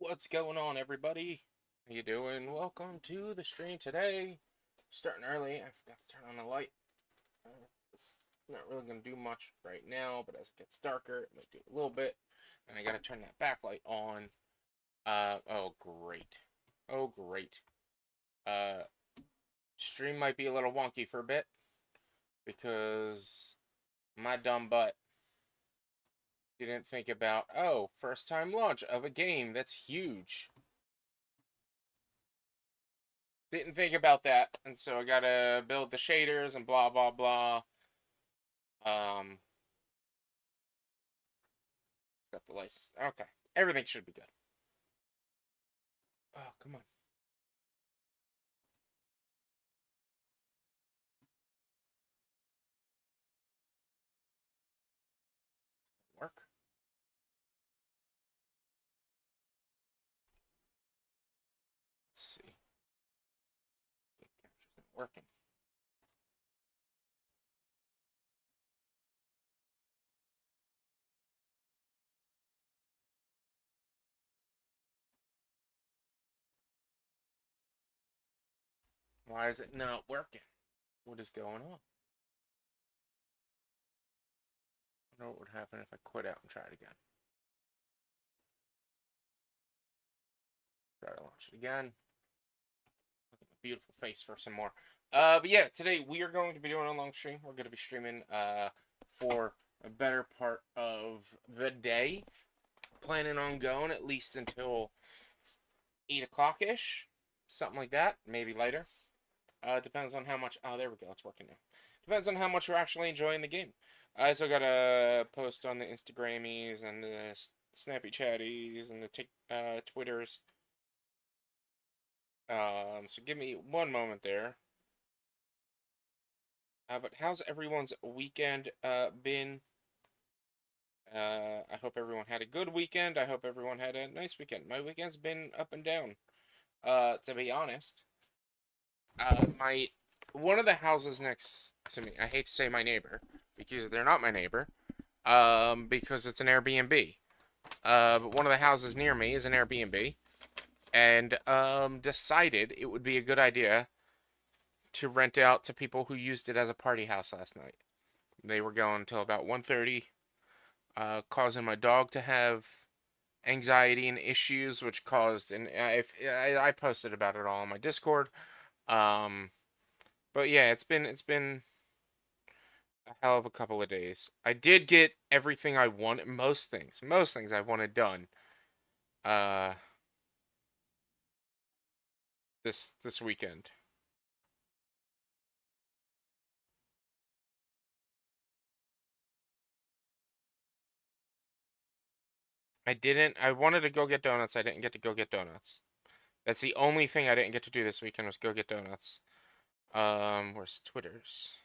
What's going on, everybody? How you doing? Welcome to the stream today. Starting early. I forgot to turn on the light. It's not really going to do much right now, but as it gets darker, it might do a little bit. And I got to turn that backlight on. Oh, great. Oh, great. Uh, Stream might be a little wonky for a bit because my dumb butt didn't think about, oh, first time launch of a game that's huge. Didn't think about that, and so I gotta build the shaders and blah blah blah. Um, Set the license. Okay, everything should be good. Oh, come on, work. Let's see. Game capture's not working. Why is it not working? What is going on? I wonder what would happen if I quit out and try it again. Try to launch it again. Look at my beautiful face for some more. But yeah, today we are going to be doing a long stream. We're going to be streaming for a better part of the day. Planning on going at least until 8 o'clock ish, something like that, maybe later. Depends on how much. Oh, there we go. It's working now. Depends on how much we're actually enjoying the game. I also got to post on the Instagrammies and the Snappy Chatties and the Twitters. So give me one moment there. But how's everyone's weekend been? I hope everyone had a good weekend. I hope everyone had a nice weekend. My weekend's been up and down. To be honest, my one of the houses next to me. I hate to say my neighbor because they're not my neighbor. Because it's an Airbnb. But one of the houses near me is an Airbnb, and decided it would be a good idea to rent out to people who used it as a party house last night. They were going until about 1:30, causing my dog to have anxiety and issues, which caused, and I posted about it all on my Discord. Um, but yeah, it's been a hell of a couple of days. I did get everything I wanted, most things I wanted done. Uh, this weekend. I didn't. I wanted to go get donuts. I didn't get to go get donuts. That's the only thing I didn't get to do this weekend was go get donuts. Where's Twitter's?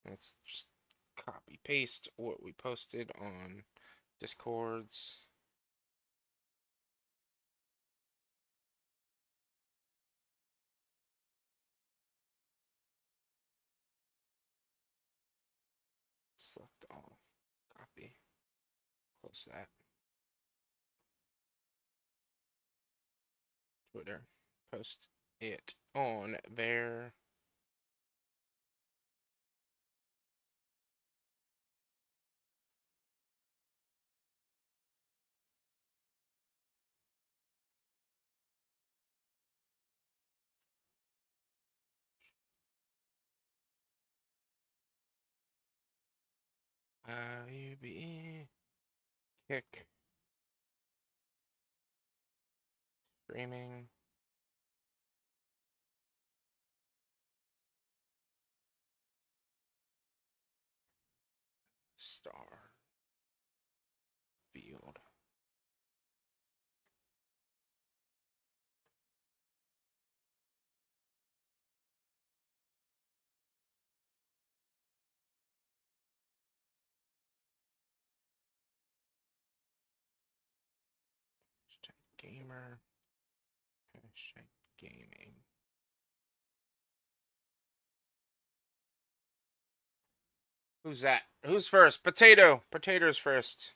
Let's just copy paste what we posted on Discords. Select all. Copy. Close that. Twitter. Post it on there. UB kick streaming. Starfield. Hashtag gamer. Hashtag gaming. Who's that? Who's first? Potato. Potato's first.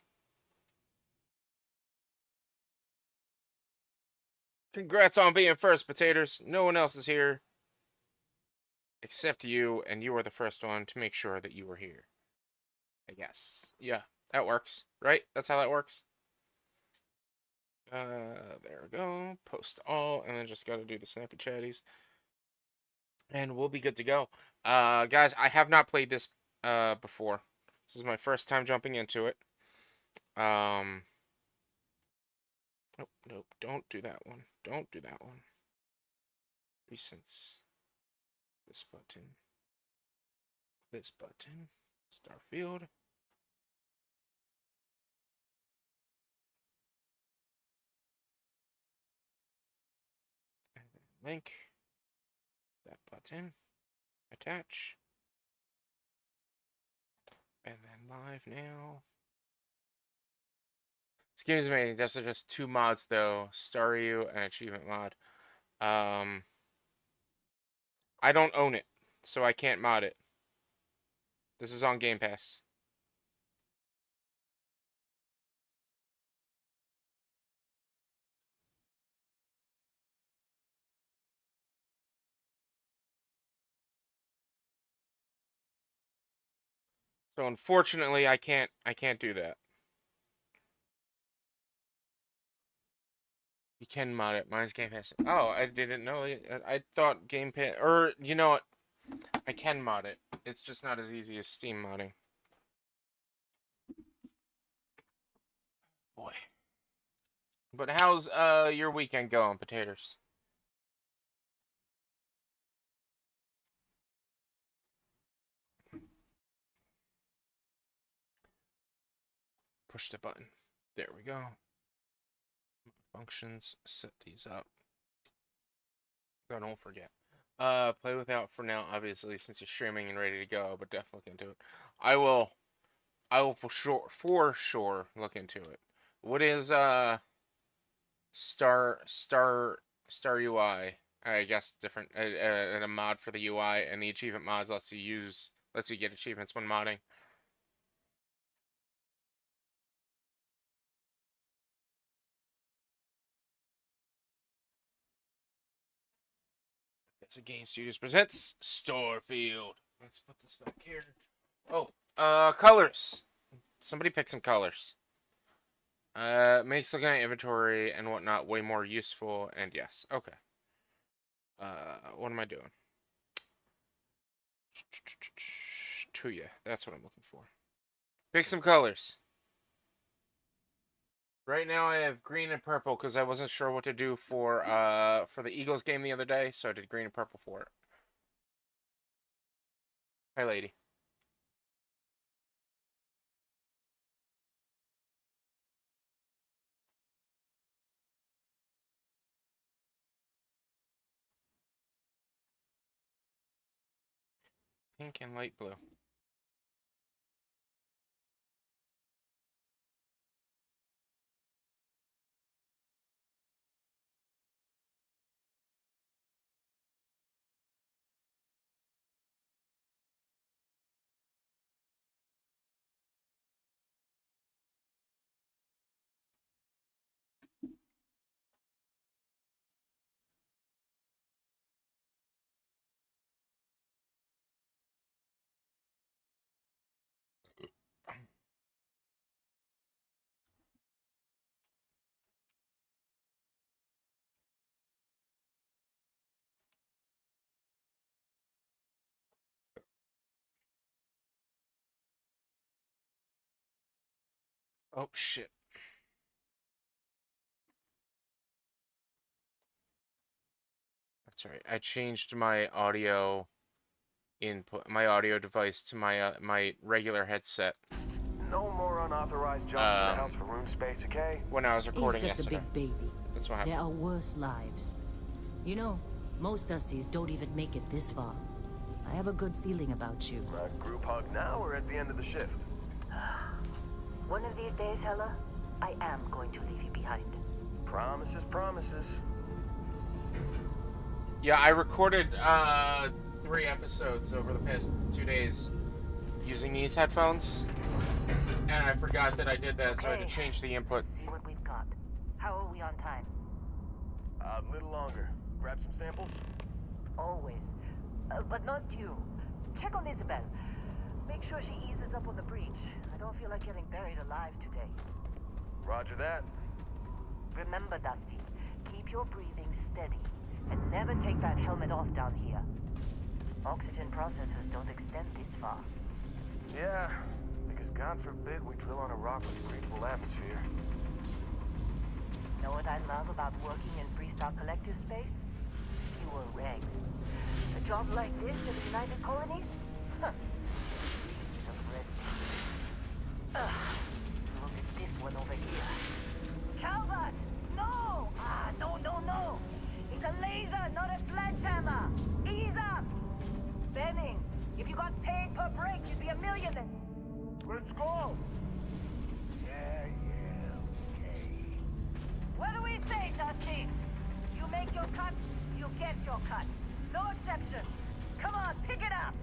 Congrats on being first, potatoes. No one else is here except you, and you were the first one to make sure that you were here. I guess. Yeah, that works, right? That's how that works. There we go. Post all, and then just gotta do the snappy chatties. And we'll be good to go. Guys, I have not played this before. This is my first time jumping into it. Nope, nope, don't do that one. Don't do that one. Recents. This button. This button. Starfield. And then link. That button. Attach. And then live now. Excuse me, those are just two mods though. Staryu and Achievement mod. I don't own it, so I can't mod it. This is on Game Pass. So unfortunately, I can't do that. You can mod it. Mine's Game Pass. Oh, I didn't know. I thought Game Pass, or you know what? I can mod it. It's just not as easy as Steam modding. Boy. But how's your weekend going, potatoes? Push the button. There we go. Functions. Set these up. So don't forget. Play without for now, obviously, since you're streaming and ready to go, but definitely look into it. I will for sure look into it. What is Star UI? I guess different and a mod for the UI, and the achievement mods lets you get achievements when modding. It's a Game Studios presents Starfield. Let's put this back here. Oh, colors. Somebody pick some colors. Makes looking at inventory and whatnot way more useful, and yes, okay. What am I doing? Tuya, that's what I'm looking for. Pick some colors. Right now I have green and purple because I wasn't sure what to do for the Eagles game the other day, so I did green and purple for it. Hi, lady. Pink and light blue. Oh, shit. That's right. I changed my audio device to my regular headset. No more unauthorized jumps in the house for room space, okay? When I was recording He's just yesterday. a big baby. That's what happened. There are worse lives. You know, most Dusties don't even make it this far. I have a good feeling about you. Group hug now or at the end of the shift? One of these days, Hella, I am going to leave you behind. Promises, promises. Yeah, I recorded 3 episodes over the past 2 days using these headphones, and I forgot that I did that, so I had to change the input. See what we've got. How are we on time? A little longer. Grab some samples? Always. But not you. Check on Isabel. Make sure she eases up on the breach. I don't feel like getting buried alive today. Roger that. Remember, Dusty, keep your breathing steady. And never take that helmet off down here. Oxygen processors don't extend this far. Yeah, because God forbid we drill on a rock with breathable atmosphere. Know what I love about working in Freestock Collective space? Fewer regs. A job like this in the United Colonies? Huh. Piece of red tape. Look at this one over here. Calvert! No! No! It's a laser, not a sledgehammer! Ease up! Benning, if you got paid per break, you'd be a millionaire. Let's go! Yeah, okay. What do we say, Dusty? You make your cut, you get your cut. No exceptions. Come on, pick it up.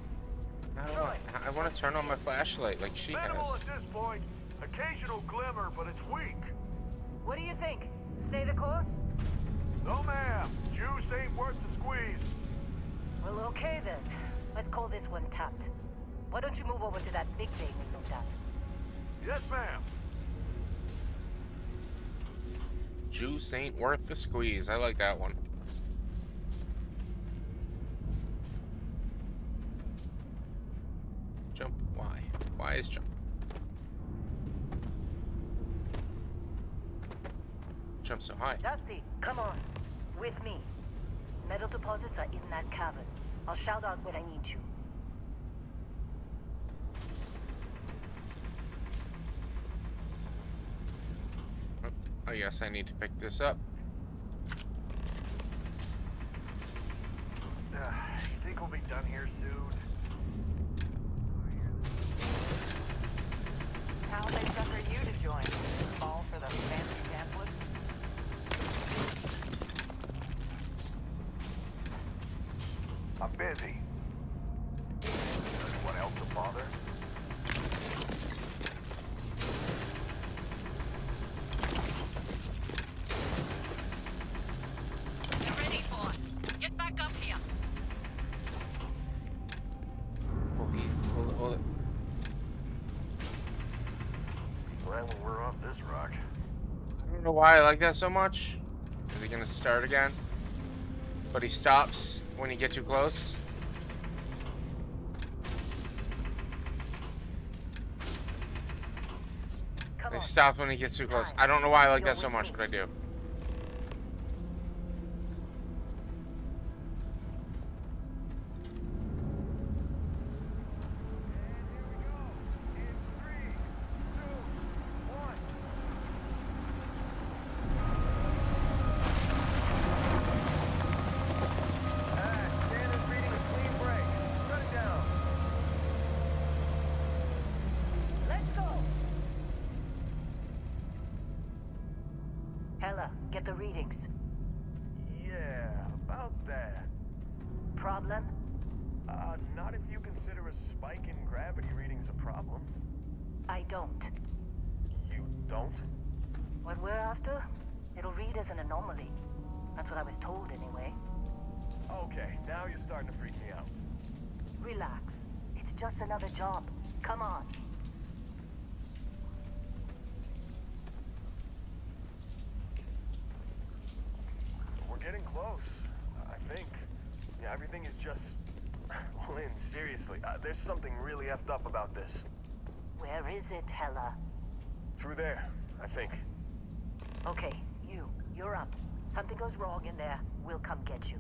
I want to turn on my flashlight like she Minimal has. at this point. Occasional glimmer, but it's weak. What do you think? Stay the course? No, ma'am. Juice ain't worth the squeeze. Well, okay then. Let's call this one tapped. Why don't you move over to that big thing we looked at? Yes, ma'am. Juice ain't worth the squeeze. I like that one. Jump. Why? Why is jump? Jump so high. Dusty, come on. With me. Metal deposits are in that cavern. I'll shout out when I need you. I guess I need to pick this up. You think we'll be done here soon? How they sucker you to join? Fall for the fancy pamphlet? I'm busy. Anyone else to bother? Get ready, boss. Get back up here. Hold it. Glad when we're off this rock. I don't know why I like that so much. Is he gonna start again? But he stops when you get too close. He stops when he gets too close. I don't know why I like that so much, but I do. Hella, get the readings. Yeah, about that. Problem? Not if you consider a spike in gravity readings a problem. I don't. You don't? What we're after? It'll read as an anomaly. That's what I was told anyway. Okay, now you're starting to freak me out. Relax. It's just another job. Come on. We're getting close, I think. Yeah, everything is just... Well, Lynn, seriously, there's something really effed up about this. Where is it, Hella? Through there, I think. Okay, you're up. Something goes wrong in there, we'll come get you.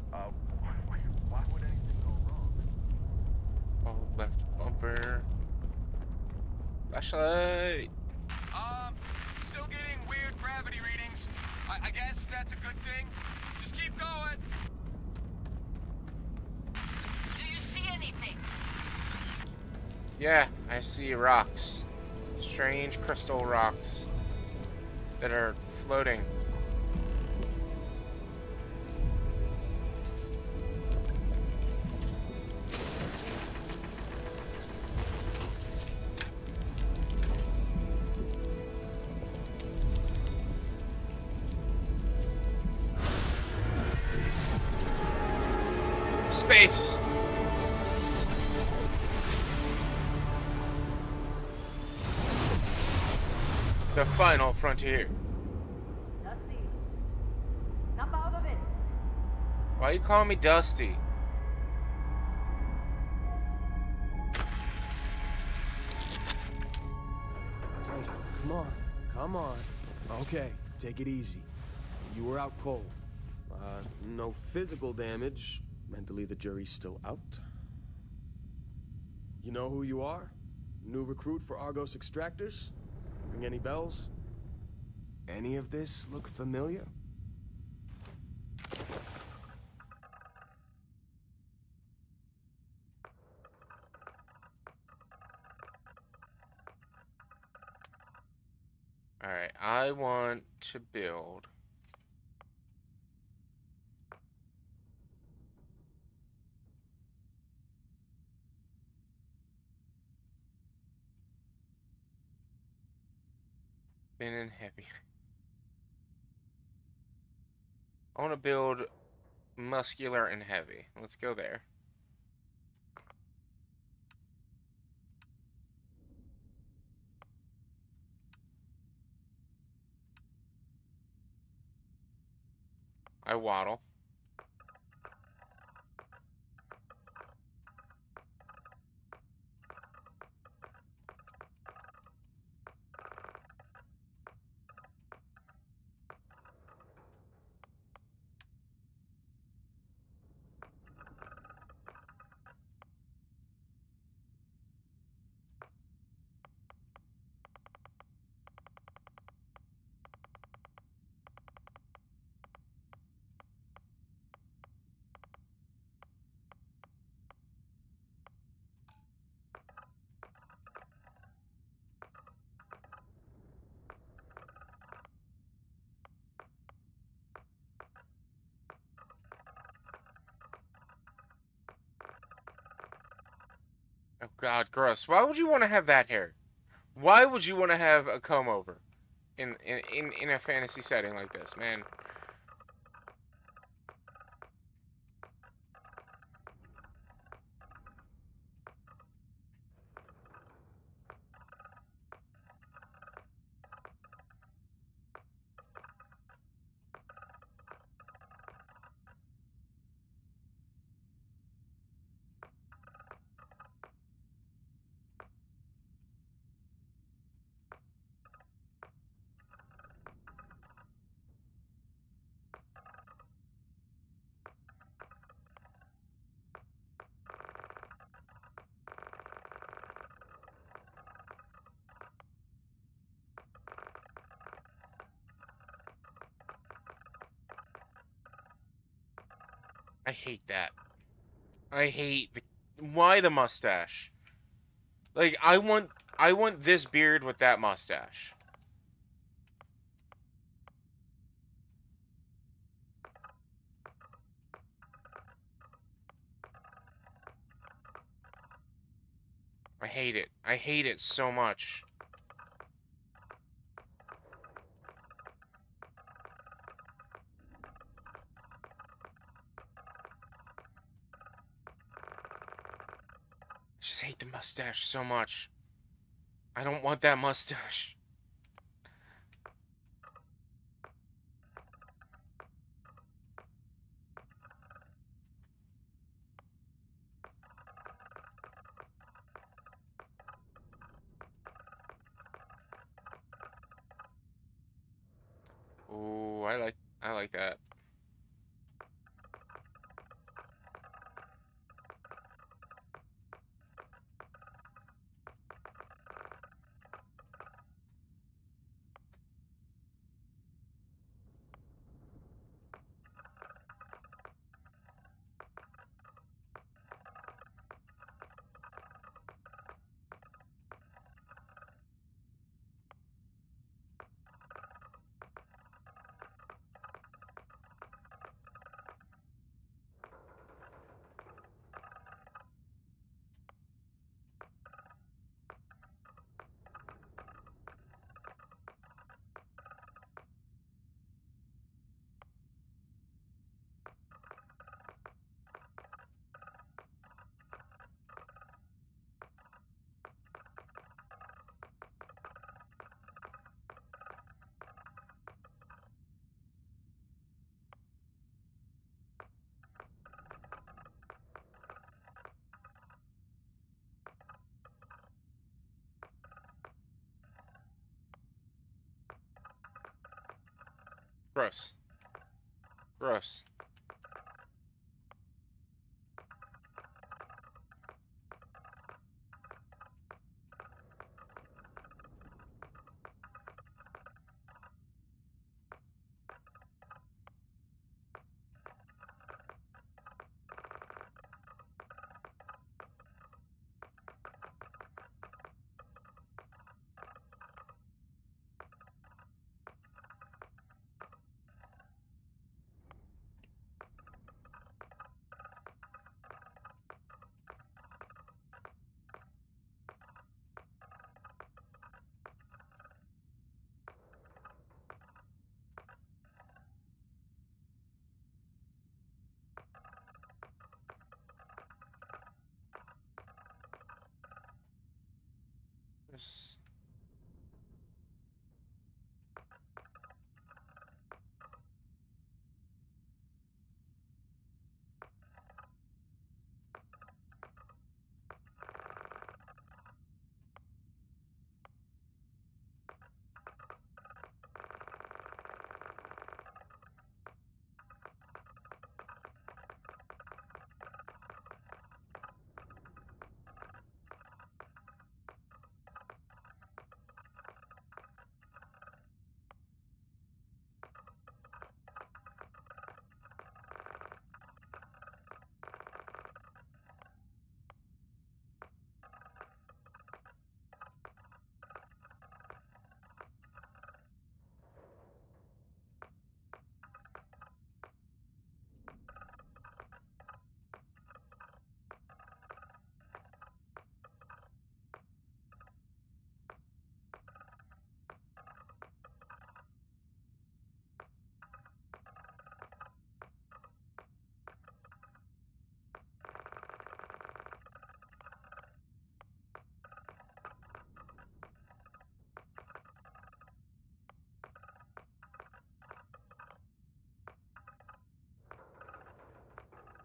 Why would anything go wrong? Oh, left bumper. Flashlight. Still getting weird gravity readings. I guess that's a good thing. Just keep going. Do you see anything? Yeah, I see rocks. Strange crystal rocks that are floating. Space! The final frontier. Dusty, snap out of it. Why you calling me Dusty? Hey, come on. Come on. Okay, take it easy. You were out cold. No physical damage. Mentally, the jury's still out. You know who you are? New recruit for Argos Extractors? Ring any bells? Any of this look familiar? Alright, I want to build... Thin and heavy. I want to build muscular and heavy. Let's go there. I waddle. Oh god, gross. Why would you want to have that hair? Why would you want to have a comb over in a fantasy setting like this, man? I hate that. I hate the... Why the mustache? Like, I want this beard with that mustache. I hate it. I hate it so much. I just hate the mustache so much. I don't want that mustache. Ooh, I like that. Gross. Gross. This.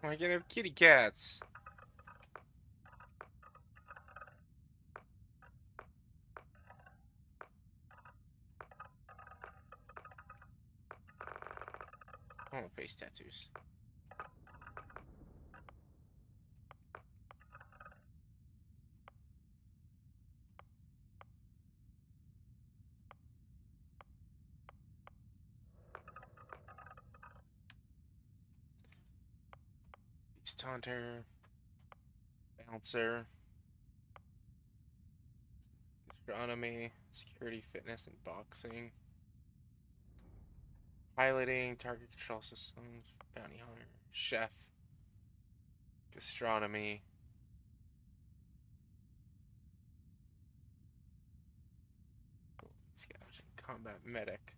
I can have kitty cats. I want face tattoos. Beast Taunter. Bouncer. Astronomy. Security, fitness, and boxing. Piloting, target control systems, bounty hunter, chef, gastronomy, scavenging, combat medic,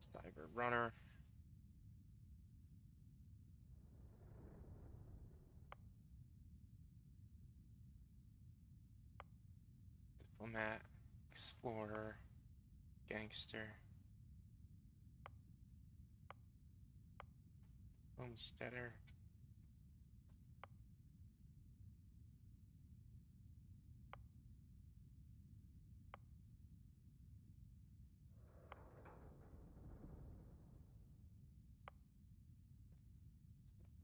cyber runner, diplomat, explorer, gangster, homesteader.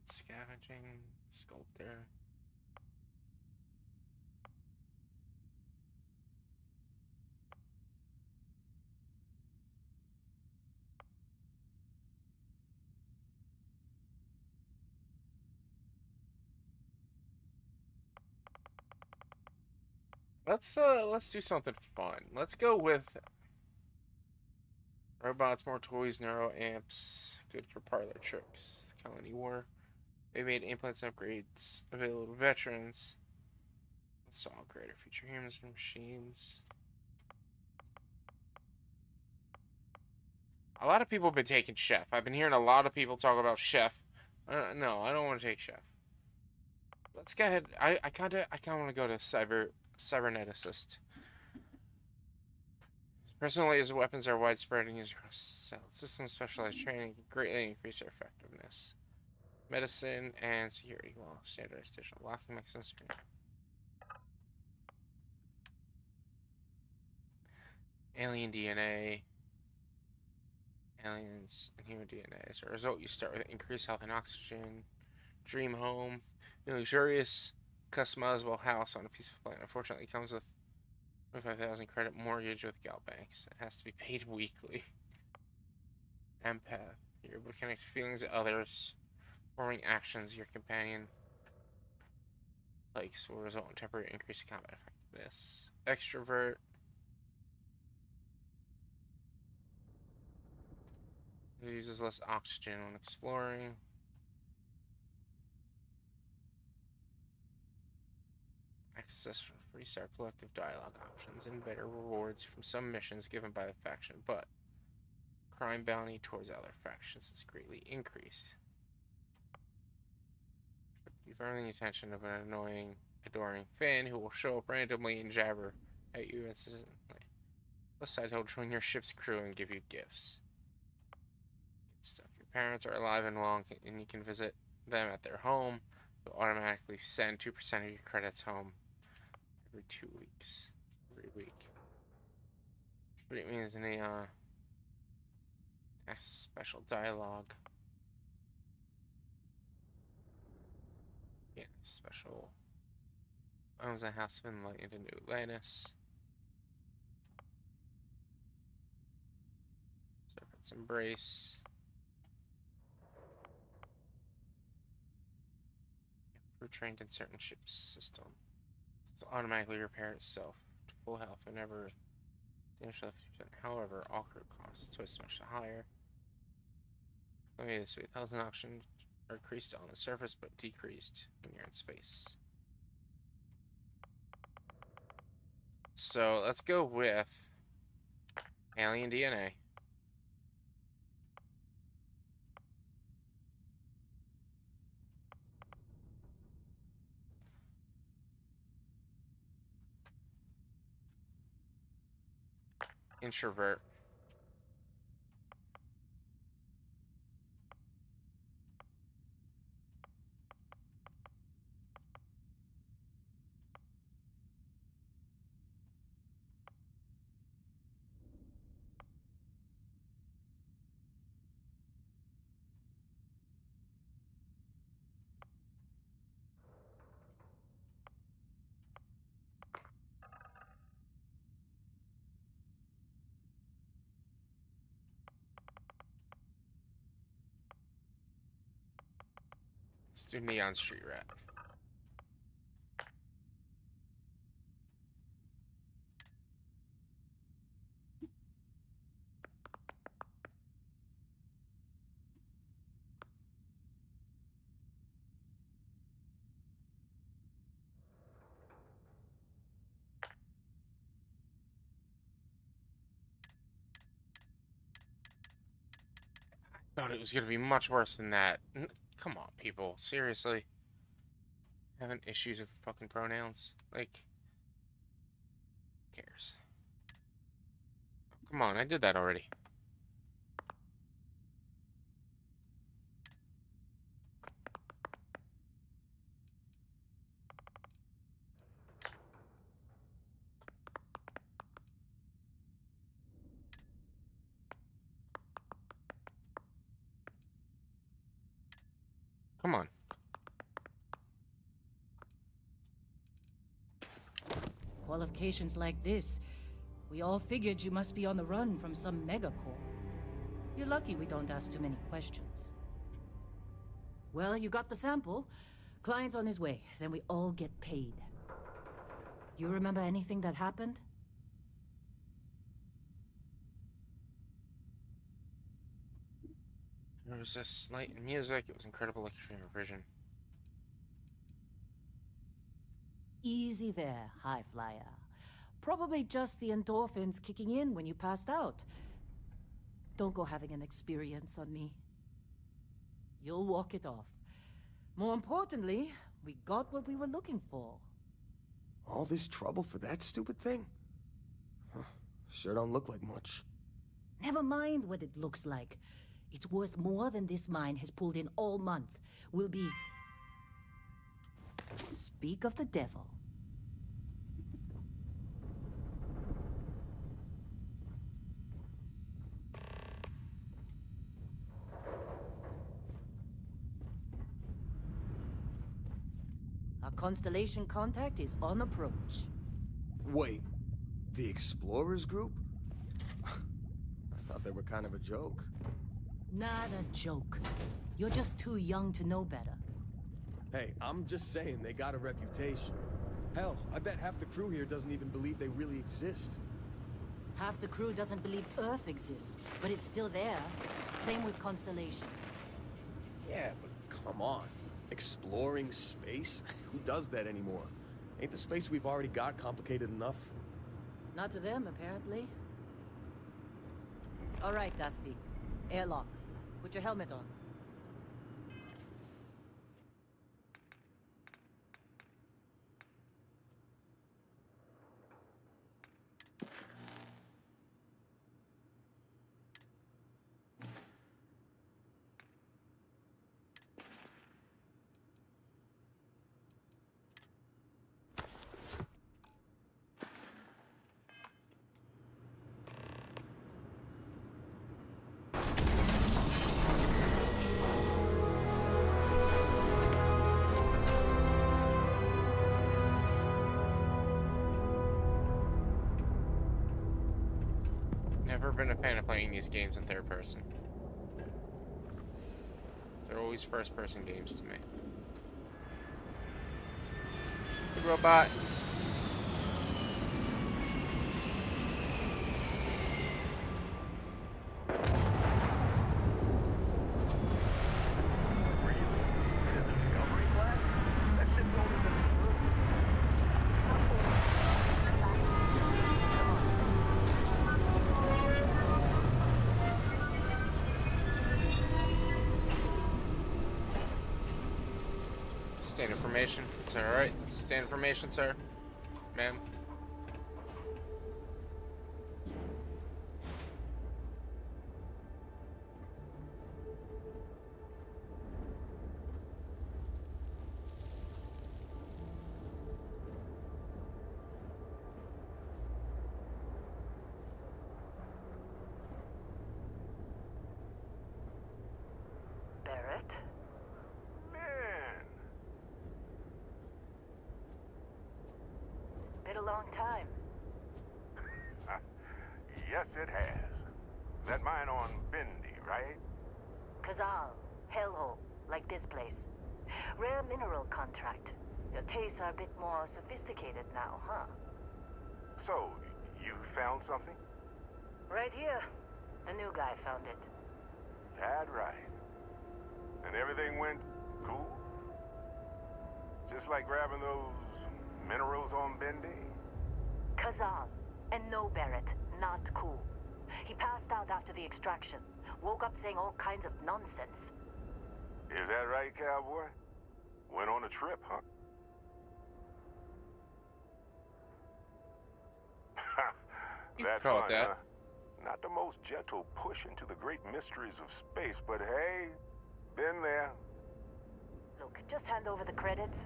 Scavenging, sculptor. Let's do something fun. Let's go with robots, more toys, neuro amps, good for parlor tricks. Colony war. They made implants and upgrades available to veterans. Saw greater future humans and machines. A lot of people have been taking chef. I've been hearing a lot of people talk about chef. No, I don't want to take chef. Let's go ahead. I kind of want to go to cyberneticist. Personally, as weapons are widespread and used across systems, specialized training can greatly increase their effectiveness. Medicine and security. Well, standardized digital locking mechanisms. Alien DNA. Aliens and human DNA. As a result, you start with increased health and oxygen. Dream home. A luxurious, customizable house on a peaceful planet. Unfortunately, it comes with 25,000 credit mortgage with Gal Banks. It has to be paid weekly. Empath. You're able to connect feelings to others, forming actions your companion likes will result in temporary increase in combat effectiveness. Extrovert. It uses less oxygen when exploring. Access for restart collective dialogue options and better rewards from some missions given by the faction, but crime bounty towards other factions is greatly increased. You've earned the attention of an annoying, adoring fan who will show up randomly and jabber at you incessantly. Plus side, he'll join your ship's crew and give you gifts. Good stuff. Your parents are alive and well, and you can visit them at their home. They'll automatically send 2% of your credits home every 2 weeks. Every week. What it means in a access special dialogue. Yeah, special. Owns a house of enlightened in New Atlantis. Serpent's Embrace. We're trained in certain ships system. So automatically repair itself to full health whenever damage to 50%. However, all crew costs twice as much higher. Let me this way. 1,000 oxygen are increased on the surface but decreased when you're in space. So let's go with alien DNA. Introvert. Let's do Neon Street Rat. Thought it was gonna be much worse than that. Come on, people. Seriously. Having issues with fucking pronouns? Like, who cares? Come on, I did that already. Come on. Qualifications like this, we all figured you must be on the run from some megacorp. You're lucky we don't ask too many questions. Well, you got the sample. Client's on his way, then we all get paid. You remember anything that happened? There was this light and music. It was incredible, like a dream of vision. Easy there, high flyer. Probably just the endorphins kicking in when you passed out. Don't go having an experience on me. You'll walk it off. More importantly, we got what we were looking for. All this trouble for that stupid thing? Huh, sure don't look like much. Never mind what it looks like. It's worth more than this mine has pulled in all month. We'll be... Speak of the devil. Constellation contact is on approach. Wait, the Explorers group? I thought they were kind of a joke. Not a joke. You're just too young to know better. Hey, I'm just saying they got a reputation. Hell, I bet half the crew here doesn't even believe they really exist. Half the crew doesn't believe Earth exists, but it's still there. Same with Constellation. Yeah, but come on. Exploring space? Who does that anymore? Ain't the space we've already got complicated enough? Not to them, apparently. All right, Dusty. Airlock. Put your helmet on. Never been a fan of playing these games in third person. They're always first person games to me. Hey, robot. Really? In a Discovery class? That ship's older than this moon. Stand information. Is that alright? Stand information, sir. Ma'am. Barrett? Man, Been a long time. yes it has. That mine on Bendy, right? Kazal, hellhole, like this place. Rare mineral contract. Your tastes are a bit more sophisticated now, huh? So, you found something? Right here. The new guy found it. That right. And everything went cool? Just like grabbing those minerals on Bendy? Kazal. And no Barrett. Not cool. He passed out after the extraction. Woke up saying all kinds of nonsense. Is that right, cowboy? Went on a trip, huh? You That's call it fun, that. huh? Not the most gentle push into the great mysteries of space, but hey, been there. Look, just hand over the credits,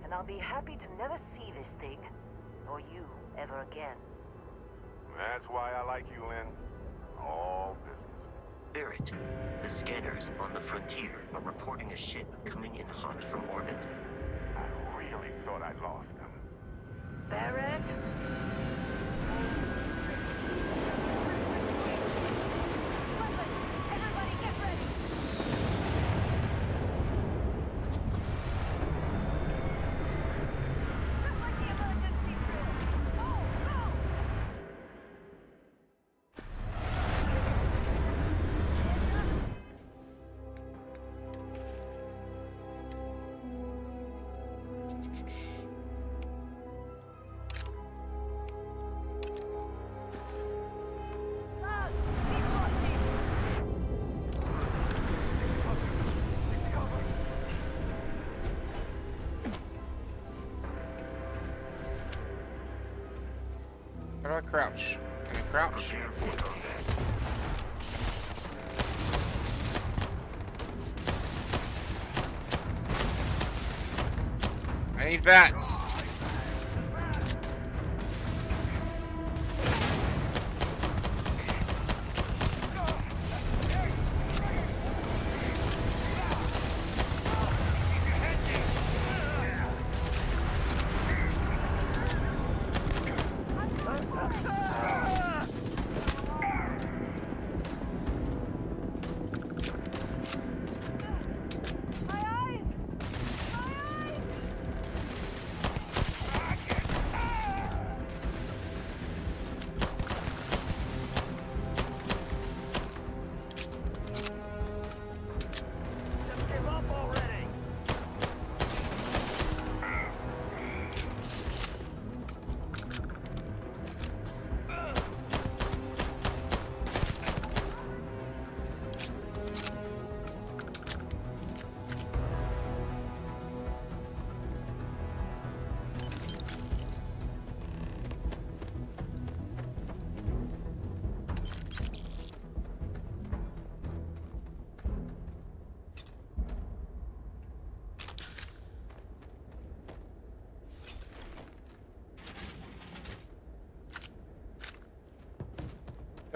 and I'll be happy to never see this thing, or you, ever again. That's why I like you, Lynn. All business. Barrett, the scanners on the frontier are reporting a ship coming in hot from orbit. I really thought I'd lost them. Barrett? Everybody get ready! Just like the emergency drill! Go, go! Lad, keep watching! It's covered. How do I crouch? Can I crouch? Prepare for combat. I need bats.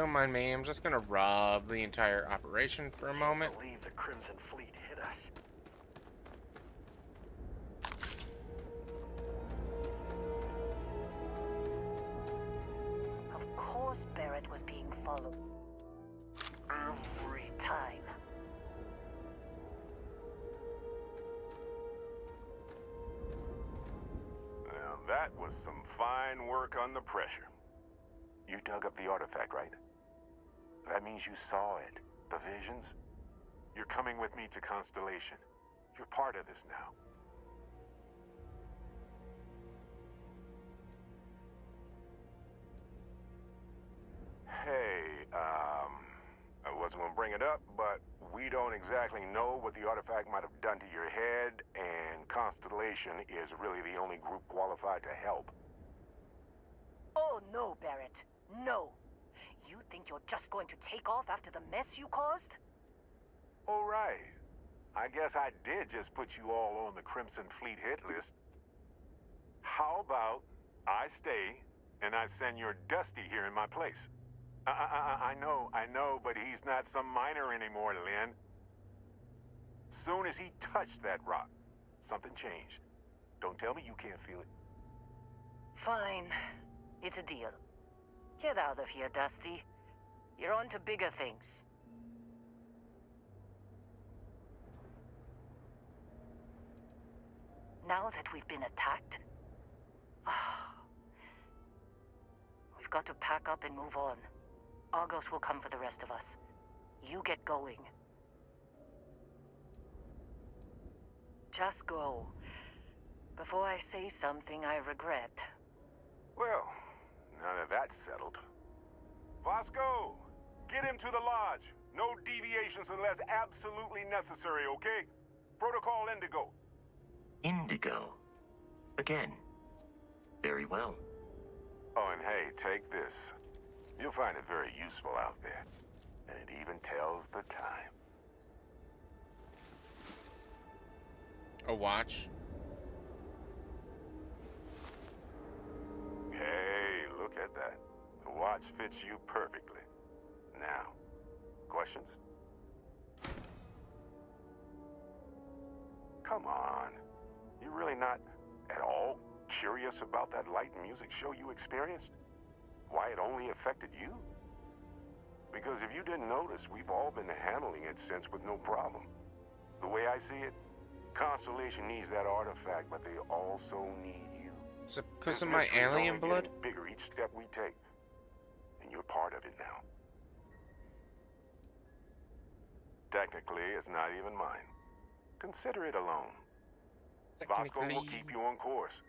Don't mind me, I'm just gonna rub the entire operation for a moment. I believe the Crimson Fleet hit us. Of course Barrett was being followed. Every time. Now that was some fine work under pressure. You dug up the artifact, right? That means you saw it. The visions? You're coming with me to Constellation. You're part of this now. Hey, I wasn't gonna bring it up, but we don't exactly know what the artifact might have done to your head, and Constellation is really the only group qualified to help. Oh no, Barrett. No. You think you're just going to take off after the mess you caused? All right. I guess I did just put you all on the Crimson Fleet hit list. How about I stay and I send your Dusty here in my place? I know, but he's not some miner anymore, Lynn. Soon as he touched that rock, something changed. Don't tell me you can't feel it. Fine. It's a deal. Get out of here, Dusty. You're on to bigger things. Now that we've been attacked, we've got to pack up and move on. Argos will come for the rest of us. You get going. Just go. Before I say something I regret. Well, now that that's settled. Vasco, get him to the lodge. No deviations unless absolutely necessary, okay? Protocol Indigo. Indigo. Again. Very well. Oh, and hey, take this. You'll find it very useful out there. And it even tells the time. A watch. Hey, look at that. The watch fits you perfectly. Now, questions? Come on. You really not at all curious about that light and music show you experienced? Why it only affected you? Because if you didn't notice, we've all been handling it since with no problem. The way I see it, Constellation needs that artifact, but they also need you. Is it because This of my mystery's alien only blood? getting bigger each step we take. And you're part of it now. Technically, it's not even mine. Consider it a loan. Vasco will Technically. keep you on course.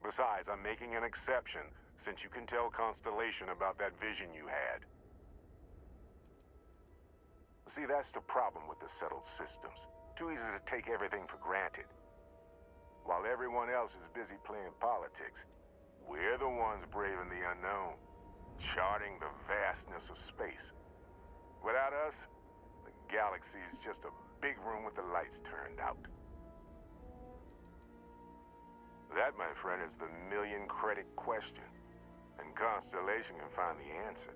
Besides, I'm making an exception since you can tell Constellation about that vision you had. See, that's the problem with the settled systems. Too easy to take everything for granted. While everyone else is busy playing politics, we're the ones braving the unknown, charting the vastness of space. Without us, the galaxy is just a big room with the lights turned out. That, my friend, is the million-credit question. And Constellation can find the answer,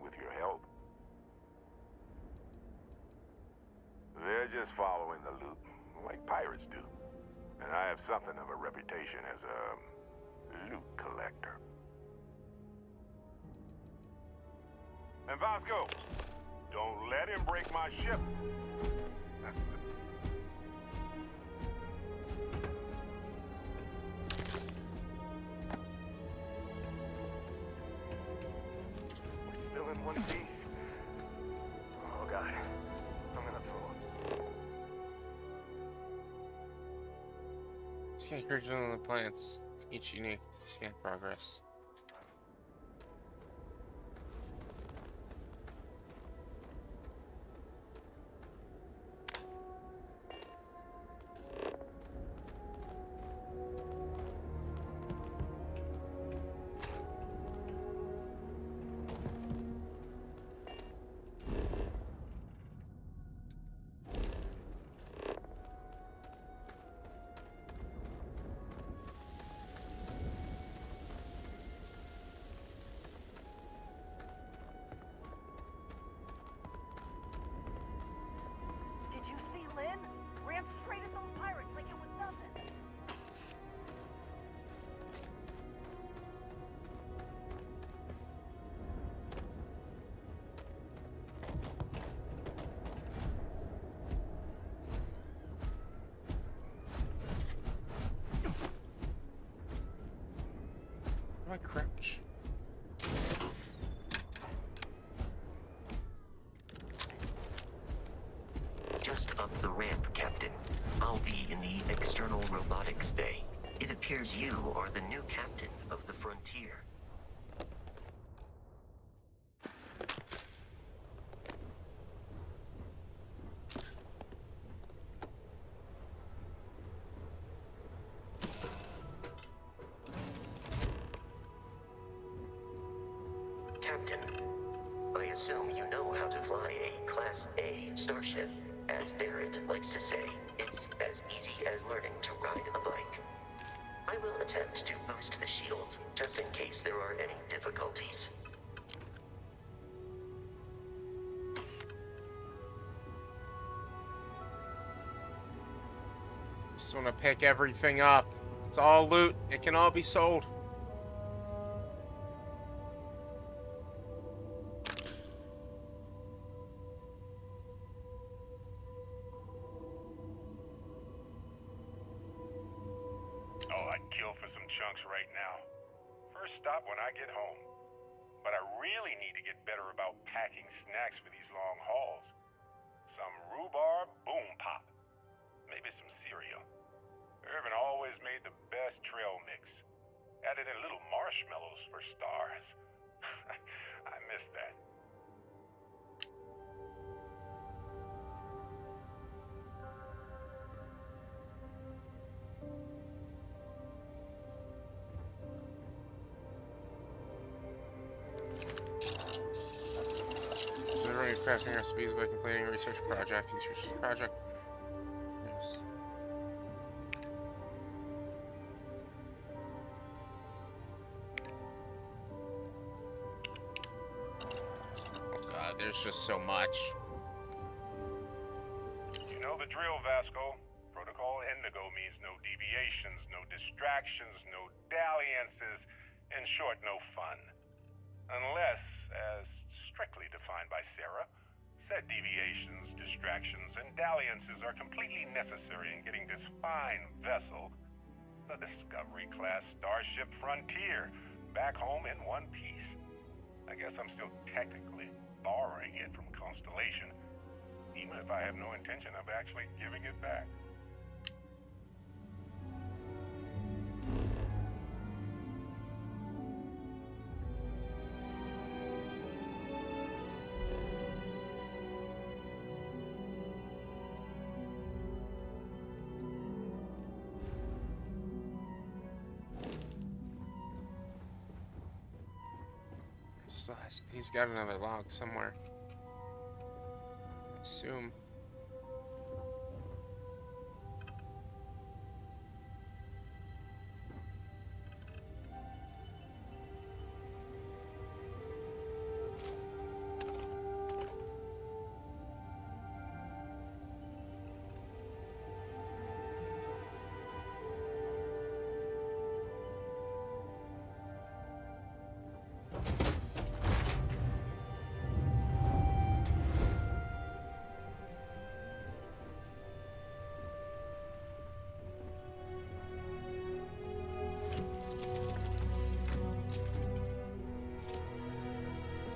with your help. They're just following the loot, like pirates do. And I have something of a reputation as a loot collector. And Vasco, don't let him break my ship. We're still in one piece. Oh god. I'm gonna throw up. Scan creatures on the plants. Each unique to scan progress. Did you see Lynn? Ran straight at those pirates like it was nothing. How do I crouch? Just up the ramp, Captain. I'll be in the external robotics bay. It appears you are the new captain of the Frontier. Captain, I assume you know how to fly a Class A starship. As Barrett likes to say, it's as easy as learning to ride a bike. I will attempt to boost the shields, just in case there are any difficulties. Just want to pick everything up. It's all loot. It can all be sold. Oh, I'd kill for some chunks right now. First stop when I get home. But I really need to get better about packing snacks for these long hauls. Some rhubarb boom pop. Maybe some cereal. Irvin always made the best trail mix. Added in little marshmallows for stars. I miss that. Delivering crafting recipes by completing a research project. Research project. Yes. Oh god, there's just so much. You know the drill, Vasco. Protocol Indigo means no deviations, no distractions, no dalliances, in short, no fun. Unless, as strictly defined by Sarah, said deviations, distractions, and dalliances are completely necessary in getting this fine vessel, the Discovery-class Starship Frontier, back home in one piece. I guess I'm still technically borrowing it from Constellation, even if I have no intention of actually giving it back. He's got another log somewhere. I assume.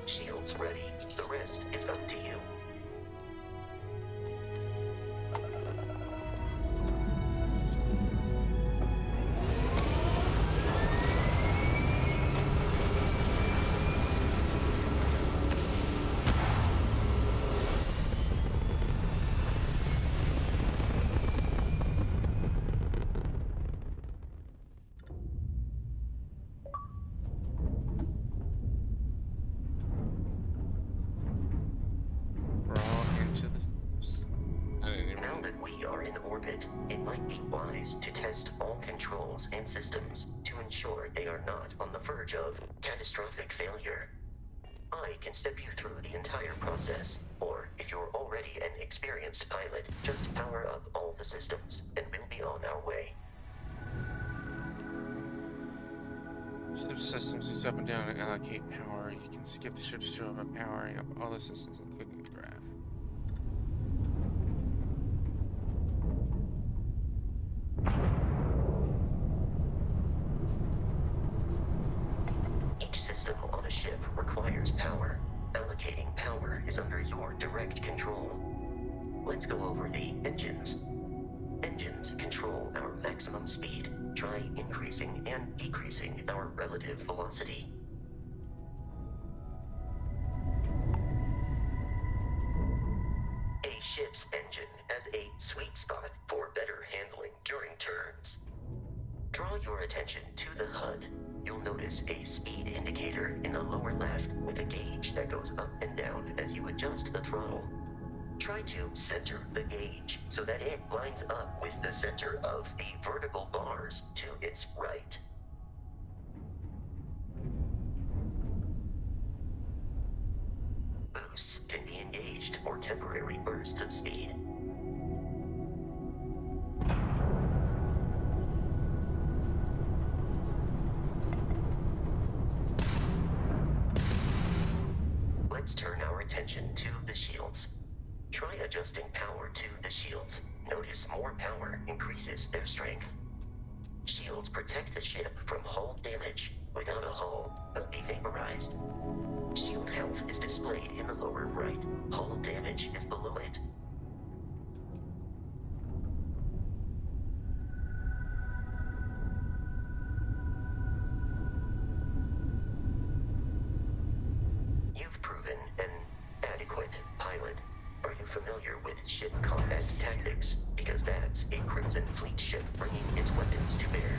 Shields ready. The rest is up to you. Now that we are in orbit, it might be wise to test all controls and systems to ensure they are not on the verge of catastrophic failure. I can step you through the entire process, Or, if you're already an experienced pilot, just power up all the systems, and we'll be on our way. Ship systems use up and down and allocate power. You can skip the ship's job by powering up all the systems, including the graph. Each system on a ship requires power. Allocating power is under your direct control. Let's go over the engines. Engines control our maximum speed. Try increasing and decreasing our relative velocity. A ship's engine has a sweet spot for better handling during turns. Draw your attention to the HUD. You'll notice a speed indicator in the lower left with a gauge that goes up and down as you adjust the throttle. Try to center the gauge so that it lines up with the center of the vertical bars to its right. Boosts can be engaged for temporary bursts of speed. Let's turn our attention to the shields. Try adjusting power to the shields. Notice more power increases their strength. Shields protect the ship from hull damage. Without a hull, they'll be vaporized. Shield health is displayed in the lower right. Hull damage is below it. You've proven an adequate pilot. Are you familiar with ship combat tactics? Because that's a Crimson Fleet ship bringing its weapons to bear.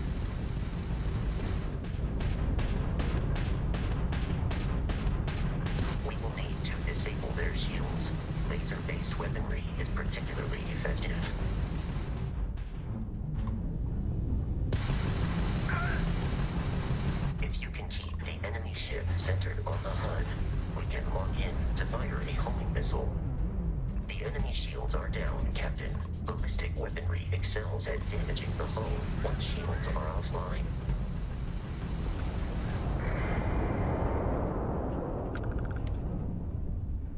We will need to disable their shields. Laser-based weaponry is particularly effective. If you can keep the enemy ship centered on the HUD, we can lock in to fire a homing missile. The enemy shields are down, Captain. Ballistic weaponry excels at damaging the hull once shields are offline.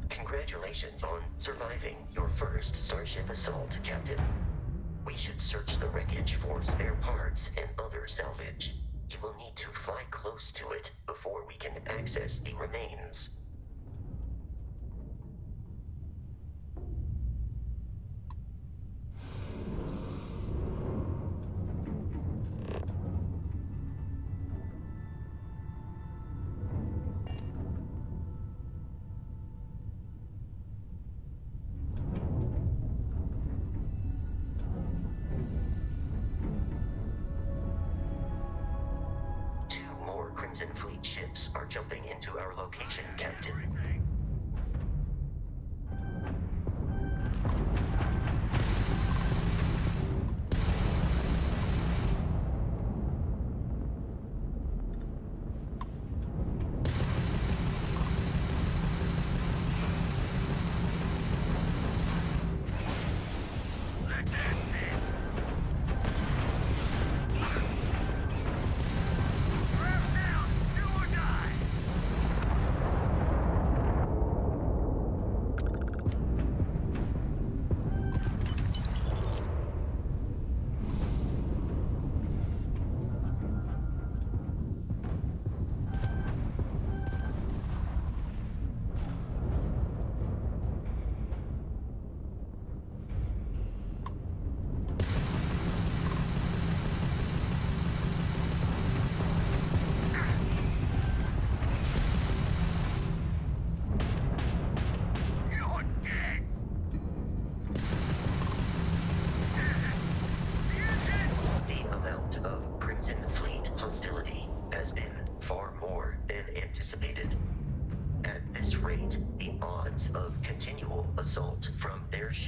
Congratulations on surviving your first Starship assault, Captain. We should search the wreckage for spare parts and other salvage. You will need to fly close to it before we can access the remains. Crimson Fleet ships are jumping into our location, Captain.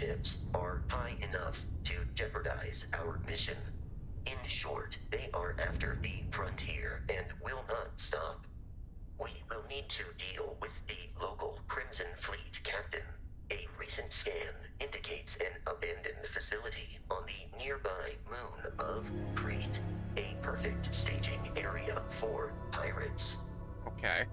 Ships are high enough to jeopardize our mission. In short, they are after the frontier and will not stop. We will need to deal with the local Crimson Fleet captain. A recent scan indicates an abandoned facility on the nearby moon of Crete, a perfect staging area for pirates. Okay.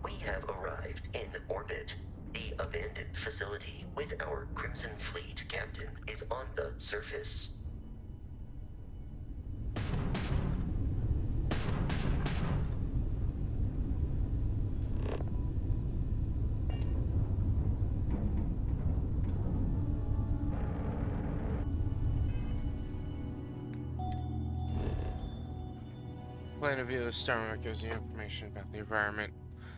We have arrived in orbit. The abandoned facility with our Crimson Fleet captain is on the surface. Plan of view of the star map gives you information about the environment.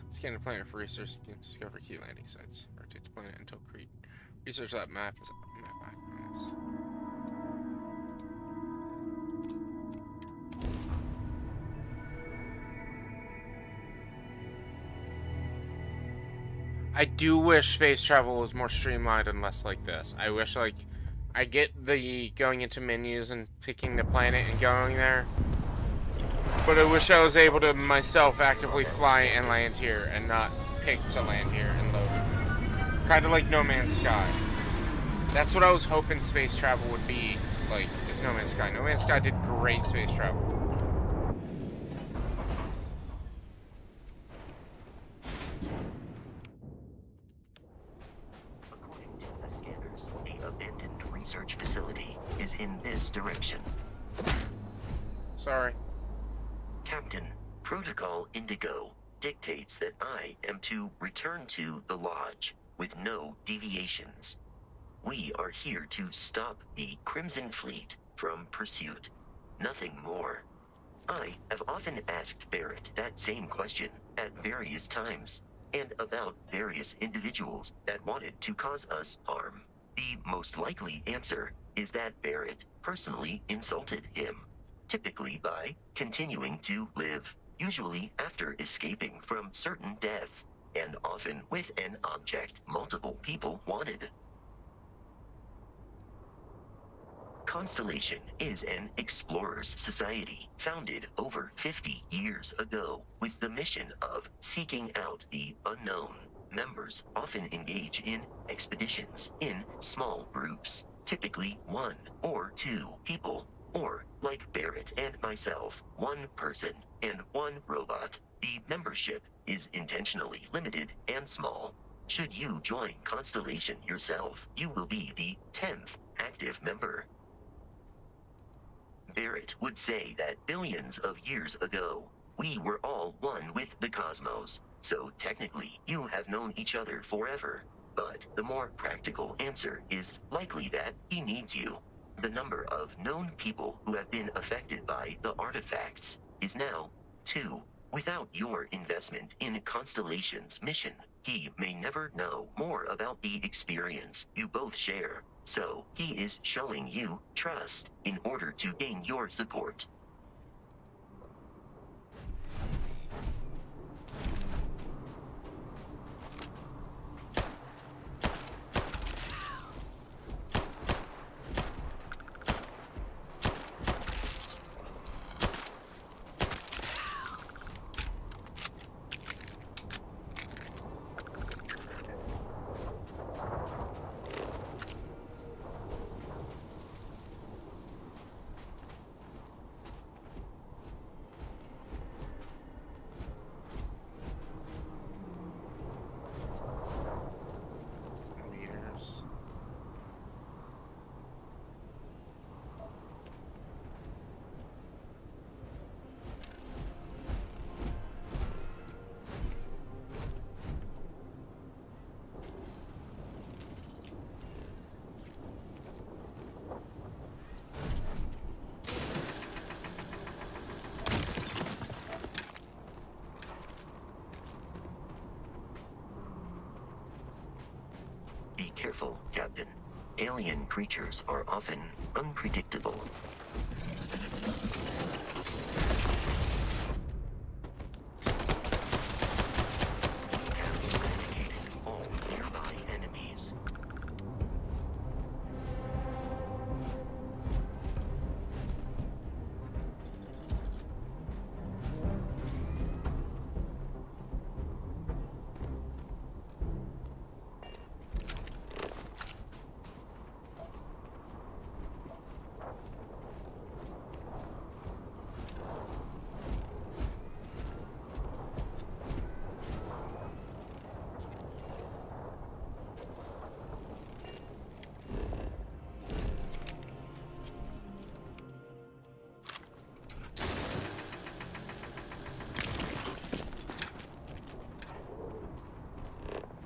Scan the planet for research to discover key landing sites. Rotate the planet until Crete. Research that map is map icons. I do wish space travel was more streamlined and less like this. I wish, like, I get the going into menus and picking the planet and going there, but I wish I was able to myself actively fly and land here and not pick to land here and load. Kind of like No Man's Sky. That's what I was hoping space travel would be like, is No Man's Sky. No Man's Sky did great space travel. According to the scanners, the abandoned research facility is in this direction. Sorry. Captain, Protocol Indigo dictates that I am to return to the Lodge with no deviations. We are here to stop the Crimson Fleet from pursuit. Nothing more. I have often asked Barrett that same question at various times, and about various individuals that wanted to cause us harm. The most likely answer is that Barrett personally insulted him, typically by continuing to live, usually after escaping from certain death, and often with an object multiple people wanted. Constellation is an explorers society founded over 50 years ago with the mission of seeking out the unknown. Members often engage in expeditions in small groups, typically 1 or 2 people, or, like Barrett and myself, 1 person and 1 robot. The membership is intentionally limited and small. Should you join Constellation yourself, you will be the 10th active member. Barrett would say that billions of years ago, we were all one with the cosmos, so technically you have known each other forever. But the more practical answer is likely that he needs you. The number of known people who have been affected by the artifacts is now 2. Without your investment in Constellation's mission, he may never know more about the experience you both share. So, he is showing you trust in order to gain your support. Be careful, Captain. Alien creatures are often unpredictable. Have eradicated all nearby enemies.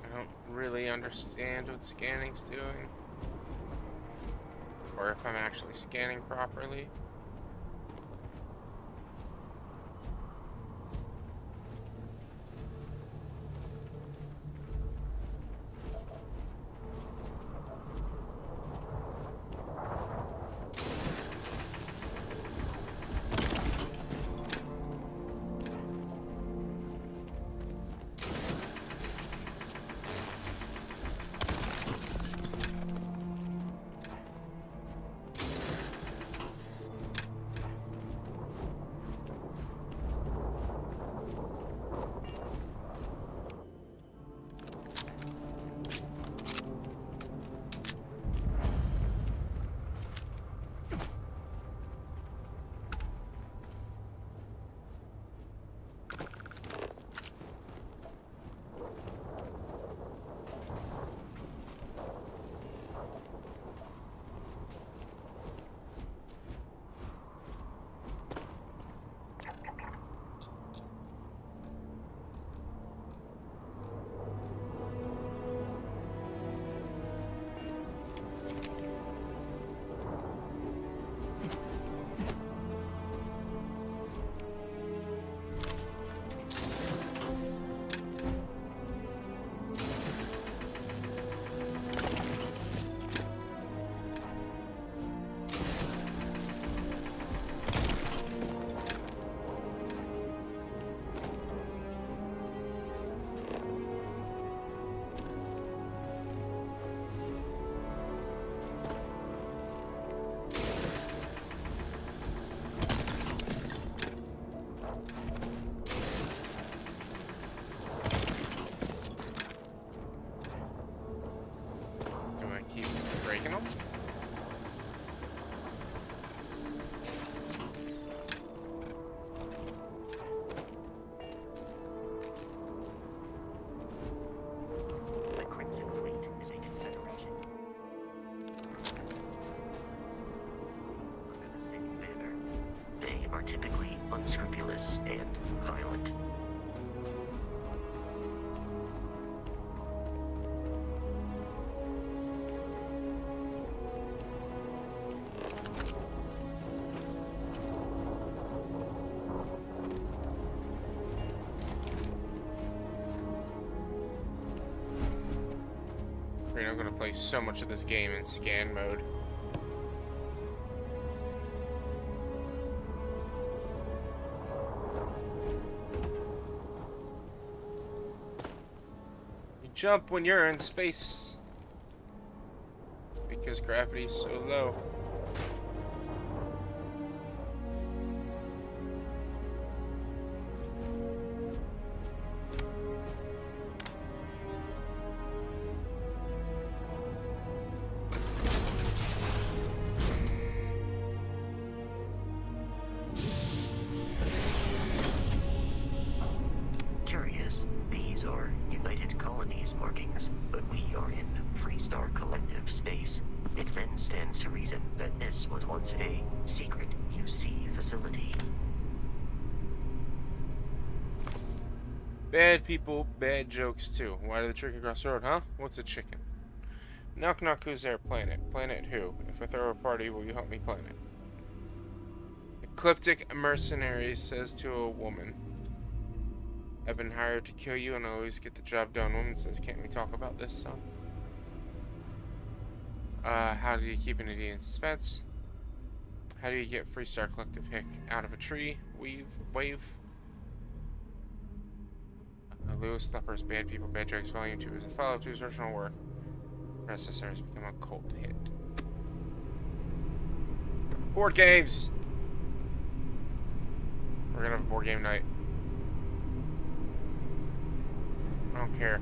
I don't really understand what scanning's doing. Or if I'm actually scanning properly. Breaking them? The Crimson Fleet is a confederation. Under the same banner, they are typically unscrupulous and violent. I'm gonna play so much of this game in scan mode. You jump when you're in space because gravity's so low. United Colonies markings, but we are in Freestar Collective space. It then stands to reason that this was once a secret UC facility. Bad people, bad jokes too. Why did the chicken cross the road, huh? What's a chicken? Knock knock, who's there? Planet. Planet who? If I throw a party, will you help me plan it? Ecliptic mercenary says to a woman, I've been hired to kill you and I always get the job done. Woman says, can't we talk about this, son? How do you keep an idiot in suspense? How do you get Freestar Collective Hick out of a tree? Wave. Lewis Stuffer's Bad People, Bad Jokes Volume 2 is a follow-up to his original work. Predecessor has become a cult hit. Board games! We're gonna have a board game night. I don't care.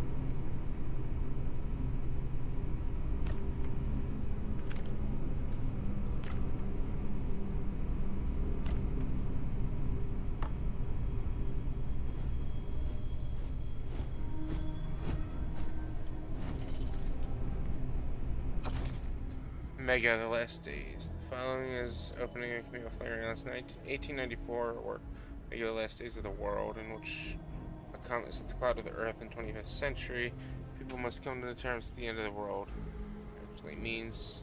Mega The Last Days. The following is opening a Camille Flare last night, 1894, or Mega The Last Days of the World, in which a comet sets the cloud of the Earth in 25th century. People must come to the terms at the end of the world. It actually means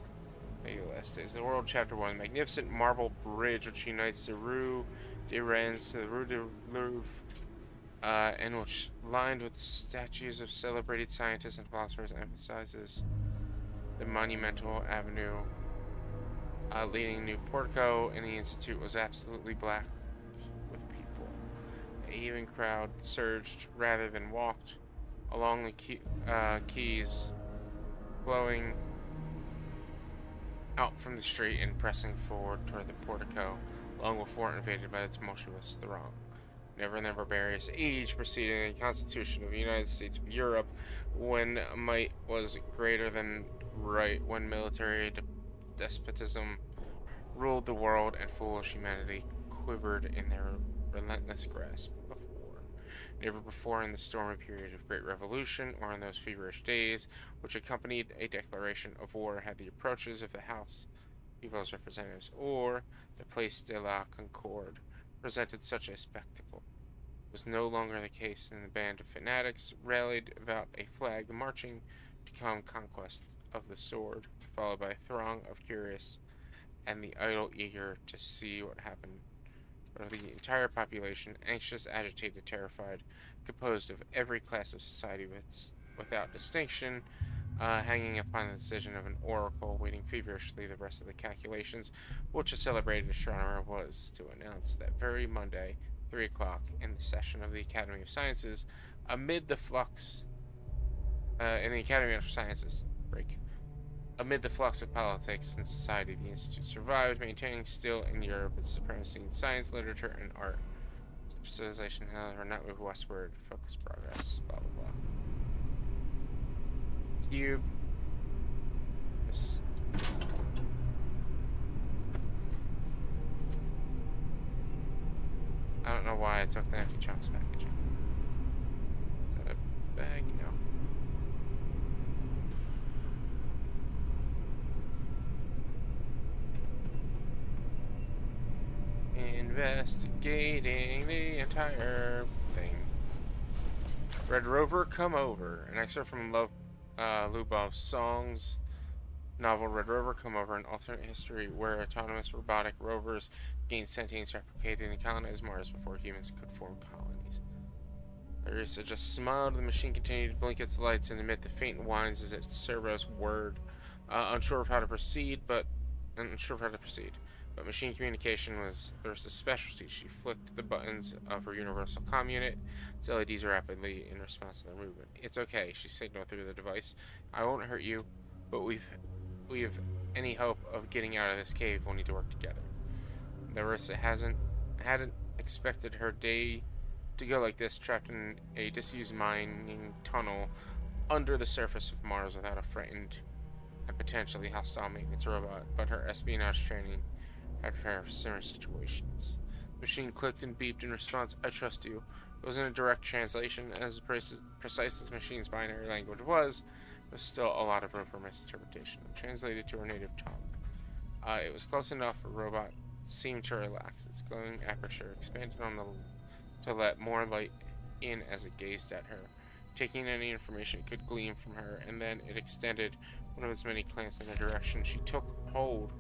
Mega The Last Days of the World, Chapter 1. Magnificent marble bridge which unites the Rue de Rennes to the Rue de Louvre, and which, lined with statues of celebrated scientists and philosophers, emphasizes the monumental avenue leading new portico in the institute was absolutely black with people. A heaving crowd surged rather than walked along the quays, flowing out from the street and pressing forward toward the portico, long before invaded by the tumultuous throng. Never in the barbarous age preceding the Constitution of the United States of Europe, when might was greater than right, when military despotism ruled the world and foolish humanity quivered in their relentless grasp of war. Never before in the stormy period of Great Revolution, or in those feverish days which accompanied a declaration of war, had the approaches of the House, People's Representatives, or the Place de la Concorde presented such a spectacle. It was no longer the case, and the band of fanatics rallied about a flag marching to come conquest of the sword, followed by a throng of curious and the idle eager to see what happened. But of the entire population, anxious, agitated, terrified, composed of every class of society without distinction, hanging upon the decision of an oracle, waiting feverishly the rest of the calculations, which a celebrated astronomer was to announce that very Monday, 3 o'clock, in the session of the Academy of Sciences, amid the flux, in the Academy of Sciences, amid the flux of politics and society, the Institute survived, maintaining still in Europe its supremacy in science, literature, and art. Civilization, however, not move westward, focus progress, blah blah blah. Cube. This. I don't know why I took the empty chunks packaging. Is that a bag? No. Investigating the entire thing. Red Rover, Come Over. An excerpt from Lubov's Songs novel Red Rover, Come Over, an alternate history where autonomous robotic rovers gain sentience, replicated, and colonize Mars before humans could form colonies. Larissa just smiled. The machine continued to blink its lights and emit the faint whines as its servos whirred, unsure of how to proceed. But machine communication was Larissa's specialty. She flicked the buttons of her universal comm unit. Its LEDs rapidly in response to their movement. "It's okay," she signaled through the device. "I won't hurt you, but we have any hope of getting out of this cave, we'll need to work together." Larissa hadn't expected her day to go like this, trapped in a disused mining tunnel under the surface of Mars without a frightened and potentially hostile maintenance robot, but her espionage training had prepared for similar situations. The machine clicked and beeped in response. "I trust you." It wasn't a direct translation, as precise as the machine's binary language was. There was still a lot of room for misinterpretation. Translated to her native tongue. It was close enough for the robot seemed to relax. Its glowing aperture expanded to let more light in as it gazed at her, taking any information it could glean from her, and then it extended one of its many clamps in her direction. She took hold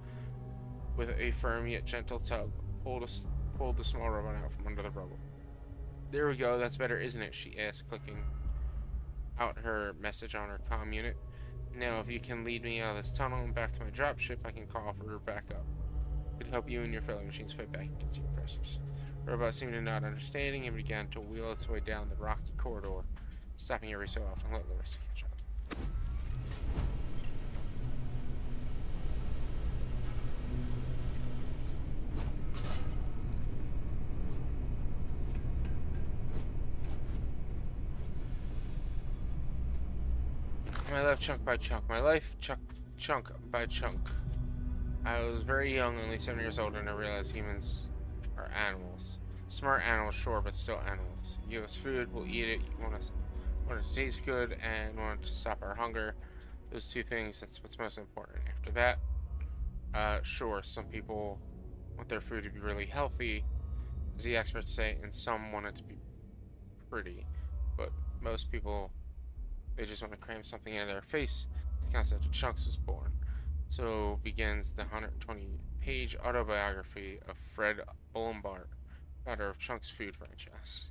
with a firm yet gentle tug, pulled the small robot out from under the rubble. "There we go, that's better, isn't it?" she asked, clicking out her message on her comm unit. Now, if you can lead me out of this tunnel and back to my dropship, I can call for backup. Could help you and your fellow machines fight back against the oppressors. The robot seemed to not understanding and began to wheel its way down the rocky corridor, stopping every so often to let the rest catch up. My life chunk by chunk. My life chunk by chunk. I was very young, only 7 years old, and I realized humans are animals. Smart animals, sure, but still animals. You give us food, we'll eat it. You want it to taste good, and want it to stop our hunger. Those two things, that's what's most important. After that, sure, some people want their food to be really healthy, as the experts say, and some want it to be pretty. But most people, they just want to cram something into their face. The concept of chunks was born. So begins the 120-page autobiography of Fred Bombart, founder of Chunks Food franchise.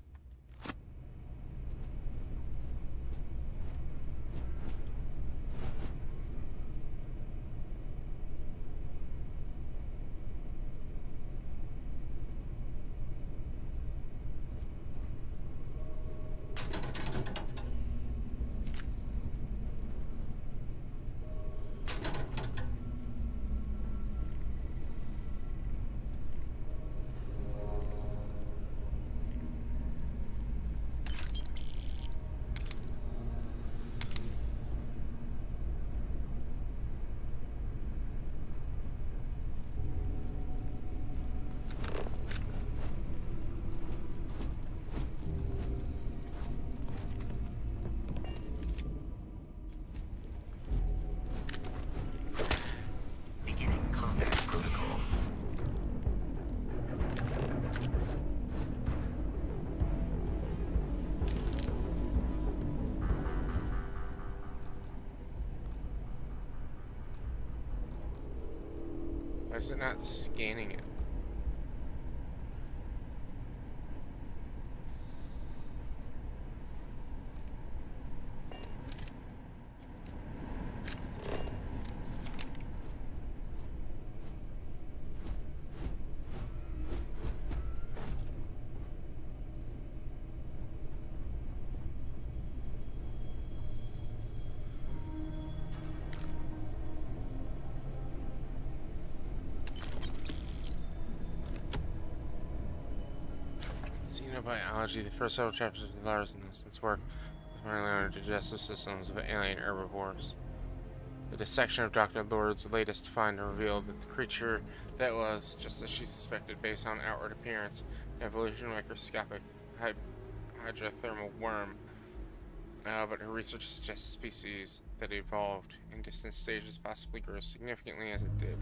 Beginning combat protocol. Why is it not scanning it? Xenobiology, the first several chapters of Lars and Nelson's work was primarily on the digestive systems of alien herbivores. The dissection of Dr. Lord's latest find revealed that the creature that was, just as she suspected based on outward appearance, an evolution microscopic hydrothermal worm. But her research suggests species that evolved in distant stages possibly grew significantly as it did.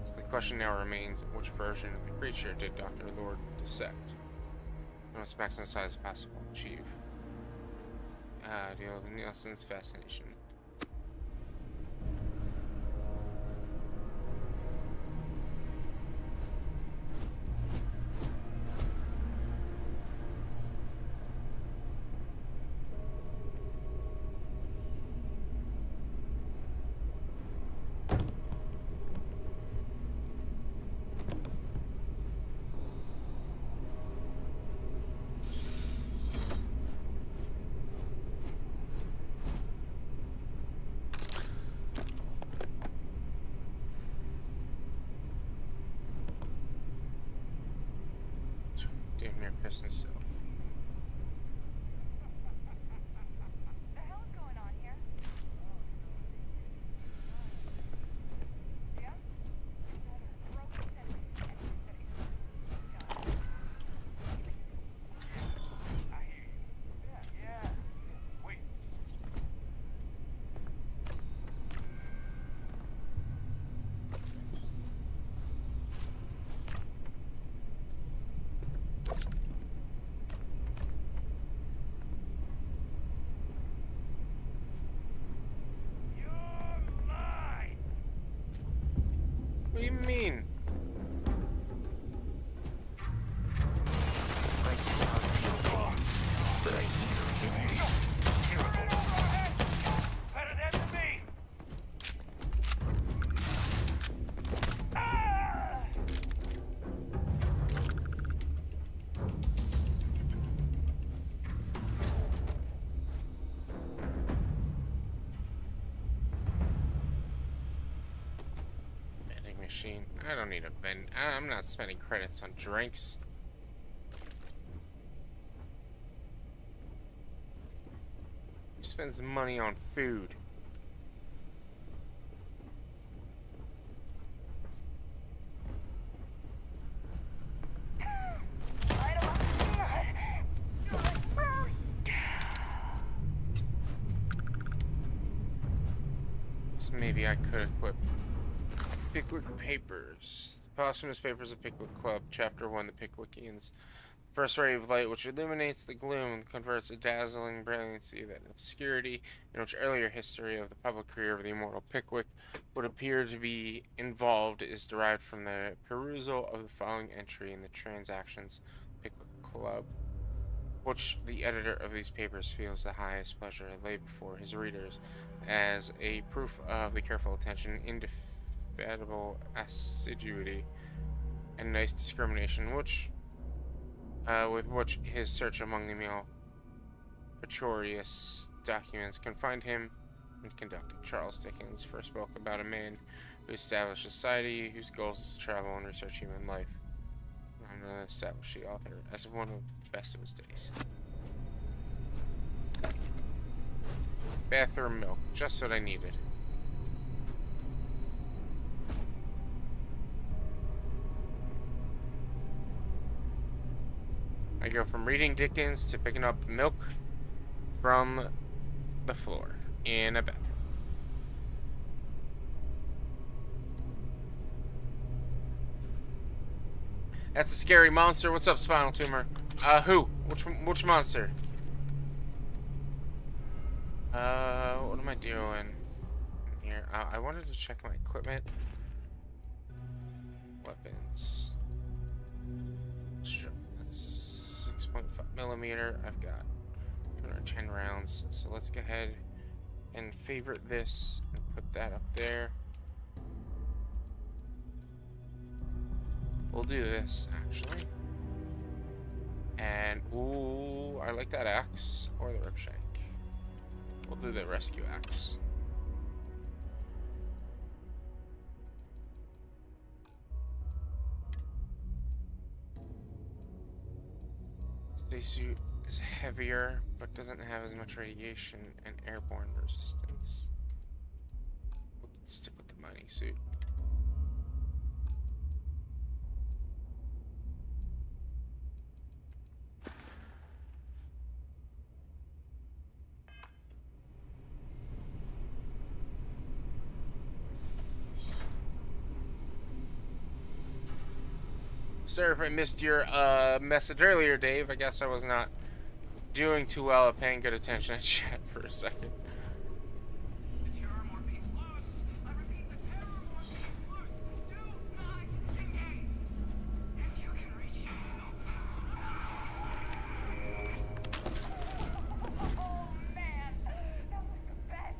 So the question now remains, which version of the creature did Dr. Lord dissect? And what's maximum size possible to achieve? Deal with Nielsen's fascination. Damn near pissed himself. The hell is going on here? Yeah? Broken sentence. I hear you. Yeah. Wait. You're mine. What do you mean? I cannot feel pain, but I hear it. Better than me. machine. I don't need a vending. I'm not spending credits on drinks. Who spends money on food? So maybe I could equip Pickwick Papers. The posthumous papers of Pickwick Club, Chapter 1, The Pickwickians. First ray of light which illuminates the gloom and converts a dazzling brilliancy that obscurity in which earlier history of the public career of the immortal Pickwick would appear to be involved is derived from the perusal of the following entry in the Transactions Pickwick Club, which the editor of these papers feels the highest pleasure to lay before his readers as a proof of the careful attention, indefatigable assiduity, and nice discrimination with which his search among the malefatorious documents confined him and conducted. Charles Dickens first spoke about a man who established a society whose goals is to travel and research human life. I'm going to establish the author as one of the best of his days. Bathroom milk, just what I needed. I go from reading Dickens to picking up milk from the floor in a bathroom. That's a scary monster. What's up, Spinal Tumor? Who? Which monster? What am I doing here? I wanted to check my equipment. Weapons. Sure. That's 6.5 millimeter. I've got 210 rounds. So let's go ahead and favorite this and put that up there. We'll do this actually. And ooh, I like that axe or the rip shank. We'll do the rescue axe. Spacesuit is heavier, but doesn't have as much radiation and airborne resistance. We'll stick with the mining suit. Sorry if I missed your message earlier, Dave. I guess I was not doing too well at paying good attention to chat for a second. The terror morphe's loose. I repeat, the terror morphe's loose. Do not engage. If you can reach Oh man, that was the best.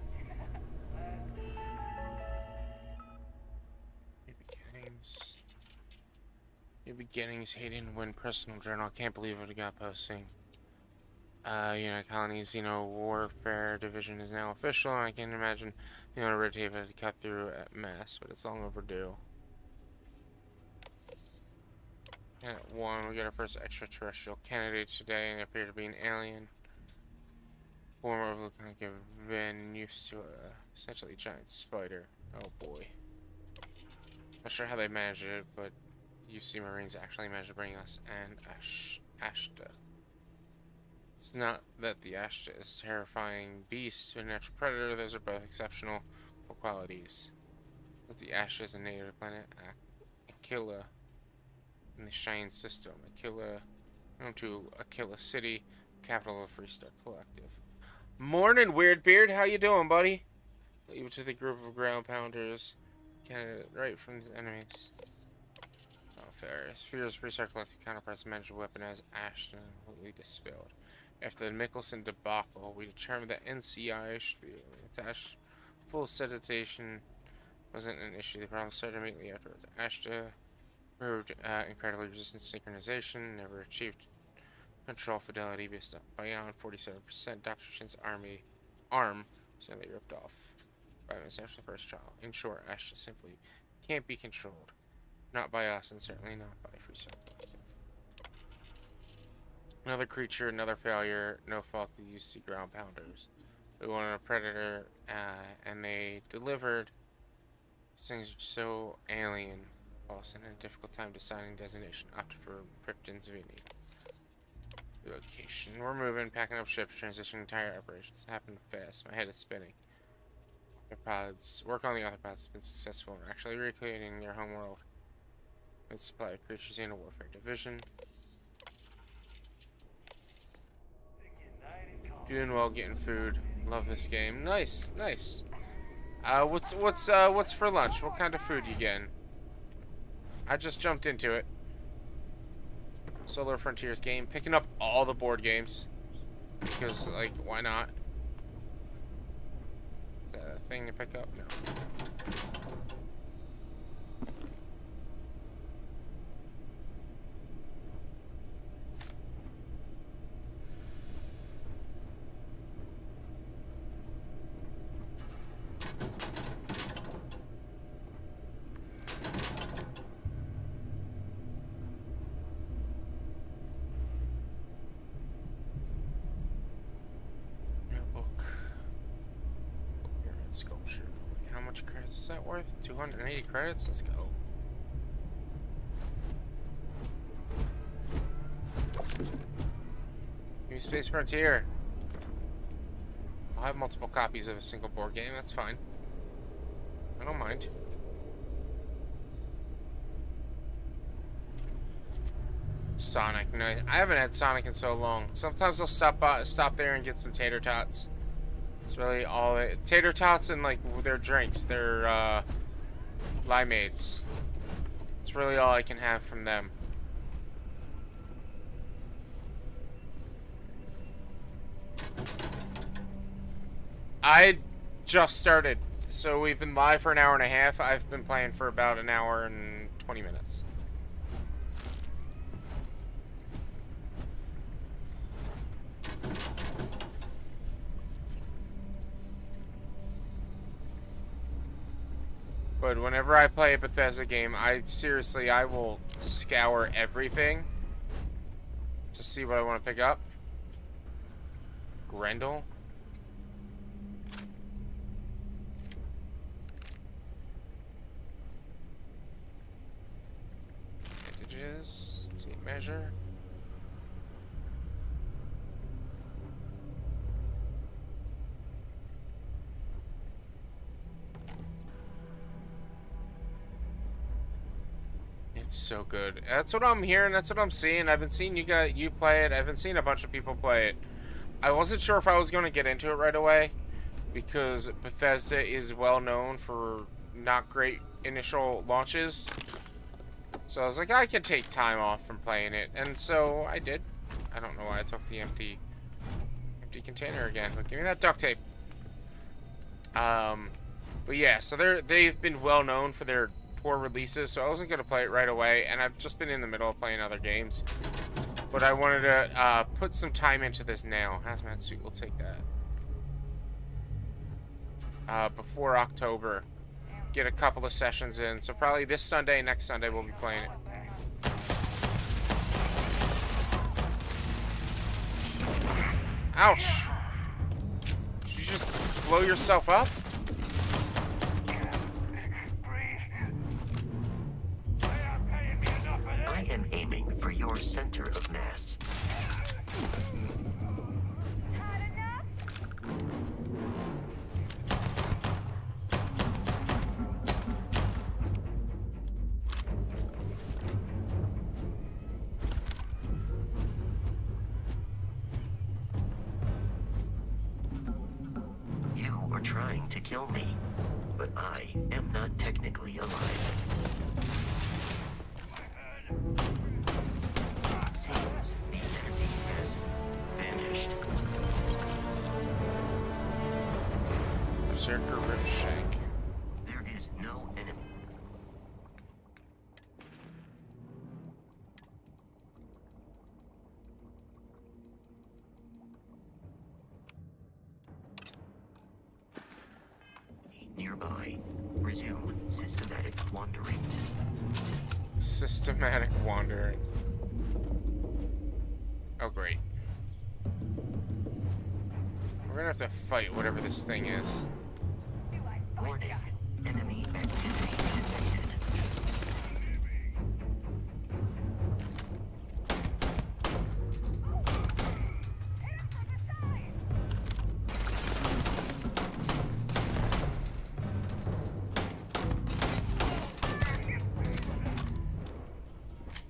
New beginnings, Hayden Wynn personal journal. I can't believe what I got posting. Colony's, warfare division is now official, and I can imagine, a red tape had to cut through at mass, but it's long overdue. And at 1, we got our first extraterrestrial candidate today, and it appeared to be an alien. Former overlook have been used to essentially a giant spider. Oh boy. Not sure how they managed it, but the UC Marines actually managed to bring us an Ashta. It's not that the Ashta is a terrifying beast but a natural predator. Those are both exceptional qualities. But the Ashta is a native planet, Aquila, in the Shine system. Aquila, home to Aquila City, capital of Freestar Collective. Morning, Weirdbeard. How you doing, buddy? Leave it to the group of ground pounders. Candidate right from the enemies. Fair. Fear's Freestar Collective counterparts managed to weaponize Ashton completely dispelled. After the Mickelson debacle, we determined that NCI should be attached. Full sedition wasn't an issue. The problem started immediately afterwards. Ashta proved incredibly resistant to synchronization, never achieved control fidelity beyond 47%. Dr. Shin's arm suddenly ripped off 5 minutes after the first trial. In short, Ashta simply Can't be controlled. Not by us, and certainly not by Free Cell Collective. Another creature, another failure. No fault to use sea ground pounders. We wanted a predator, and they delivered. These things are so alien. Also, in a difficult time deciding destination. Opted for Krypton's Vini. Location. We're moving, packing up ships, transitioning entire operations. It happened fast. My head is spinning. Arthropods. Work on the arthropods has been successful in actually recreating their homeworld. With supply of creatures in a warfare division. Doing well, getting food. Love this game. Nice, nice. What's for lunch? What kind of food you getting? I just jumped into it. Solar Frontiers game, picking up all the board games because, like, why not? Is that a thing to pick up? No. Sculpture. Wait, how much credits is that worth? 280 credits? Let's go. New Space Frontier. I'll have multiple copies of a single board game. That's fine. I don't mind. Sonic. No, I haven't had Sonic in so long. Sometimes I'll stop there and get some tater tots. It's really all it. Tater tots and, like, their drinks, their limeades. It's really all I can have from them. I just started, so we've been live for an hour and a half. I've been playing for about an hour and 20 minutes. But whenever I play a Bethesda game, I will scour everything to see what I want to pick up. Grendel. Bandages. Tape measure. It's so good. That's what I'm hearing. That's what I'm seeing. I've been seeing you play it. I've been seeing a bunch of people play it. I wasn't sure if I was going to get into it right away because Bethesda is well known for not great initial launches. So I was like, I can take time off from playing it, and so I did. I don't know why I took the empty container again, but give me that duct tape. But yeah, so they've been well known for their poor releases, so I wasn't going to play it right away, and I've just been in the middle of playing other games. But I wanted to put some time into this now. Hazmat suit, we'll take that. Before October. Get a couple of sessions in, so probably this Sunday, next Sunday, we'll be playing it. Ouch! Did you just blow yourself up? I am aiming for your center of mass. You are trying to kill me, but I am not technically alive. Seems the enemy has vanished. Berserker Ripshank. There is no enemy. nearby. Resume systematic wandering. Systematic wandering. Oh, great. We're gonna have to fight whatever this thing is. Warning. Enemy activity detected.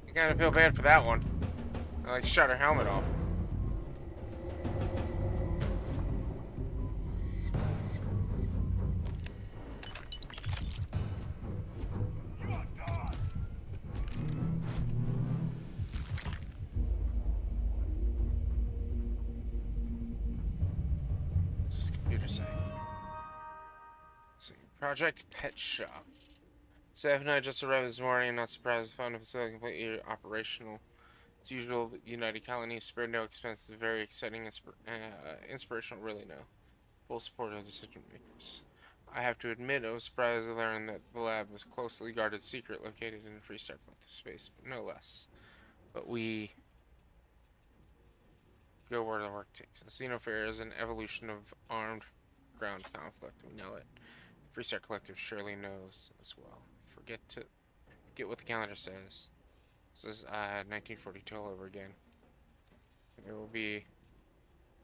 I kinda feel bad for that one. I like shut her helmet off. What's this computer say? Let's see. Project Pet Shop. Staff and I just arrived this morning. I'm not surprised to find the facility completely operational. As usual, the United Colonies spared no expense. It's very exciting, inspirational, really no. Full support of decision makers. I have to admit, I was surprised to learn that the lab was closely guarded secret located in Freestar Collective Space, but no less. But we go where the work takes us. Xenofair is an evolution of armed ground conflict. We know it. Freestar Collective surely knows as well. Forget what the calendar says. This is 1942 all over again. It will be,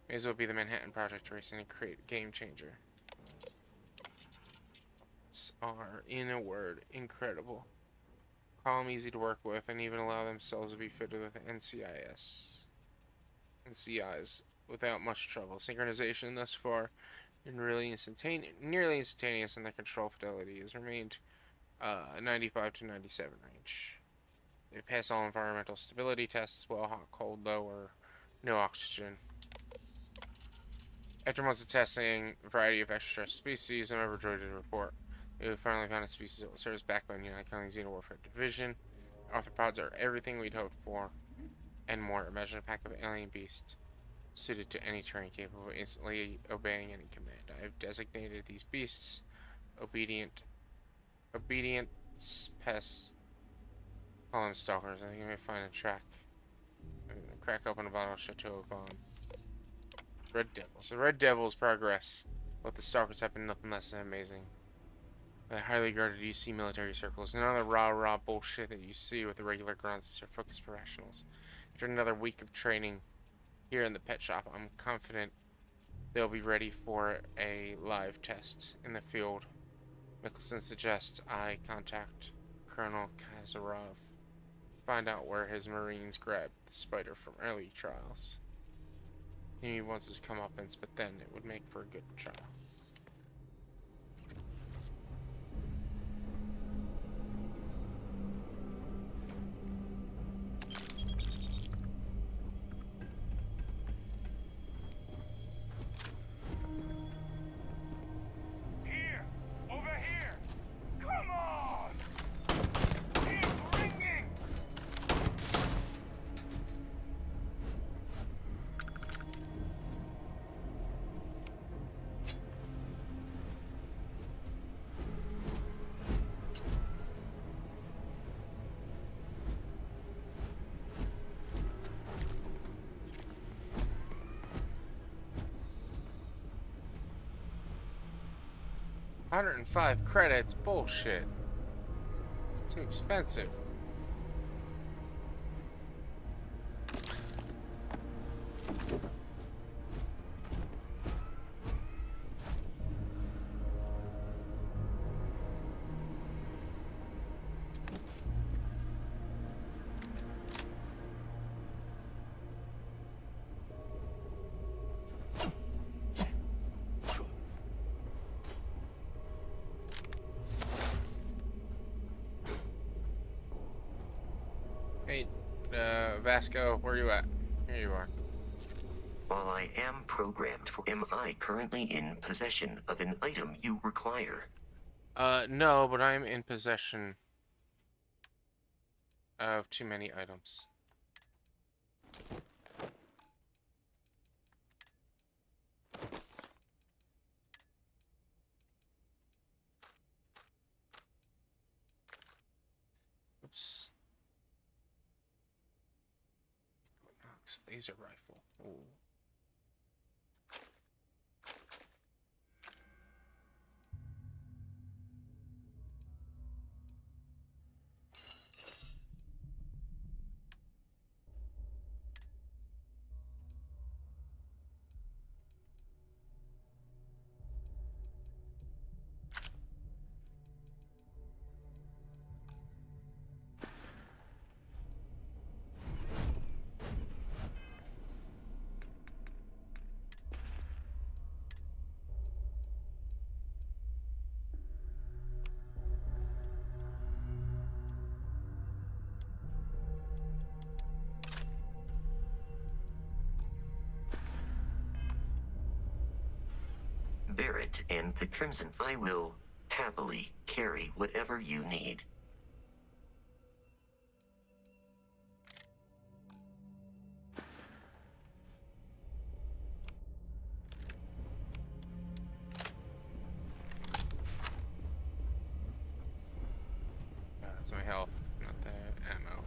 may as well be the Manhattan Project race and create a game changer. It's in a word, incredible. Calm, easy to work with, and even allow themselves to be fitted with NCIs without much trouble. Synchronization thus far and nearly instantaneous, and their control fidelity has remained 95 to 97 range. They pass all environmental stability tests as well, hot, cold, low, or no oxygen. After months of testing a variety of extraterrestrial species, I'm overjoyed to report we have finally found a species that will serve as backbone United Colonies Xenowarfare Division. Arthropods are everything we'd hoped for, and more. Imagine a pack of alien beasts suited to any terrain, capable of instantly obeying any command. I have designated these beasts obedient pests. Call them stalkers. I think I may find a track. Crack open a bottle of Chateau Vaughn. Red Devils. The Red Devils' progress with the stalkers have been nothing less than amazing. The highly guarded UC military circles, none of the rah-rah bullshit that you see with the regular grunts or focused professionals. After another week of training here in the pet shop, I'm confident they'll be ready for a live test in the field. Mickelson suggests I contact Colonel Kazarov, find out where his Marines grabbed the spider from early trials. He wants his comeuppance, but then it would make for a good trial. Here! Over here! Come on! It's ringing! $105 bullshit. It's too expensive. Hey, Vasco, where you at? Here you are. While I am programmed for, am I currently in possession of an item you require? No, but I'm in possession of too many items. Nice laser rifle. Ooh. Barrett and the Crimson, I will happily carry whatever you need. That's my health, not the ammo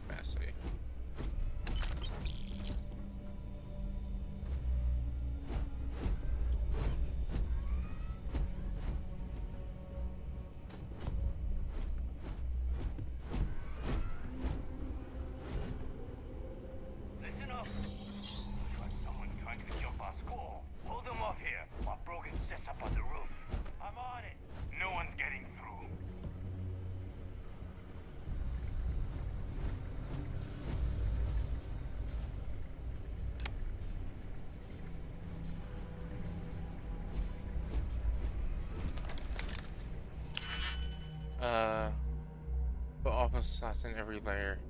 capacity. Listen up. Someone trying to jump our school. Hold them off here while Brogan sets up on the roof. I'm on it. No one's getting through. But almost slots in every layer.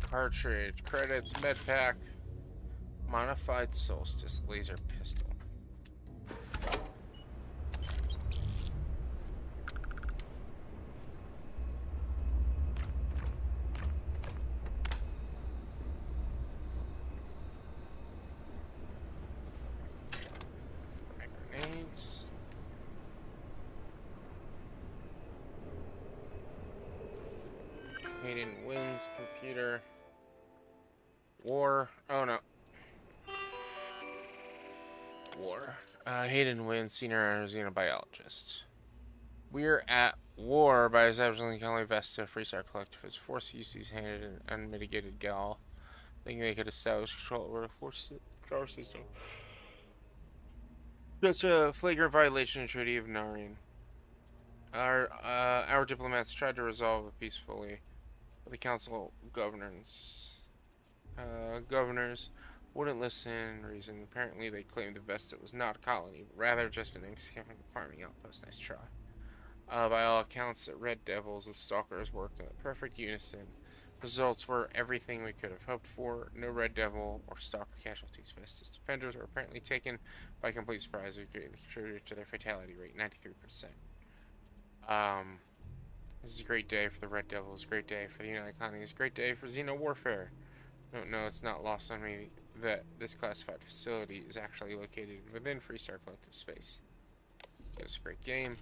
Cartridge, credits, med pack, modified solstice laser pistol. Grenades. Hayden wins computer. War. Oh no. War. Hayden wins, senior xenobiologist. We're at war by establishing Colony Vesta, Freestar Collective has forced UC's handed an unmitigated gal, thinking they could establish control over the force star system. That's a flagrant violation of the Treaty of Narian. Our diplomats tried to resolve it peacefully, but the Council of Governors wouldn't listen and reason. Apparently, they claimed the Vesta was not a colony, but rather just an insignificant farming outpost. Nice try. By all accounts, the Red Devils and Stalkers worked in a perfect unison. Results were everything we could have hoped for. No Red Devil or Stalker casualties. Vesta's defenders were apparently taken by complete surprise and greatly contributed to their fatality rate, 93%. This is a great day for the Red Devils, a great day for the United Colonies, a great day for Xeno warfare. No, it's not lost on me that this classified facility is actually located within Freestar Collective space. It was a great game.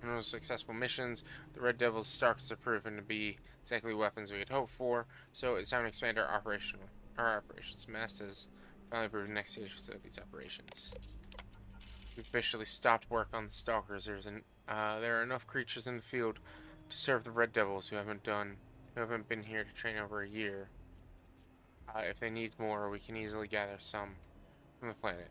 In those successful missions, the Red Devil's Starks have proven to be exactly the weapons we had hoped for, so it's time to expand our operations. MAST has finally proven next stage facilities operations. We've officially stopped work on the Stalkers. There are enough creatures in the field to serve the Red Devils who haven't been here to train over a year. If they need more, we can easily gather some from the planet.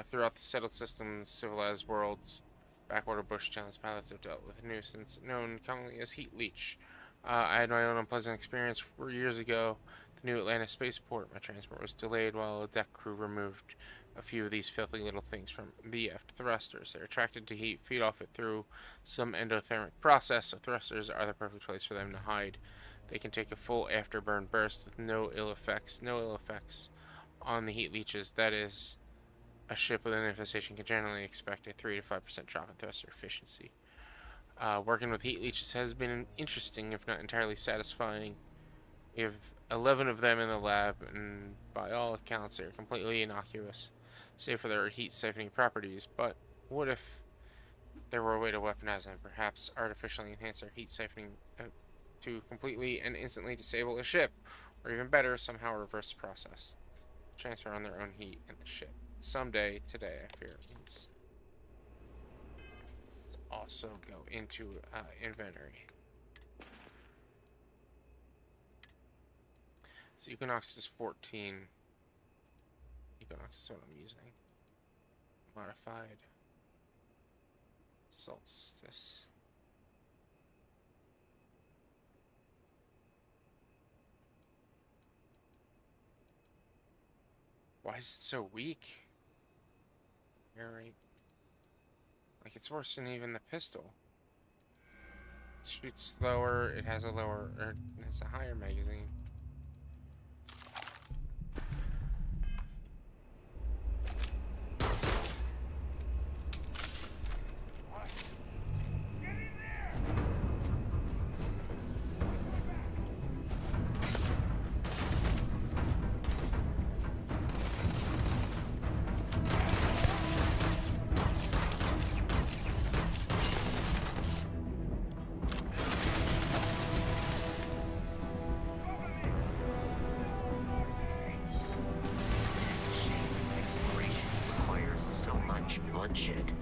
Throughout the settled systems, civilized worlds, backwater bush towns, pilots have dealt with a nuisance known commonly as heat leech. I had my own unpleasant experience 4 years ago. The New Atlantis spaceport. My transport was delayed while a deck crew removed a few of these filthy little things from the aft thrusters. They're attracted to heat, feed off it through some endothermic process, so thrusters are the perfect place for them to hide. They can take a full afterburn burst with no ill effects on the heat leeches. That is, a ship with an infestation can generally expect a 3 to 5% drop in thruster efficiency. Working with heat leeches has been interesting, if not entirely satisfying. We have 11 of them in the lab, and by all accounts, they are completely innocuous, save for their heat-siphoning properties. But what if there were a way to weaponize them, perhaps artificially enhance their heat-siphoning to completely and instantly disable a ship, or even better, somehow reverse the process, transfer on their own heat in the ship. Someday, today, I fear it means. Let's also go into inventory. So Equinox is 14. Equinox is what I'm using. Modified. Solstice. Why is it so weak? Right. Like, it's worse than even the pistol. It shoots slower, it has a higher magazine. Bloodshed.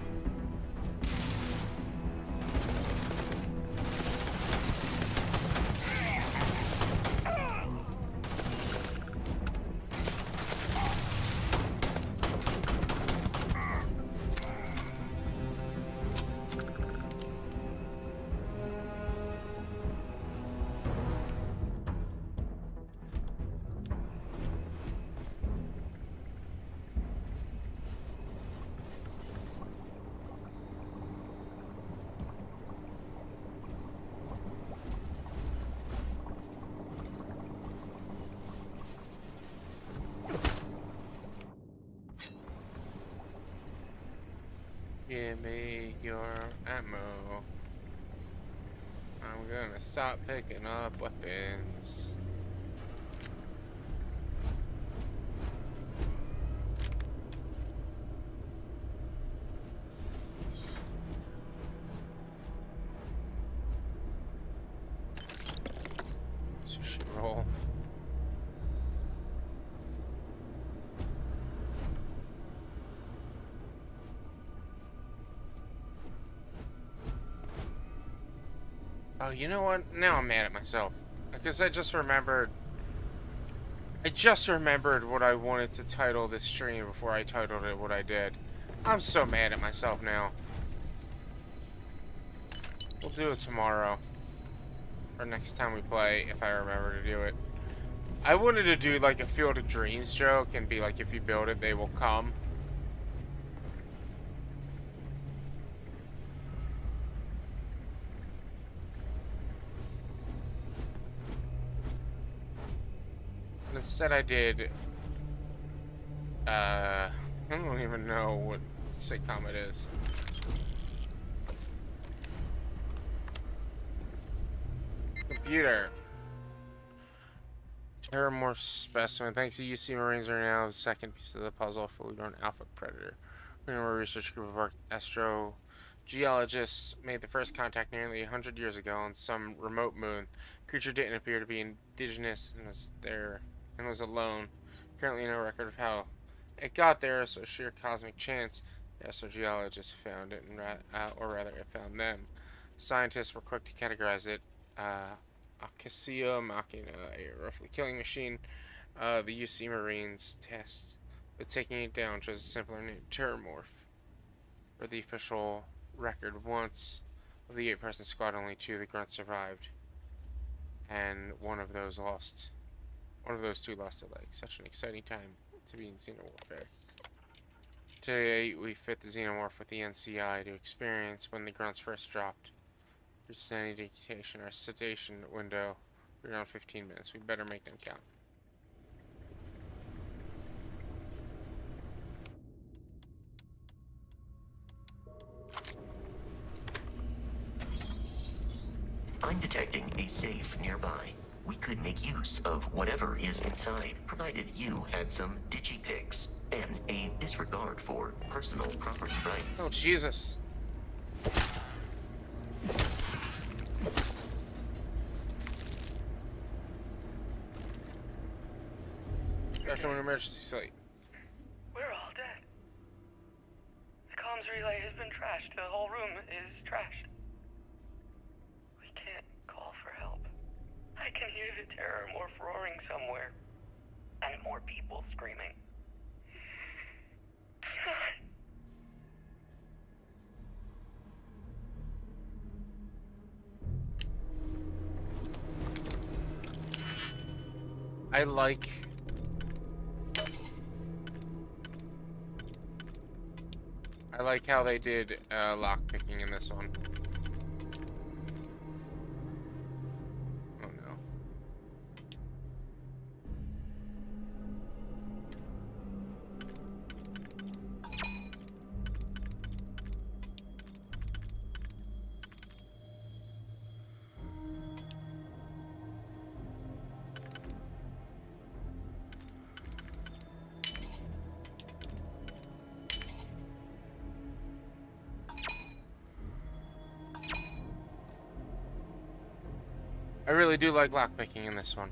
Give me your ammo. I'm gonna stop picking up weapons. Sushi roll. Oh, you know what? Now I'm mad at myself. Because I just remembered what I wanted to title this stream before I titled it what I did. I'm so mad at myself now. We'll do it tomorrow. Or next time we play, if I remember to do it. I wanted to do like a Field of Dreams joke and be like, if you build it, they will come. Instead I did, I don't even know what sitcom it is. Computer. Terramorph specimen. Thanks to UC Marines are now the second piece of the puzzle, fully grown alpha predator. A research group of astrogeologists made the first contact nearly 100 years ago on some remote moon. The creature didn't appear to be indigenous and was there and was alone. Currently no record of how it got there, so sheer cosmic chance. The astrogeologists found it, or rather, it found them. Scientists were quick to categorize it. Acacia Machina, a roughly killing machine. The UC Marines test, but taking it down chose a simpler name, Terramorph. For the official record, once of the 8-person squad, only 2 of the grunts survived, and one of those 2 lost a leg. Such an exciting time to be in xenomorph. Today, we fit the xenomorph with the NCI to experience when the grunts first dropped. Reached any dictation or sedation window around 15 minutes. We better make them count. I'm detecting a safe nearby. We could make use of whatever is inside, provided you had some digipics and a disregard for personal property rights. Oh, Jesus. Back to an emergency site. We're all dead. The comms relay has been trashed. The whole room is trashed. We can't call for help. I can hear the Terramorph roaring somewhere. And more people screaming. I like how they did lockpicking in this one. Oh no. I really do like lockpicking in this one.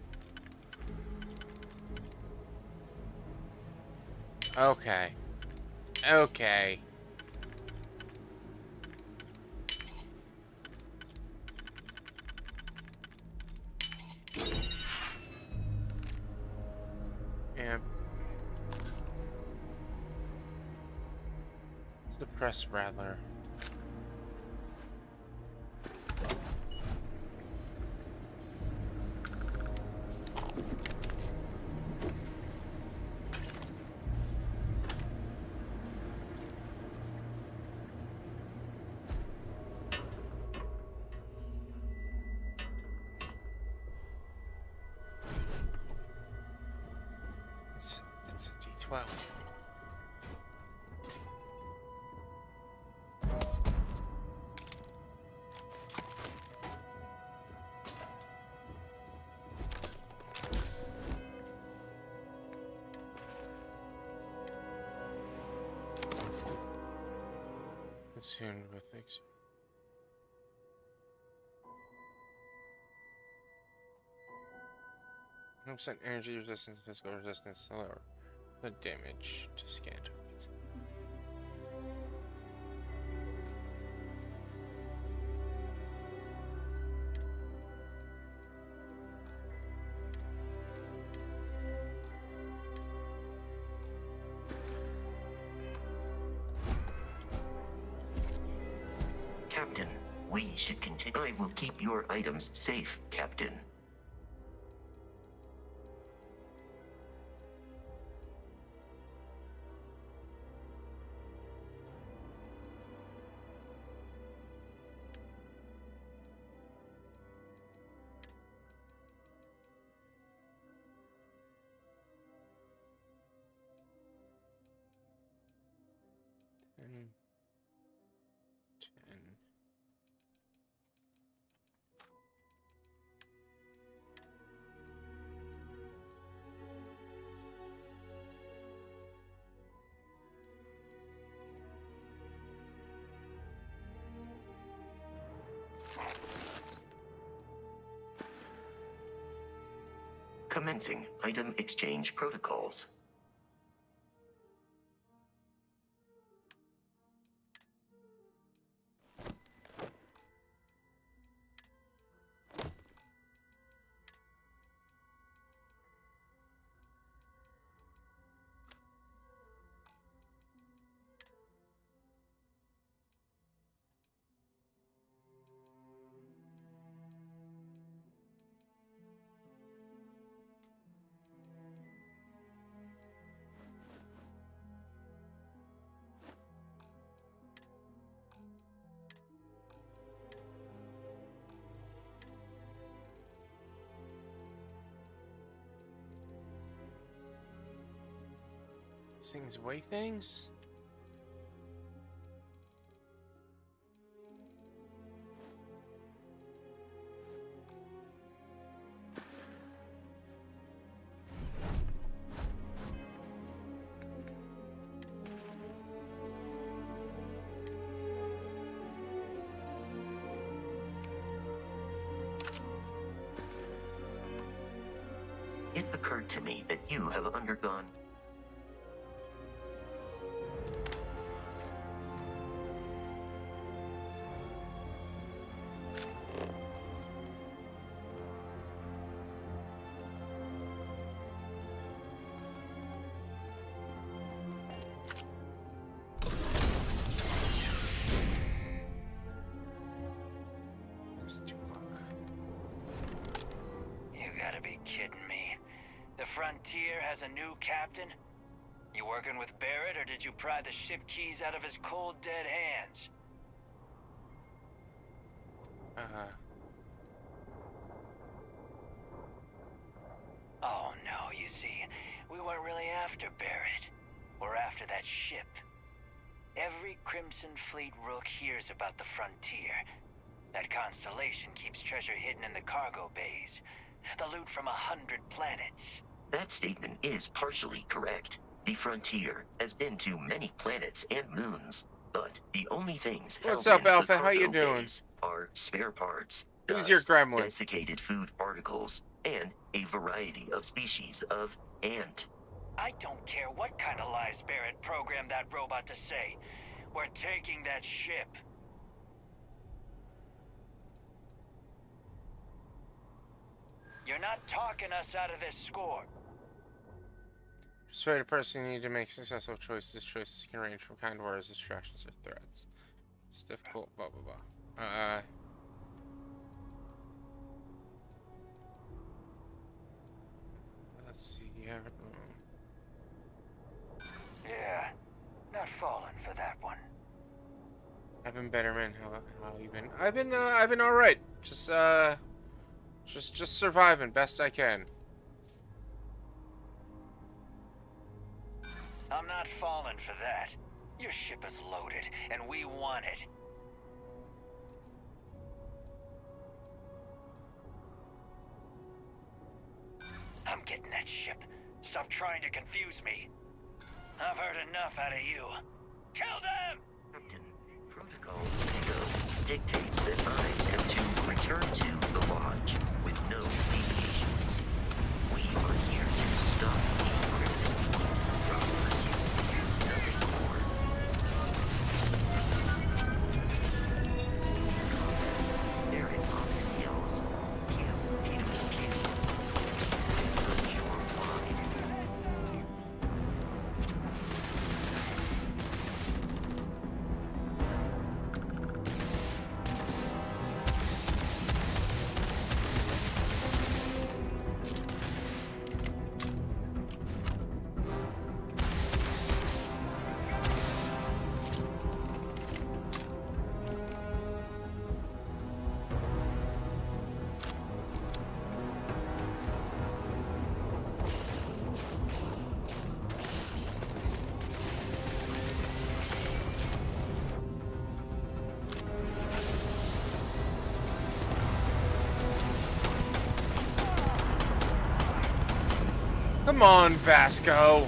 Okay. Okay. Yeah. Suppress Rattler. It's a D12. Consumed with things. % energy resistance, physical resistance, lower the damage to scan targets. Captain, we should continue. I will keep your items safe, Captain. Ten. Commencing item exchange protocols. These things weigh things? It occurred to me that you have undergone. You gotta be kidding me. The Frontier has a new captain? You working with Barrett, or did you pry the ship keys out of his cold, dead hands? Oh no, you see, we weren't really after Barrett. We're after that ship. Every Crimson Fleet rook hears about the Frontier. That constellation keeps treasure hidden in the cargo bays. The loot from 100 planets. That statement is partially correct. The Frontier has been to many planets and moons, but the only things What's held up, in the Alpha? How you cargo doing? bays are spare parts, Who's your gremlin? desiccated food particles, and a variety of species of ant. I don't care what kind of lies Barrett programmed that robot to say. We're taking that ship. You're not talking us out of this score. Persuade a person you need to make successful choices. Choices can range from kind words, distractions, or threats. It's difficult, blah, blah, blah. Let's see, you haven't... Yeah, not falling for that one. I've been better, man. How you been? I've been alright. Just surviving best I can. I'm not falling for that. Your ship is loaded, and we want it. I'm getting that ship. Stop trying to confuse me. I've heard enough out of you. Kill them! Captain, Protocol Indigo dictates that I am to return to the Lodge with no deviations. We are here to stop the Crimson Fleet from pursuing nothing more. Barrett often yells, pew, pew, pew. Unsure why. Come on, Vasco.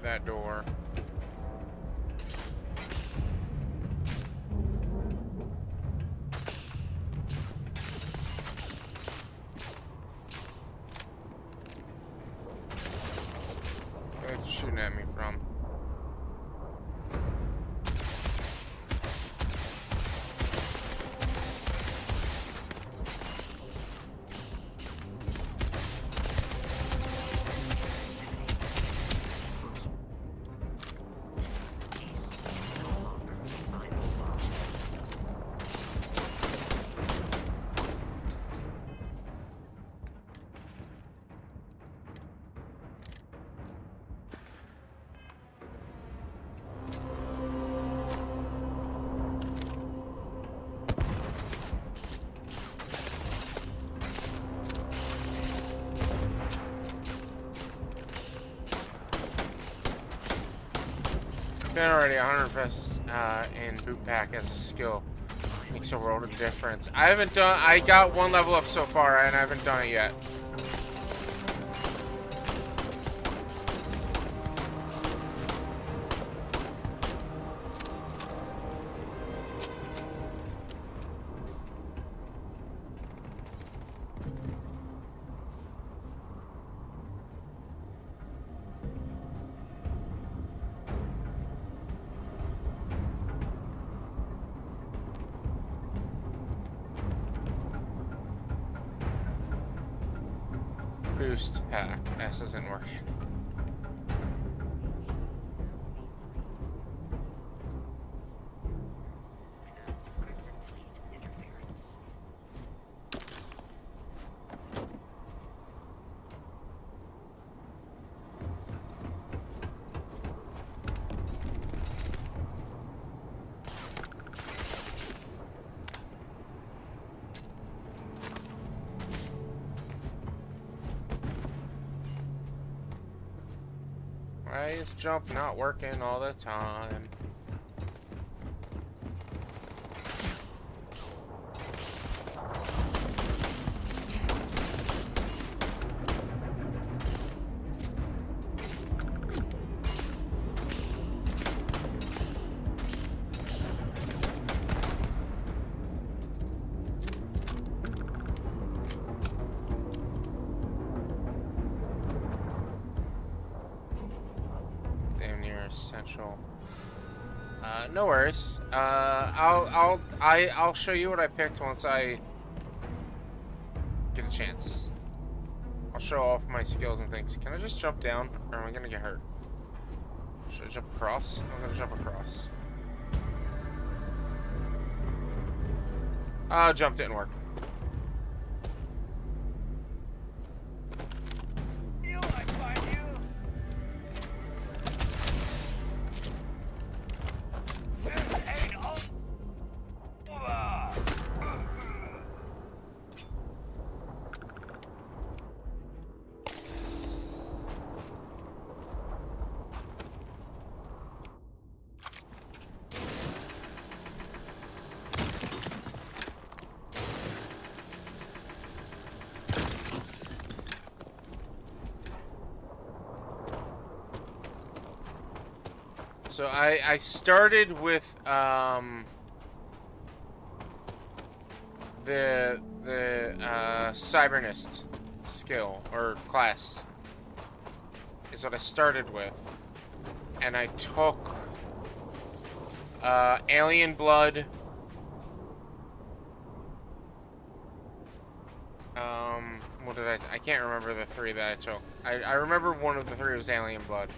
that door. Where are they shooting at me from? Been already 100% in boot pack as a skill. Makes a world of difference. I got one level up so far and I haven't done it yet. Boost pack. S isn't working. Why is jump not working all the time? Essential. No worries. I'll show you what I picked once I get a chance. I'll show off my skills and things. Can I just jump down, or am I gonna get hurt? Should I jump across? I'm gonna jump across. Jump didn't work. So I started with the Cybernist skill or class is what I started with, and I took Alien Blood, what did I can't remember the three that I took. I remember one of the three was Alien Blood.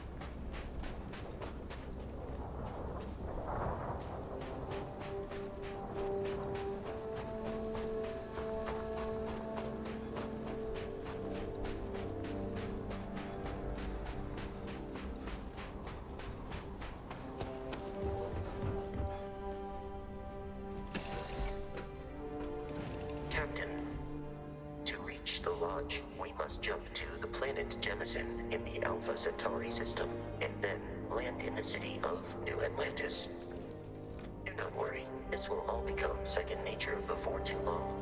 Captain, to reach the lodge, we must jump to the planet Jemison in the Alpha Centauri system, and then land in the city of New Atlantis. Do not worry, this will all become second nature before too long.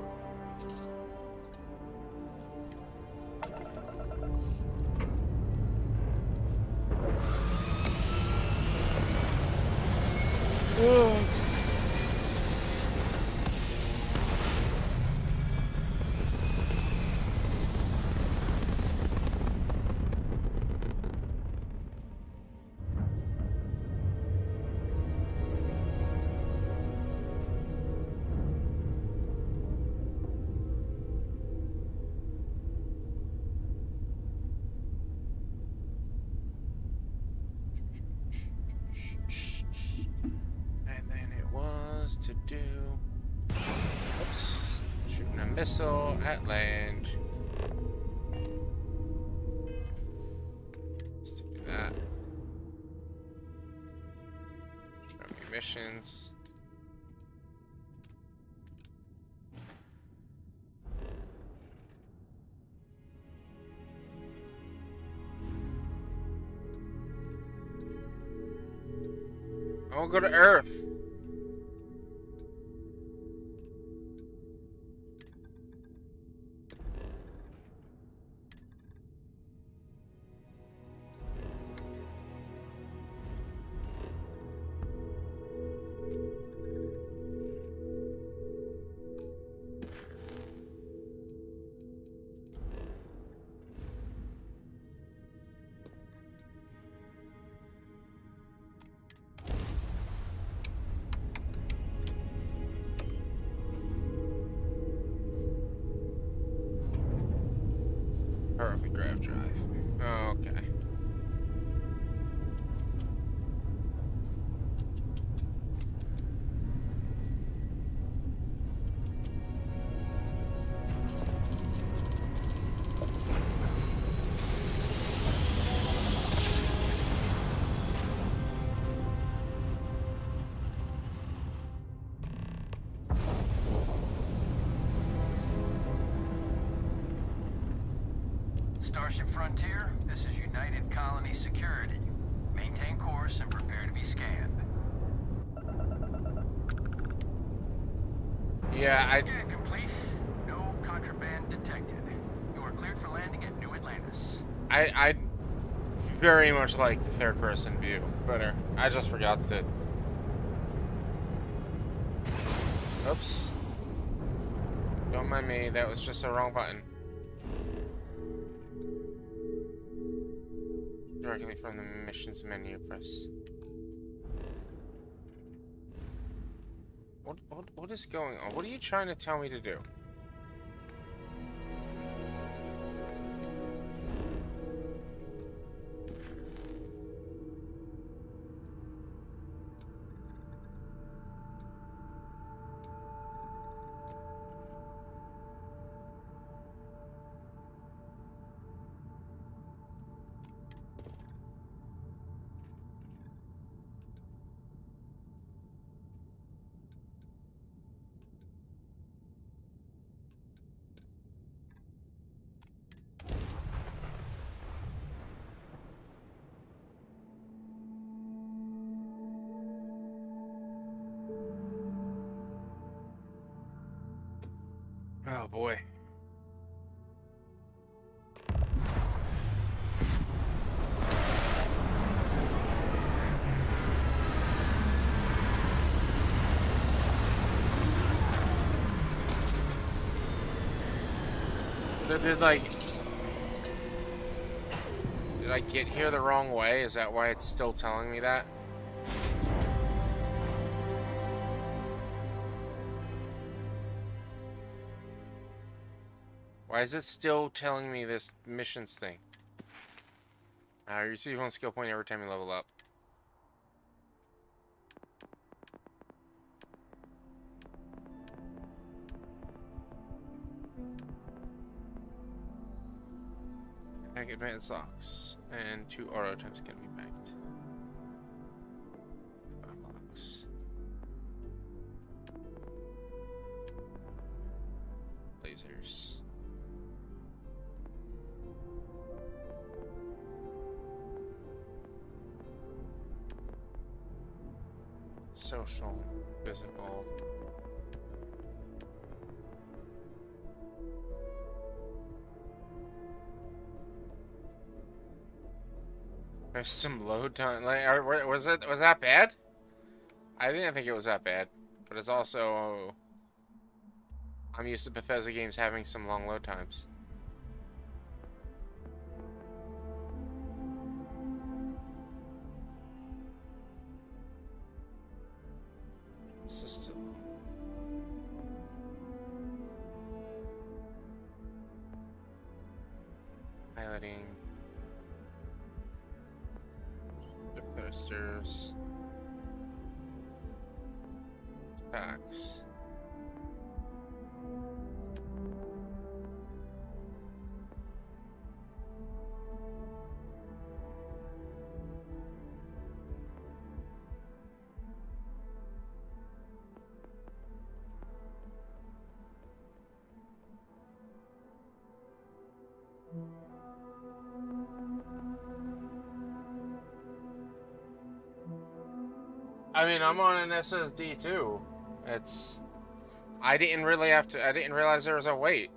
missile at land. Let's do that. Show me missions. I want to go to Earth. Perfect grav drive. Okay. Starship Frontier, this is United Colony Security. Maintain course and prepare to be scanned. Yeah, Scan complete. No contraband detected. You are cleared for landing at New Atlantis. I very much like the third person view better. I just forgot to. Oops. Don't mind me, that was just the wrong button. Directly from the missions menu, press. What is going on? What are you trying to tell me to do? Oh boy. Did I get here the wrong way? Is that why it's still telling me that? Why is it still telling me this missions thing? You receive one skill point every time you level up. Pack advanced locks. And 2 auto times can be backed. 5 locks. Lasers. Social, physical. There's some load time. Like, was that bad? I didn't think it was that bad, but it's also I'm used to Bethesda games having some long load times. System. Piloting. Thrusters. Packs. I mean, I'm on an SSD too. It's. I didn't really have to. I didn't realize there was a wait.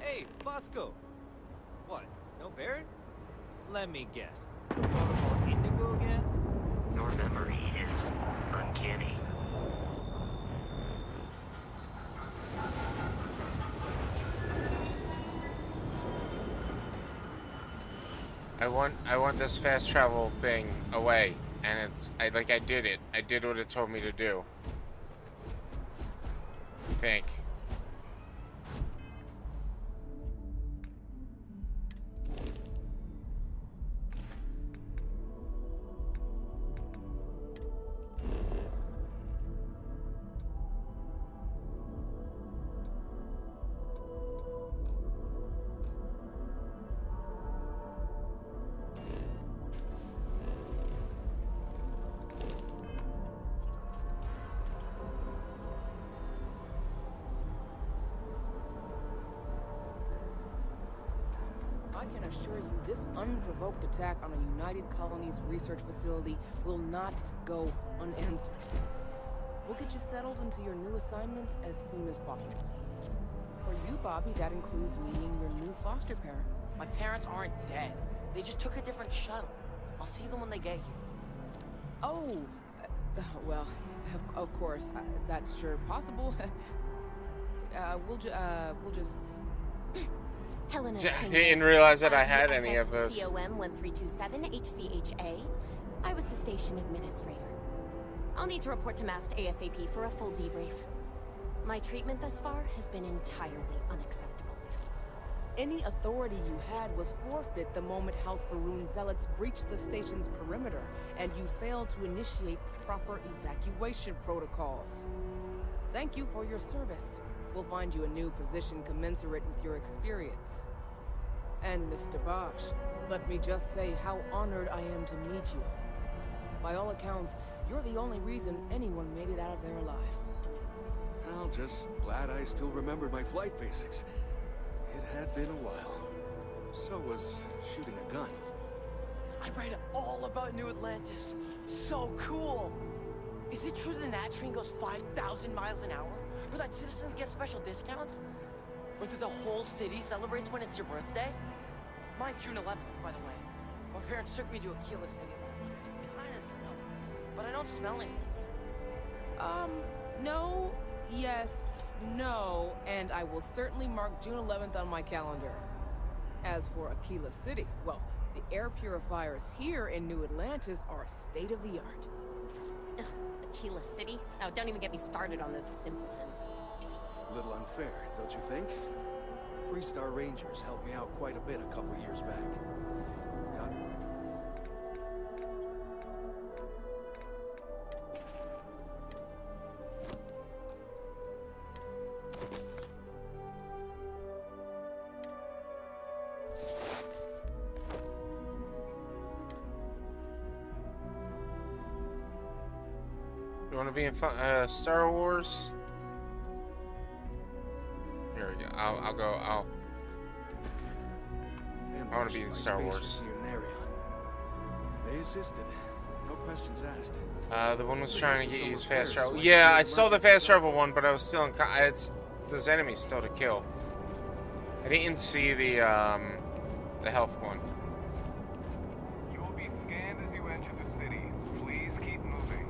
Hey, Bosco! What, no Barrett? Let me guess. Protocol Indigo again? Your memory is uncanny. I want this fast travel thing away, and I did it. I did what it told me to do. I think. I can assure you, this unprovoked attack on a United Colonies research facility will not go unanswered. We'll get you settled into your new assignments as soon as possible. For you, Bobby, that includes meeting your new foster parent. My parents aren't dead. They just took a different shuttle. I'll see them when they get here. Oh, well, of course, that's sure possible. We'll just... Helena I didn't realize that I had any USS of those. COM 1327 HCHA. I was the station administrator. I'll need to report to Mast ASAP for a full debrief. My treatment thus far has been entirely unacceptable. Any authority you had was forfeit the moment House Varun zealots breached the station's perimeter, and you failed to initiate proper evacuation protocols. Thank you for your service. We'll find you a new position commensurate with your experience. And Mr. Bosch, let me just say how honored I am to meet you. By all accounts, you're the only reason anyone made it out of there alive. Well, just glad I still remembered my flight basics. It had been a while. So was shooting a gun. I read all about New Atlantis. So cool! Is it true the Nat train goes 5,000 miles an hour? Or that citizens get special discounts? Or that the whole city celebrates when it's your birthday? Mine's June 11th, by the way. My parents took me to Aquila City last year. It kinda smelled, but I don't smell anything yet. No, yes, no, and I will certainly mark June 11th on my calendar. As for Aquila City, well, the air purifiers here in New Atlantis are state-of-the-art. Ugh, Aquila City? Oh, don't even get me started on those simpletons. A little unfair, don't you think? 3-star Rangers helped me out quite a bit a couple years back. Got it. You want to be in Star Wars? Here we go. I want to be in Star Wars. They assisted. No questions asked. The one was trying to get you use fast travel. Yeah, I saw the fast travel one, but I was still in. There's enemies still to kill. I didn't see the the health one. You will be scanned as you enter the city. Please keep moving.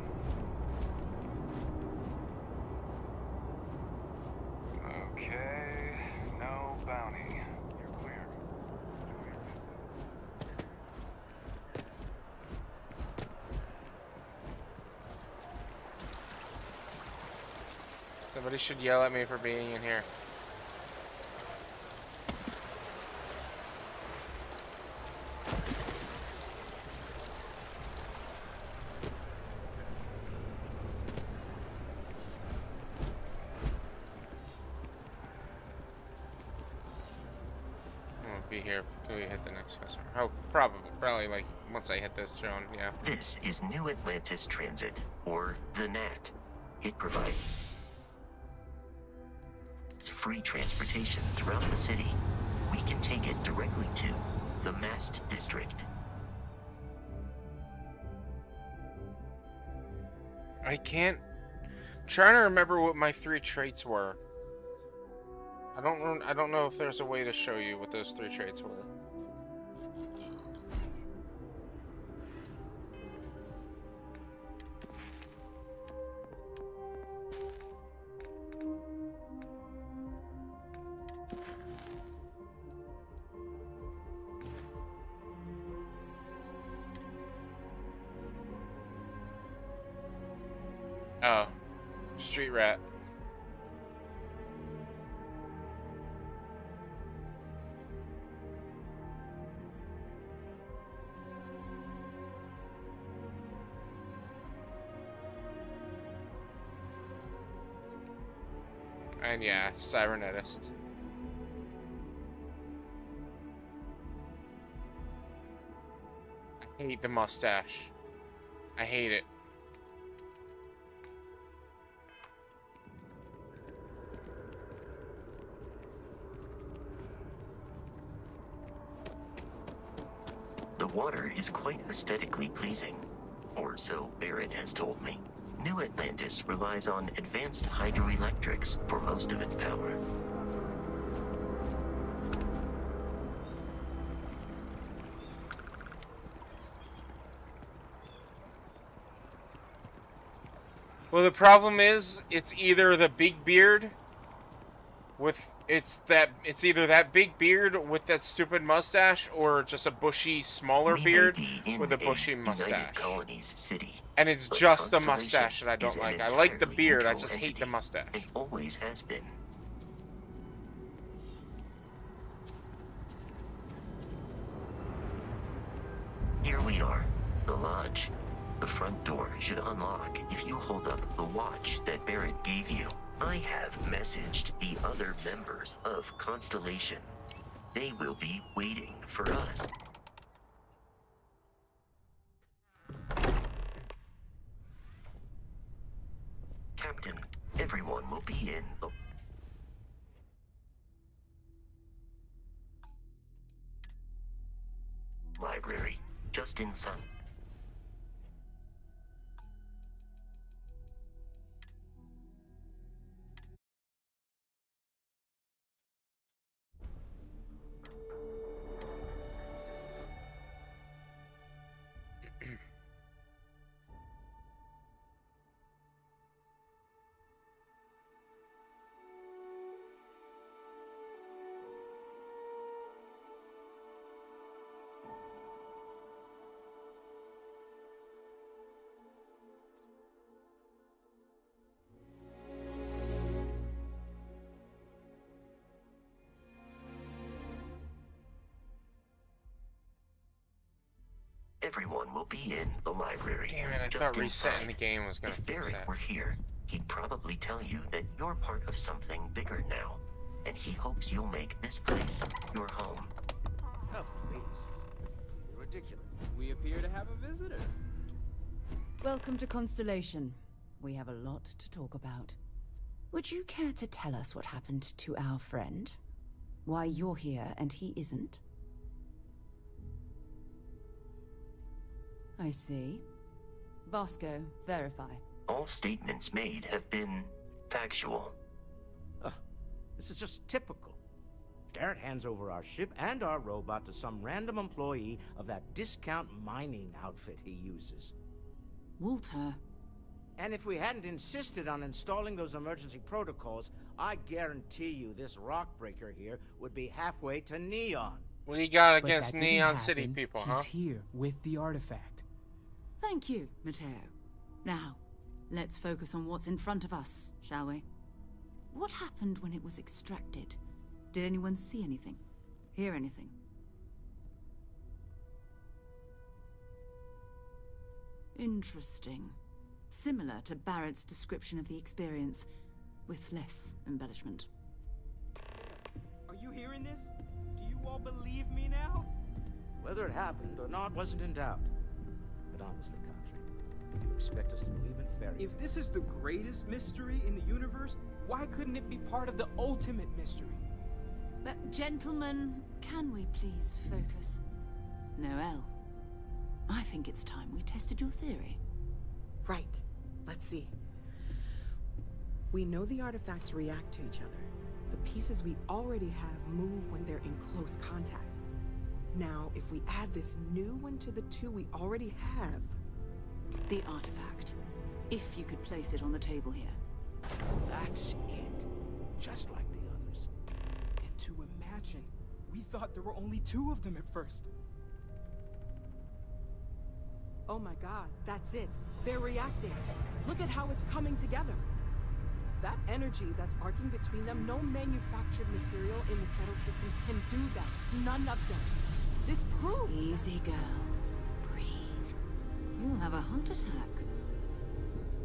Okay, no bounty. You're clear. Enjoy your visit. Somebody should yell at me for being in here. Be here till we hit the next customer. Oh, probably like once I hit this zone, yeah. This is New Atlantis Transit, or the NAT. It provides free transportation throughout the city. We can take it directly to the Mast District. I can't. I'm trying to remember what my 3 traits were. I don't know if there's a way to show you what those 3 traits were. Oh, street rat. And yeah, cybernetist. I hate the mustache. I hate it. The water is quite aesthetically pleasing, or so Barrett has told me. New Atlantis relies on advanced hydroelectrics for most of its power. Well, the problem is, it's either the big beard with it's either that big beard with that stupid mustache, or just a bushy, smaller beard with a bushy mustache. City, and it's just the mustache that I don't like. I like the beard, I just hate the mustache. It always has been. Here we are, the lodge. The front door should unlock if you hold up the watch that Barrett gave you. I have messaged the other members of Constellation. They will be waiting for us. Captain, everyone will be in the library, just inside. Everyone will be in the library. Damn it, I just thought resetting inside. the game was gonna If fix Barrett that. were here, he'd probably tell you that you're part of something bigger now, and he hopes you'll make this place your home. Oh, please. You're ridiculous. We appear to have a visitor. Welcome to Constellation. We have a lot to talk about. Would you care to tell us what happened to our friend? Why you're here and he isn't? I see. Vasco, verify. All statements made have been factual. This is just typical. Barrett hands over our ship and our robot to some random employee of that discount mining outfit he uses. Walter. And if we hadn't insisted on installing those emergency protocols, I guarantee you this rock breaker here would be halfway to Neon. What do you got But against that didn't Neon City happen. people, He's huh? here with the artifact. Thank you, Matteo. Now, let's focus on what's in front of us, shall we? What happened when it was extracted? Did anyone see anything? Hear anything? Interesting. Similar to Barrett's description of the experience, with less embellishment. Are you hearing this? Do you all believe me now? Whether it happened or not wasn't in doubt. But honestly, Country, if you expect us to believe in fairy If this is the greatest mystery in the universe, why couldn't it be part of the ultimate mystery? But, gentlemen, can we please focus? Noel, I think it's time we tested your theory. Right. Let's see. We know the artifacts react to each other. The pieces we already have move when they're in close contact. Now, if we add this new one to the two we already have... The artifact. If you could place it on the table here. That's it. Just like the others. And to imagine, we thought there were only 2 of them at first. Oh my god, that's it. They're reacting. Look at how it's coming together. That energy that's arcing between them, no manufactured material in the settled systems can do that. None of them. This proves... Easy, girl. Breathe. You'll have a heart attack.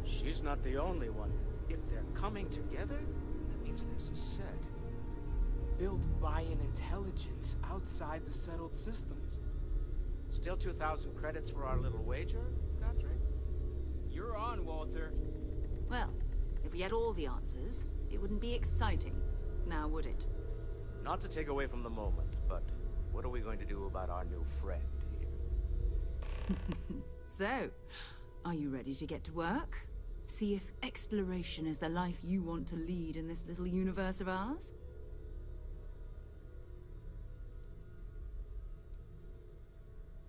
She's not the only one. If they're coming together, that means there's a set. Built by an intelligence outside the settled systems. Still 2,000 credits for our little wager, Country? You're on, Walter. Well, if we had all the answers, it wouldn't be exciting, now would it? Not to take away from the moment, but what are we going to do about our new friend here? So, are you ready to get to work? See if exploration is the life you want to lead in this little universe of ours?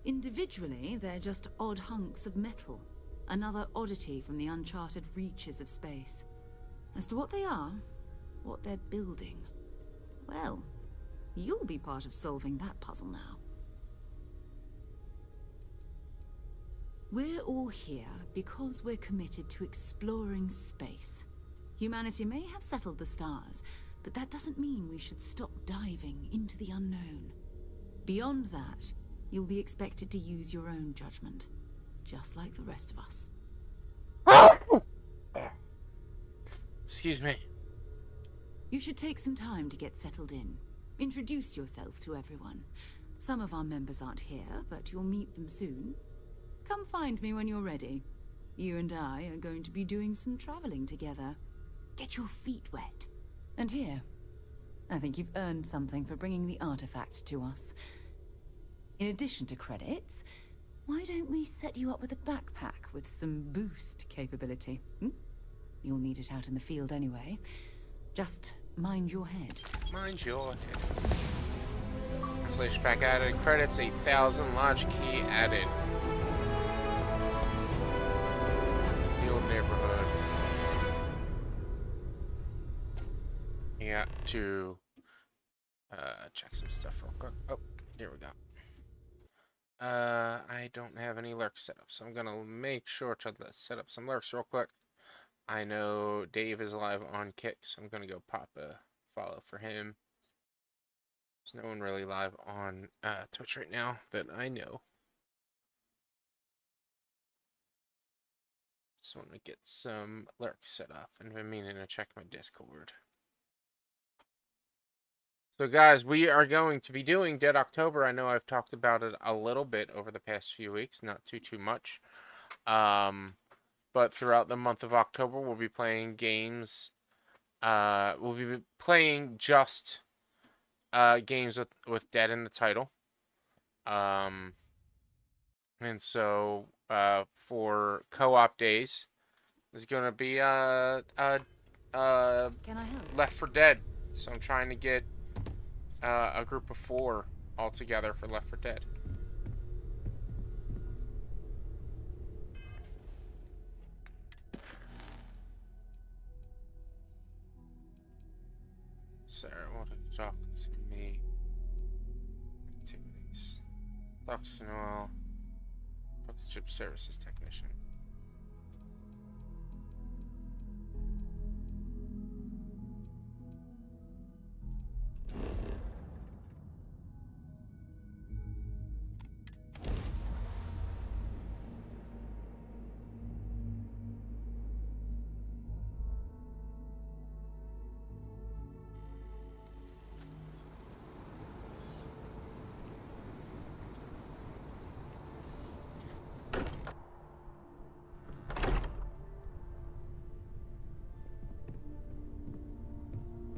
Individually, they're just odd hunks of metal. Another oddity from the uncharted reaches of space. As to what they are, what they're building, well, you'll be part of solving that puzzle now. We're all here because we're committed to exploring space. Humanity may have settled the stars, but that doesn't mean we should stop diving into the unknown. Beyond that, you'll be expected to use your own judgment, just like the rest of us. Excuse me. You should take some time to get settled in. Introduce yourself to everyone. Some of our members aren't here, but you'll meet them soon. Come find me when you're ready. You and I are going to be doing some traveling together. Get your feet wet. And here, I think you've earned something for bringing the artifact to us. In addition to credits, why don't we set you up with a backpack with some boost capability? You'll need it out in the field anyway. Just mind your head. Mind your head. Installation pack added. Credits 8,000. Launch key added. The old neighborhood. You got to check some stuff real quick. Oh, here we go. I don't have any lurk set up, so I'm gonna make sure to set up some lurks real quick. I know Dave is live on Kick, so I'm gonna go pop a follow for him. There's no one really live on Twitch right now that I know. Just want to get some lurks set up, and I've been meaning to check my Discord. So guys, we are going to be doing Dead October. I know I've talked about it a little bit over the past few weeks, not too much. But throughout the month of October, we'll be playing games. We'll be playing just games with Dead in the title. And so for co-op days, there's going to be Can I help? Left 4 Dead. So I'm trying to get a group of 4 all together for Left 4 Dead. Sarah wanted to talk to me. Activities. Talk to Noel. Talk to Chip Services Technician.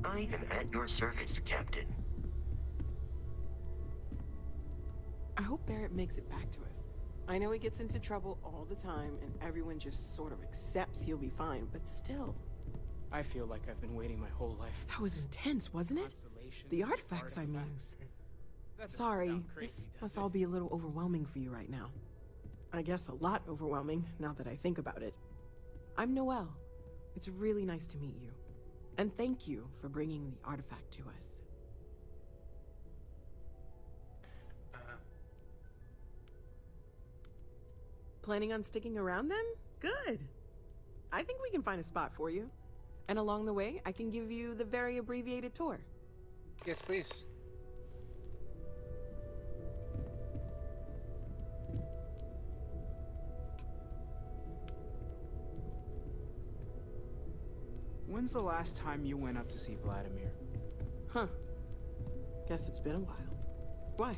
I am at your service, Captain. I hope Barrett makes it back to us. I know he gets into trouble all the time, and everyone just sort of accepts he'll be fine, but still. I feel like I've been waiting my whole life. That was intense, wasn't it? The artifacts, I mean. Sorry, this must all be a little overwhelming for you right now. I guess a lot overwhelming, now that I think about it. I'm Noelle. It's really nice to meet you. And thank you for bringing the artifact to us. Planning on sticking around then? Good. I think we can find a spot for you. And along the way, I can give you the very abbreviated tour. Yes, please. When's the last time you went up to see Vladimir? Huh. Guess it's been a while. Why?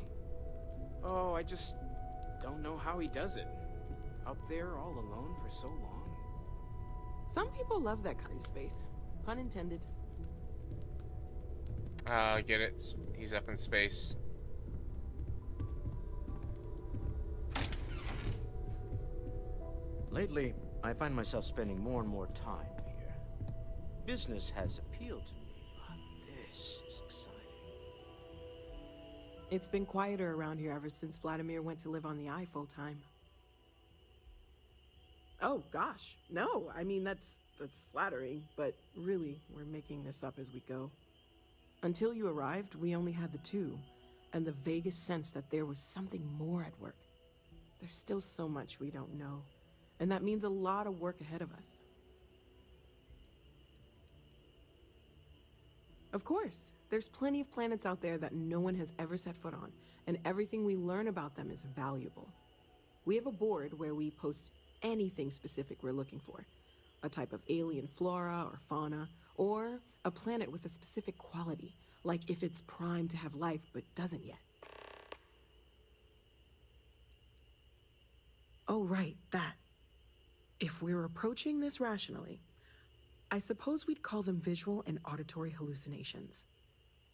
Oh, I just don't know how he does it. Up there all alone for so long. Some people love that kind of space. Pun intended. Get it. He's up in space. Lately, I find myself spending more and more time here. Business has appealed to me, but this is exciting. It's been quieter around here ever since Vladimir went to live on the Eye full time. Oh, gosh. No, I mean, that's flattering, but really, we're making this up as we go. Until you arrived, we only had the two, and the vaguest sense that there was something more at work. There's still so much we don't know, and that means a lot of work ahead of us. Of course, there's plenty of planets out there that no one has ever set foot on, and everything we learn about them is valuable. We have a board where we post anything specific we're looking for. A type of alien flora or fauna, or a planet with a specific quality, like if it's primed to have life but doesn't yet. Oh, right, that. If we're approaching this rationally, I suppose we'd call them visual and auditory hallucinations.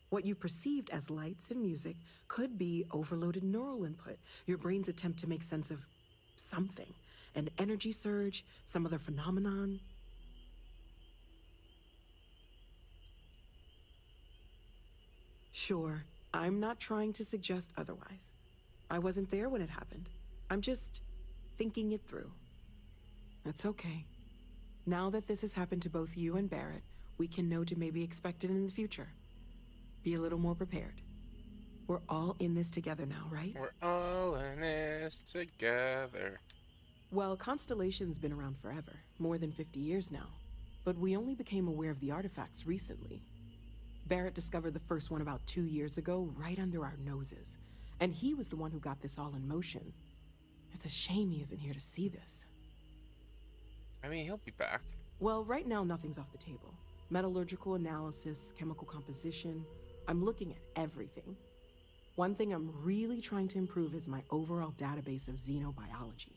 What you perceived as lights and music could be overloaded neural input, your brain's attempt to make sense of something. An energy surge, some other phenomenon. Sure, I'm not trying to suggest otherwise. I wasn't there when it happened. I'm just thinking it through. That's okay. Now that this has happened to both you and Barrett, we can know to maybe expect it in the future. Be a little more prepared. We're all in this together now, right? We're all in this together. Well, Constellation's been around forever, more than 50 years now. But we only became aware of the artifacts recently. Barrett discovered the first one about 2 years ago, right under our noses. And he was the one who got this all in motion. It's a shame he isn't here to see this. I mean, he'll be back. Well, right now nothing's off the table. Metallurgical analysis, chemical composition. I'm looking at everything. One thing I'm really trying to improve is my overall database of xenobiology.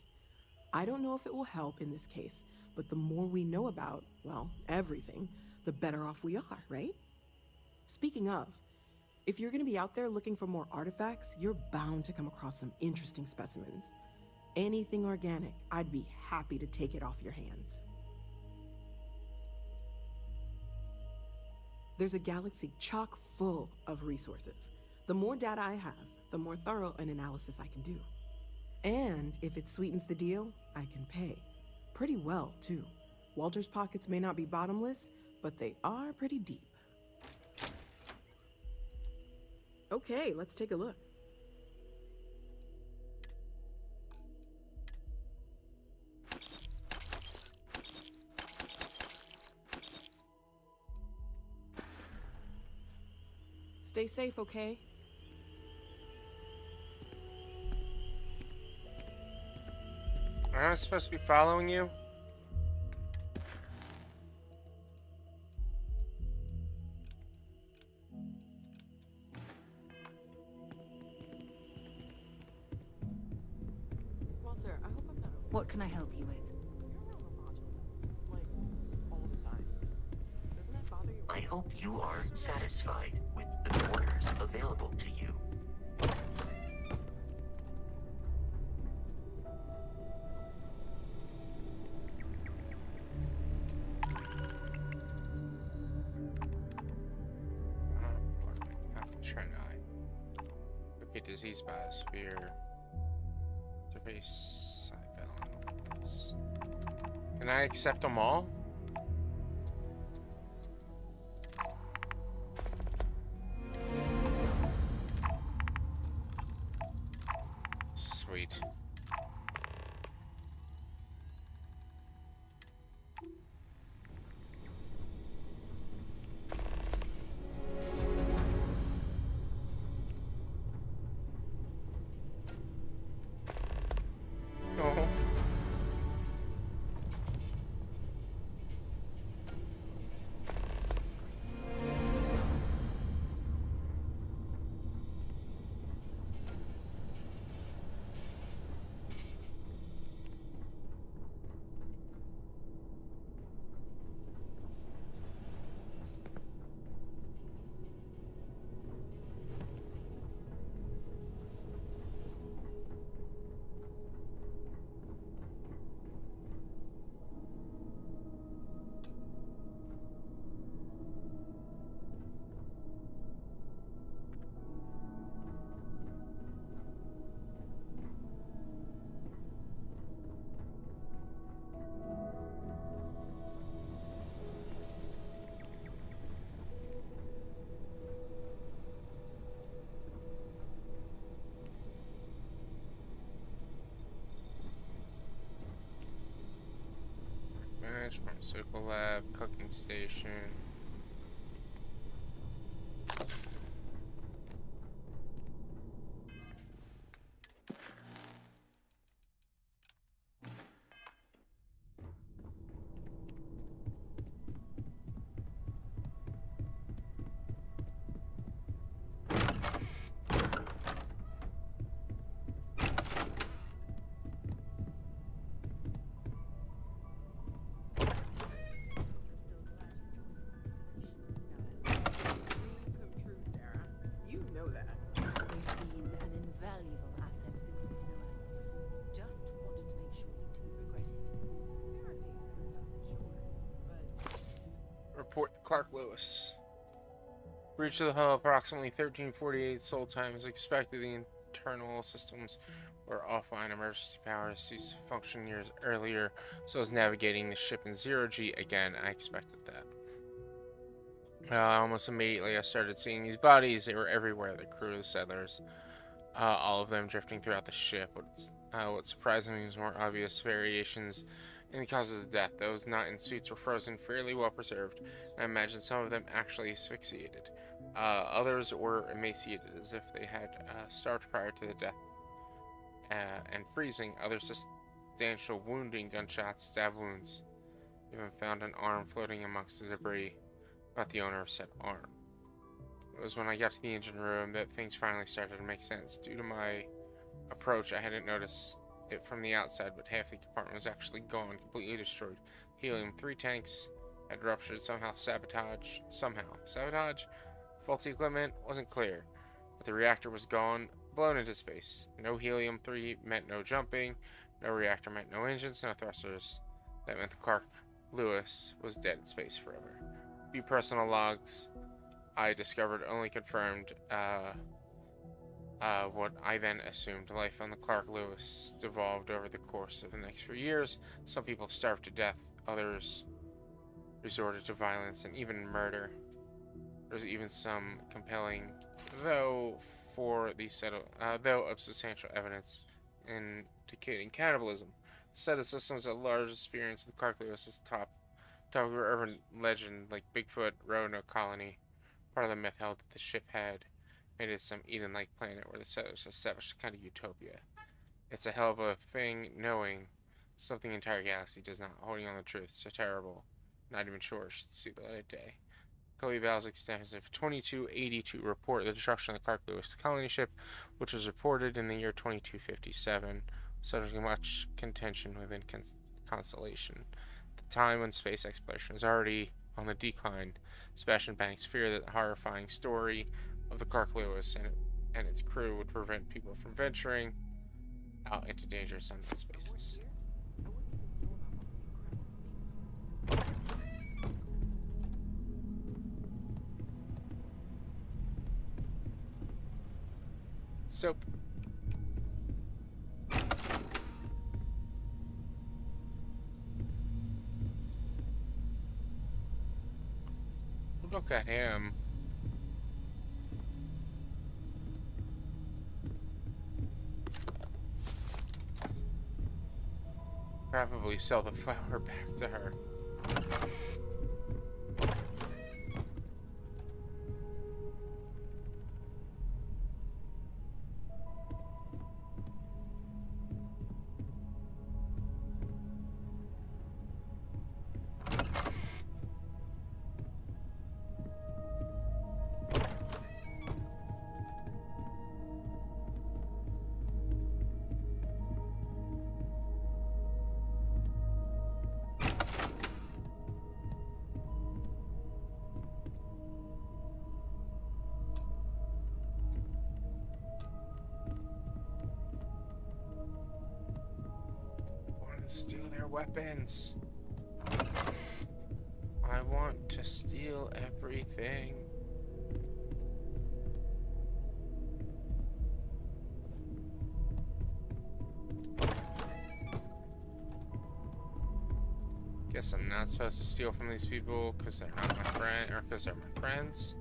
I don't know if it will help in this case, but the more we know about, well, everything, the better off we are, right? Speaking of, if you're gonna be out there looking for more artifacts, you're bound to come across some interesting specimens. Anything organic, I'd be happy to take it off your hands. There's a galaxy chock full of resources. The more data I have, the more thorough an analysis I can do. And if it sweetens the deal, I can pay. Pretty well, too. Walter's pockets may not be bottomless, but they are pretty deep. Okay, let's take a look. Stay safe, okay? Am I supposed to be following you? Walter, I hope I'm not over. What can I help you with? Like, all the time. Doesn't that bother you? I hope you are satisfied with the quarters available to you. Okay, disease biosphere. Interface. I fell in this. Can I accept them all? Sweet. Oh. Pharmaceutical lab, cooking station. You know that. He's been an invaluable asset to the group, Noel. Just wanted to make sure you didn't regret it. Report to Clark Lewis. Breach of the hull approximately 13:48 Soul time as expected. The internal systems were offline. Emergency power ceased to function years earlier, so I was navigating the ship in 0G again. I expected that. Almost immediately I started seeing these bodies. They were everywhere. The crew, the settlers, all of them drifting throughout the ship. What surprised me was more obvious variations in the causes of death. Those not in suits were frozen, fairly well preserved. I imagine some of them actually asphyxiated. Others were emaciated, as if they had starved prior to the death and freezing. Others substantial wounding, gunshots, stab wounds. Even found an arm floating amongst the debris. Not the owner of said arm. It was when I got to the engine room that things finally started to make sense. Due to my approach, I hadn't noticed it from the outside, but half the compartment was actually gone, completely destroyed. Helium-3 tanks had ruptured, sabotage? Faulty equipment? Wasn't clear. But the reactor was gone, blown into space. No helium-3 meant no jumping, no reactor meant no engines, no thrusters. That meant the Clark Lewis was dead in space forever. Few personal logs, I discovered only confirmed what I then assumed. Life on the Clark Lewis devolved over the course of the next few years. Some people starved to death, others resorted to violence and even murder. There's even some compelling, though of substantial evidence, indicating cannibalism. The set of systems at large experience in the Clark Lewis is top of urban legend like Bigfoot, Roanoke colony. Part of the myth held that the ship had made it some Eden-like planet where the settlers established a kind of utopia. It's a hell of a thing knowing something entire galaxy does not, holding on the truth, so terrible, not even sure it should see the light of day. Kobe Bell's extensive 2282 report, the destruction of the Clark Lewis colony ship, which was reported in the year 2257, subject to much contention within Constellation. At the time when space exploration was already on the decline, Sebastian Banks feared that the horrifying story of the Clark Lewis and its crew would prevent people from venturing out into dangerous unknown spaces. Soap. Look at him. Probably sell the flower back to her. Steal their weapons. I want to steal everything. Guess I'm not supposed to steal from these people because they're not my friend, or because they're my friends.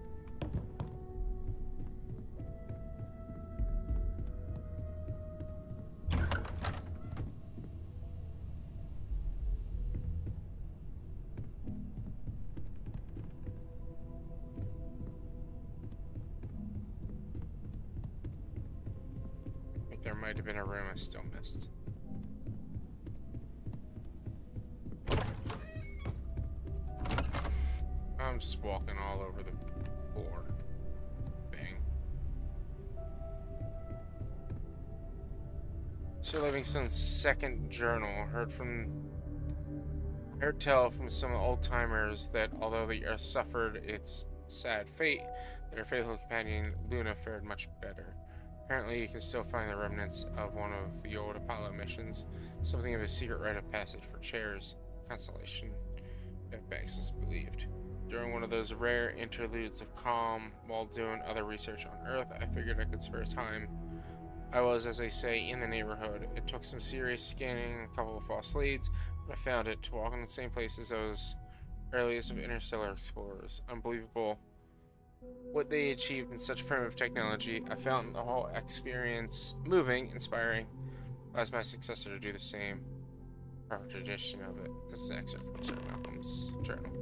There might have been a room I still missed. I'm just walking all over the floor. Thing. Sir Livingston's second journal heard tell from some old timers that although the Earth suffered its sad fate, their faithful companion Luna fared much better. Apparently, you can still find the remnants of one of the old Apollo missions, something of a secret rite of passage for chairs, Constellation, if Banks is believed. During one of those rare interludes of calm while doing other research on Earth, I figured I could spare time. I was, as they say, in the neighborhood. It took some serious scanning, a couple of false leads, but I found it to walk in the same place as those earliest of interstellar explorers. Unbelievable what they achieved in such primitive technology. I found the whole experience moving, inspiring. I was my successor to do the same. Proper tradition of it. This is an excerpt from Sir Malcolm's journal.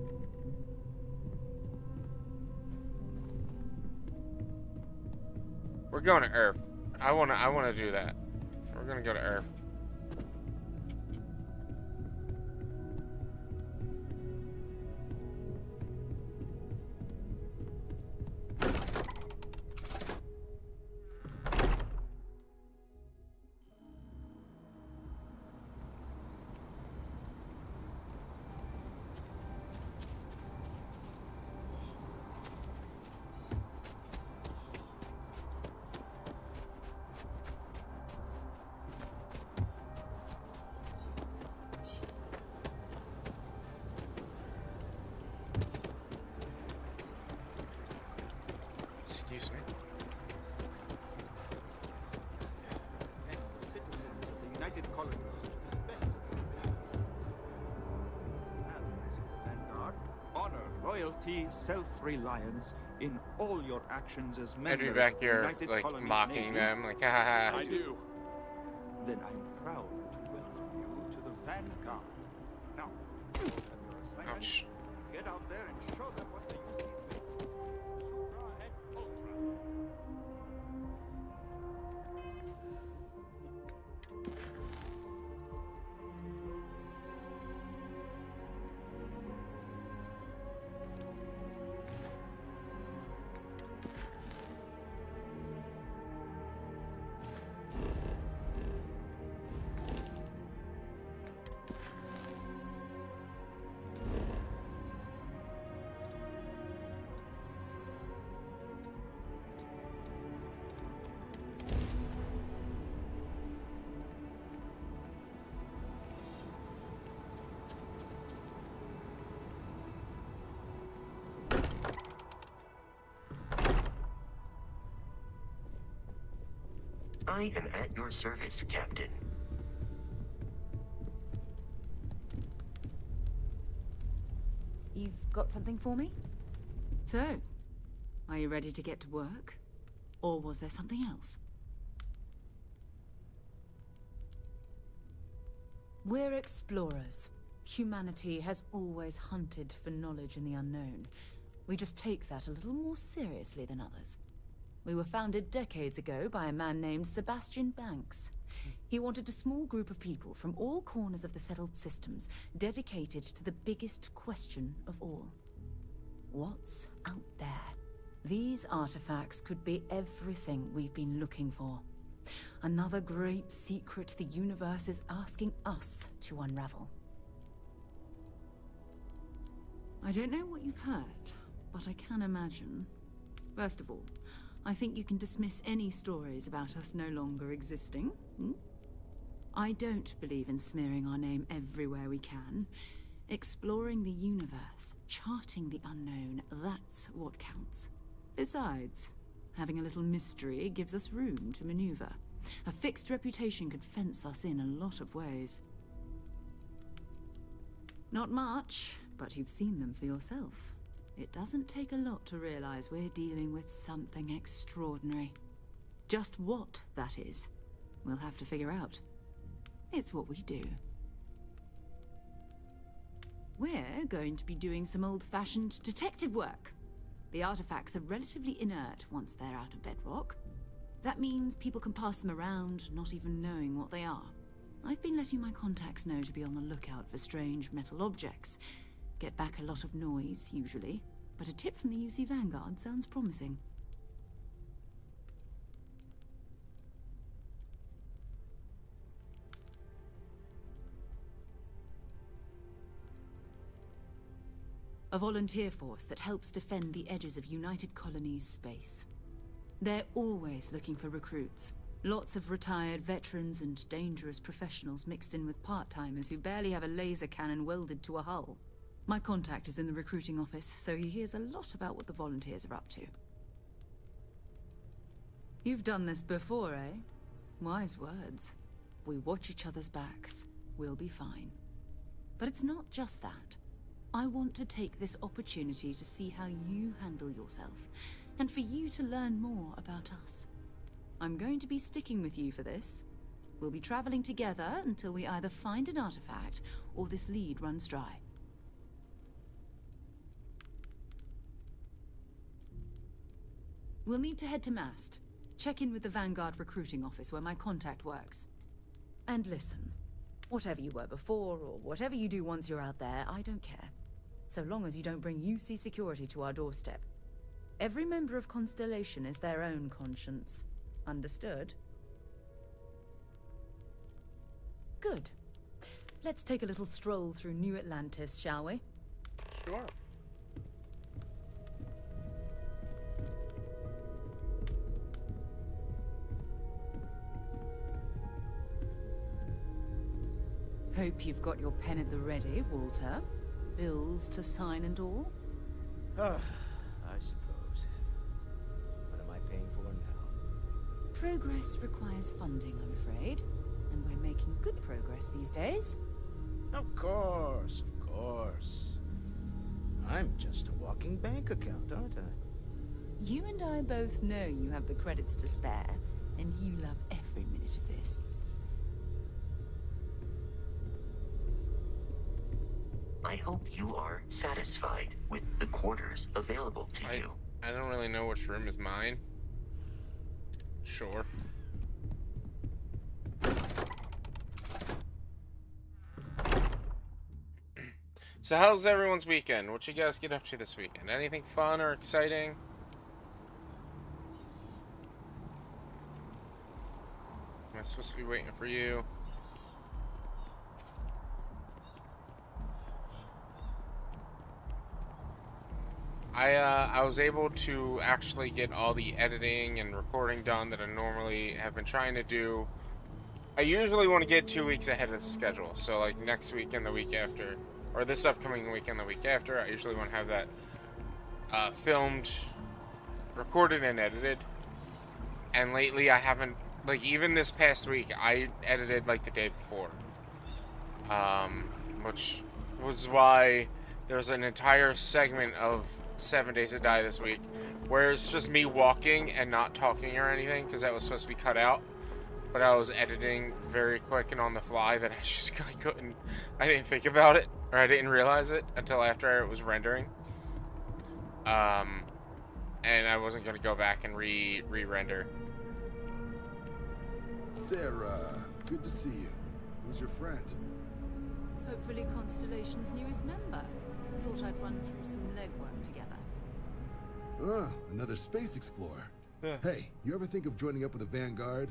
We're going to Earth. I wanna do that. We're gonna go to Earth. humility, self-reliance in all your actions as I'd members be back of the here, United like, Colonies mocking Navy. them, like, ha ha ha. I do. Then I'm proud to welcome you to the Vanguard. Now, you have your assignment. Ouch. Get out there and show them what the UC's made. Supra and Ultra. I am at your service, Captain. You've got something for me? So, are you ready to get to work? Or was there something else? We're explorers. Humanity has always hunted for knowledge in the unknown. We just take that a little more seriously than others. We were founded decades ago by a man named Sebastian Banks. He wanted a small group of people from all corners of the settled systems dedicated to the biggest question of all. What's out there? These artifacts could be everything we've been looking for. Another great secret the universe is asking us to unravel. I don't know what you've heard, but I can imagine. First of all, I think you can dismiss any stories about us no longer existing. I don't believe in smearing our name everywhere we can. Exploring the universe, charting the unknown, that's what counts. Besides, having a little mystery gives us room to maneuver. A fixed reputation could fence us in a lot of ways. Not much, but you've seen them for yourself. It doesn't take a lot to realize we're dealing with something extraordinary. Just what that is, we'll have to figure out. It's what we do. We're going to be doing some old-fashioned detective work. The artifacts are relatively inert once they're out of bedrock. That means people can pass them around, not even knowing what they are. I've been letting my contacts know to be on the lookout for strange metal objects. Get back a lot of noise, usually, but a tip from the UC Vanguard sounds promising. A volunteer force that helps defend the edges of United Colonies space. They're always looking for recruits. Lots of retired veterans and dangerous professionals mixed in with part-timers who barely have a laser cannon welded to a hull. My contact is in the recruiting office, so he hears a lot about what the volunteers are up to. You've done this before, eh? Wise words. We watch each other's backs. We'll be fine. But it's not just that. I want to take this opportunity to see how you handle yourself, and for you to learn more about us. I'm going to be sticking with you for this. We'll be traveling together until we either find an artifact or this lead runs dry. We'll need to head to Mast. Check in with the Vanguard recruiting office where my contact works. And listen, whatever you were before or whatever you do once you're out there, I don't care. So long as you don't bring UC security to our doorstep. Every member of Constellation is their own conscience. Understood? Good. Let's take a little stroll through New Atlantis, shall we? Sure. Hope you've got your pen at the ready, Walter. Bills to sign and all? I suppose. What am I paying for now? Progress requires funding, I'm afraid. And we're making good progress these days. Of course, of course. I'm just a walking bank account, aren't I? You and I both know you have the credits to spare, and you love every minute of this. I hope you are satisfied with the quarters available to you. I don't really know which room is mine. Sure. So how's everyone's weekend? What you guys get up to this weekend? Anything fun or exciting? Am I supposed to be waiting for you? I was able to actually get all the editing and recording done that I normally have been trying to do. I usually want to get 2 weeks ahead of schedule, so like next week and the week after, or this upcoming week and the week after, I usually want to have that filmed, recorded, and edited. And lately I haven't, like even this past week, I edited like the day before. Which was why there's an entire segment of 7 Days to Die this week where it's just me walking and not talking or anything, because that was supposed to be cut out. But I was editing very quick and on the fly that I didn't think about it, or I didn't realize it until after it was rendering. And I wasn't going to go back and re-render. Sarah, good to see you. Who's your friend? Hopefully Constellation's newest member. Thought I'd run through some legwork together. Another space explorer. Hey, you ever think of joining up with the Vanguard?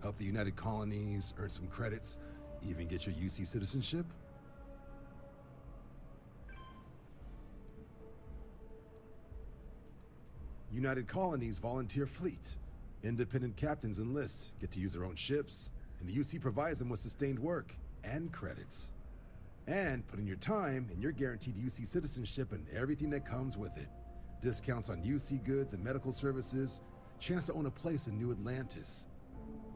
Help the United Colonies, earn some credits, even get your UC citizenship? United Colonies volunteer fleet. Independent captains enlist, get to use their own ships, and the UC provides them with sustained work and credits. And put in your time, and you're guaranteed UC citizenship and everything that comes with it. Discounts on UC goods and medical services, chance to own a place in New Atlantis.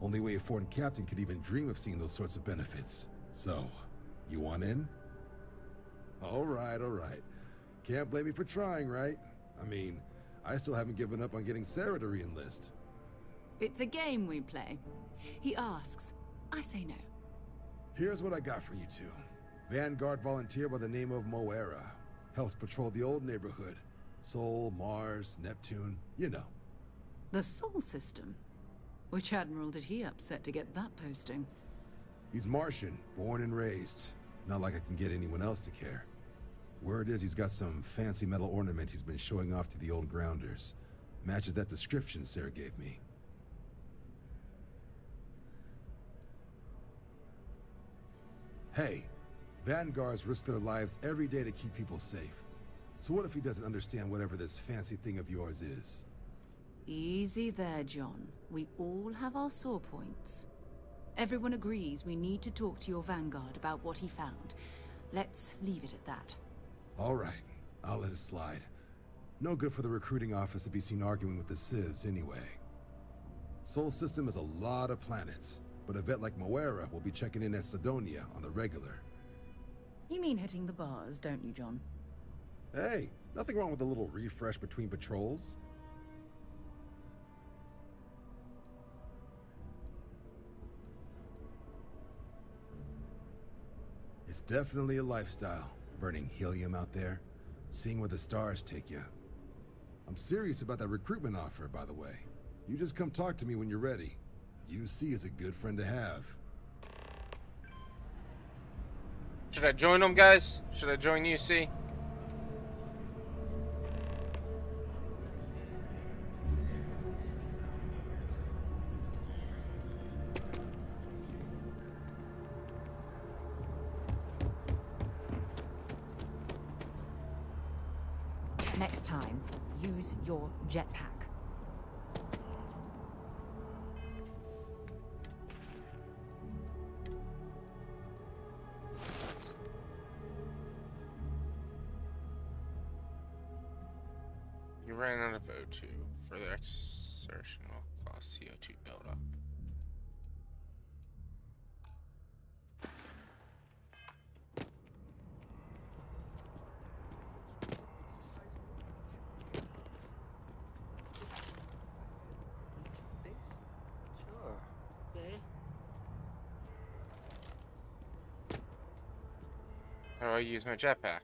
Only way a foreign captain could even dream of seeing those sorts of benefits. So, you want in? All right. Can't blame me for trying, right? I mean, I still haven't given up on getting Sarah to re-enlist. It's a game we play. He asks, I say no. Here's what I got for you two. Vanguard volunteer by the name of Moera. Helps patrol the old neighborhood. Sol, Mars, Neptune, you know. The Sol system? Which admiral did he upset to get that posting? He's Martian, born and raised. Not like I can get anyone else to care. Word is he's got some fancy metal ornament he's been showing off to the old grounders. Matches that description Sarah gave me. Hey, Vanguards risk their lives every day to keep people safe. So what if he doesn't understand whatever this fancy thing of yours is? Easy there, John. We all have our sore points. Everyone agrees we need to talk to your Vanguard about what he found. Let's leave it at that. All right, I'll let it slide. No good for the recruiting office to be seen arguing with the civs anyway. Sol system is a lot of planets, but a vet like Moera will be checking in at Sidonia on the regular. You mean hitting the bars, don't you, John? Hey, nothing wrong with a little refresh between patrols. It's definitely a lifestyle, burning helium out there, seeing where the stars take you. I'm serious about that recruitment offer, by the way. You just come talk to me when you're ready. UC is a good friend to have. Should I join them, guys? Should I join UC? Next time, use your jetpack. You ran out of O2. Further exertion will cause CO2 buildup. How do I use my jetpack?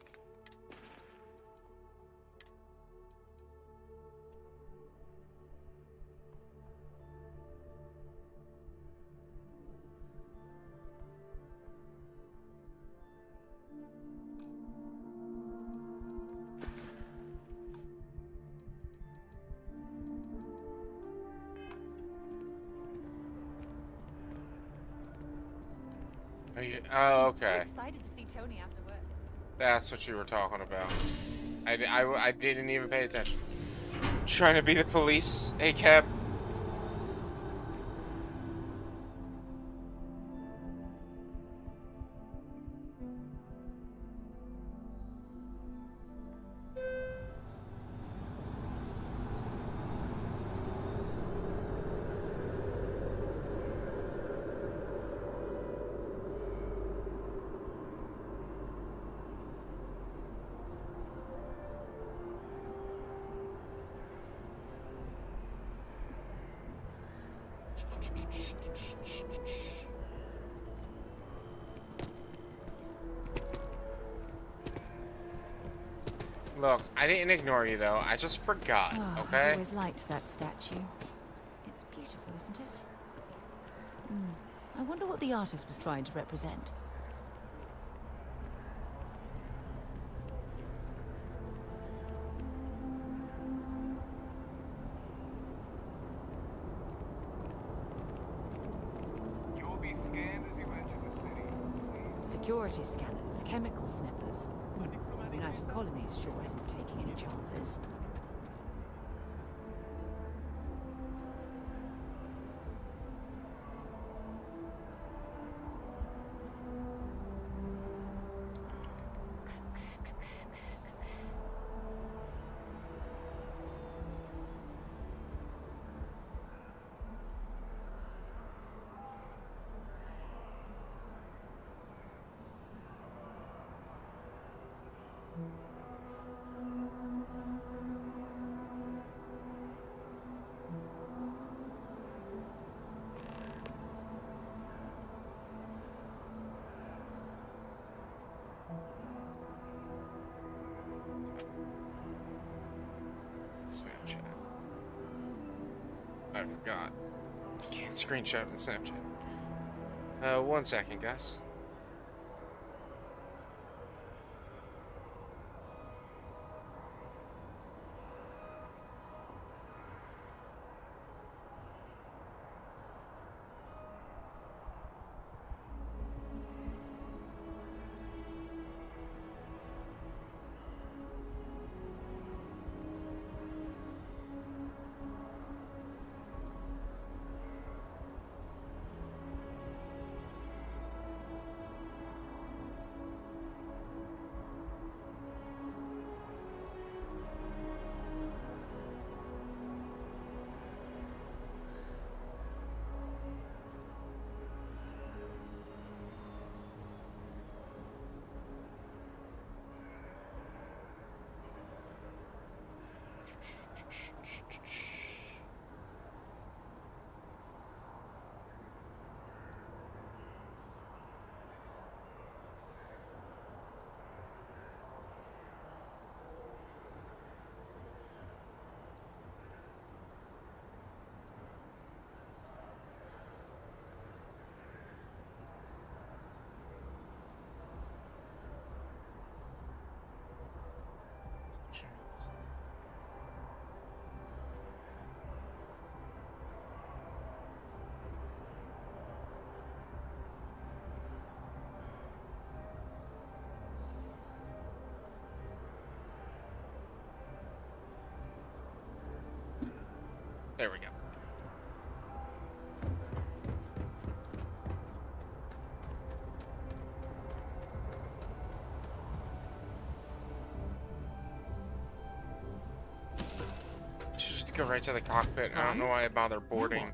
Are you, oh, okay. I'm so excited to see Tony after work. That's what you were talking about. I didn't even pay attention. Trying to be the police, ACAB. Look, I didn't ignore you though. I just forgot, Oh, okay? I've always liked that statue. It's beautiful, isn't it? I wonder what the artist was trying to represent. You will be scanned as you enter the city. Security scanners, chemical sniffers. United Colonies sure isn't taking any chances. Snapchat. I forgot. You can't screenshot in Snapchat. 1 second, guys. There we go. Should just go right to the cockpit. I don't know why I bother boarding.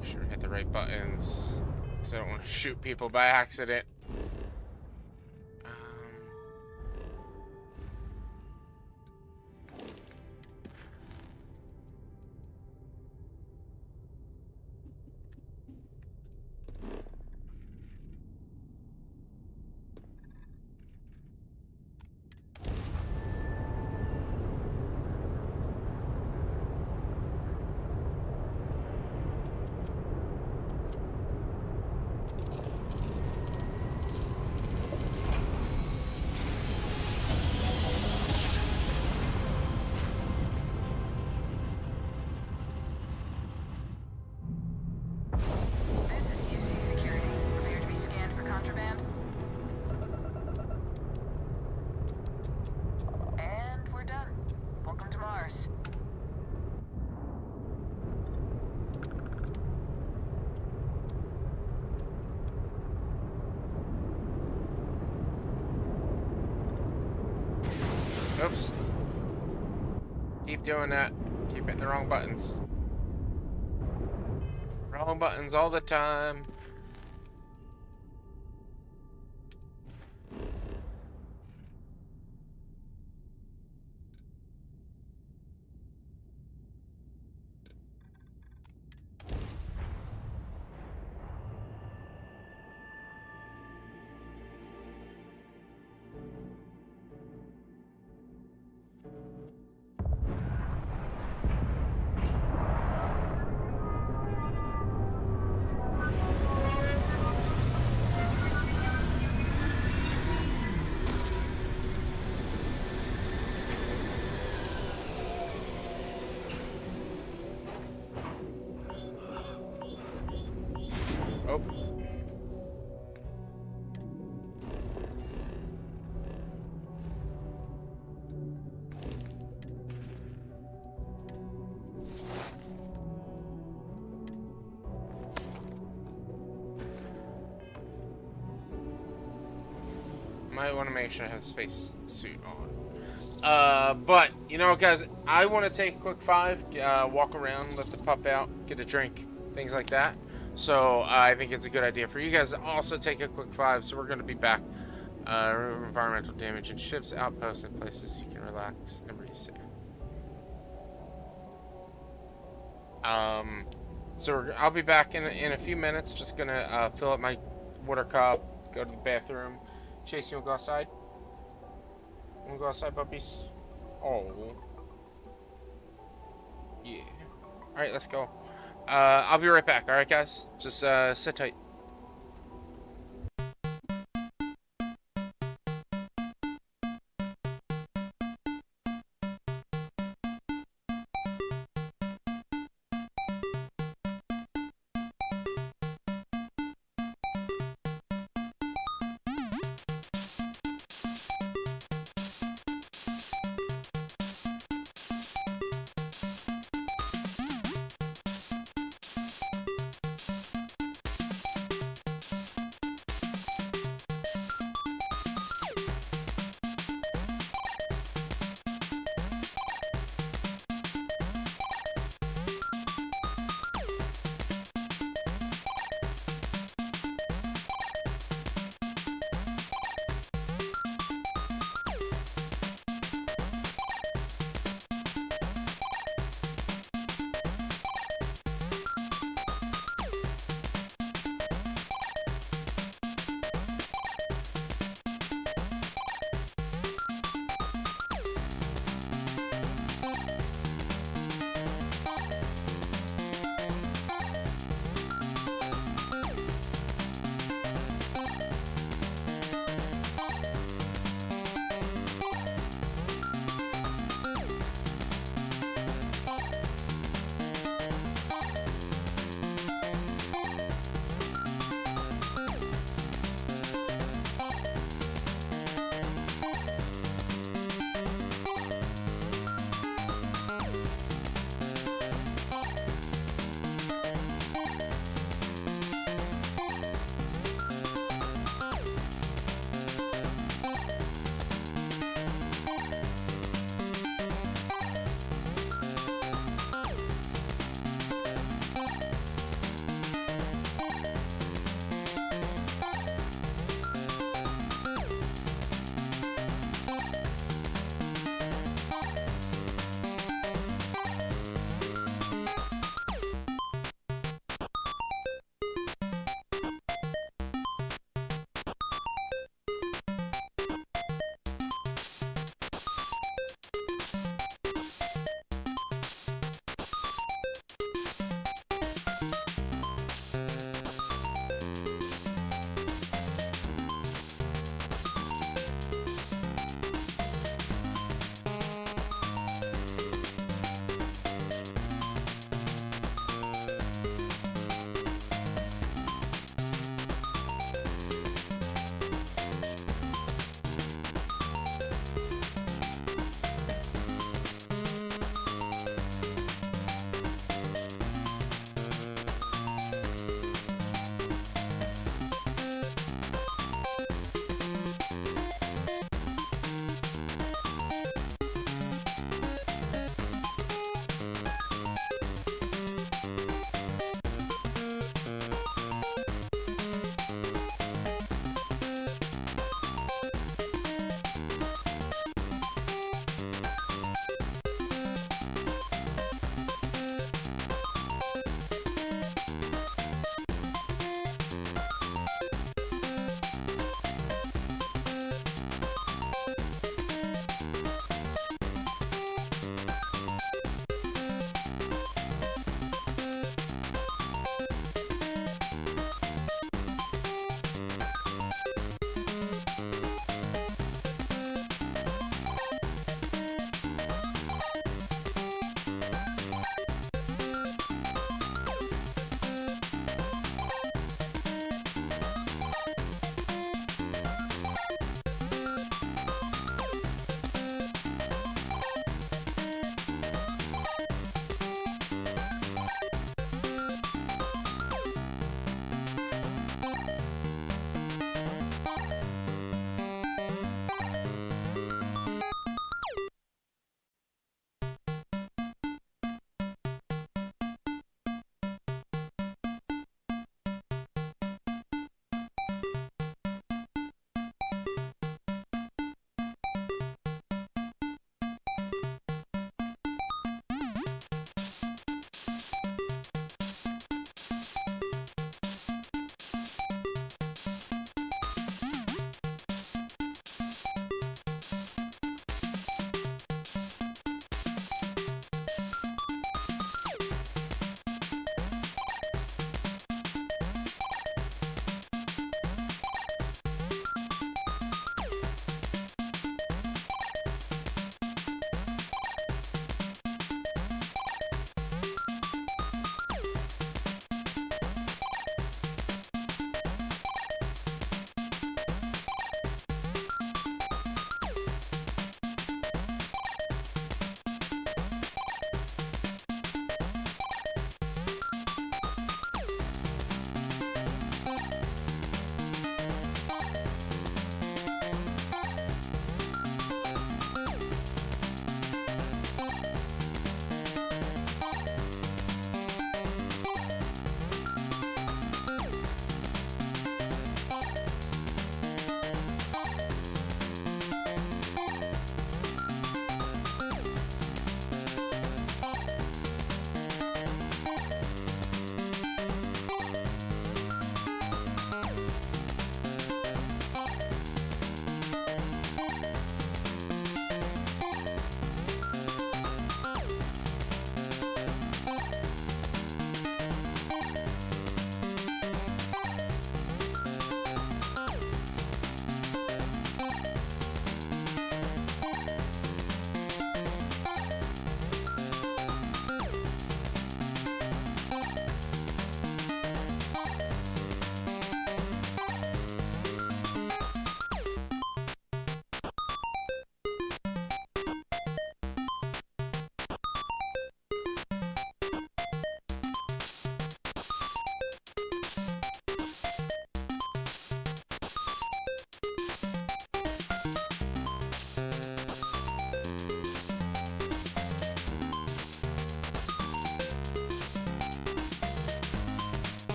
make sure I hit the right buttons, because I don't want to shoot people by accident. Oops. Keep doing that. Keep hitting the wrong buttons. Wrong buttons all the time. Oh. Might want to make sure I have a space suit on. But, you know, guys, I want to take a quick 5, walk around, let the pup out, get a drink, things like that. So, I think it's a good idea for you guys to also take a quick 5, so we're going to be back. Remove environmental damage in ships, outposts, and places you can relax and breathe safe. So I'll be back in a few minutes, just going to fill up my water cup, go to the bathroom. Chase, you wanna go outside? Wanna go outside, puppies? Oh. Yeah. Alright, let's go. I'll be right back, alright guys? Just sit tight.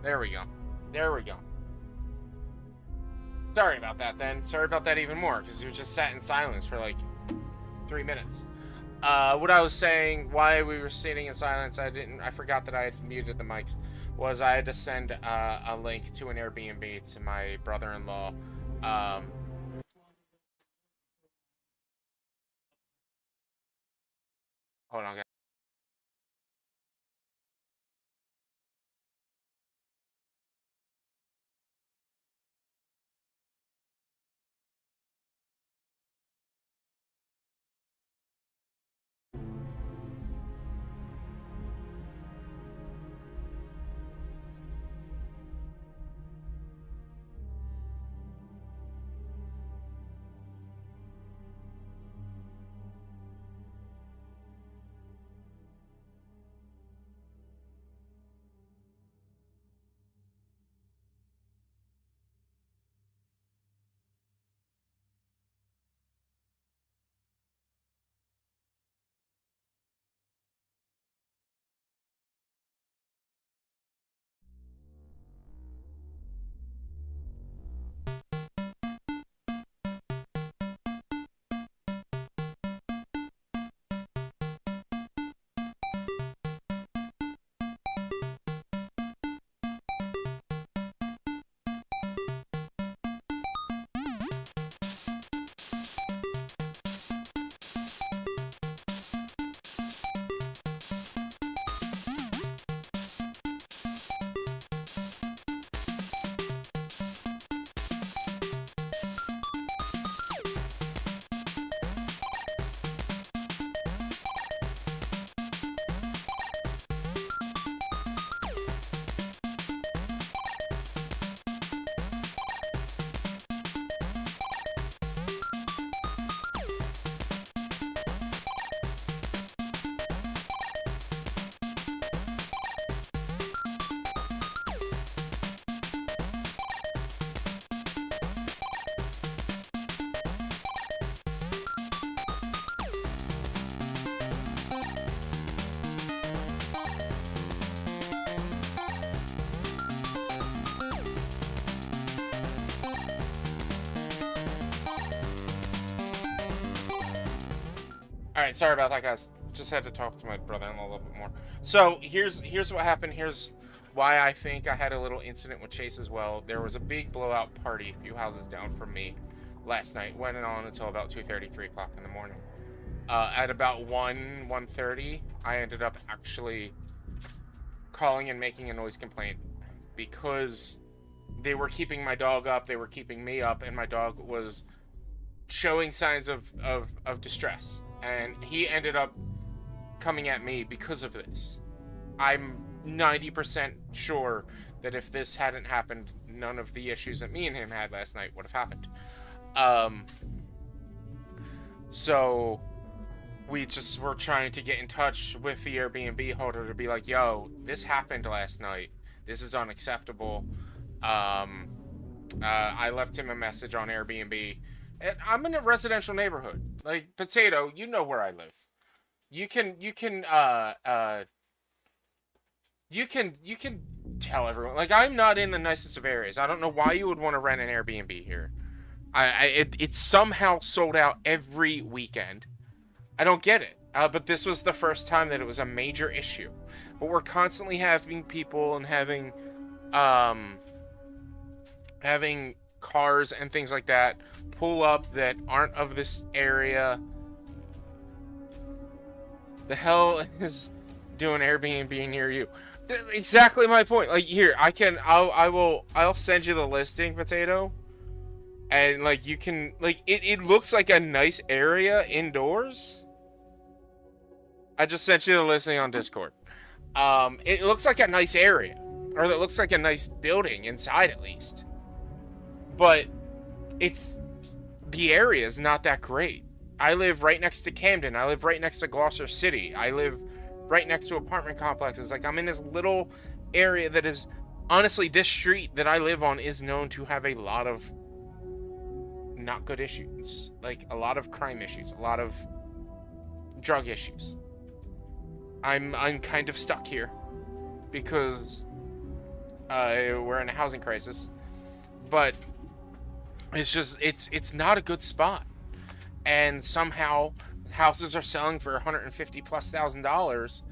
There we go. There we go. Sorry about that then. Sorry about that even more, because you just sat in silence for like 3 minutes. What I was saying, why we were sitting in silence, I forgot that I had muted the mics, was I had to send a link to an Airbnb to my brother-in-law. Hold on, guys. Alright, sorry about that, guys. Just had to talk to my brother-in-law a little bit more. So, here's what happened. Here's why I think I had a little incident with Chase as well. There was a big blowout party a few houses down from me last night. Went on until about 2:30, 3 o'clock in the morning. At about 1:30, I ended up actually calling and making a noise complaint because they were keeping my dog up, they were keeping me up, and my dog was showing signs of distress. And he ended up coming at me because of this. I'm 90% sure that if this hadn't happened, none of the issues that me and him had last night would have happened. So we just were trying to get in touch with the Airbnb holder to be like, yo, this happened last night. This is unacceptable. I left him a message on Airbnb. And I'm in a residential neighborhood. Like, Potato, you know where I live. You can tell everyone. Like, I'm not in the nicest of areas. I don't know why you would want to rent an Airbnb here. It's somehow sold out every weekend. I don't get it. But this was the first time that it was a major issue. But we're constantly having people and having cars and things like that pull up that aren't of this area. The hell is doing Airbnb near you? Exactly my point. Like, here, I'll send you the listing, Potato. And like, you can, like, it looks like a nice area indoors. I just sent you the listing on Discord. It looks like a nice area, or it looks like a nice building inside at least. But the area is not that great. I live right next to Camden. I live right next to Gloucester City. I live right next to apartment complexes. Like, I'm in this little area that is, honestly, this street that I live on is known to have a lot of not good issues. Like, a lot of crime issues, a lot of drug issues. I'm kind of stuck here because We're in a housing crisis, but it's just it's not a good spot, and somehow houses are selling for $150,000+,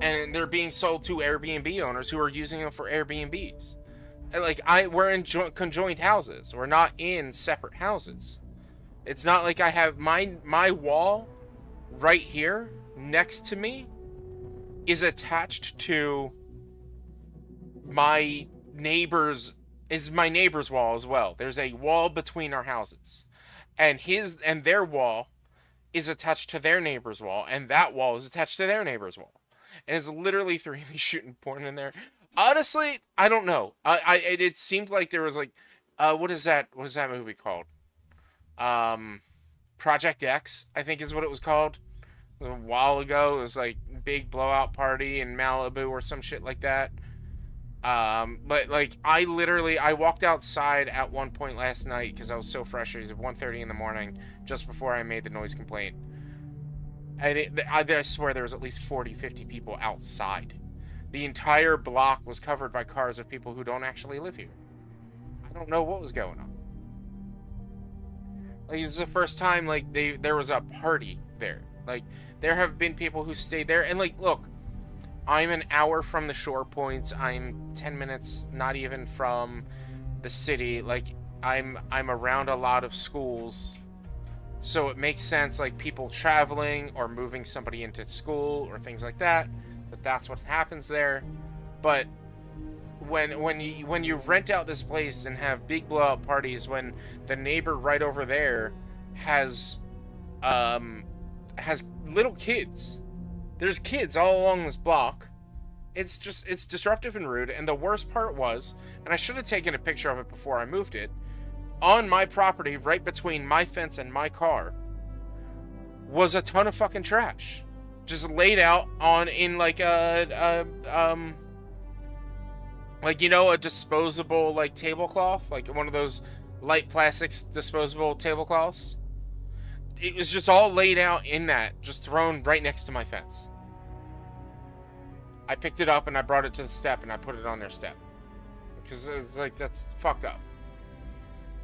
and they're being sold to Airbnb owners who are using them for Airbnbs. Like we're in conjoined houses. We're not in separate houses. It's not like I have my wall right here next to me is attached to my neighbor's wall as well. There's a wall between our houses, and their wall is attached to their neighbor's wall, and that wall is attached to their neighbor's wall, and it's literally three of me shooting porn in there. Honestly, I don't know. It seemed like there was like, what is that movie called? Project X, I think is what it was called. A while ago, it was like big blowout party in Malibu or some shit like that. But like I walked outside at one point last night because I was so frustrated at 1:30 in the morning, just before I made the noise complaint. And I swear there was at least 40-50 people outside. The entire block was covered by cars of people who don't actually live here. I don't know what was going on. Like, this is the first time like there was a party there. Like, there have been people who stayed there, and like, look, I'm an hour from the shore points. I'm 10 minutes, not even, from the city. Like, I'm around a lot of schools, so it makes sense, like, people traveling or moving somebody into school or things like that. But that's what happens there. But when you rent out this place and have big blowout parties, when the neighbor right over there has little kids, there's kids all along this block. It's disruptive and rude. And the worst part was, and I should have taken a picture of it before I moved it, on my property, right between my fence and my car, was a ton of fucking trash, just laid out in like a disposable like tablecloth, like one of those light plastics disposable tablecloths. It was just all laid out in that, just thrown right next to my fence. I picked it up and I brought it to the step and I put it on their step, because it's like, that's fucked up.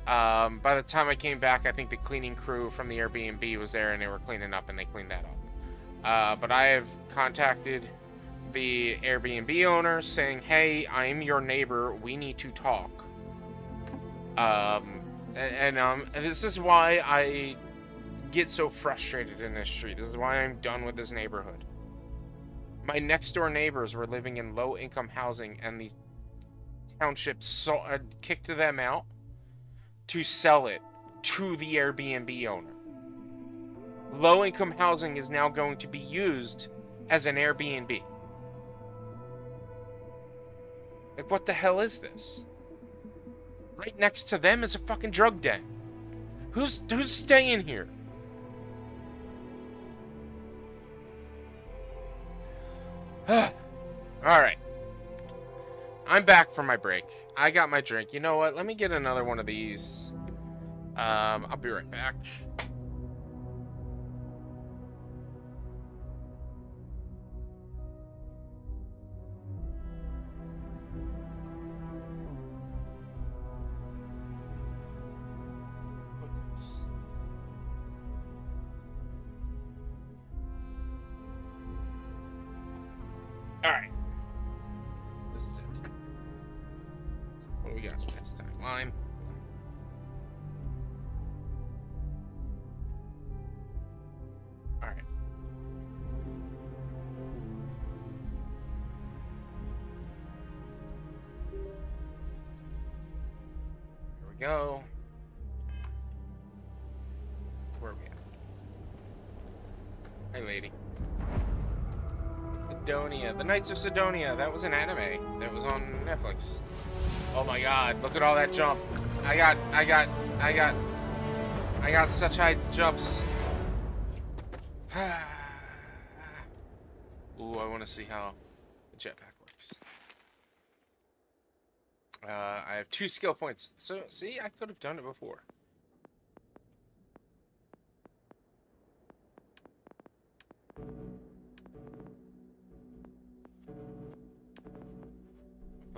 By the time I came back, I think the cleaning crew from the Airbnb was there and they were cleaning up, and they cleaned that up. But I have contacted the Airbnb owner saying, hey, I'm your neighbor, we need to talk. And this is why I get so frustrated in this street. This is why I'm done with this neighborhood. My next door neighbors were living in low income housing, and the township kicked them out to sell it to the Airbnb owner. Low income housing is now going to be used as an Airbnb. Like, what the hell is this? Right next to them is a fucking drug den. Who's staying here? Alright. I'm back from my break. I got my drink. You know what? Let me get another one of these. I'll be right back. Alright. This is it. What do we got next time? Lime. Alright. Here we go. Where are we at? Hey, lady. Sidonia. The Knights of Sidonia. That was an anime that was on Netflix. Oh my god, look at all that jump. I got such high jumps. Ooh, I want to see how the jetpack works. I have 2 skill points. So, see, I could have done it before.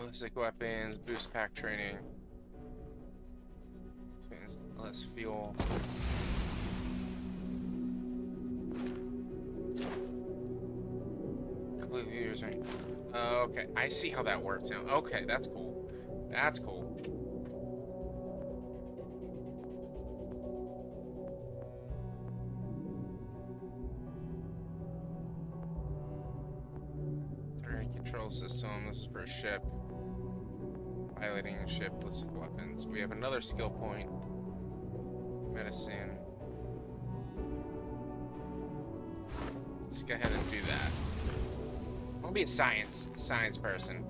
Ballistic weapons, boost pack training. Means less fuel. Completely years, right? Okay, I see how that works now. Okay, that's cool. That's cool. Control system. This is for a ship. Piloting a ship, ballistic weapons. We have another skill point. Medicine. Let's go ahead and do that. I'll be a science person.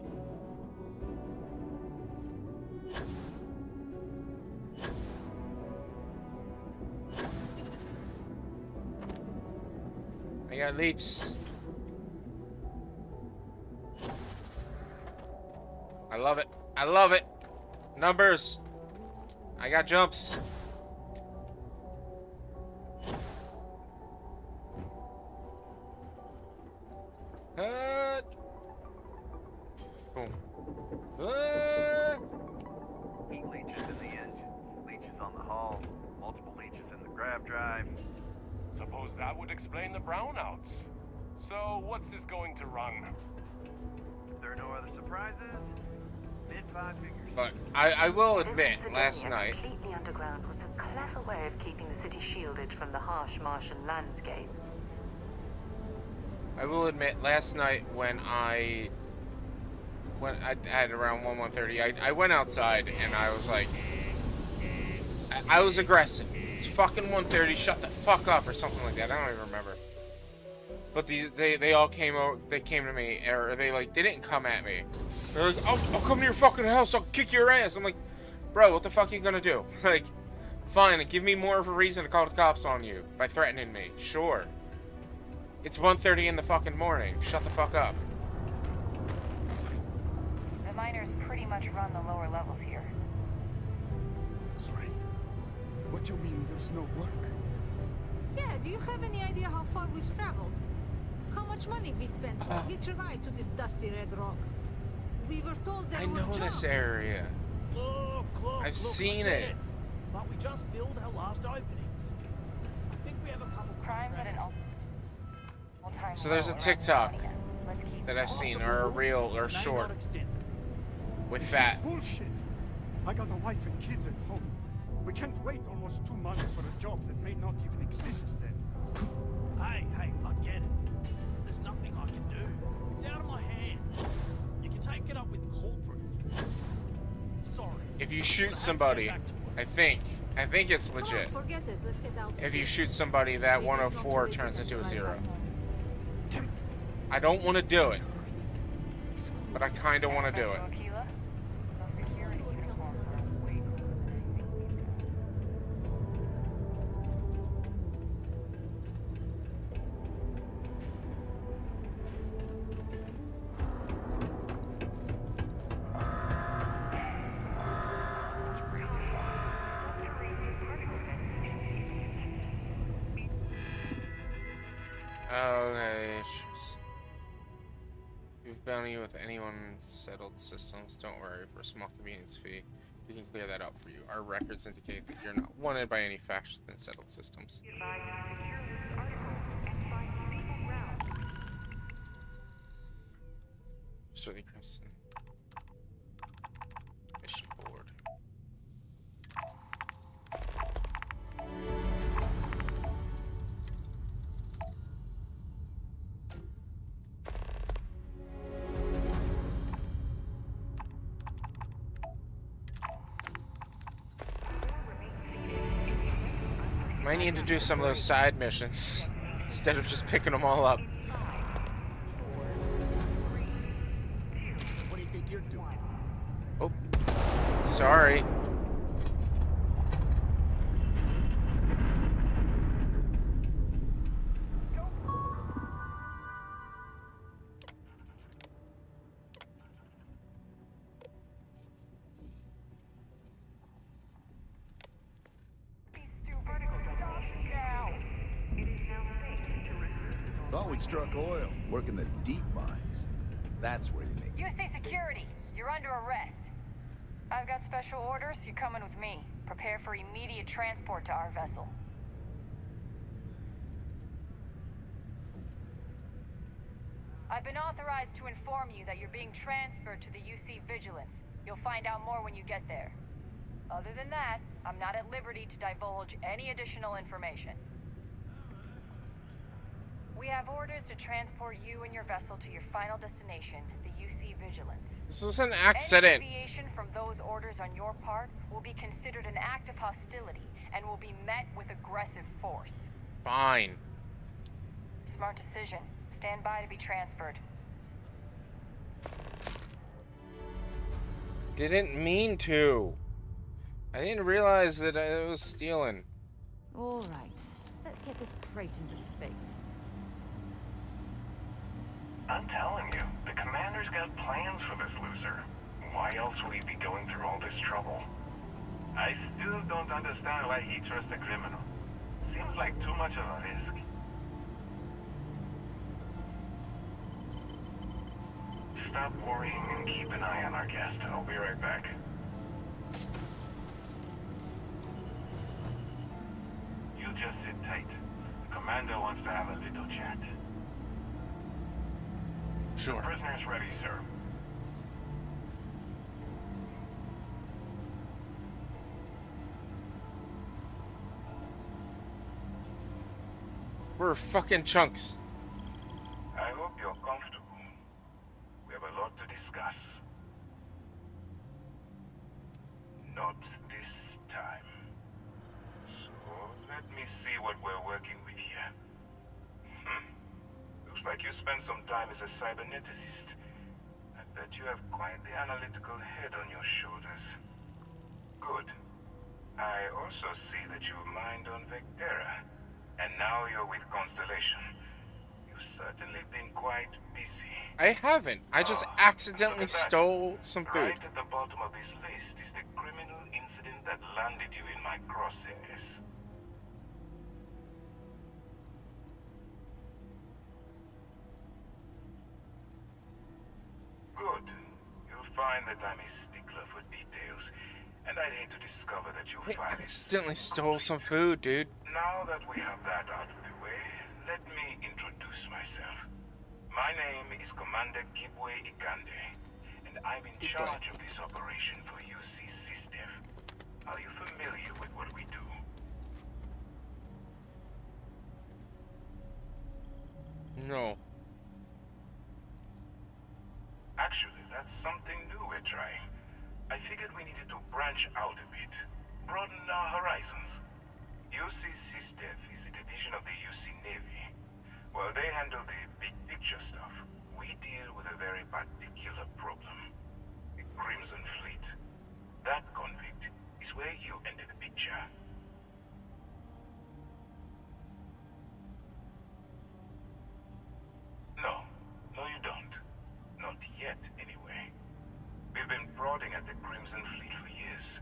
I got leaps. I love it. I love it. Numbers. I got jumps. Boom. Heat leeches in the engine, leeches on the hull, multiple leeches in the grav drive. Suppose that would explain the brownouts. So, what's this going to run? There are no other surprises. Mid-five figures. But I will admit, last night. Completely underground was a clever way of keeping the city shielded from the harsh Martian landscape. I will admit, last night when I had around 1:30, I went outside and I was like, I was aggressive. It's fucking 1:30. Shut the fuck up or something like that. I don't even remember. But they all came over. They came to me, or they didn't come at me. They're like, I'll come to your fucking house. I'll kick your ass. I'm like, bro, what the fuck are you gonna do? Like, fine, give me more of a reason to call the cops on you by threatening me. Sure. It's 1:30 in the fucking morning. Shut the fuck up. The miners pretty much run the lower levels here. Sorry. What do you mean there's no work? Yeah, do you have any idea how far we've traveled? How much money we spent to hitch a ride to this dusty red rock? We were told there were I know jobs. this area. I've seen it. But we just filled our last openings. I think we have a couple crimes at an all-time So there's a low around TikTok California. Let's keep that I've seen, or a reel, or short, with This that. is bullshit. I got a wife and kids at home. We can't wait almost 2 months for a job that may not even exist then. Hey, I get it. There's nothing I can do. It's out of my hands. You can take it up with corporate. Sorry. If you shoot somebody, I think it's legit. Forget it. Let's get out. If you shoot somebody, that 104 turns into a 0. I don't want to do it, but I kind of want to do it. Okay. You've bounty with anyone in settled systems. Don't worry, for a small convenience fee, we can clear that up for you. Our records indicate that you're not wanted by any factions in settled systems. Surly Crimson. Mission board. Might need to do some of those side missions instead of just picking them all up. What do you think you're doing? Oh, sorry. Thought we'd struck oil, working the deep mines. That's where you make USA Security. You're under arrest. I've got special orders. You're coming with me. Prepare for immediate transport to our vessel. I've been authorized to inform you that you're being transferred to the UC Vigilance. You'll find out more when you get there. Other than that, I'm not at liberty to divulge any additional information. We have orders to transport you and your vessel to your final destination, the UC Vigilance. This was an accident. Any deviation from those orders on your part will be considered an act of hostility and will be met with aggressive force. Fine. Smart decision. Stand by to be transferred. Didn't mean to. I didn't realize that I was stealing. All right, let's get this crate into space. I'm telling you, the commander's got plans for this loser. Why else would he be going through all this trouble? I still don't understand why he trusts a criminal. Seems like too much of a risk. Stop worrying and keep an eye on our guest. I'll be right back. You just sit tight. The commander wants to have a little chat. Sure. The prisoner's ready, sir. We're fucking chunks. I hope you're comfortable. We have a lot to discuss. Not this time. So, let me see what we're working with here. Looks like you spent some time as a cyberneticist. I bet you have quite the analytical head on your shoulders. Good. I also see that you mined on Vectera, and now you're with Constellation. You've certainly been quite busy. I haven't. I just accidentally stole some food. Right at the bottom of this list is the criminal incident that landed you in my crosshairs. Good. You'll find that I'm a stickler for details, and I'd hate to discover that you I accidentally stole some food, dude. Now that we have that out of the way, let me introduce myself. My name is Commander Kibwe Ikande, and I'm in charge of this operation for UC SysDev. Are you familiar with what we do? No. Actually, that's something new we're trying. I figured we needed to branch out a bit, broaden our horizons. UC SysDev is a division of the UC Navy. While they handle the big picture stuff, we deal with a very particular problem. The Crimson Fleet. That convict is where you enter the picture. No, you don't. Not yet, anyway. We've been prodding at the Crimson Fleet for years,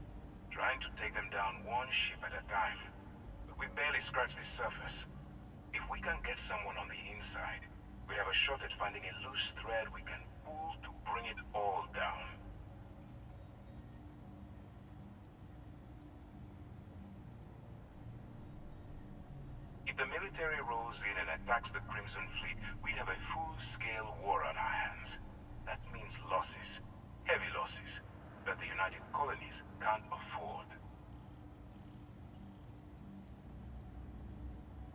trying to take them down one ship at a time. But we barely scratched the surface. If we can get someone on the inside, we have a shot at finding a loose thread we can pull to bring it all down. If the military rolls in and attacks the Crimson Fleet, we'd have a full-scale war on our hands. That means losses, heavy losses, that the United Colonies can't afford.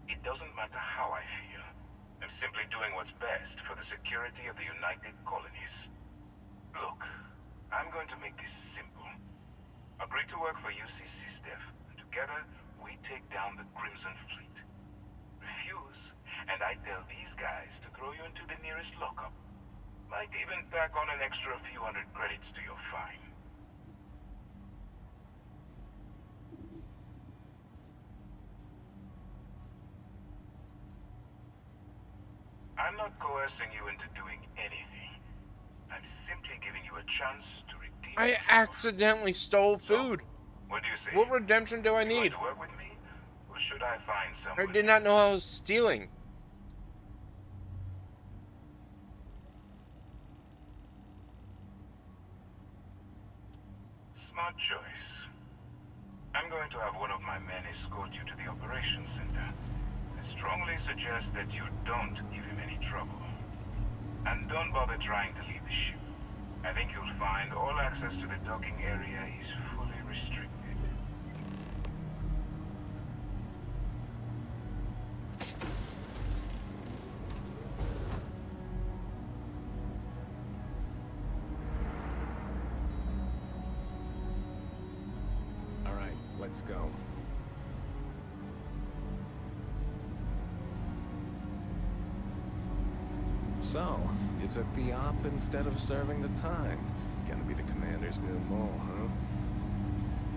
It doesn't matter how I feel. I'm simply doing what's best for the security of the United Colonies. Look, I'm going to make this simple. Agree to work for UC SysDev, and together we take down the Crimson Fleet. Refuse, and I tell these guys to throw you into the nearest lockup. Might even tack on an extra few hundred credits to your fine. I'm not coercing you into doing anything. I'm simply giving you a chance to redeem I yourself. accidentally stole food. What do you say? What redemption do I You going need? to work with me? Or should I find I someone? did not know I was stealing. Smart choice. I'm going to have one of my men escort you to the operations center. I strongly suggest that you don't give him any trouble. And don't bother trying to leave the ship. I think you'll find all access to the docking area is fully restricted. All right, let's go. So, you took the op instead of serving the time. Gonna be the commander's new mole, huh?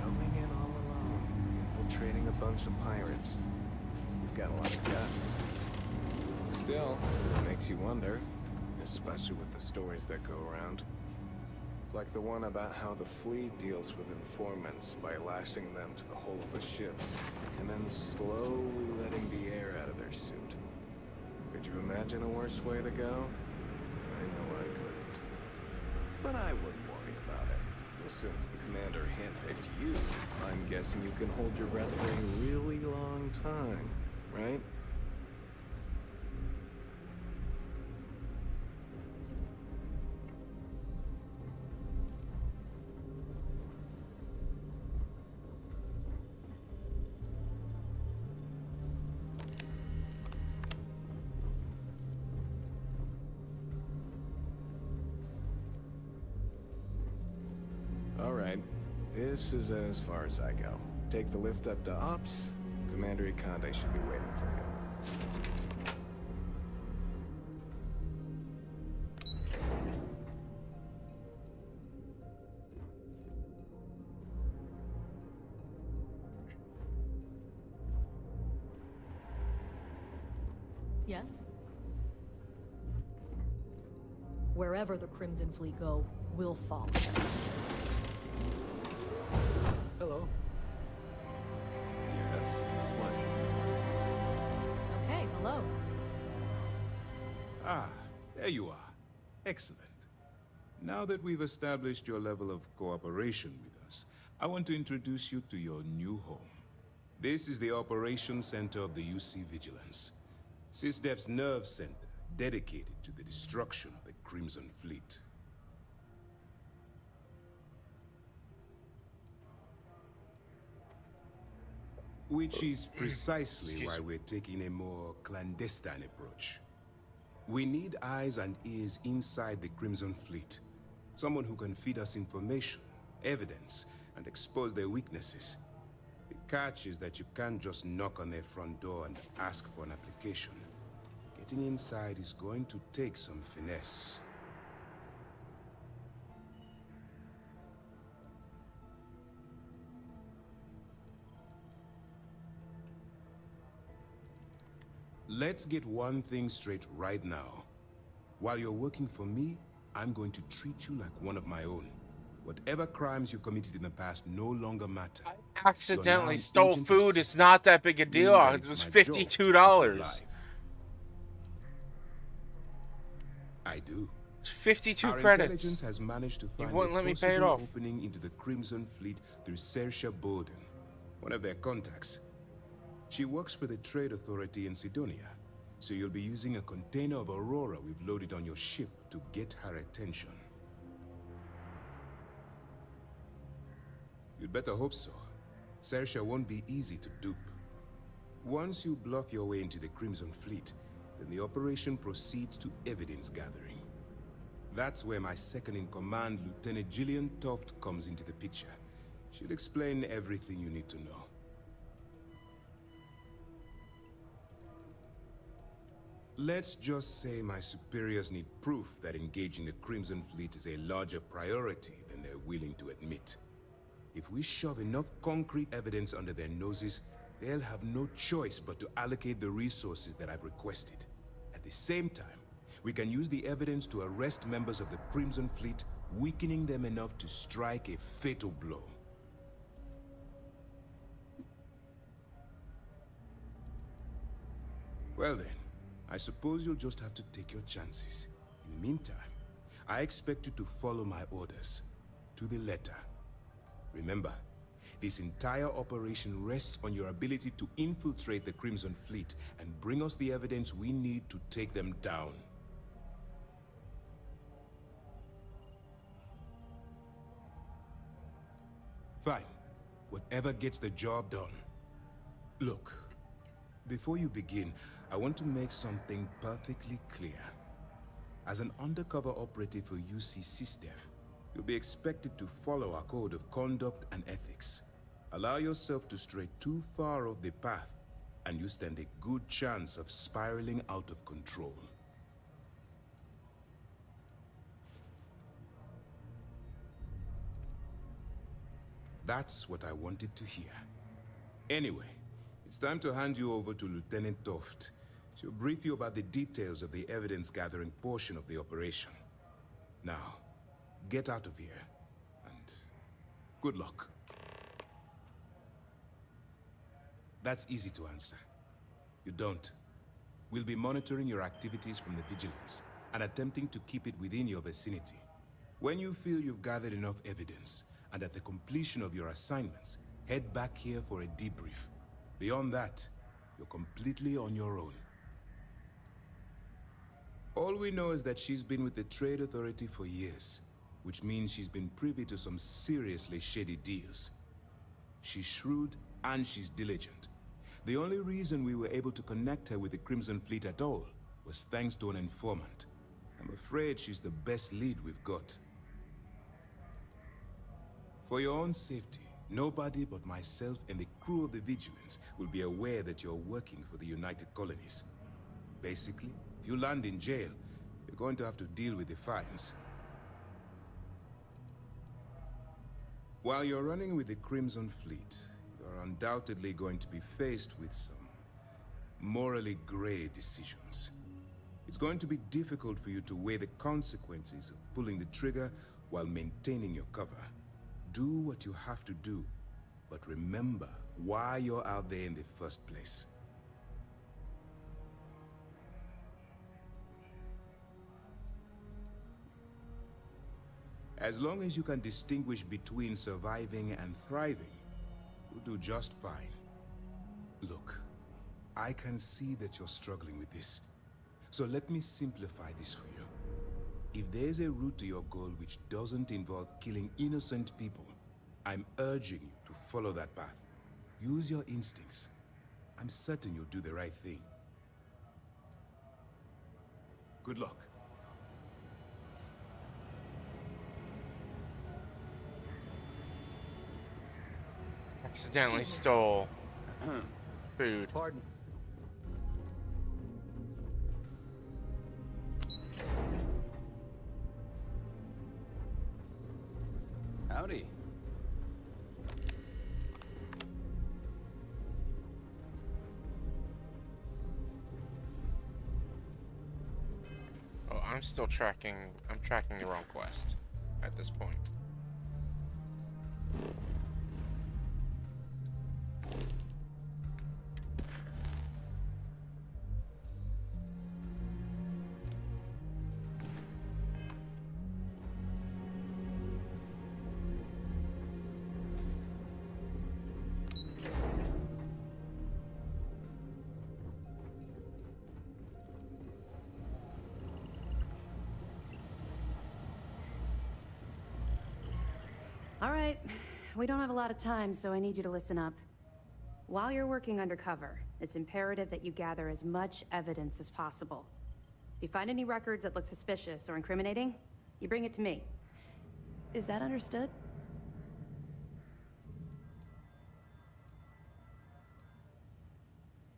Going in all alone, infiltrating a bunch of pirates. You've got a lot of guts. Still, it makes you wonder, especially with the stories that go around. Like the one about how the fleet deals with informants by lashing them to the hull of a ship, and then slowly letting the air out of their suit. Could you imagine a worse way to go? I know I couldn't. But I wouldn't worry about it. Since the commander handpicked you, I'm guessing you can hold your breath for a really long time, right? Alright, this is as far as I go. Take the lift up to Ops. Commander Ikande should be waiting for you. Yes? Wherever the Crimson Fleet go, we'll follow. Hello. Yes? What? Okay, hello. Ah, there you are. Excellent. Now that we've established your level of cooperation with us, I want to introduce you to your new home. This is the Operations Center of the UC Vigilance. SysDef's nerve center, dedicated to the destruction of the Crimson Fleet. Which is precisely why we're taking a more clandestine approach. We need eyes and ears inside the Crimson Fleet. Someone who can feed us information, evidence, and expose their weaknesses. The catch is that you can't just knock on their front door and ask for an application. Getting inside is going to take some finesse. Let's get one thing straight right now. While you're working for me, I'm going to treat you like one of my own. Whatever crimes you committed in the past no longer matter. Accidentally stole food. It's not that big a deal. It was $52. I do. 52 Our credits. Intelligence has managed to find wouldn't a let me pay it possible off. opening into the Crimson Fleet through Saoirse Bowden, one of their contacts. She works for the Trade Authority in Sidonia, so you'll be using a container of Aurora we've loaded on your ship to get her attention. You'd better hope so. Saoirse won't be easy to dupe. Once you bluff your way into the Crimson Fleet, then the operation proceeds to evidence gathering. That's where my second-in-command, Lieutenant Gillian Toft, comes into the picture. She'll explain everything you need to know. Let's just say my superiors need proof that engaging the Crimson Fleet is a larger priority than they're willing to admit. If we shove enough concrete evidence under their noses, they'll have no choice but to allocate the resources that I've requested. At the same time, we can use the evidence to arrest members of the Crimson Fleet, weakening them enough to strike a fatal blow. Well then, I suppose you'll just have to take your chances. In the meantime, I expect you to follow my orders, to the letter. Remember, this entire operation rests on your ability to infiltrate the Crimson Fleet and bring us the evidence we need to take them down. Fine. Whatever gets the job done. Look, before you begin, I want to make something perfectly clear. As an undercover operative for UC SysDev, you'll be expected to follow our code of conduct and ethics. Allow yourself to stray too far off the path, and you stand a good chance of spiraling out of control. That's what I wanted to hear. Anyway, it's time to hand you over to Lieutenant Toft. She'll brief you about the details of the evidence-gathering portion of the operation. Now, get out of here, and good luck. That's easy to answer. You don't. We'll be monitoring your activities from the Vigilance, and attempting to keep it within your vicinity. When you feel you've gathered enough evidence, and at the completion of your assignments, head back here for a debrief. Beyond that, you're completely on your own. All we know is that she's been with the Trade Authority for years, which means she's been privy to some seriously shady deals. She's shrewd and she's diligent. The only reason we were able to connect her with the Crimson Fleet at all was thanks to an informant. I'm afraid she's the best lead we've got. For your own safety, nobody but myself and the crew of the Vigilance will be aware that you're working for the United Colonies. Basically, if you land in jail, you're going to have to deal with the fines. While you're running with the Crimson Fleet, you're undoubtedly going to be faced with some morally gray decisions. It's going to be difficult for you to weigh the consequences of pulling the trigger while maintaining your cover. Do what you have to do, but remember why you're out there in the first place. As long as you can distinguish between surviving and thriving, you'll do just fine. Look, I can see that you're struggling with this. So let me simplify this for you. If there's a route to your goal which doesn't involve killing innocent people, I'm urging you to follow that path. Use your instincts. I'm certain you'll do the right thing. Good luck. Accidentally stole food. Pardon. Howdy. Oh, I'm still tracking. I'm tracking the wrong quest at this point. All right, we don't have a lot of time, so I need you to listen up. While you're working undercover, it's imperative that you gather as much evidence as possible. If you find any records that look suspicious or incriminating, you bring it to me. Is that understood?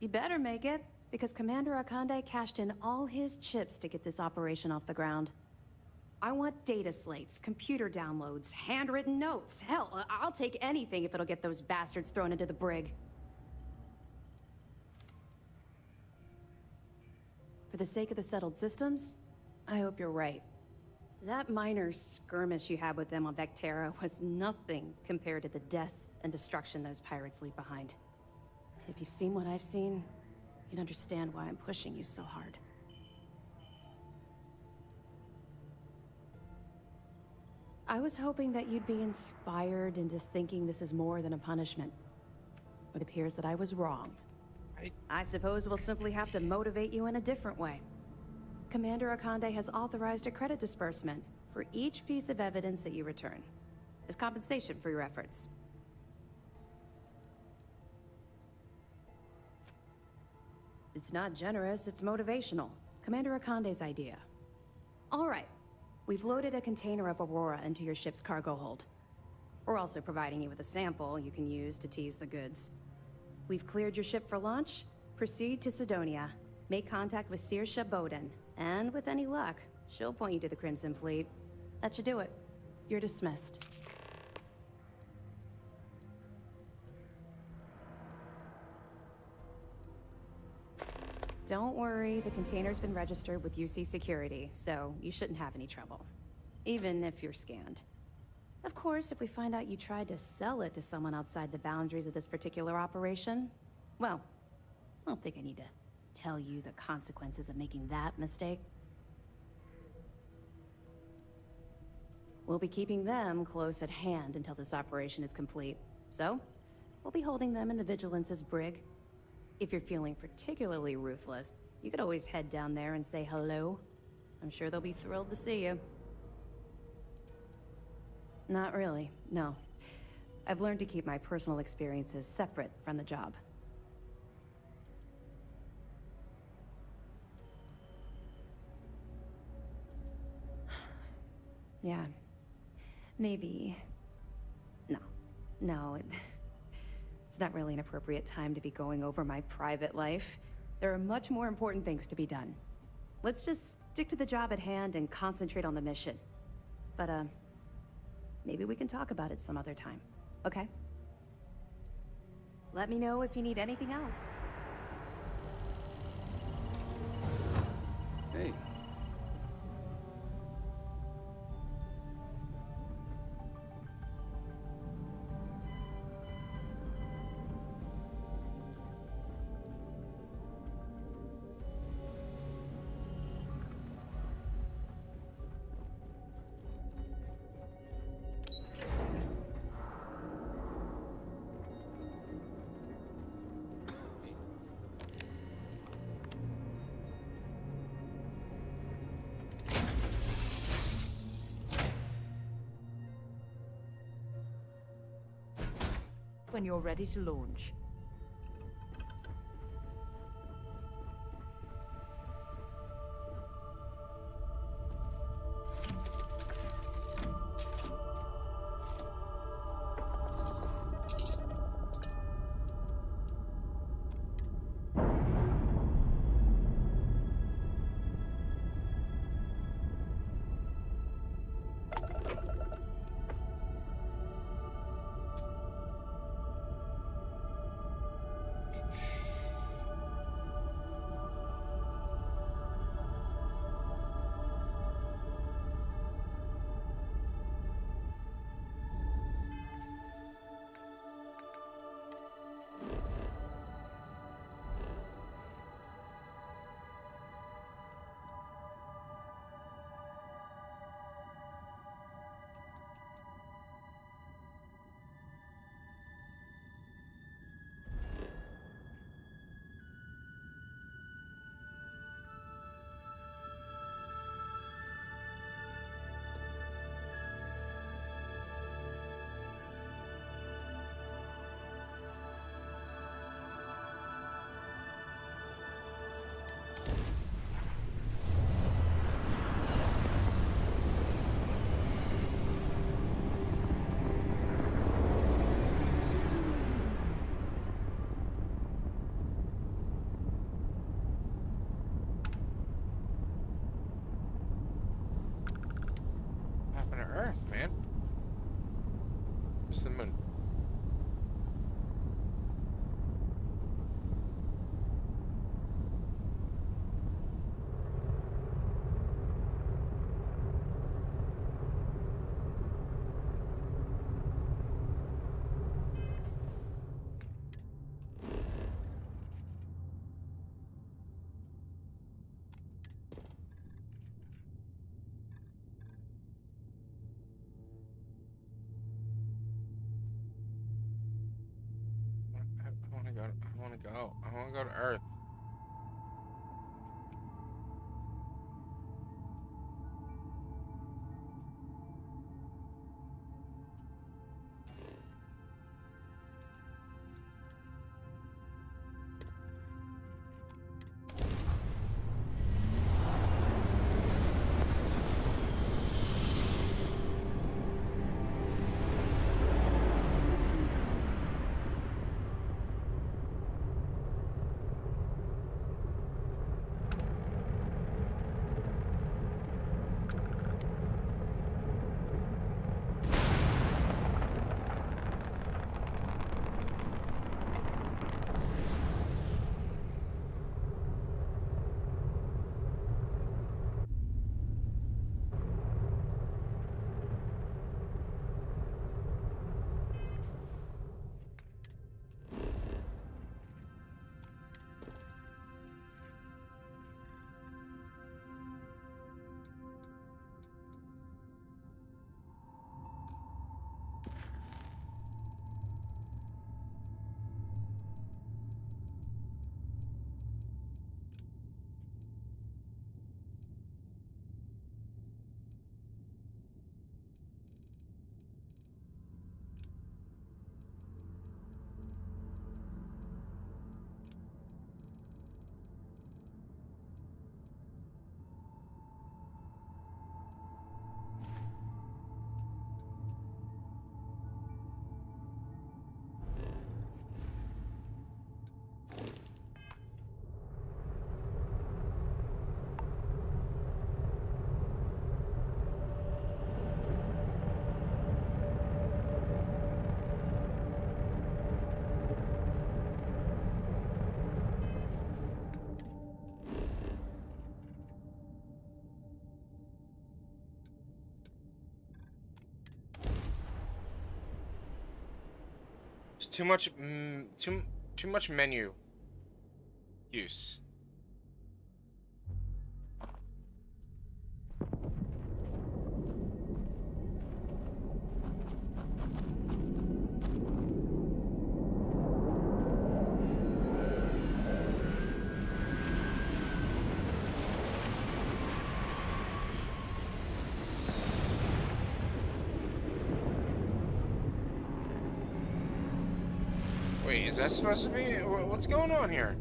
You better make it, because Commander Akande cashed in all his chips to get this operation off the ground. I want data slates, computer downloads, handwritten notes. Hell, I'll take anything if it'll get those bastards thrown into the brig. For the sake of the settled systems, I hope you're right. That minor skirmish you had with them on Vectera was nothing compared to the death and destruction those pirates leave behind. If you've seen what I've seen, you'd understand why I'm pushing you so hard. I was hoping that you'd be inspired into thinking this is more than a punishment. It appears that I was wrong. I suppose we'll simply have to motivate you in a different way. Commander Akande has authorized a credit disbursement for each piece of evidence that you return, as compensation for your efforts. It's not generous, it's motivational. Commander Akande's idea. All right. We've loaded a container of Aurora into your ship's cargo hold. We're also providing you with a sample you can use to tease the goods. We've cleared your ship for launch. Proceed to Sidonia. Make contact with Saoirse Bowden. And with any luck, she'll point you to the Crimson Fleet. That should do it. You're dismissed. Don't worry, the container's been registered with UC Security, so you shouldn't have any trouble. Even if you're scanned. Of course, if we find out you tried to sell it to someone outside the boundaries of this particular operation, well, I don't think I need to tell you the consequences of making that mistake. We'll be keeping them close at hand until this operation is complete. So, we'll be holding them in the Vigilance's brig. If you're feeling particularly ruthless, you could always head down there and say hello. I'm sure they'll be thrilled to see you. Not really, no. I've learned to keep my personal experiences separate from the job. Yeah. Maybe... No, it's not really an appropriate time to be going over my private life. There are much more important things to be done. Let's just stick to the job at hand and concentrate on the mission. But, maybe we can talk about it some other time, okay? Let me know if you need anything else. Hey. When you're ready to launch. Earth, man. Just the moon. go. I want to go. I want to go to Earth. There's too much, too much menu use. Wait, is that supposed to be? What's going on here?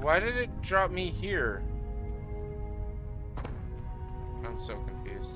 Why did it drop me here? I'm so confused.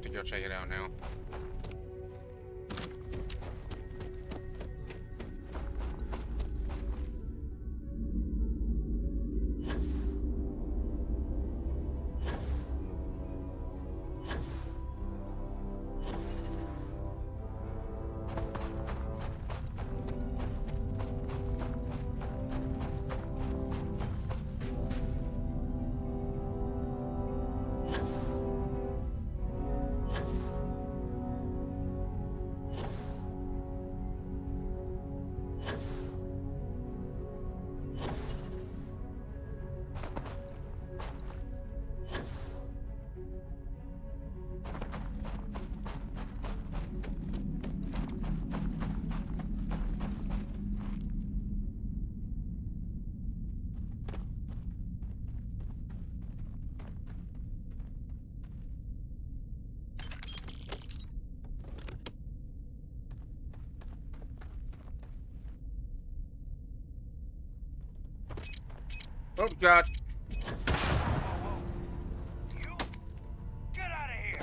have to go check it out now. Oh God. Get out of here!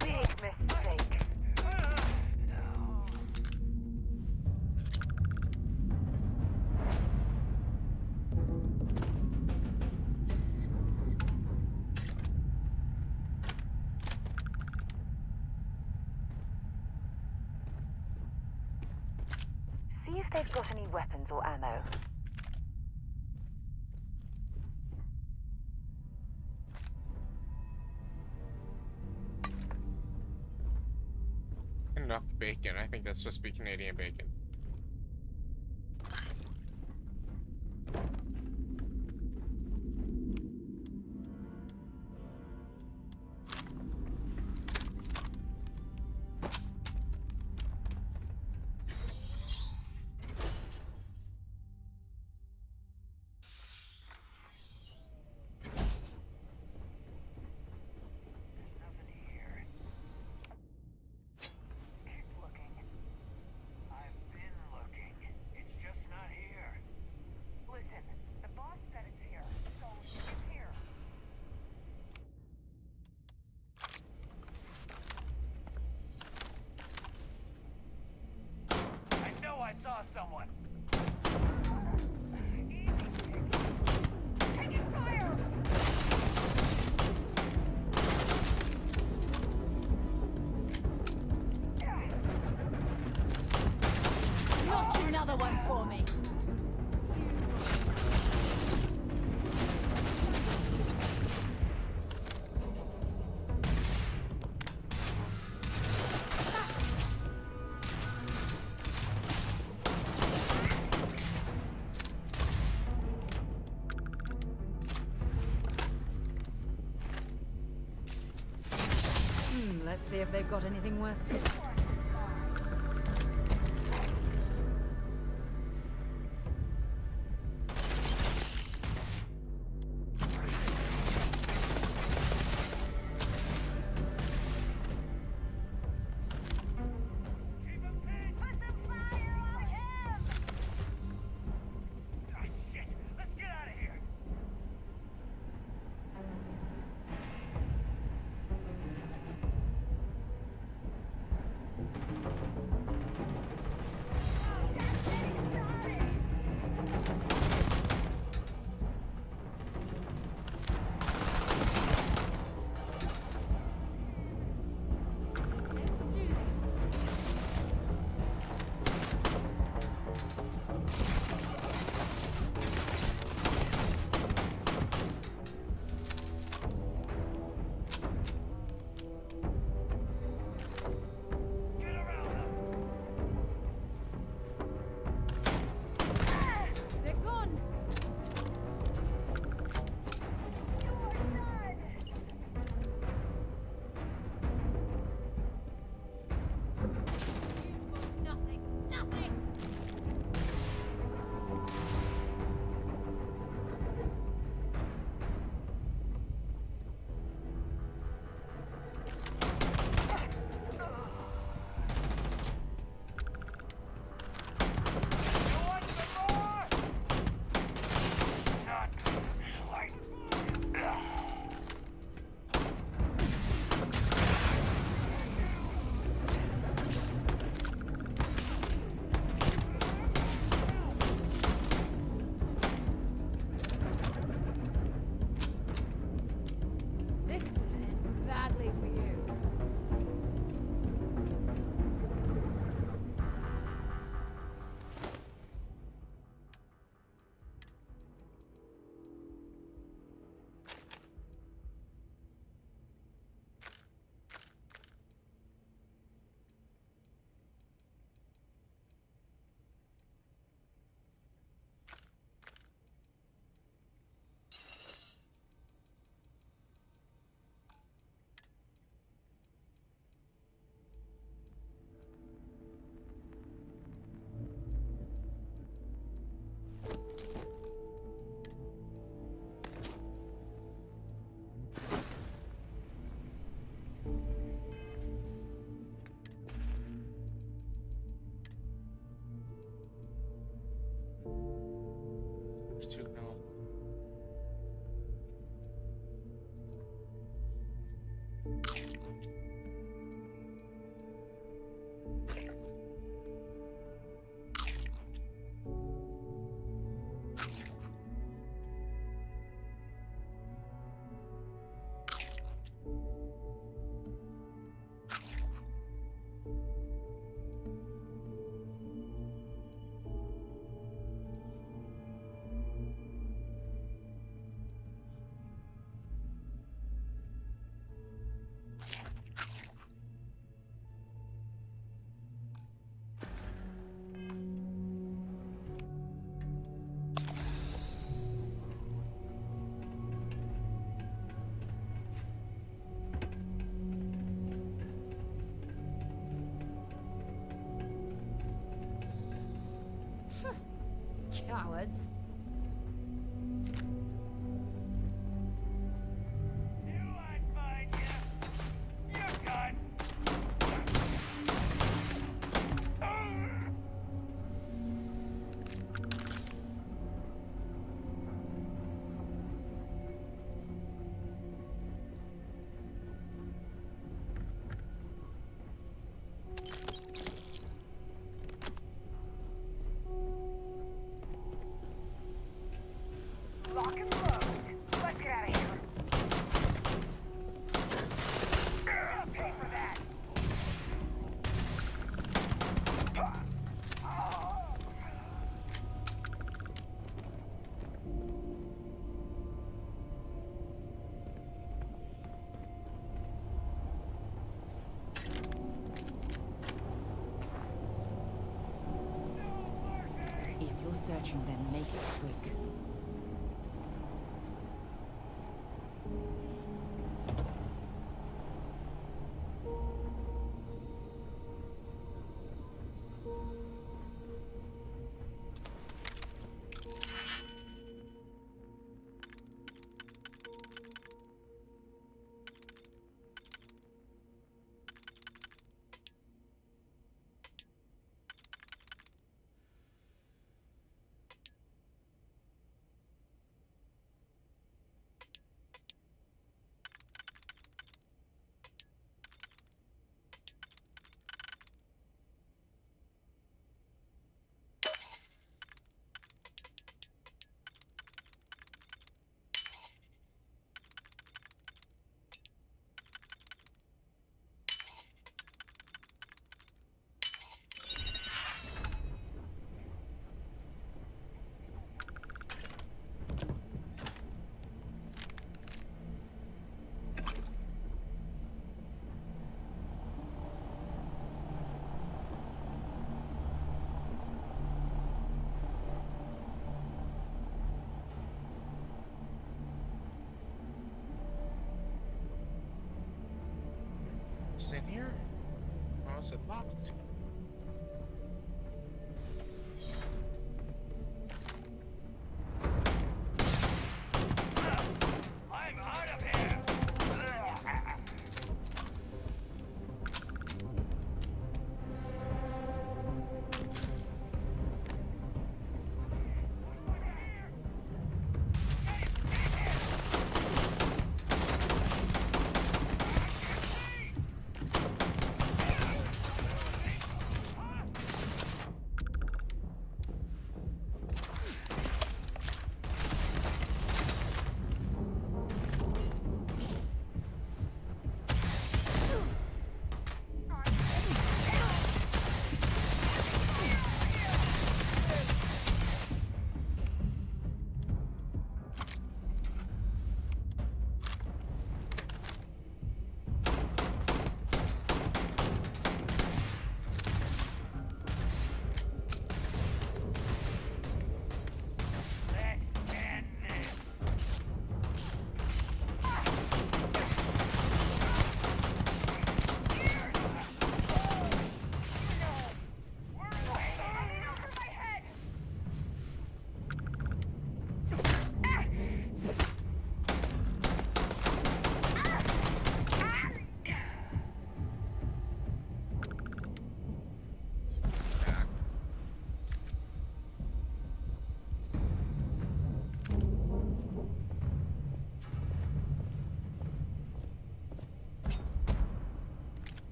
Big mistake. See if they've got any weapons or ammo. Enough bacon. I think that's supposed to be Canadian bacon. I saw someone. Taking fire! Not another one for me. Let's see if they've got anything worth it. There's 2 health. Cowards. Lock and load. Let's get out of here. Pay for that. If you're searching, then make it quick. What's in here? Oh, is it locked? I'm out of here!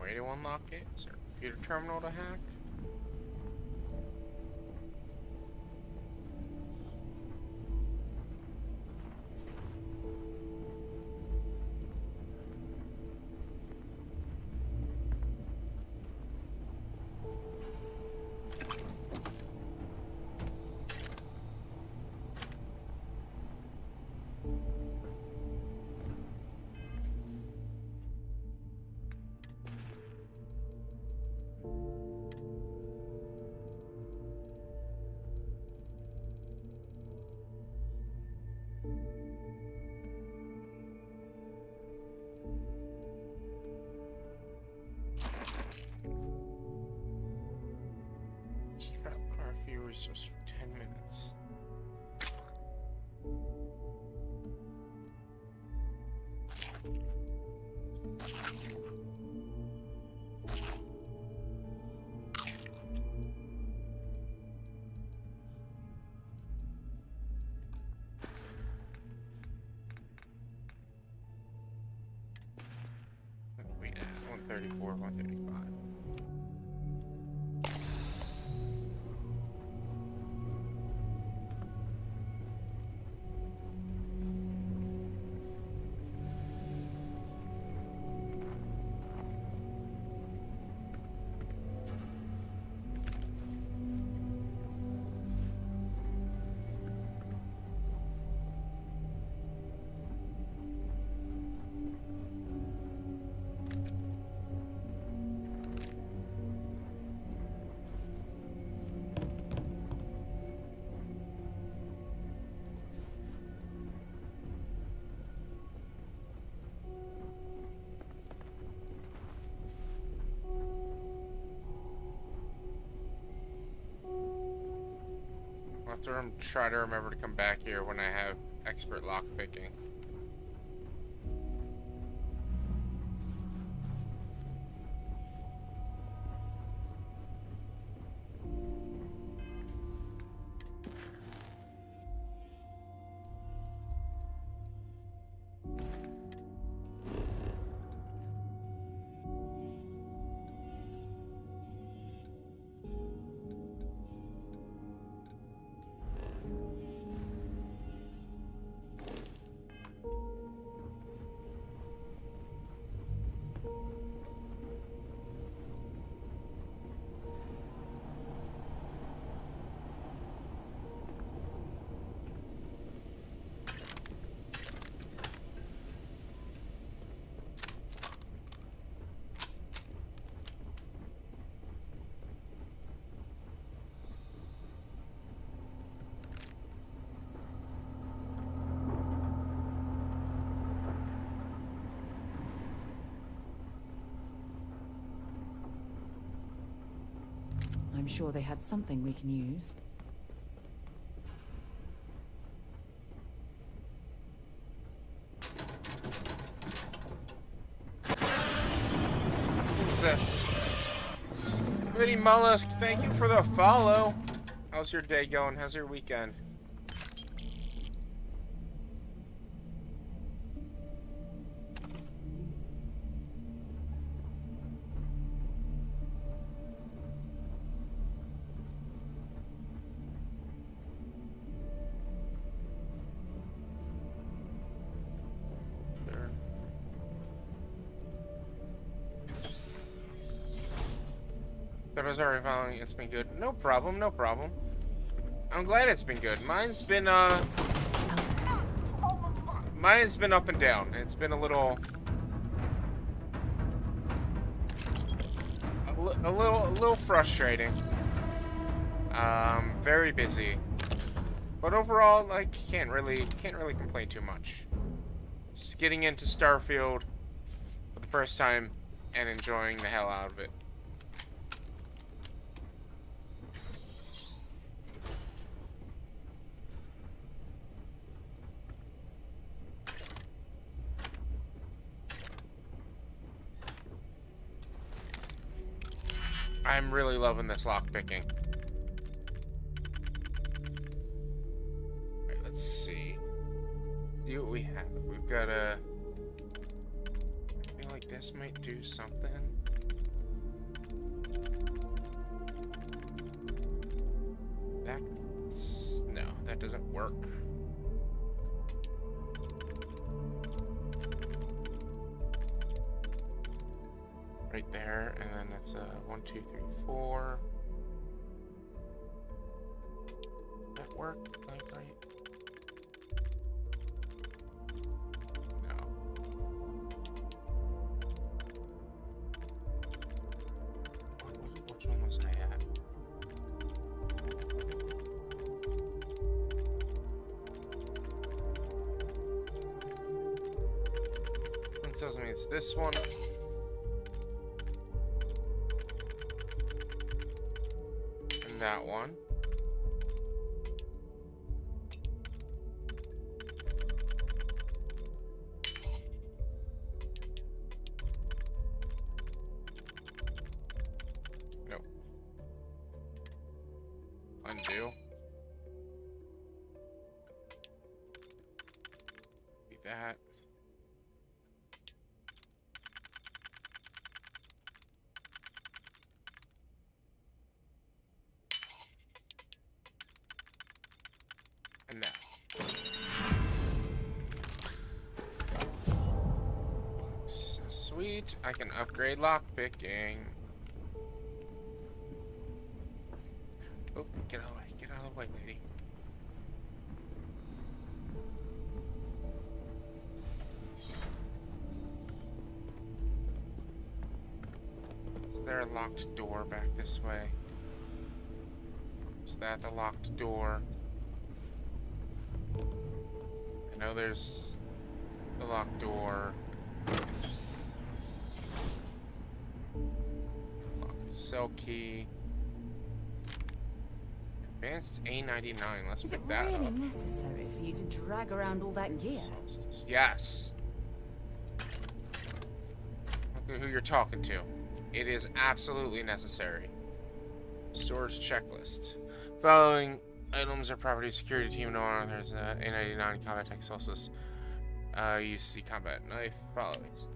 Way to unlock it? Is there a computer terminal to hack? Require a few resources for 10 minutes. We at 134, 135. I'll have to try to remember to come back here when I have expert lockpicking. I'm sure they had something we can use. Who's this? Liddy Mollusk, thank you for the follow. How's your day going? How's your weekend? That was already following. It's been good. No problem, no problem. I'm glad it's been good. Mine's been up and down. It's been a little frustrating. Very busy. But overall, like, can't really complain too much. Just getting into Starfield for the first time and enjoying the hell out of it. I'm really loving this lockpicking. Alright, let's see. See what we have. We've got a... I feel like this might do something. that doesn't work. Right there, and then that's 1, 2, 3, 4. That work? Like, right? No. Which one was I at? It tells me it's this one. And that one. Nope. Undo. Be that. And now. Sweet, I can upgrade lockpicking. Oh, get out of the way, get out of the way, lady. Is there a locked door back this way? Is that the locked door? I know there's the locked door. Locked cell key. Advanced A99. Let's Is pick it that really up. necessary for you to drag around all that gear? Yes. Look at who you're talking to. It is absolutely necessary. Storage checklist. Following items or property security team no one. There's a A99 combat tech solstice. UC combat knife follows.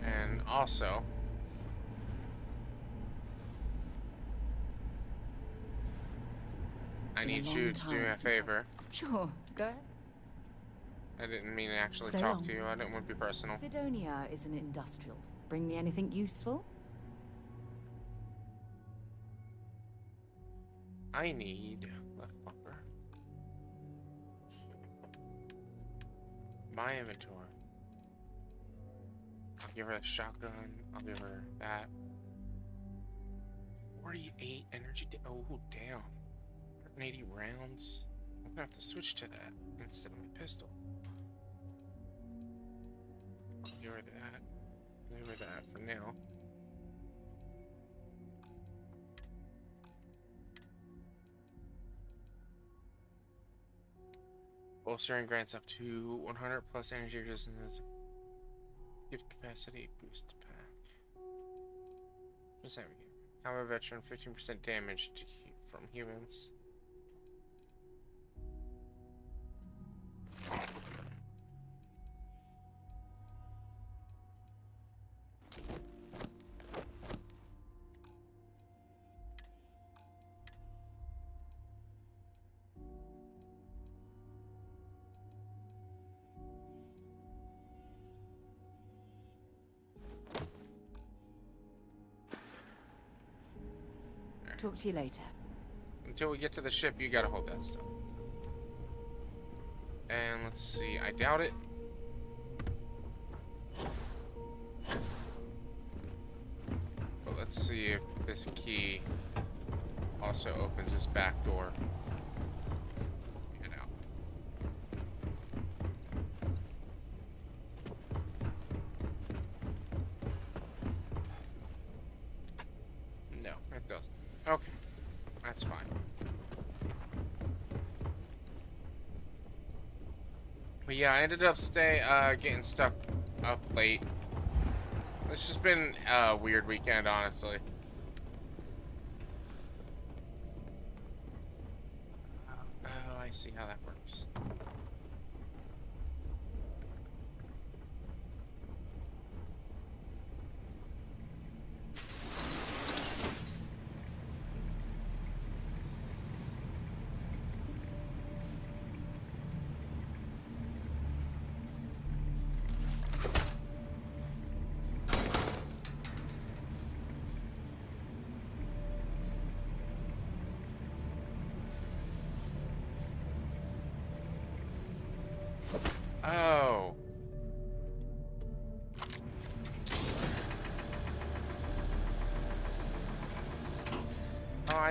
And also, I need you to do me a favor. Sure, go ahead. I didn't mean to actually So talk long. to you. I didn't want to be personal. Sidonia is an industrial. Bring me anything useful? I need left bumper. My inventory. I'll give her a shotgun. I'll give her that. 48 energy. Oh, damn. 180 rounds. I'm gonna have to switch to that instead of my pistol. I'll give her that. Give her that for now. Bolstering grants up to 100 plus energy resistance. Gift capacity boost pack. What's that again? Combat veteran, 15% damage from humans. Talk to you later. Until we get to the ship, you gotta hold that stuff. And let's see, I doubt it. But let's see if this key also opens this back door. Get out. No, it doesn't. Okay, that's fine. But yeah, I ended up getting stuck up late. It's just been a weird weekend, honestly. Oh, I see how that works.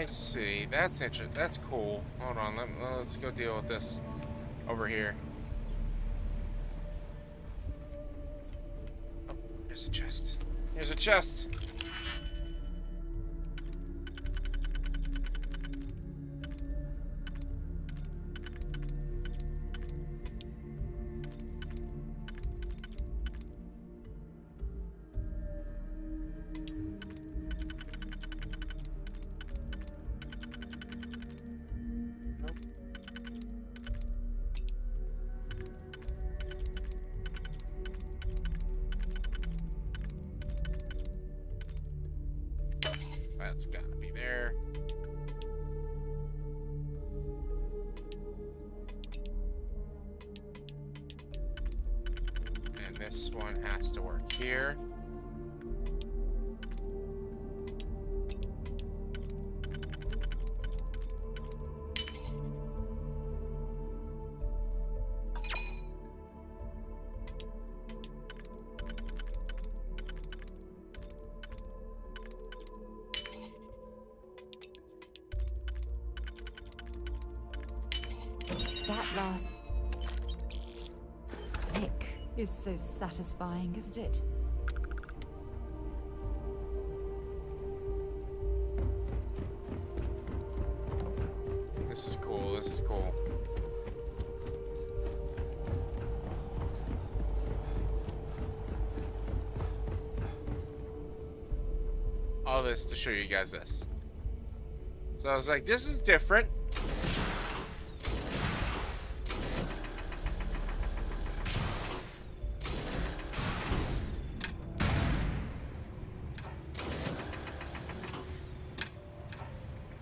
I see. That's interesting. That's cool. Hold on. Let's go deal with this over here. Oh, here's a chest. Here's a chest. That's gotta be there. And this one has to work here. That last click is so satisfying, isn't it? This is cool. This is cool. All this to show you guys this. So I was like, this is different.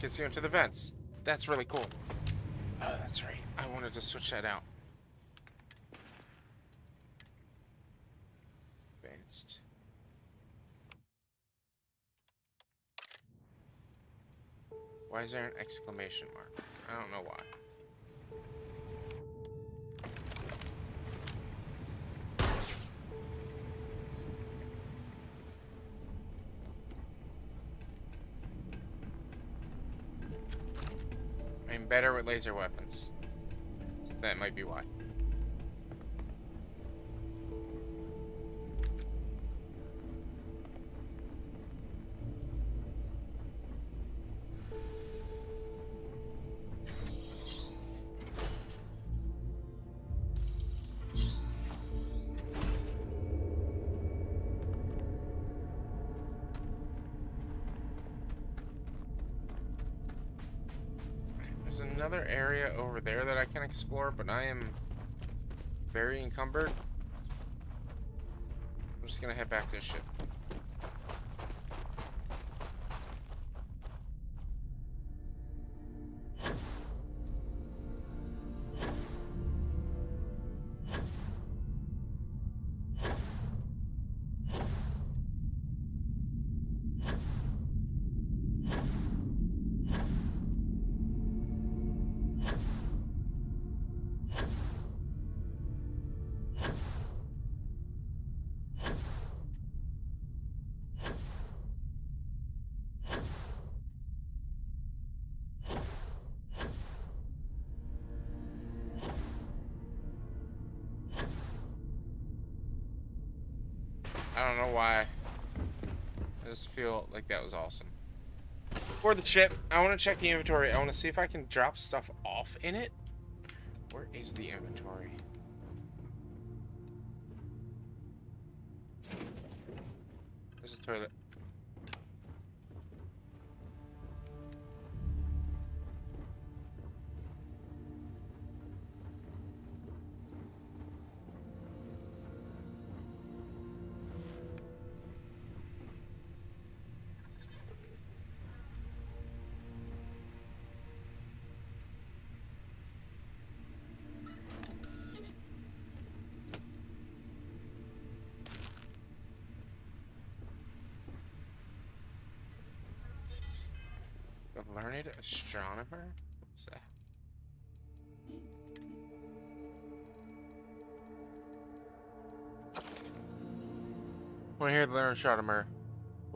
Gets you into the vents. That's really cool. Oh, that's right. I wanted to switch that out. Advanced. Why is there an exclamation mark? I don't know why. I'm better with laser weapons. So that might be why. There's another area over there that I can explore, but I am very encumbered. I'm just gonna head back to the ship. I don't know why. I just feel like that was awesome. For the chip, I want to check the inventory. I want to see if I can drop stuff off in it. Where is the inventory? There's a toilet. A learned astronomer? What's that? We're here to learn astronomer.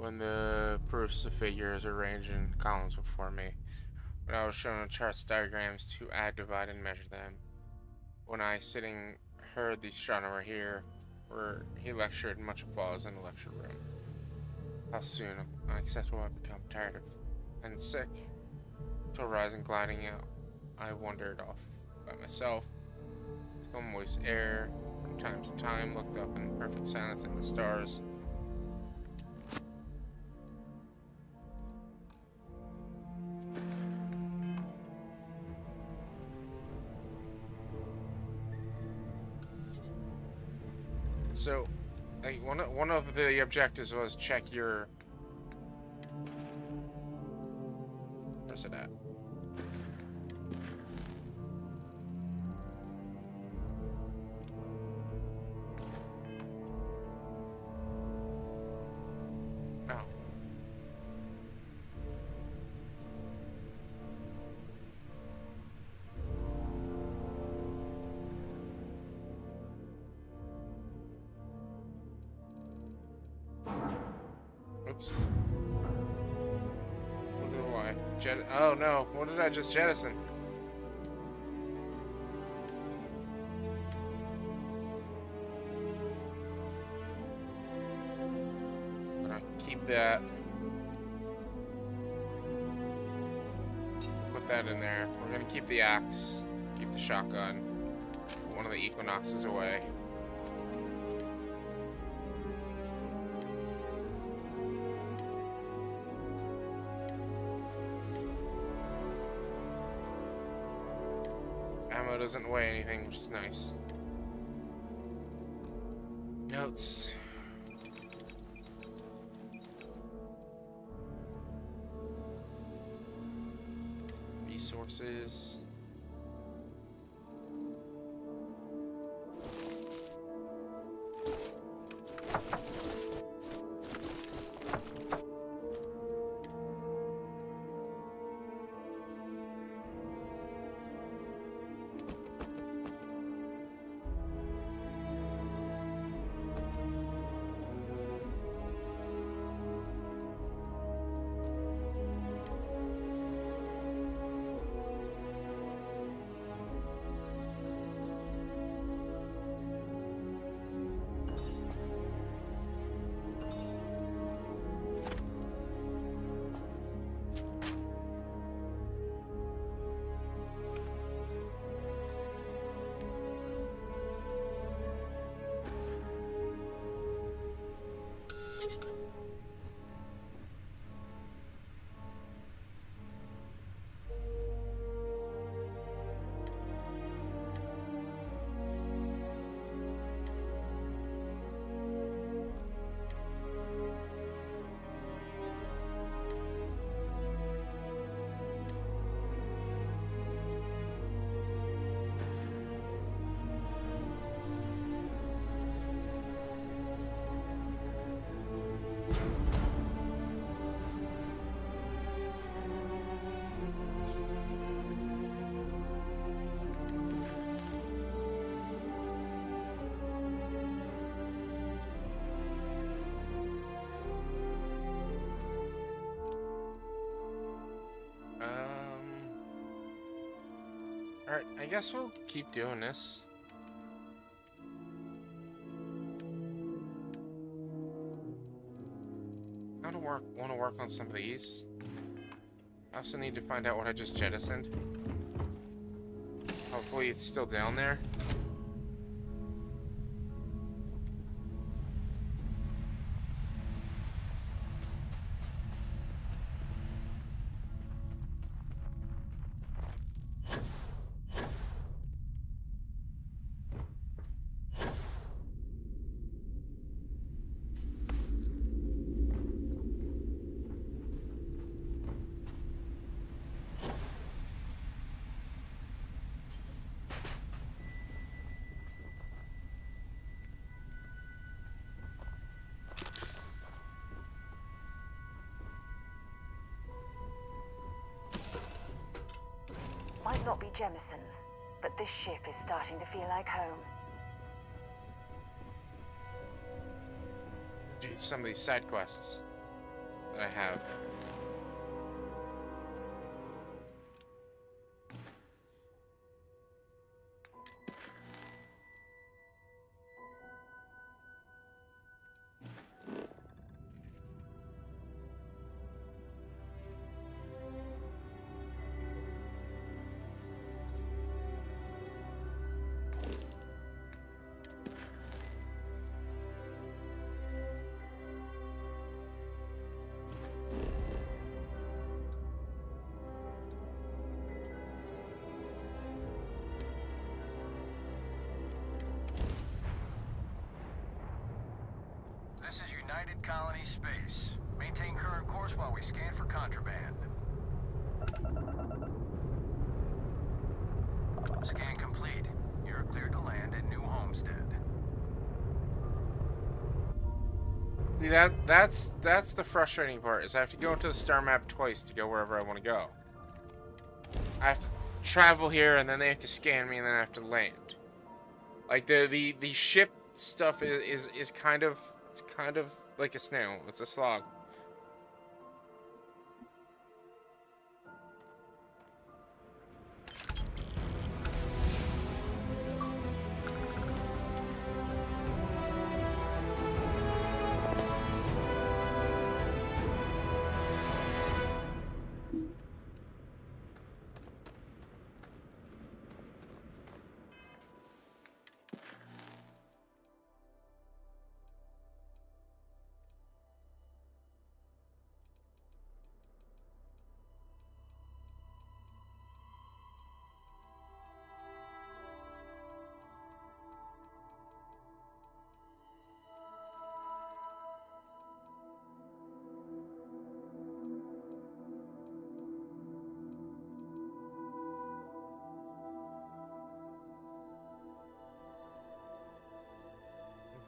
when the proofs of figures are arranged in columns before me. When I was shown charts, diagrams to add, divide, and measure them. When I, sitting, heard the astronomer here, where he lectured, much applause in the lecture room. How soon unacceptable I've become, tired of and sick. Till rising, gliding out, I wandered off by myself. Still moist air. From time to time, looked up in perfect silence at the stars. So, like, one of the objectives was check your... Where's it at? Oh. Oops. Wonder why. Oh no, what did I just jettison? I'm gonna keep that. Put that in there. We're gonna keep the axe, keep the shotgun. Put one of the equinoxes away. Ammo doesn't weigh anything, which is nice. Notes. Resources. Alright, I guess we'll keep doing this. I want to work on some of these. I also need to find out what I just jettisoned. Hopefully it's still down there. Might not be Jemison, but this ship is starting to feel like home. Do some of these side quests. that I have. This is United Colony Space. Maintain current course while we scan for contraband. Scan complete. You're cleared to land at New Homestead. See, that's the frustrating part, is I have to go into the star map twice to go wherever I want to go. I have to travel here, and then they have to scan me, and then I have to land. Like the ship stuff is kind of, it's kind of like a snail. It's a slog.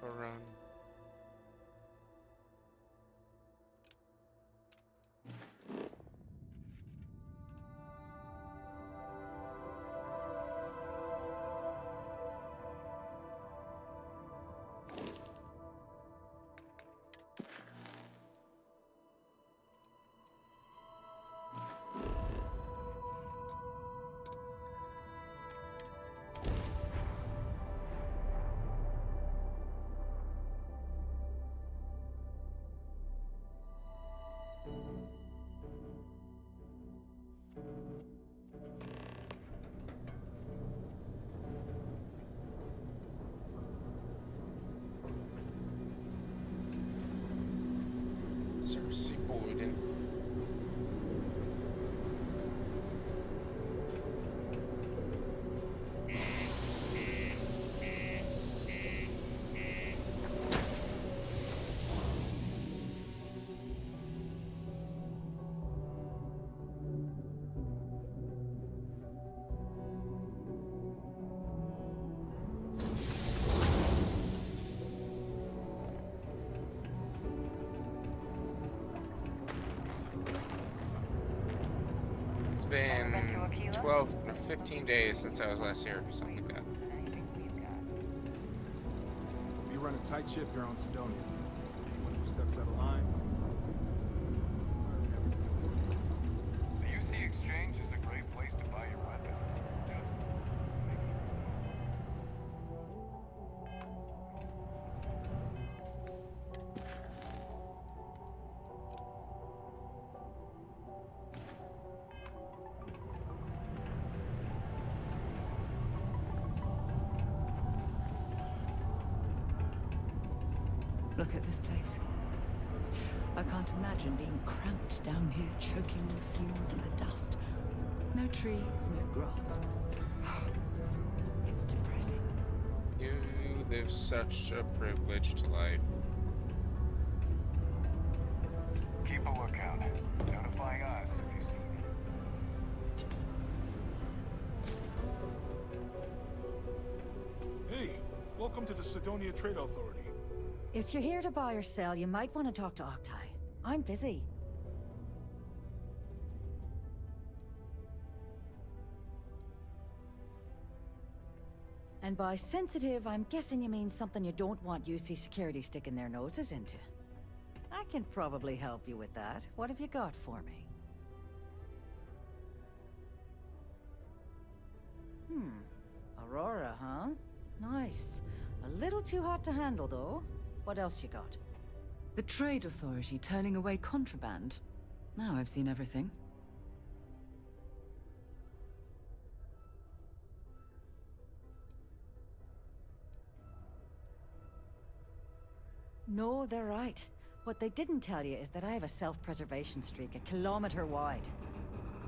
Run. Cersei Boyden. It's been 12 or 15 days since I was last here, something like that. We run a tight ship here on Sidonia. Anyone who steps out of line. The UC Exchange is a great place to buy your weapons. Look at this place. I can't imagine being cramped down here, choking on the fumes and the dust. No trees, no grass. It's depressing. You live such a privileged life. Keep a lookout. Notifying us if you see me. Hey, welcome to the Sidonia Trade Authority. If you're here to buy or sell, you might want to talk to Octai. I'm busy. And by sensitive, I'm guessing you mean something you don't want UC security sticking their noses into. I can probably help you with that. What have you got for me? Aurora, huh? Nice. A little too hot to handle, though. What else you got? The Trade Authority turning away contraband. Now I've seen everything. No, they're right. What they didn't tell you is that I have a self-preservation streak 1 kilometer wide.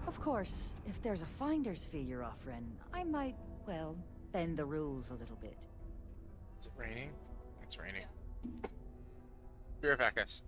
Of course, if there's a finder's fee you're offering, I might, well, bend the rules a little bit. Is it raining? It's raining. Be right back, guys.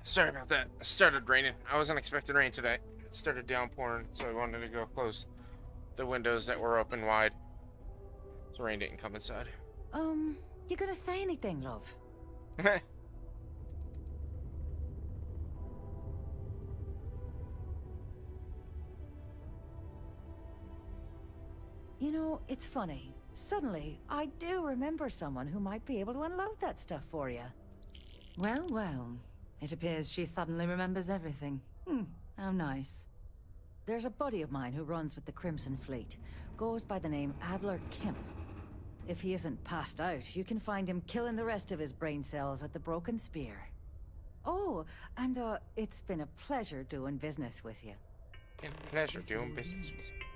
Sorry about that. It started raining. I wasn't expecting rain today. It started downpouring, so I wanted to go close the windows that were open wide, so rain didn't come inside. You gonna say anything, love? You know, it's funny. Suddenly, I do remember someone who might be able to unload that stuff for you. Well, well. It appears she suddenly remembers everything. How nice. There's a buddy of mine who runs with the Crimson Fleet. Goes by the name Adler Kemp. If he isn't passed out, you can find him killing the rest of his brain cells at the Broken Spear. Oh, and it's been a pleasure doing business with you. A pleasure doing business with you.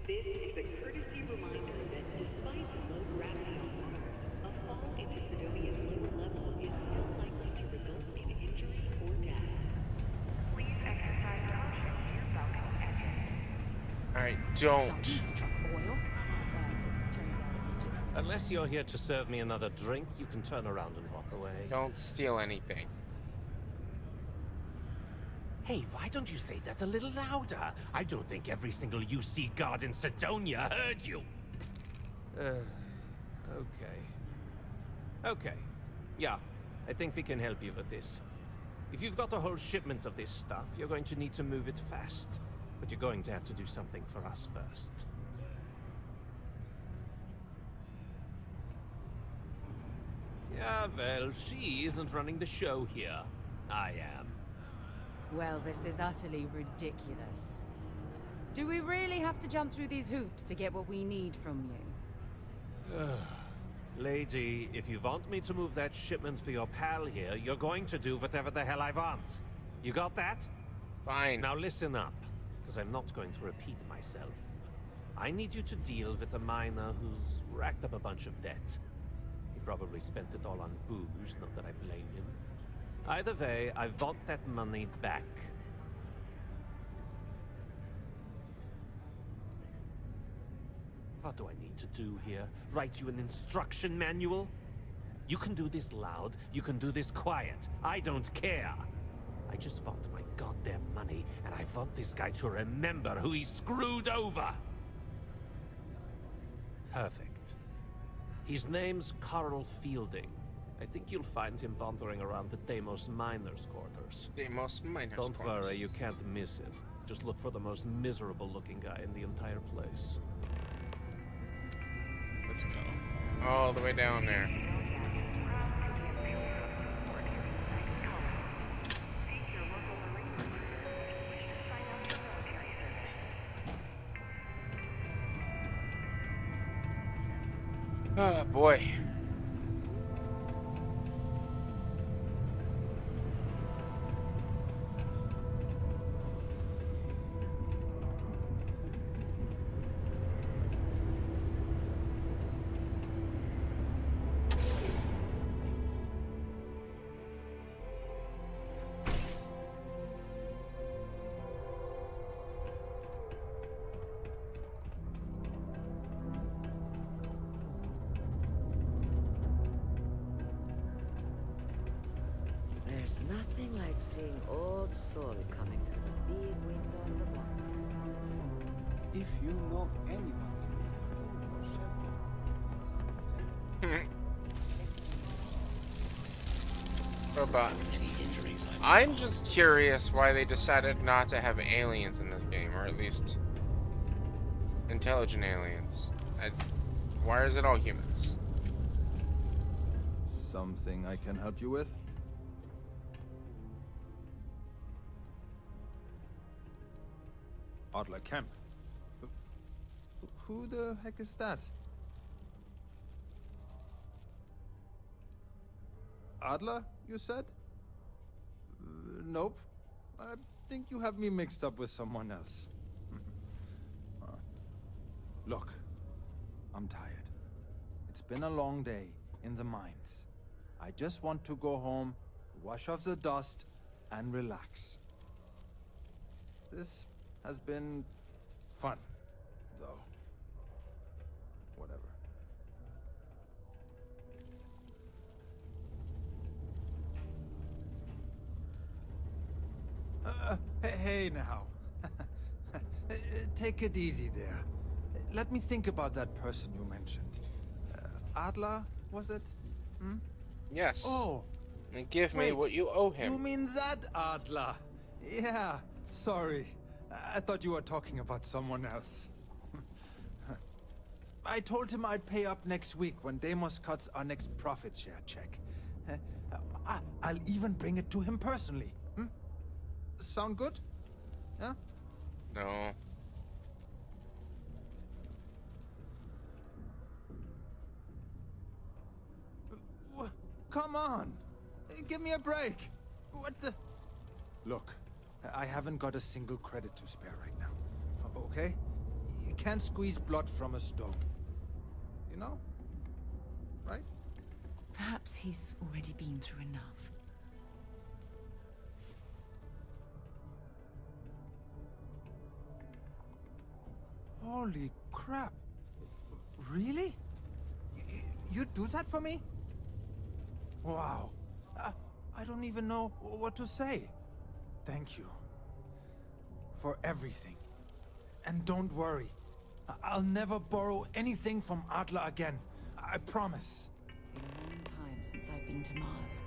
This is a courtesy reminder that despite low gravity on Mars, a fall into Sidonia's lower level is still likely to result in injury or death. Please exercise caution near balcony edges. Alright, don't. Struck oil. Turns out it was just... Unless you're here to serve me another drink, you can turn around and walk away. Don't steal anything. Hey, why don't you say that a little louder? I don't think every single UC guard in Sidonia heard you. Okay. Okay. Yeah, I think we can help you with this. If you've got a whole shipment of this stuff, you're going to need to move it fast. But you're going to have to do something for us first. Yeah, well, she isn't running the show here. I am. Well, this is utterly ridiculous. Do we really have to jump through these hoops to get what we need from you? Lady, if you want me to move that shipment for your pal here, you're going to do whatever the hell I want. You got that? Fine. Now listen up, because I'm not going to repeat myself. I need you to deal with a miner who's racked up a bunch of debt. He probably spent it all on booze, not that I blame him. Either way, I want that money back. What do I need to do here? Write you an instruction manual? You can do this loud, you can do this quiet. I don't care. I just want my goddamn money, and I want this guy to remember who he screwed over. Perfect. His name's Carl Fielding. I think you'll find him wandering around the Deimos Miners' quarters. Deimos Miners' Don't quarters. worry, you can't miss him. Just look for the most miserable-looking guy in the entire place. Let's go. All the way down there. Oh boy. There's nothing like seeing old Sol coming through the big window in the morning. If you know anyone in need of food or shelter, Robot. I'm just curious why they decided not to have aliens in this game, or at least intelligent aliens. Why is it all humans? Something I can help you with? Adler Kemp. Who the heck is that? Adler, you said? Nope. I think you have me mixed up with someone else. Look, I'm tired. It's been a long day in the mines. I just want to go home, wash off the dust, and relax. This has been fun, though. Whatever. Hey now. Take it easy there. Let me think about that person you mentioned. Adler, was it? Hmm? Yes. Oh. And give me what you owe him. You mean that Adler? Yeah, sorry. I thought you were talking about someone else. I told him I'd pay up next week when Deimos cuts our next profit share check. I'll even bring it to him personally. Hmm? Sound good? Yeah? No. Come on! Give me a break! What the... Look, I haven't got a single credit to spare right now. Okay? You can't squeeze blood from a stone. You know? Right? Perhaps he's already been through enough. Holy crap. Really? You'd do that for me? Wow. I don't even know what to say. Thank you. For everything. And don't worry. I'll never borrow anything from Adler again. I promise. Been a long time since I've been to Mars.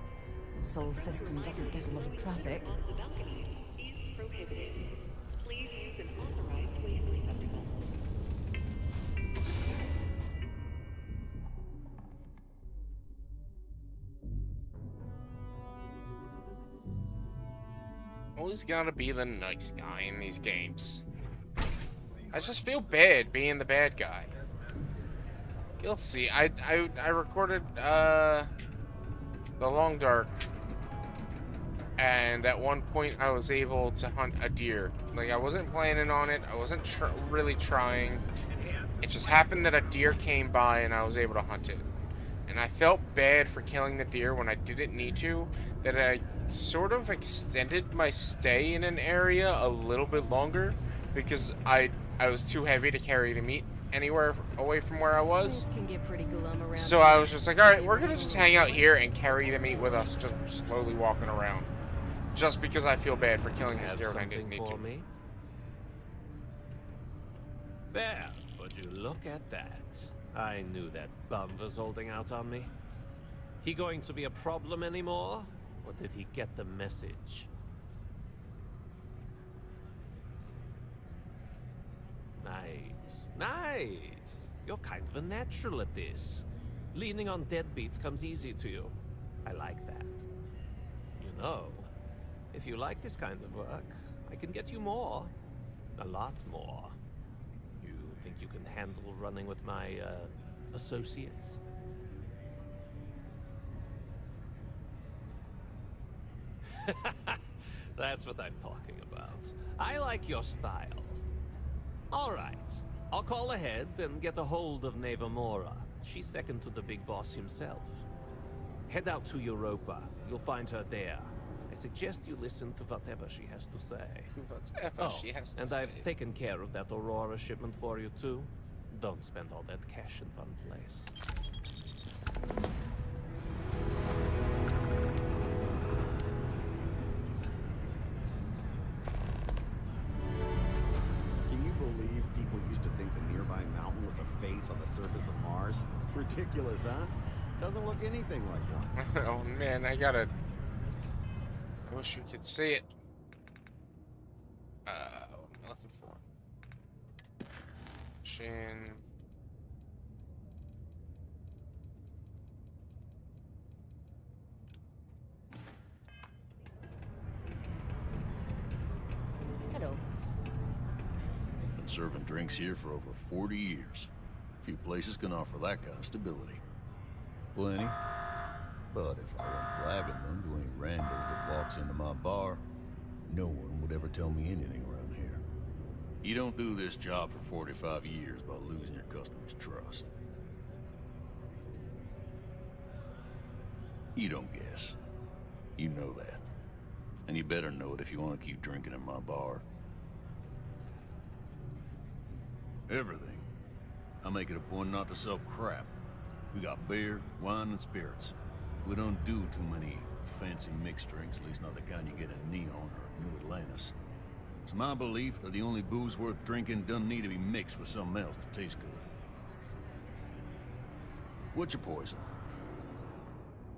Sol system doesn't get a lot of traffic. Please use an authorized waste receptacle. Always gotta be the nice guy in these games. I just feel bad being the bad guy. You'll see. I recorded the Long Dark, and at one point I was able to hunt a deer. Like, I wasn't planning on it. I wasn't really trying. It just happened that a deer came by and I was able to hunt it. And I felt bad for killing the deer when I didn't need to, that I sort of extended my stay in an area a little bit longer because I was too heavy to carry the meat anywhere away from where I was. So I was just like, alright, we're gonna just hang out here and carry the meat with us, just slowly walking around. Just because I feel bad for killing this deer when I didn't need to. Me? There, would you look at that? I knew that bum was holding out on me. He going to be a problem anymore? Or did he get the message? Nice. Nice. You're kind of a natural at this. Leaning on deadbeats comes easy to you. I like that. You know, if you like this kind of work, I can get you more. A lot more. You think you can handle running with my, associates? That's what I'm talking about. I like your style. Alright. I'll call ahead and get a hold of Neva Mora. She's second to the big boss himself. Head out to Europa. You'll find her there. I suggest you listen to whatever she has to say. Whatever she has to and say. I've taken care of that Aurora shipment for you too. Don't spend all that cash in one place. glass on the surface of Mars? Ridiculous, huh? Doesn't look anything like one. Oh man, I wish we could see it. What am I looking for? Shin. Hello. Been serving drinks here for over 40 years. Few places can offer that kind of stability. Plenty. But if I went blagging them to any rando that walks into my bar, no one would ever tell me anything around here. You don't do this job for 45 years by losing your customers' trust. You don't guess. You know that. And you better know it if you want to keep drinking in my bar. Everything. I make it a point not to sell crap. We got beer, wine, and spirits. We don't do too many fancy mixed drinks, at least not the kind you get in Neon or New Atlantis. It's my belief that the only booze worth drinking doesn't need to be mixed with something else to taste good. What's your poison?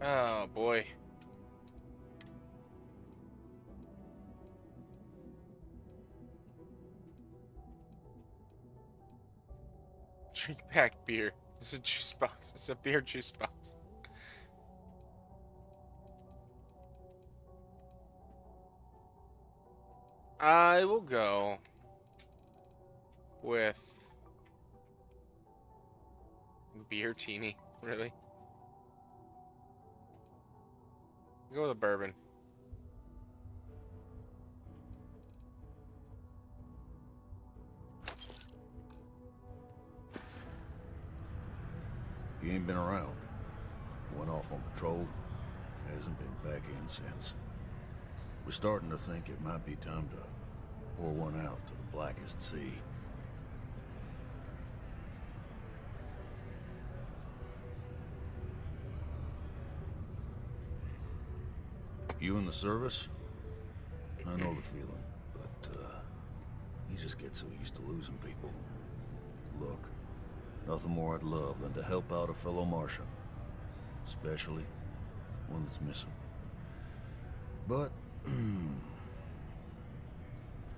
Oh boy. Drink pack beer. It's a juice box. It's a beer juice box. I will go with beer teeny, really. Go with a bourbon. He ain't been around. Went off on patrol. Hasn't been back in since. We're starting to think it might be time to pour one out to the blackest sea. You in the service? I know the feeling, but you just get so used to losing people. Look, nothing more I'd love than to help out a fellow Martian. Especially one that's missing. But,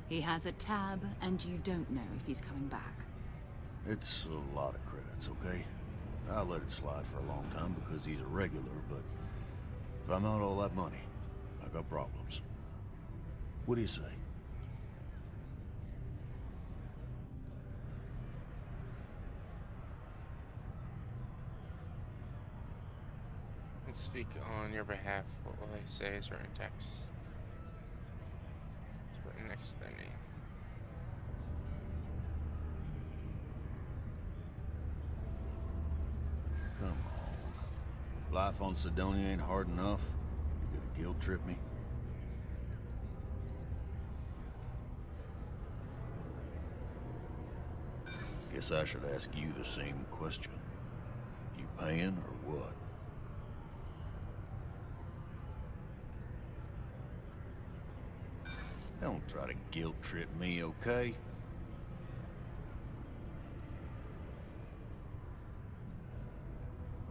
He has a tab, and you don't know if he's coming back. it's a lot of credits, okay? I let it slide for a long time because he's a regular, but if I'm out all that money, I got problems. What do you say? Let's speak on your behalf. What will they say is written text? It's written next to their name. Come on. Life on Sidonia ain't hard enough. You gonna guilt trip me? Guess I should ask you the same question. You paying or what? Don't try to guilt trip me, okay?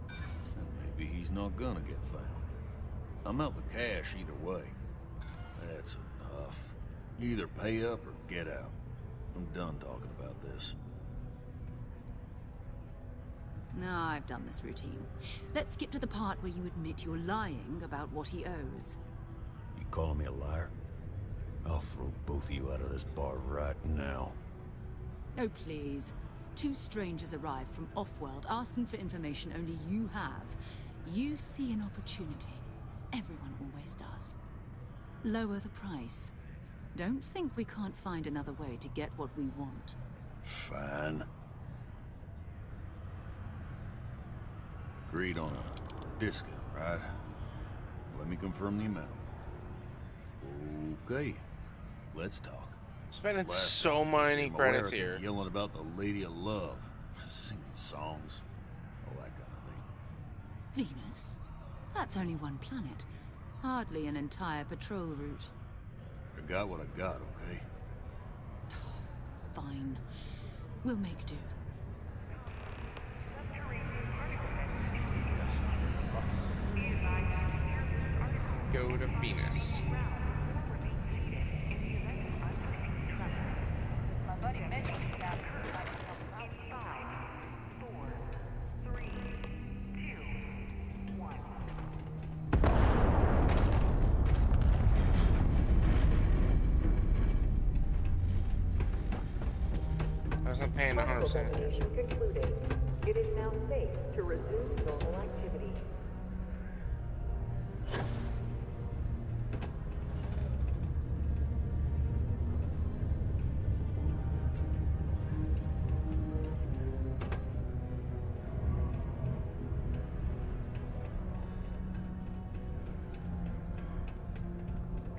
And maybe he's not gonna get found. I'm out with cash either way. That's enough. You either pay up or get out. I'm done talking about this. No, I've done this routine. Let's skip to the part where you admit you're lying about what he owes. You calling me a liar? I'll throw both of you out of this bar right now. Oh, please. Two strangers arrive from off-world asking for information only you have. You see an opportunity. Everyone always does. Lower the price. Don't think we can't find another way to get what we want. Fine. Agreed on a discount, right? Let me confirm the amount. Okay. Let's talk. Spending Last so time, many I'm credits American, here. Yelling about the lady of love, singing songs, all that kind of thing. Venus? That's only one planet. Hardly an entire patrol route. I got what I got, okay? Fine. We'll make do. wasn't paying 100% attention. Concluded. It is now safe to resume normal activity.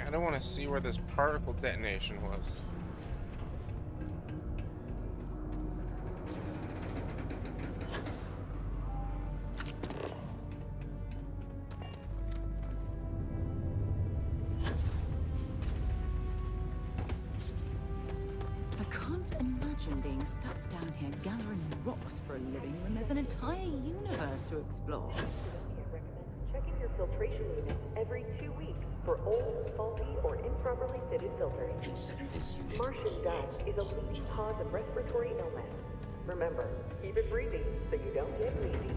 I don't want to see where this particle detonation was. I can't imagine being stuck down here gathering rocks for a living when there's an entire universe to explore. Checking your filtration unit every 2 weeks for old, faulty, or improperly fitted filters. Consider this unit. Martian dust is a leading cause of respiratory illness. Remember, keep it breezy so you don't get wheezy.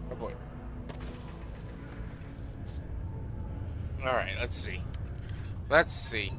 Oh boy. Alright, let's see. Let's see.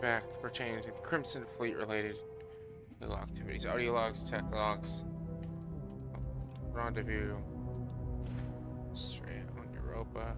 Back pertaining to the Crimson Fleet related legal activities, audio logs, tech logs, rendezvous, straight on Europa.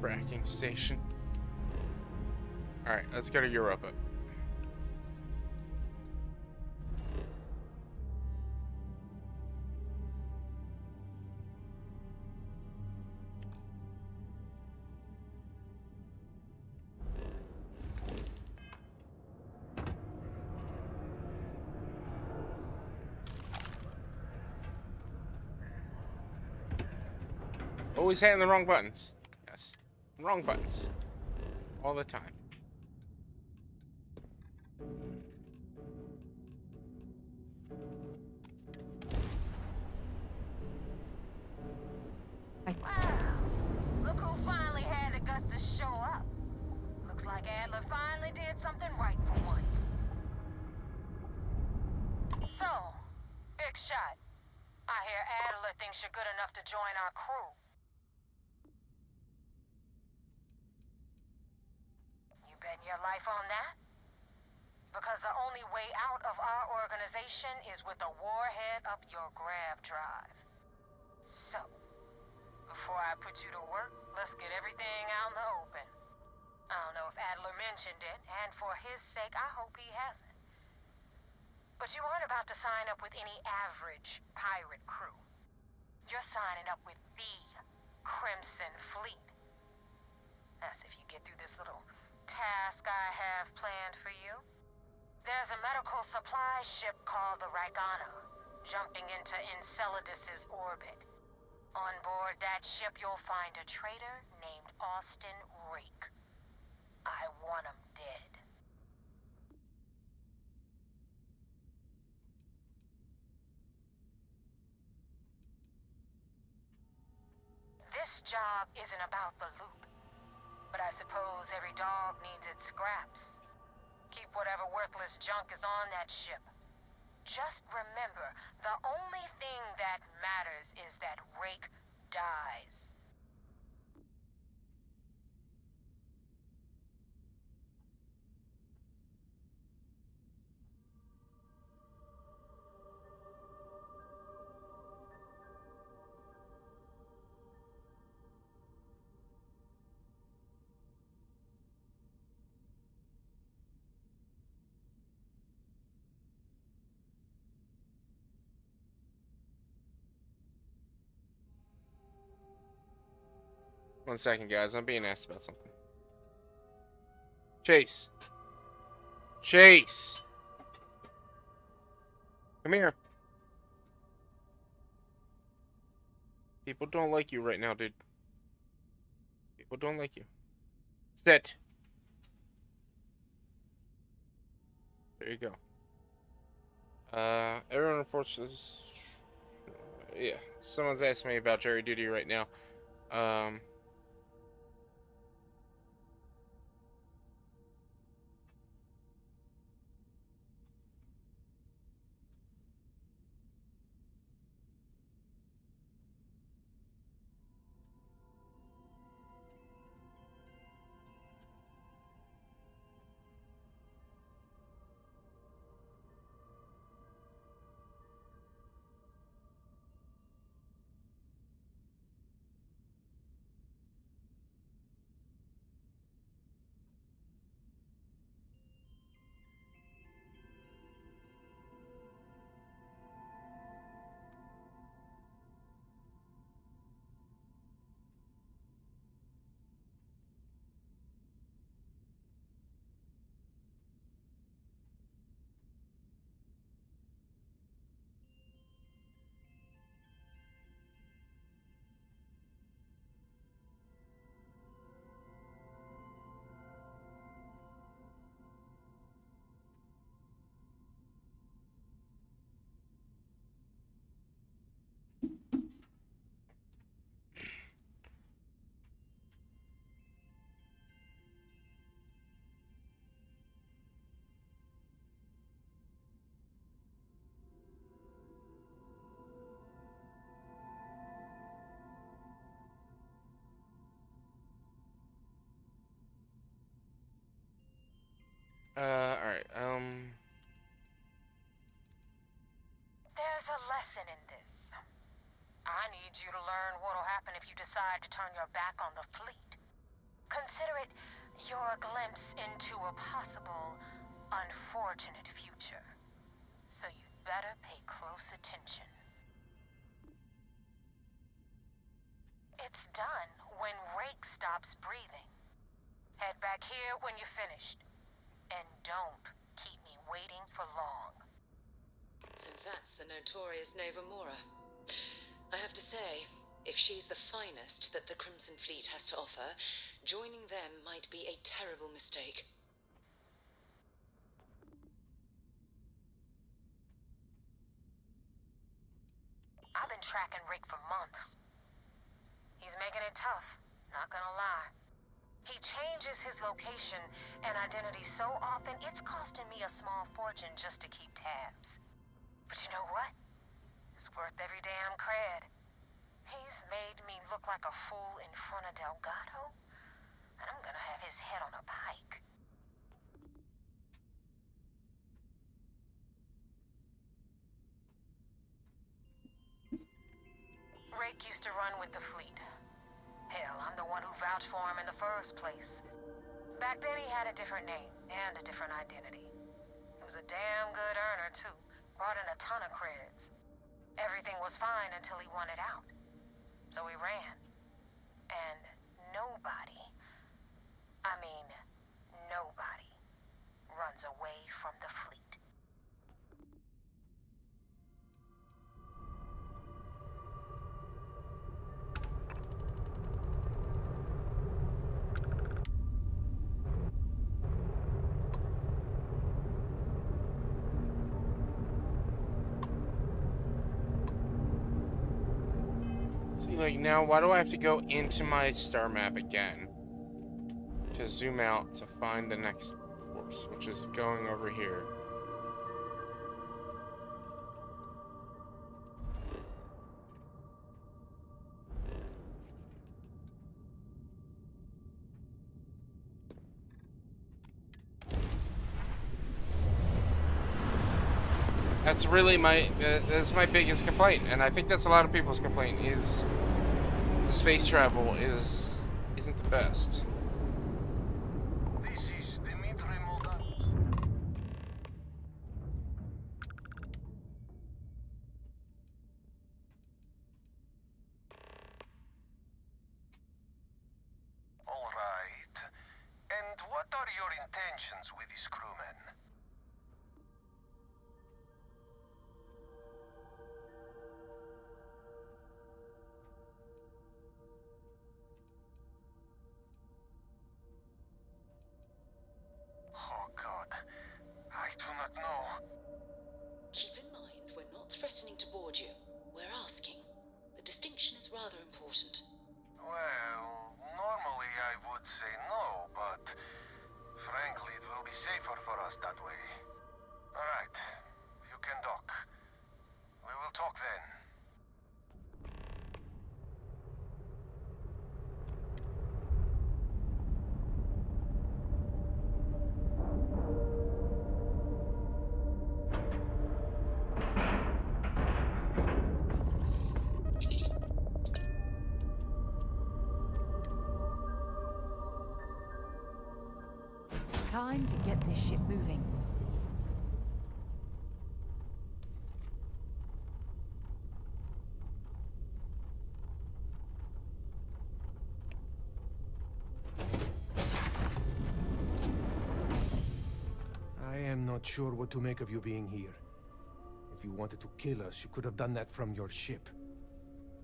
Tracking station. Alright, let's go to Europa. Always hitting the wrong buttons. Yes. Wrong buttons. All the time. Wow. Look who finally had the guts to show up. Looks like Adler finally did something right for once. So, big shot. I hear Adler thinks you're good enough to join our crew. You betting your life on that? Because the only way out of our organization is with a warhead up your grab drive. So, before I put you to work, let's get everything out in the open. I don't know if Adler mentioned it, and for his sake, I hope he hasn't. But you aren't about to sign up with any average pirate crew. You're signing up with the Crimson Fleet. That's if you get through this little task I have planned for you. There's a medical supply ship called the Ragana, jumping into Enceladus's orbit. On board that ship, you'll find a traitor named Austin Rake. I want him dead. This job isn't about the loot, but I suppose every dog needs its scraps. Keep whatever worthless junk is on that ship. Just remember, the only thing that matters is that Rake dies. 1 second, guys. I'm being asked about something. Chase. Chase! Come here. People don't like you right now, dude. People don't like you. Sit. There you go. Everyone reports this. Yeah, someone's asking me about jury duty right now. Alright, There's a lesson in this. I need you to learn what'll happen if you decide to turn your back on the fleet. Consider it your glimpse into a possible, unfortunate future. So you'd better pay close attention. It's done when Rake stops breathing. Head back here when you're finished. And don't keep me waiting for long. So that's the notorious Nova Mora. I have to say, if she's the finest that the Crimson Fleet has to offer, joining them might be a terrible mistake. I've been tracking Rick for months. He's making it tough, not gonna lie. He changes his location and identity so often, it's costing me a small fortune just to keep tabs. But you know what? It's worth every damn cred. He's made me look like a fool in front of Delgado, and I'm gonna have his head on a pike. Rake used to run with the fleet. Hell, I'm the one who vouched for him in the first place. Back then he had a different name and a different identity. He was a damn good earner, too. Brought in a ton of creds. Everything was fine until he wanted out. So he ran. And nobody, I mean, nobody, runs away from the fleet. see, like, now, why do I have to go into my star map again to zoom out to find the next course, which is going over here? That's really that's my biggest complaint, and I think that's a lot of people's complaint, is the space travel isn't the best. What are your intentions with these crewmen? Oh God, I do not know. Keep in mind, we're not threatening to board you. We're asking. The distinction is rather important. Well, normally I would say no, but frankly it will be safer for us that way. Alright, you can dock. We will talk then. Time to get this ship moving. I am not sure what to make of you being here. If you wanted to kill us, you could have done that from your ship.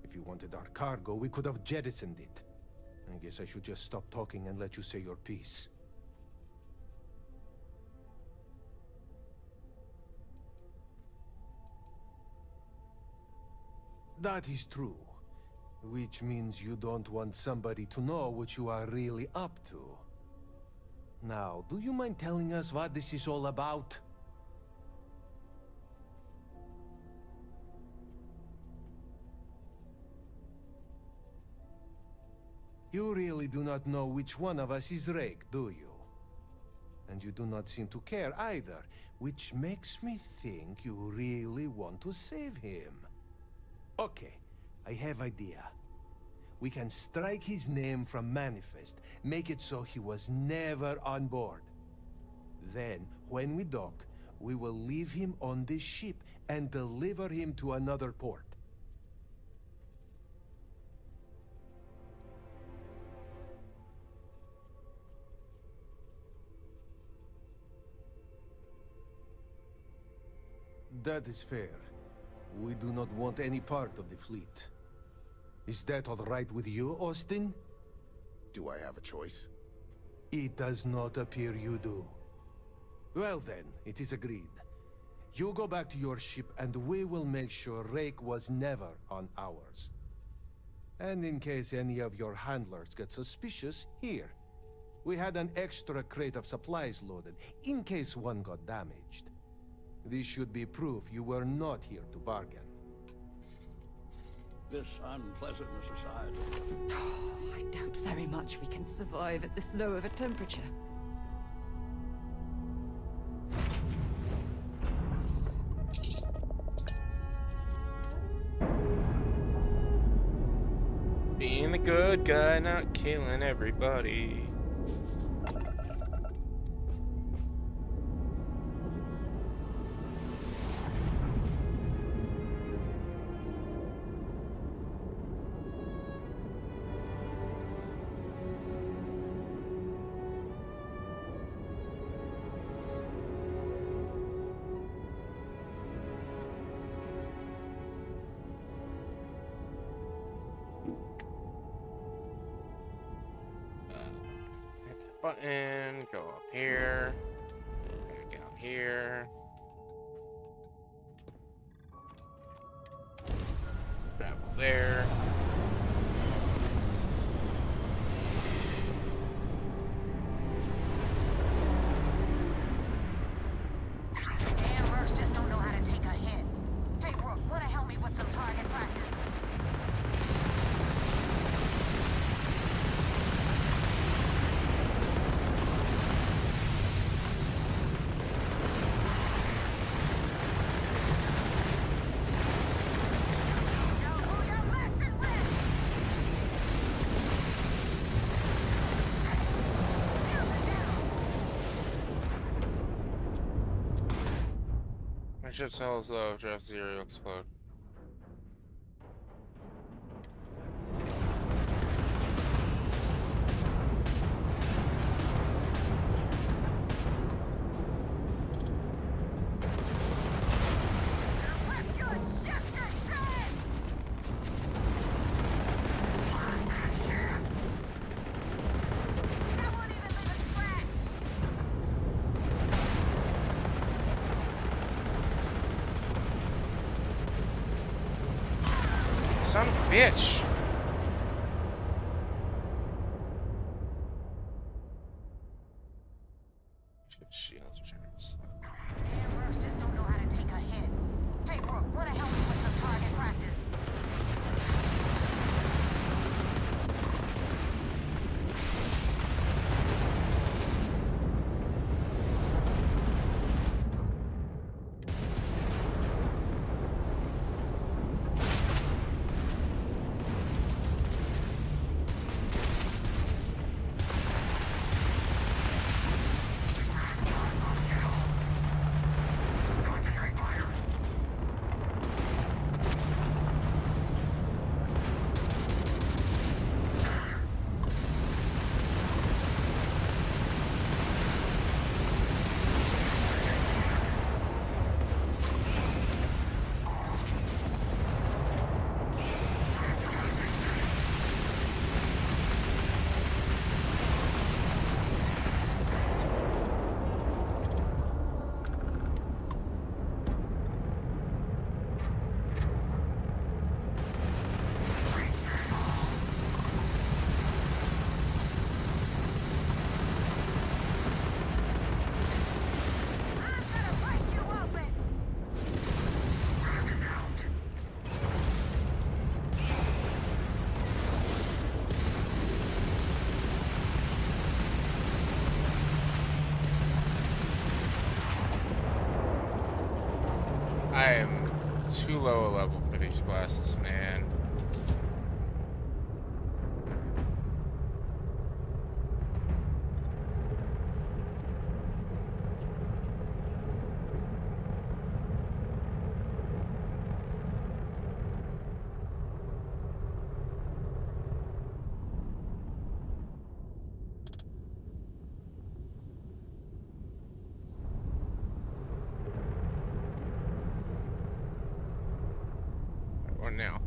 If you wanted our cargo, we could have jettisoned it. I guess I should just stop talking and let you say your piece. That is true. Which means you don't want somebody to know what you are really up to. Now, do you mind telling us what this is all about? You really do not know which one of us is Rake, do you? And you do not seem to care either, which makes me think you really want to save him. Okay, I have idea. We can strike his name from Manifest, make it so he was never on board. Then, when we dock, we will leave him on this ship and deliver him to another port. That is fair. We do not want any part of the fleet. Is that all right with you, Austin? Do I have a choice? It does not appear you do. Well then, it is agreed. You go back to your ship and we will make sure Rake was never on ours. And in case any of your handlers get suspicious, here. We had an extra crate of supplies loaded, in case one got damaged. This should be proof you were not here to bargain. This unpleasantness aside. I doubt very much we can survive at this low of a temperature. Being the good guy, not killing everybody. Button, go up here, back out here, travel there. Damn mercs just don't know how to take a hit. Hey, Rook, wanna help me with some target practice? My ship's hull is low, draft 0, explode. son of a bitch. Shields returns. Damn, Mercs just don't know how to take a hit. Hey, Brooke, wanna help me with some target practice? I am too low a level for these quests, man. Or now.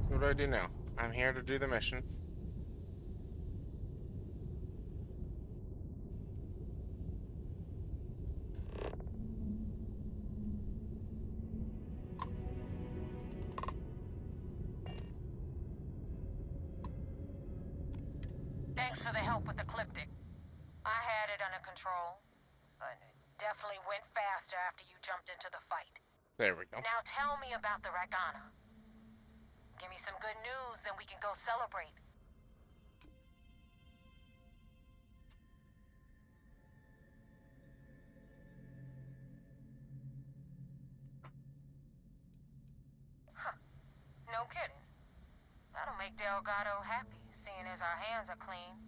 So what do I do now? I'm here to do the mission. Thanks for the help with the Cliptic. I had it under control, but it definitely went faster after you jumped into the fight. There we go. Now tell me about the Ragana. Give me some good news, then we can go celebrate. Huh. No kidding. That'll make Delgado happy, seeing as our hands are clean.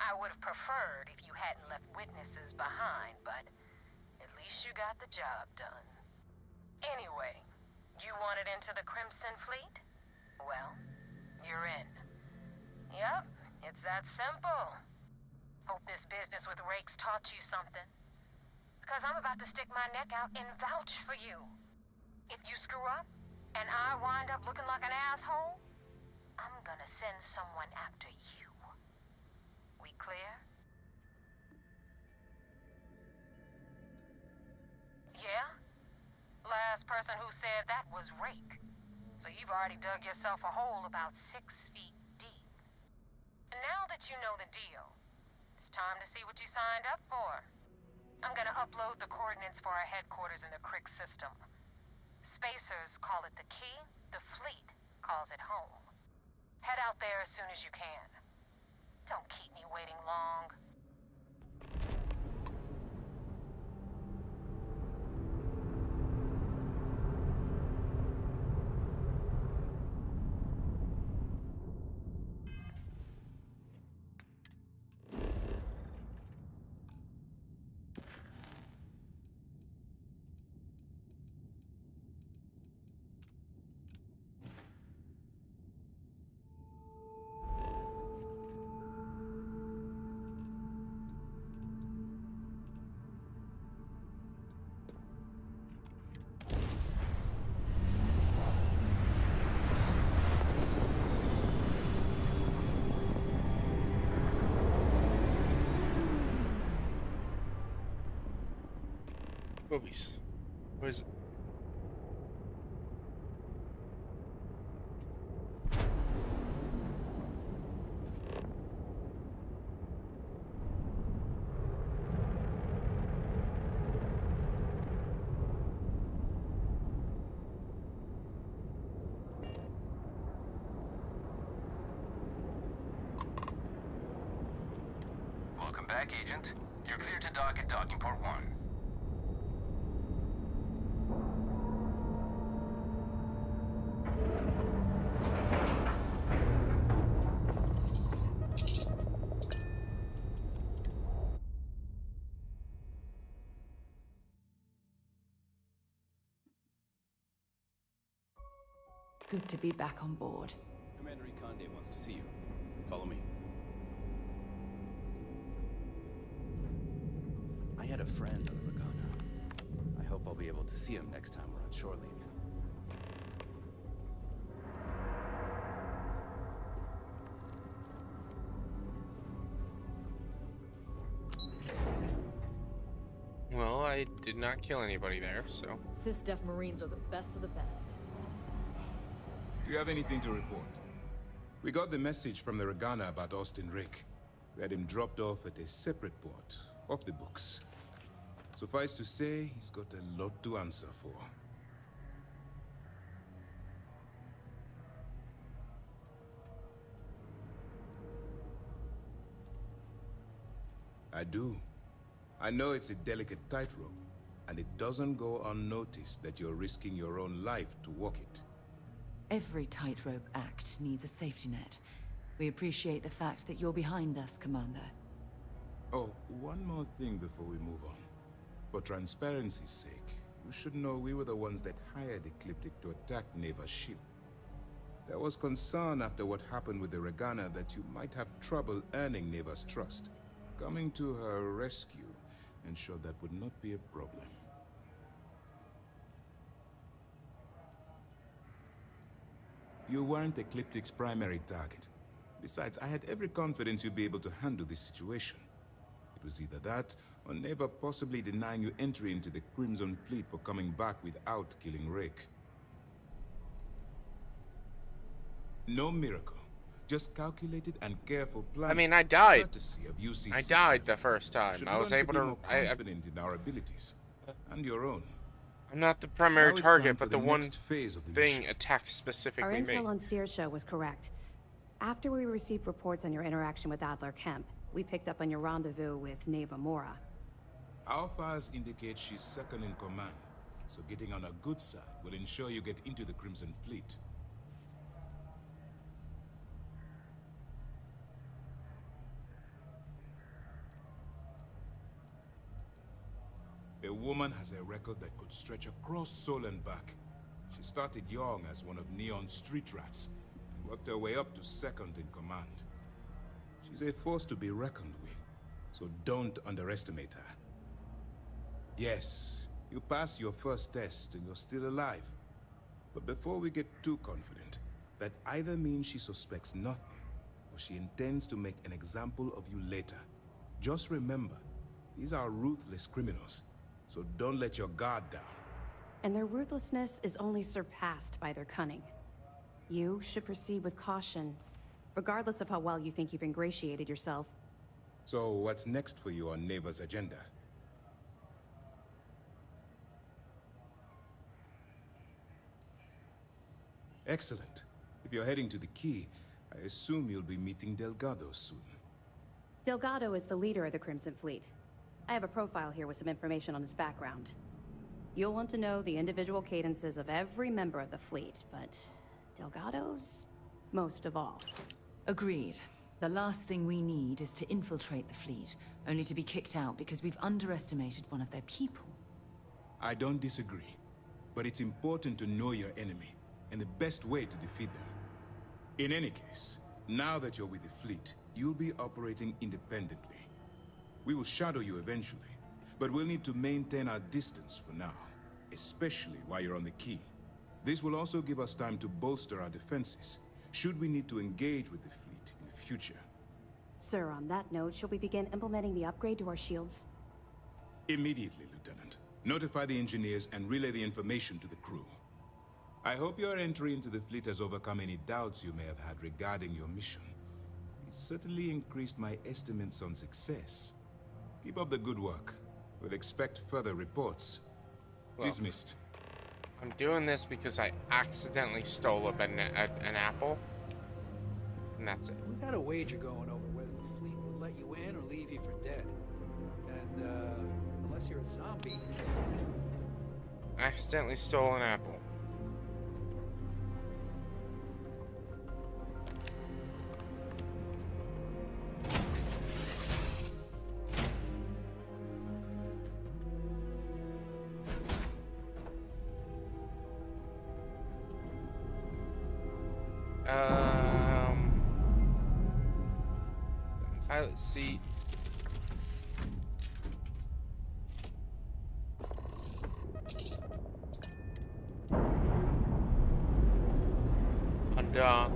I would have preferred if you hadn't left witnesses behind, but at least you got the job done. Anyway, you wanted into the Crimson Fleet? Well, you're in. Yep, it's that simple. Hope this business with Rakes taught you something. Because I'm about to stick my neck out and vouch for you. If you screw up, and I wind up looking like an asshole, I'm gonna send someone after you. We clear? Yeah? Last person who said that was Rake. So you've already dug yourself a hole about 6 feet deep. And now that you know the deal, it's time to see what you signed up for. I'm gonna upload the coordinates for our headquarters in the Crick system. Spacers call it the key, the fleet calls it home. Head out there as soon as you can. Don't keep me waiting long. Movies. What is it? Welcome back, Agent. You're clear to dock at docking port 1. Good to be back on board. Commander Ikande wants to see you. Follow me. I had a friend on the Regana. I hope I'll be able to see him next time we're on shore leave. Well, I did not kill anybody there, so... SysDef Marines are the best of the best. Do you have anything to report? We got the message from the Regana about Austin Rick. We had him dropped off at a separate port, off the books. Suffice to say, he's got a lot to answer for. I do. I know it's a delicate tightrope, and it doesn't go unnoticed that you're risking your own life to walk it. Every tightrope act needs a safety net. We appreciate the fact that you're behind us, Commander. Oh, one more thing before we move on. For transparency's sake, you should know we were the ones that hired Ecliptic to attack Neva's ship. There was concern after what happened with the Regana that you might have trouble earning Neva's trust. Coming to her rescue ensured that would not be a problem. You weren't Ecliptic's primary target. Besides, I had every confidence you'd be able to handle this situation. It was either that, or Neva possibly denying you entry into the Crimson Fleet for coming back without killing Rick. No miracle. Just calculated and careful planning. I mean, I died. Courtesy of UC I died the first time. Should I was learn able be to... more confident in our abilities. And your own. I'm not the primary Now it's target, time but for the the one next phase of the thing mission. attacked Our specifically me. intel on Searsha was correct. After we received reports on your interaction with Adler Kemp, we picked up on your rendezvous with Neva Mora. Our files indicate she's second in command, so getting on her good side will ensure you get into the Crimson Fleet. The woman has a record that could stretch across Sol and back. She started young as one of Neon's street rats, and worked her way up to second in command. She's a force to be reckoned with, so don't underestimate her. Yes, you passed your first test and you're still alive. But before we get too confident, that either means she suspects nothing, or she intends to make an example of you later. Just remember, these are ruthless criminals, so don't let your guard down. And their ruthlessness is only surpassed by their cunning. You should proceed with caution, regardless of how well you think you've ingratiated yourself. So what's next for you on Neva's agenda? Excellent. If you're heading to the Key, I assume you'll be meeting Delgado soon. Delgado is the leader of the Crimson Fleet. I have a profile here with some information on his background. You'll want to know the individual cadences of every member of the fleet, but Delgado's most of all. Agreed. The last thing we need is to infiltrate the fleet, only to be kicked out because we've underestimated one of their people. I don't disagree, but it's important to know your enemy, and the best way to defeat them. In any case, now that you're with the fleet, you'll be operating independently. We will shadow you eventually, but we'll need to maintain our distance for now, especially while you're on the Key. This will also give us time to bolster our defenses, should we need to engage with the fleet in the future. Sir, on that note, shall we begin implementing the upgrade to our shields? Immediately, Lieutenant. Notify the engineers and relay the information to the crew. I hope your entry into the fleet has overcome any doubts you may have had regarding your mission. It certainly increased my estimates on success. Keep up the good work. We'll expect further reports. Well, Dismissed. I'm doing this because I accidentally stole an apple. And that's it. We got a wager going over whether the fleet would let you in or leave you for dead. And, unless you're a zombie... Accidentally stole an apple. Pilot seat. Undock.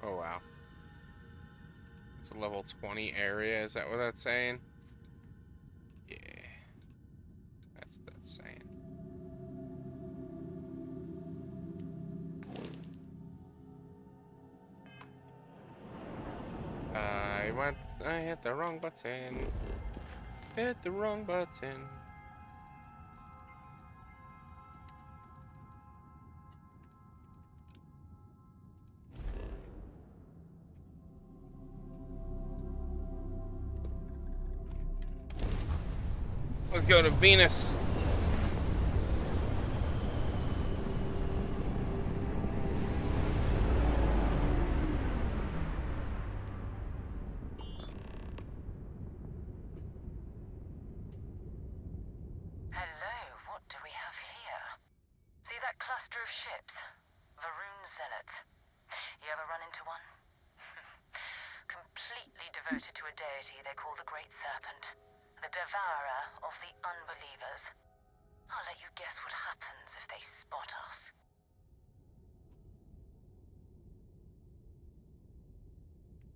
Oh wow. It's a level 20 area, is that what that's saying? Yeah. That's what that's saying. I hit the wrong button. Hit the wrong button. Let's go to Venus. Hello, what do we have here? See that cluster of ships? Varun Zealots. You ever run into one? Completely devoted to a deity they call the Great Serpent. The devourer of the unbelievers. I'll let you guess what happens if they spot us.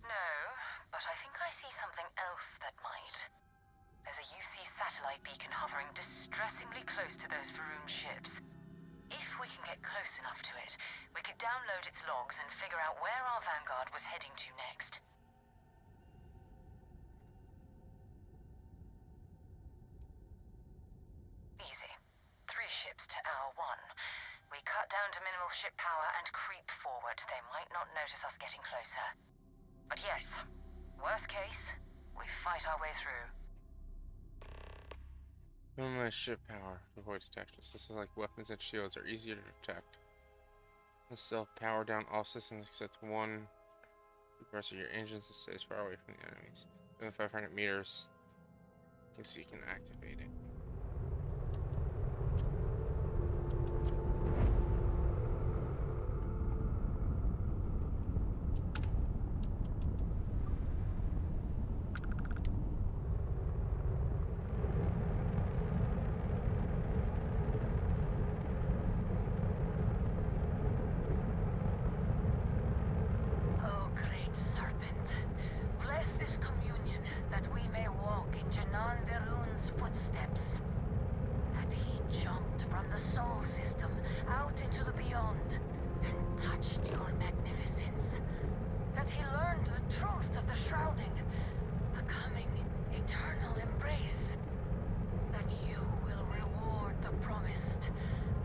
No, but I think I see something else that might. There's a UC satellite beacon hovering distressingly close to those Varun ships. If we can get close enough to it, we could download its logs and figure out where our vanguard was heading to next. Easy. 3 ships to hour 1. We cut down to minimal ship power and creep forward. They might not notice us getting closer. But yes, worst case, we fight our way through. Minimize ship power to avoid detection. Systems like weapons and shields are easier to detect. Let's self power down all systems except one Press your engines to stay as far away from the enemies. Within 500 meters, you can see you can activate it. Oh, great serpent, bless this communion that we may walk in Janan Verun's footsteps. That he jumped from the soul system out into the beyond and touched your magnificence. That he learned the truth of the shrouding, the coming eternal embrace. That you will reward the promised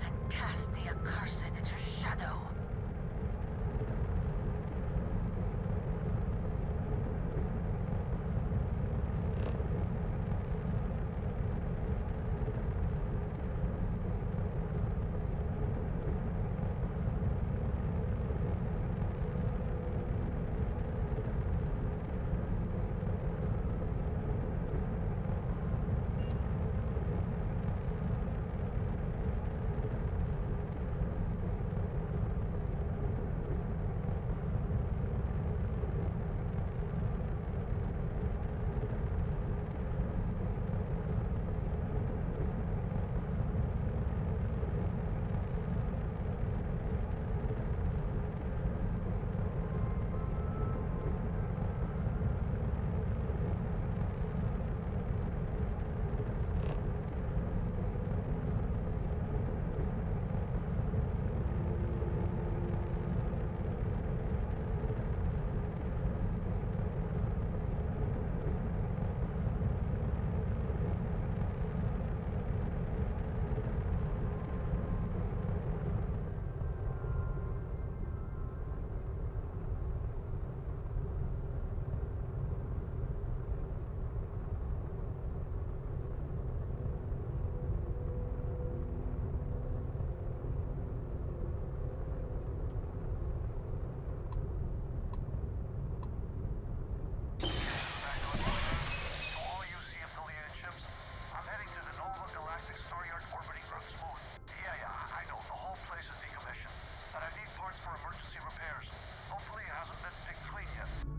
and cast the accursed into shadow.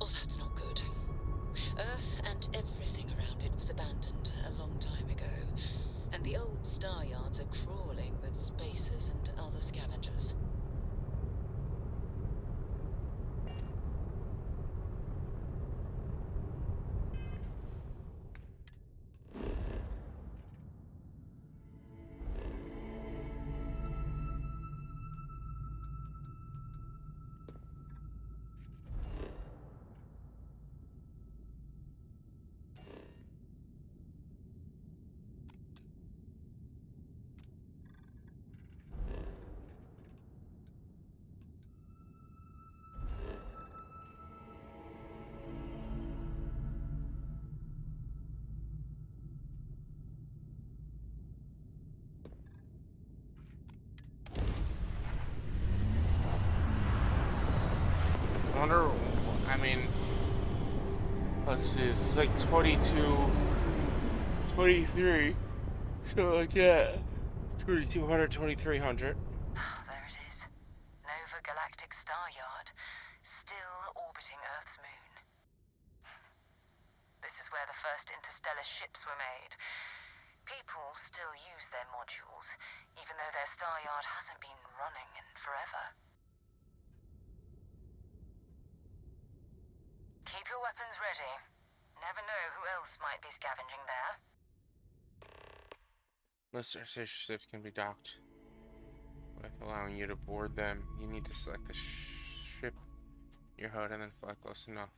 Oh, that's not good. Earth and everything around it was abandoned a long time ago, and the old star yards are crawling with spacers and other scavengers. I wonder, I mean, let's see, this is like 22, 23, so like, yeah, 2200, 2300. There it is. Nova Galactic Star Yard, still orbiting Earth's moon. This is where the first interstellar ships were made. People still use their modules, even though their star yard hasn't been running in forever. Keep your weapons ready. Never know who else might be scavenging there. Most Earth ships can be docked. With allowing you to board them, you need to select the ship, your HUD, and then fly close enough.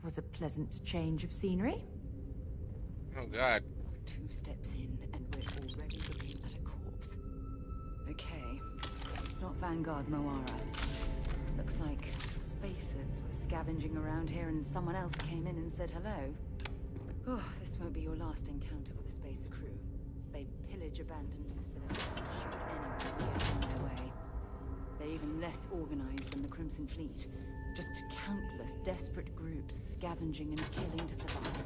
was a pleasant change of scenery. Oh god. 2 steps in, and we're already looking at a corpse. Okay, it's not Vanguard Moara. Looks like spacers were scavenging around here and someone else came in and said hello. Oh, this won't be your last encounter with a spacer crew. They pillage abandoned facilities and shoot anyone who gets in their way. They're even less organized than the Crimson Fleet. Just countless desperate groups scavenging and killing to survive.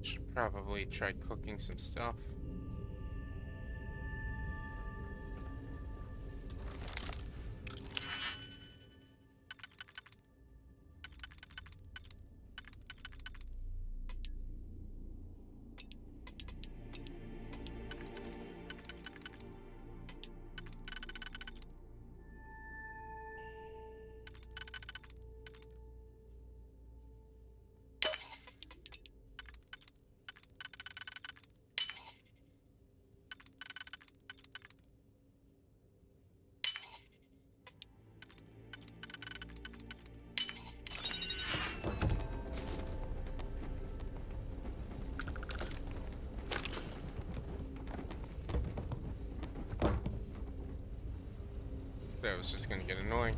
Should probably try cooking some stuff. That was just gonna get annoying.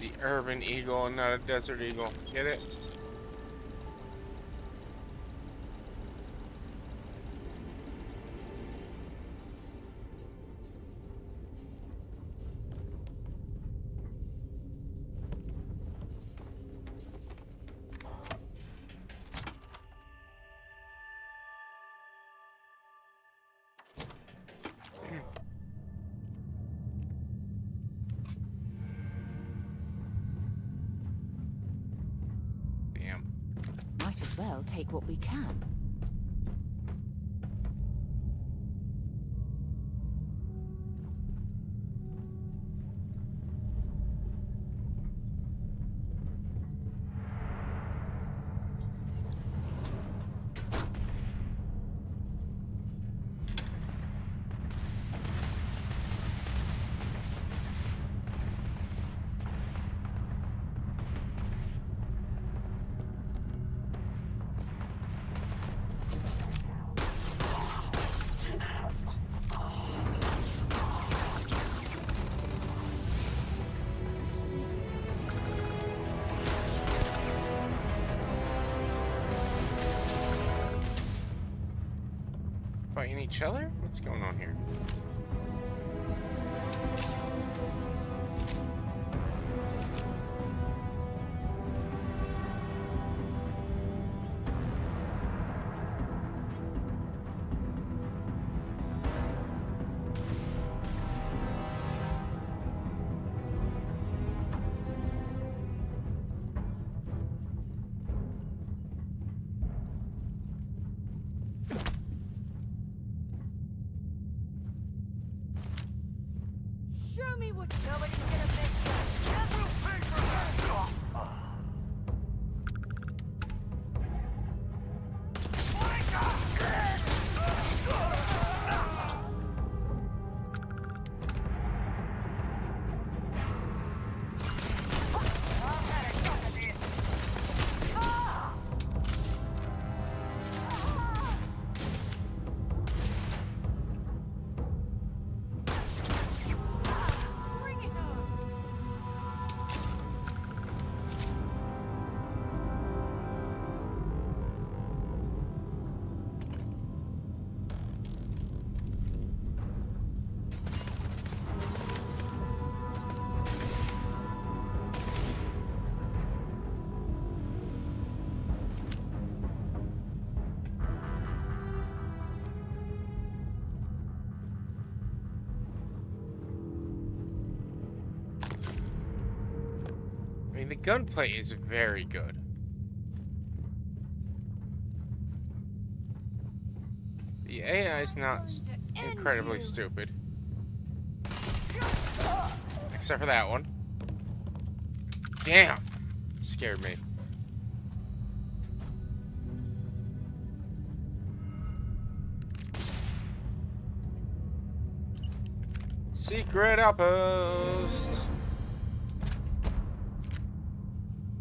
The urban eagle and not a desert eagle. Get it? Might as well take what we can. Fighting each other? What's going on here? Show me what nobody's gonna miss you. And we'll pay for that. Bring it on. mean, the gunplay is very good. The AI is not incredibly stupid. Except for that one. Damn! Scared me. Secret outpost!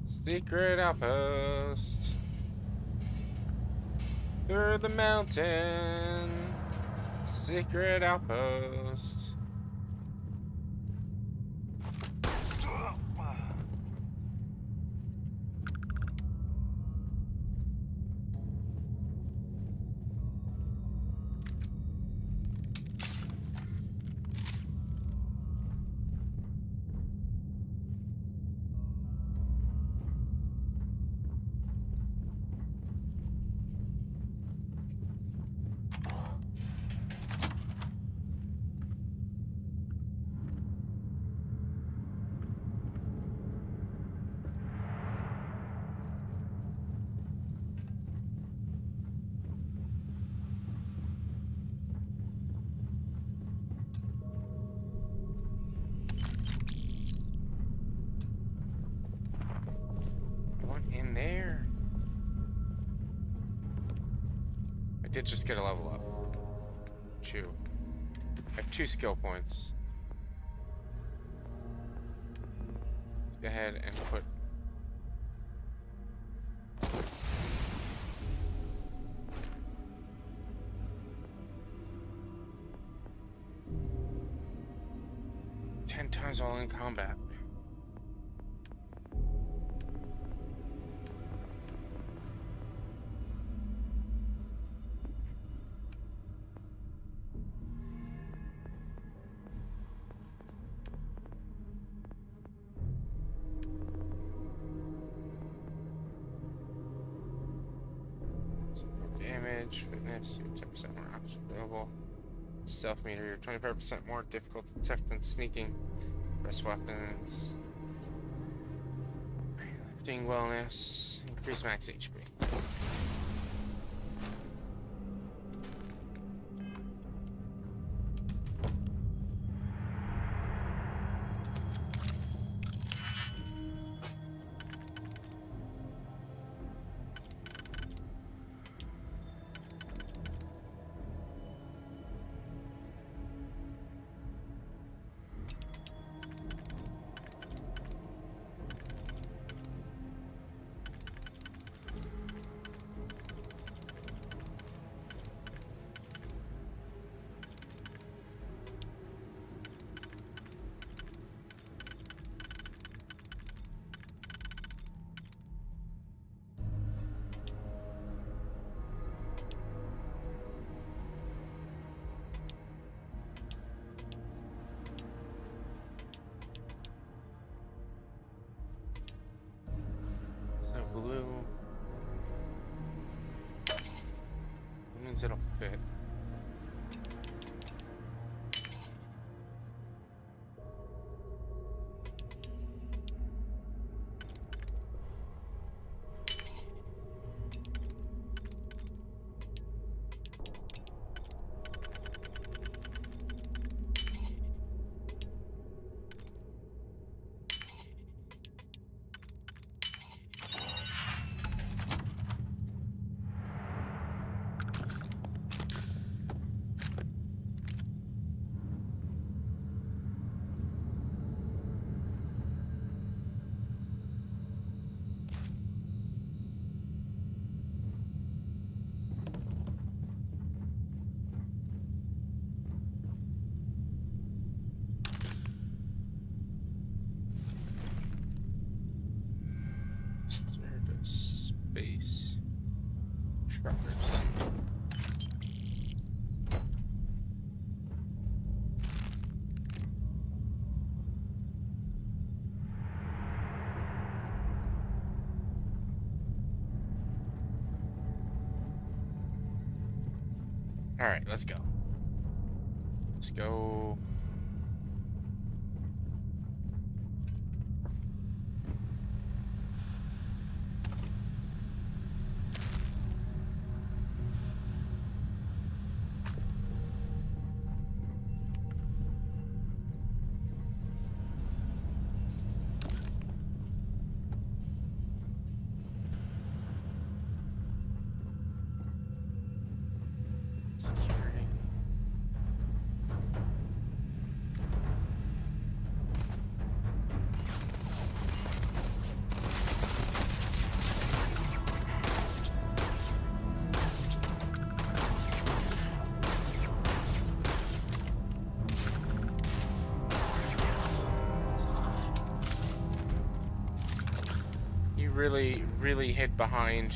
Secret outpost! Through the mountain! Secret outpost! What in there? I did just get a level up. 2. I have 2 skill points. Let's go ahead and put... ten times while in combat. Damage, fitness, 10% more options available. Stealth meter, you're 25% more difficult to detect than sneaking. Press weapons. Lifting wellness. Increase max HP. So blue. That means it'll fit. Space truckers. All right, let's go. Let's go. Security. You really hid behind.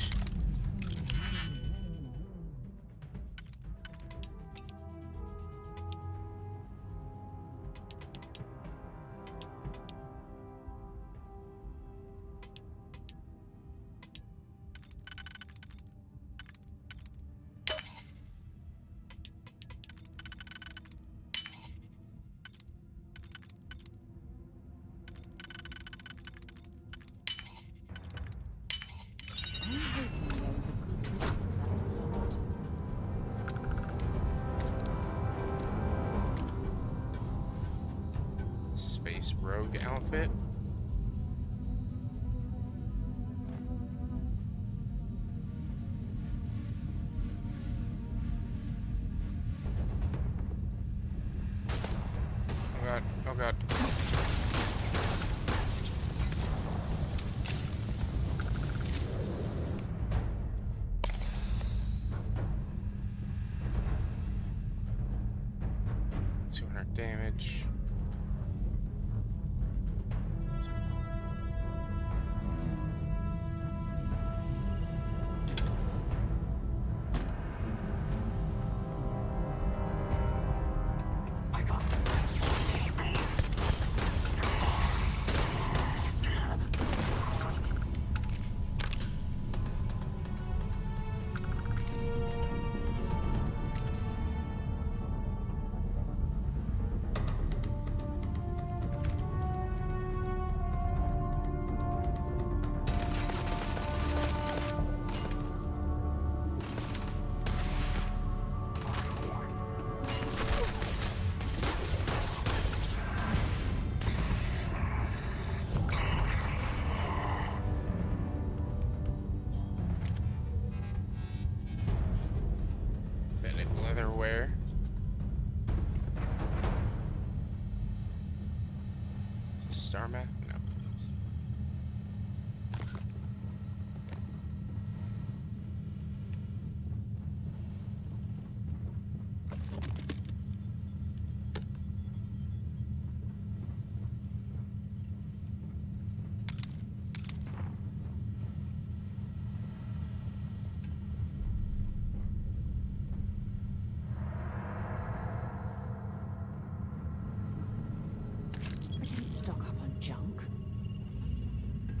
Space rogue outfit. Oh god, oh god. Damage. Leatherware. Is this star map? No. It's...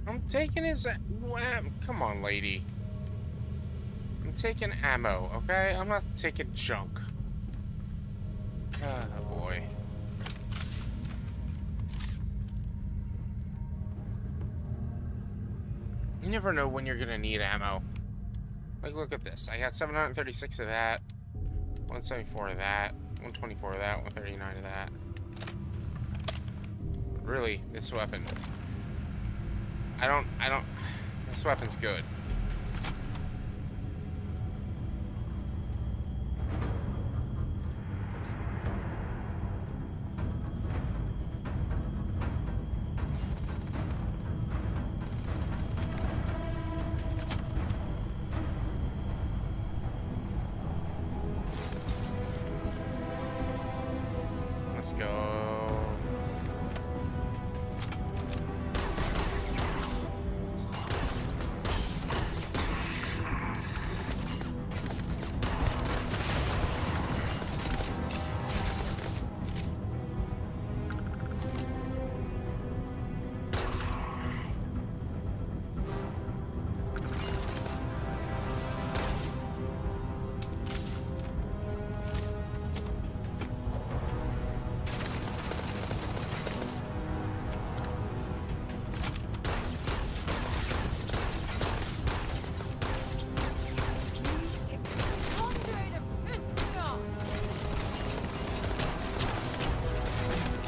I'm taking his... Come on, lady. I'm taking ammo, okay? I'm not taking junk. Oh, boy. You never know when you're gonna need ammo. Like, look at this. I got 736 of that. 174 of that. 124 of that. 139 of that. Really, this weapon... I don't... This weapon's good. Let's go.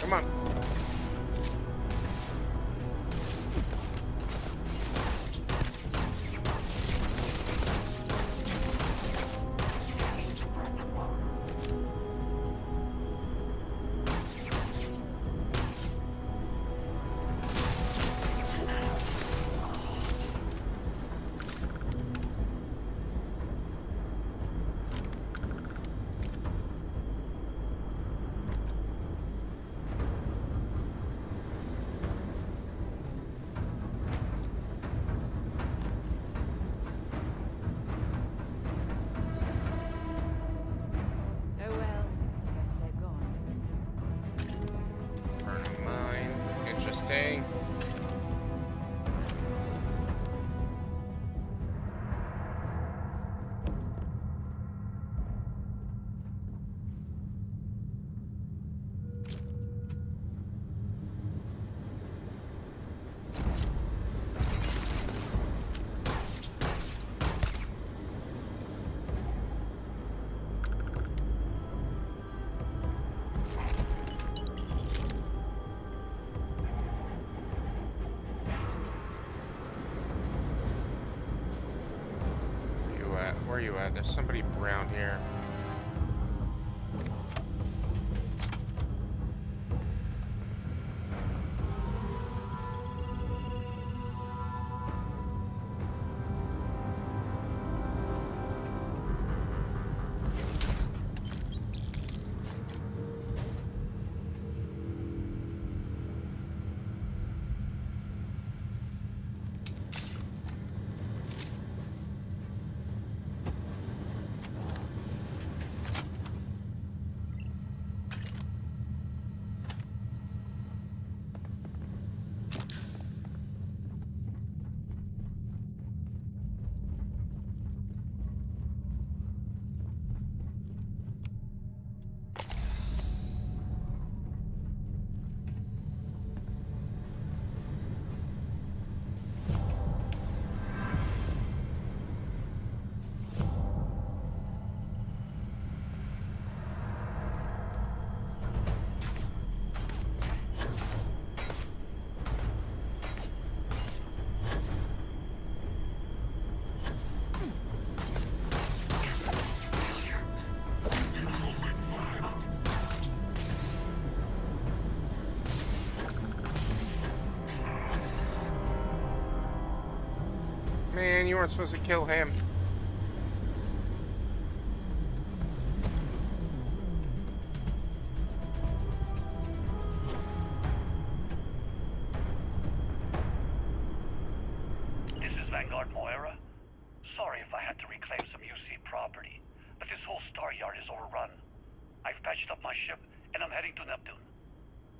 Come on. Interesting. Where are you at? There's somebody around here. Man, you weren't supposed to kill him. This is Vanguard Moira. Sorry if I had to reclaim some UC property, but this whole star yard is overrun. I've patched up my ship, and I'm heading to Neptune.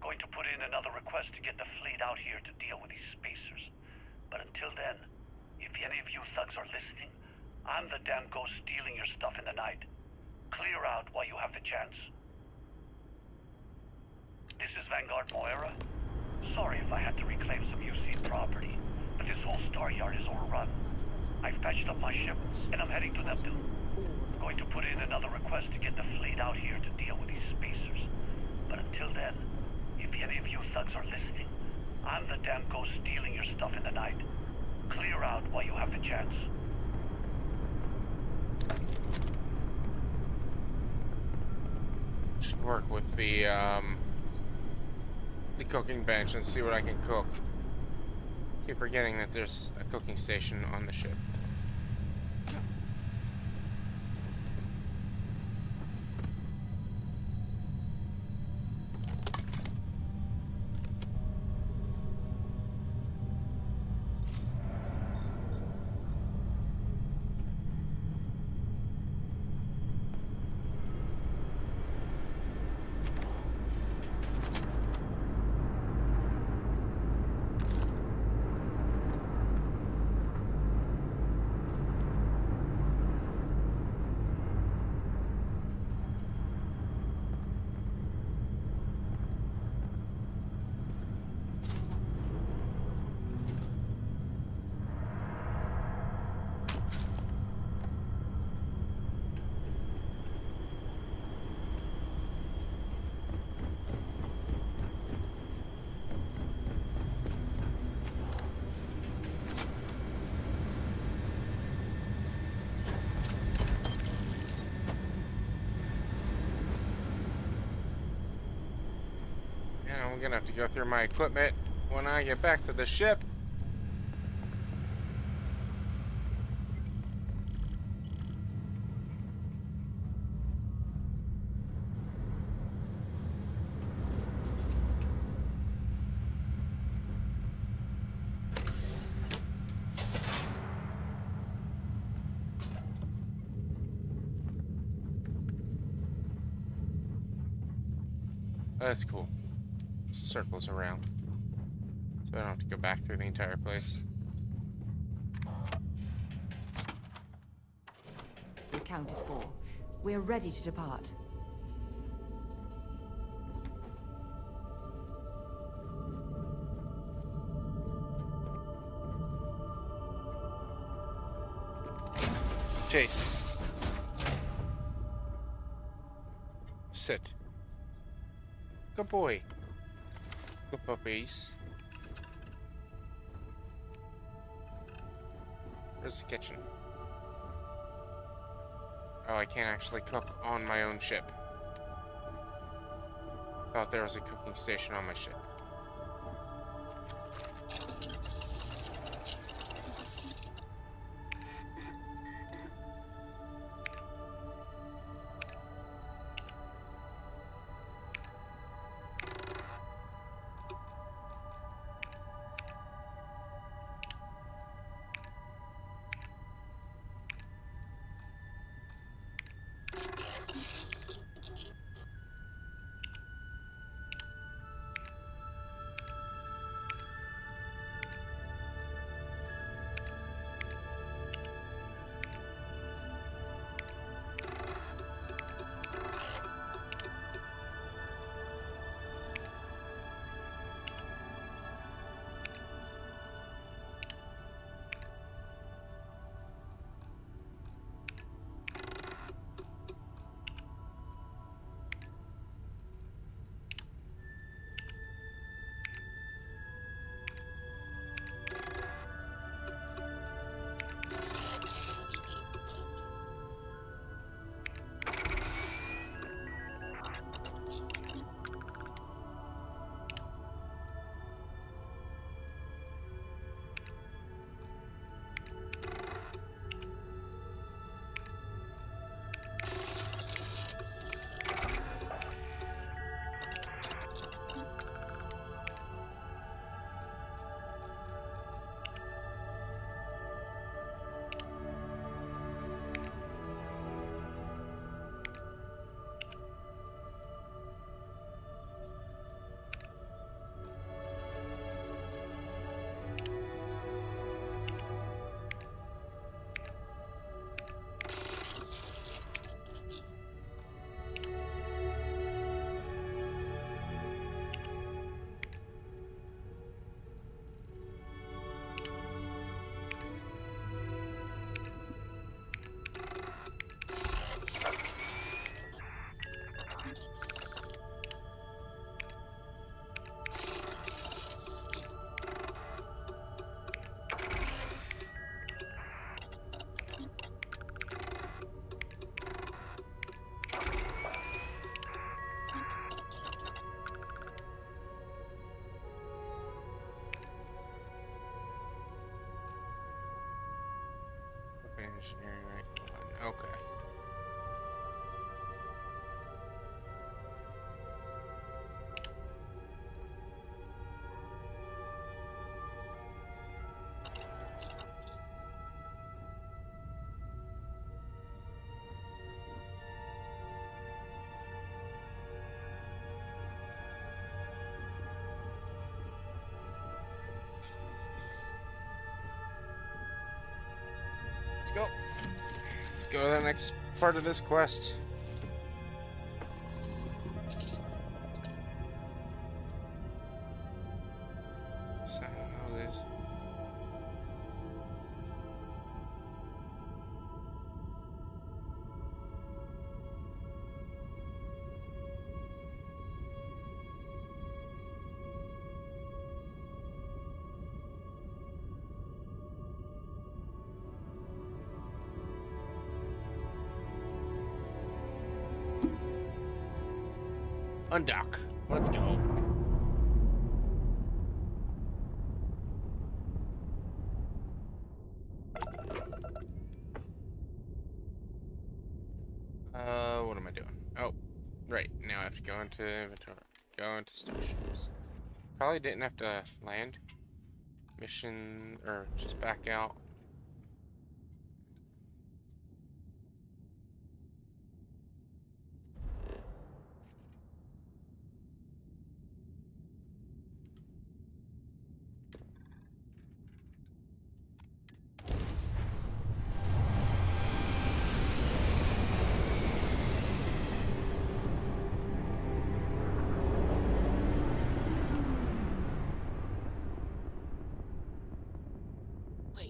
Going to put in another request to get the fleet out here to deal with these spacers. But until then, if any of you thugs are listening, I'm the damn ghost stealing your stuff in the night. Clear out while you have the chance. This is Vanguard Moira. Sorry if I had to reclaim some UC property, but this whole star yard is overrun. I've patched up my ship, and I'm heading to Neptune. Going to put in another request to get the fleet out here to deal with these spacers. But until then, if any of you thugs are listening, I'm the damn ghost stealing your stuff in the night. Clear out while you have the chance. Should work with the cooking bench and see what I can cook. Keep forgetting that there's a cooking station on the ship. I'm gonna have to go through my equipment when I get back to the ship. That's cool. Circles around. So I don't have to go back through the entire place. Accounted for. We're ready to depart. Chase. Sit. Good boy. Good puppies. Where's the kitchen? Oh, I can't actually cook on my own ship. Thought there was a cooking station on my ship. Engineering rank 1. Okay. Let's go. Let's go to the next part of this quest. So, how is... Undock. Let's go. What am I doing? Oh, right. Now I have to go into inventory. Go into stations. Probably didn't have to land. Mission, or just back out.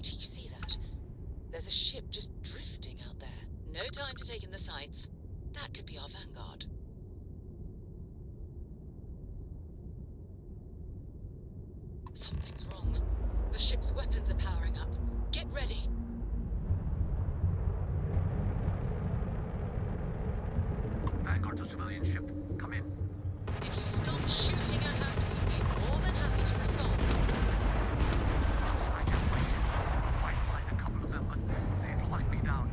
Wait, you see that? There's a ship just drifting out there. No time to take in the sights. That could be our vanguard. Something's wrong. The ship's weapons are powering up. Get ready. Vanguard to civilian ship. Come in. If you stop shooting at us, we'd be more than happy to respond. I can wait. Might find a couple of them, but they'd lock me down.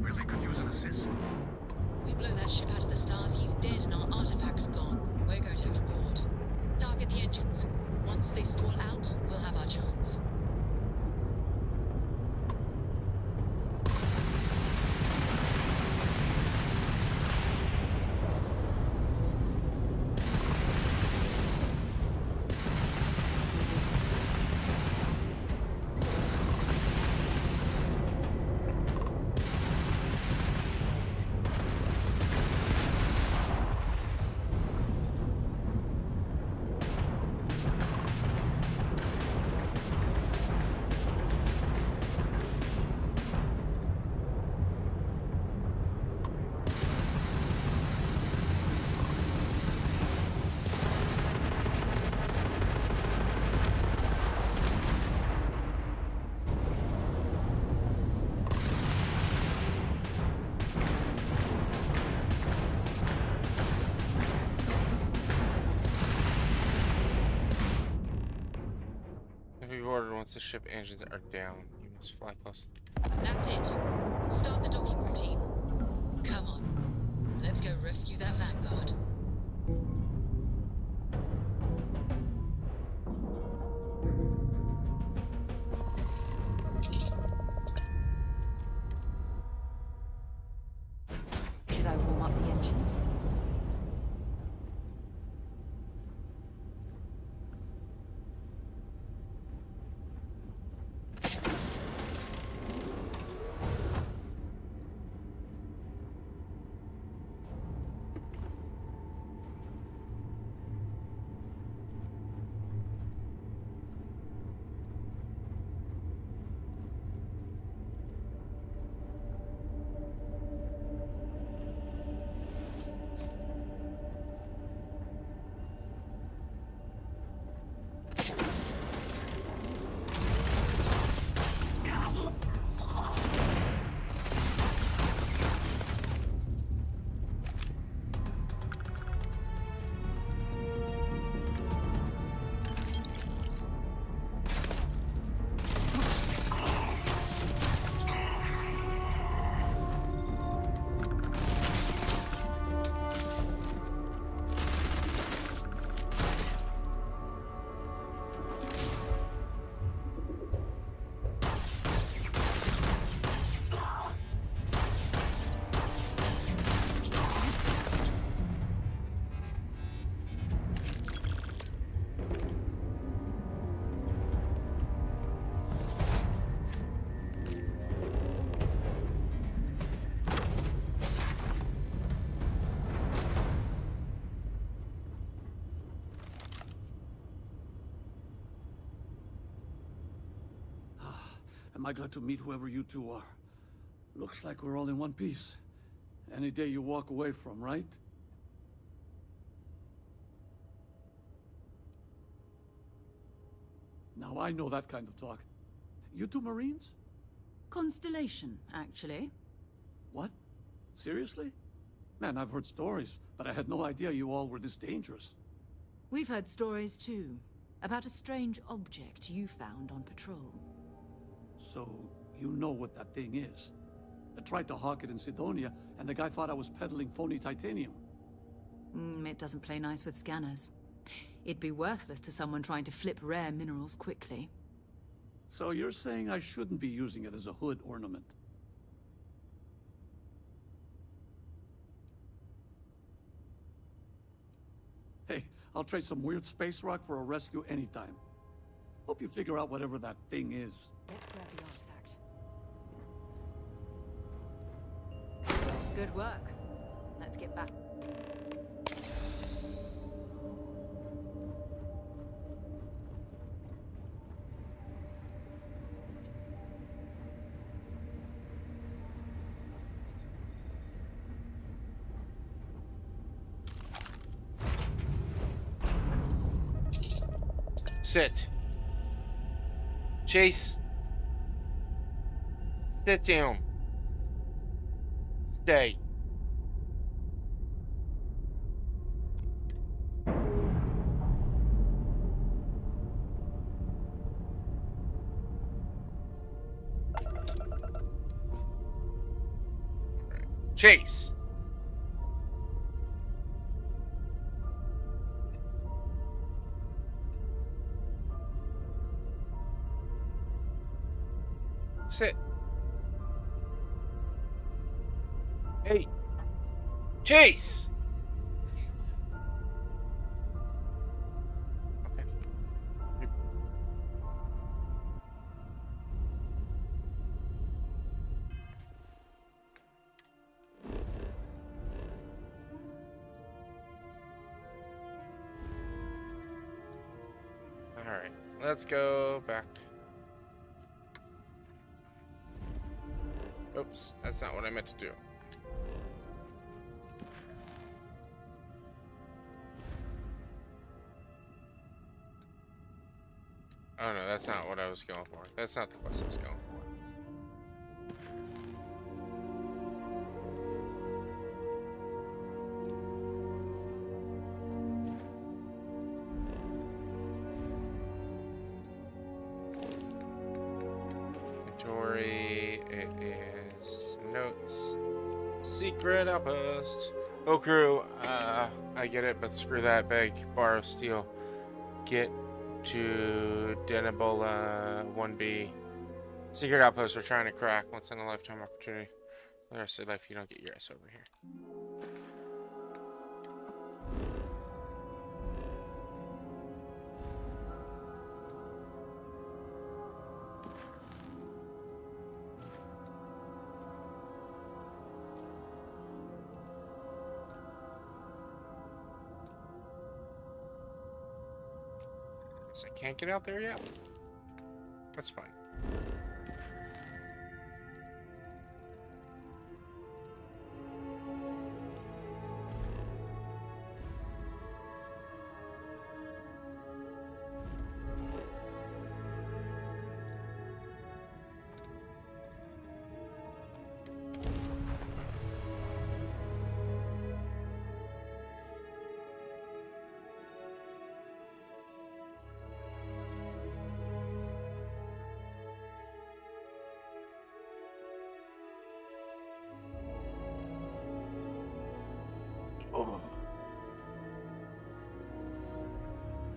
Really could use an assist. We blow that ship out of the stars, he's dead and our artifact's gone. We're going to have to board. Target the engines. Once they stall out, we'll have our chance. Once the ship engines are down, you must fly close. That's it. Start the docking routine. Come on. Let's go rescue that vanguard. Should I warm up the engines? Am I glad to meet whoever you two are? Looks like we're all in one piece. Any day you walk away from, right? Now I know that kind of talk. You two Marines? Constellation, actually. What? Seriously? Man, I've heard stories, but I had no idea you all were this dangerous. We've heard stories too, about a strange object you found on patrol. So, you know what that thing is? I tried to hawk it in Sidonia, and the guy thought I was peddling phony titanium. It doesn't play nice with scanners. It'd be worthless to someone trying to flip rare minerals quickly. So you're saying I shouldn't be using it as a hood ornament? Hey, I'll trade some weird space rock for a rescue anytime. Hope you figure out whatever that thing is. Let's grab the artifact. Good work. Let's get back. Sit. Chase. Sit down. Stay. Chase. Sit. Hey. Chase. Okay. All right. Let's go back. Oops, that's not what I meant to do. Oh no, that's not what I was going for. That's not the quest I was going for. Inventory, it is notes. Secret outpost. Oh crew, I get it, but screw that. Beg, borrow, steal. Get to Denebola 1B. Secret outpost we're trying to crack. Once in a lifetime opportunity. For the rest of your life, you don't get your ass over here. Guess I can't get out there yet. That's fine.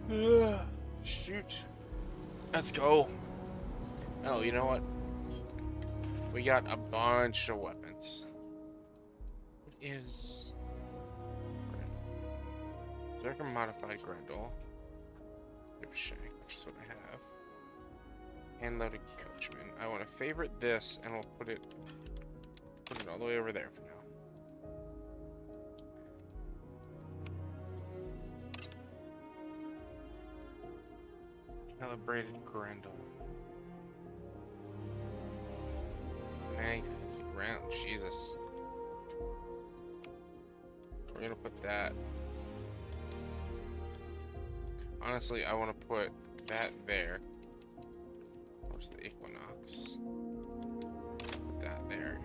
Oh. Shoot. Let's go. Oh, you know what? We got a bunch of weapons. What is... Berserker modified Grendel. Shank, which is what I have. Hand-loaded coachman. I want to favorite this, and we'll put it all the way over there for now. Calibrated Grendel. 950 round, Jesus. We're gonna put that. Honestly, I want to put that there. Where's the Equinox? Put that there.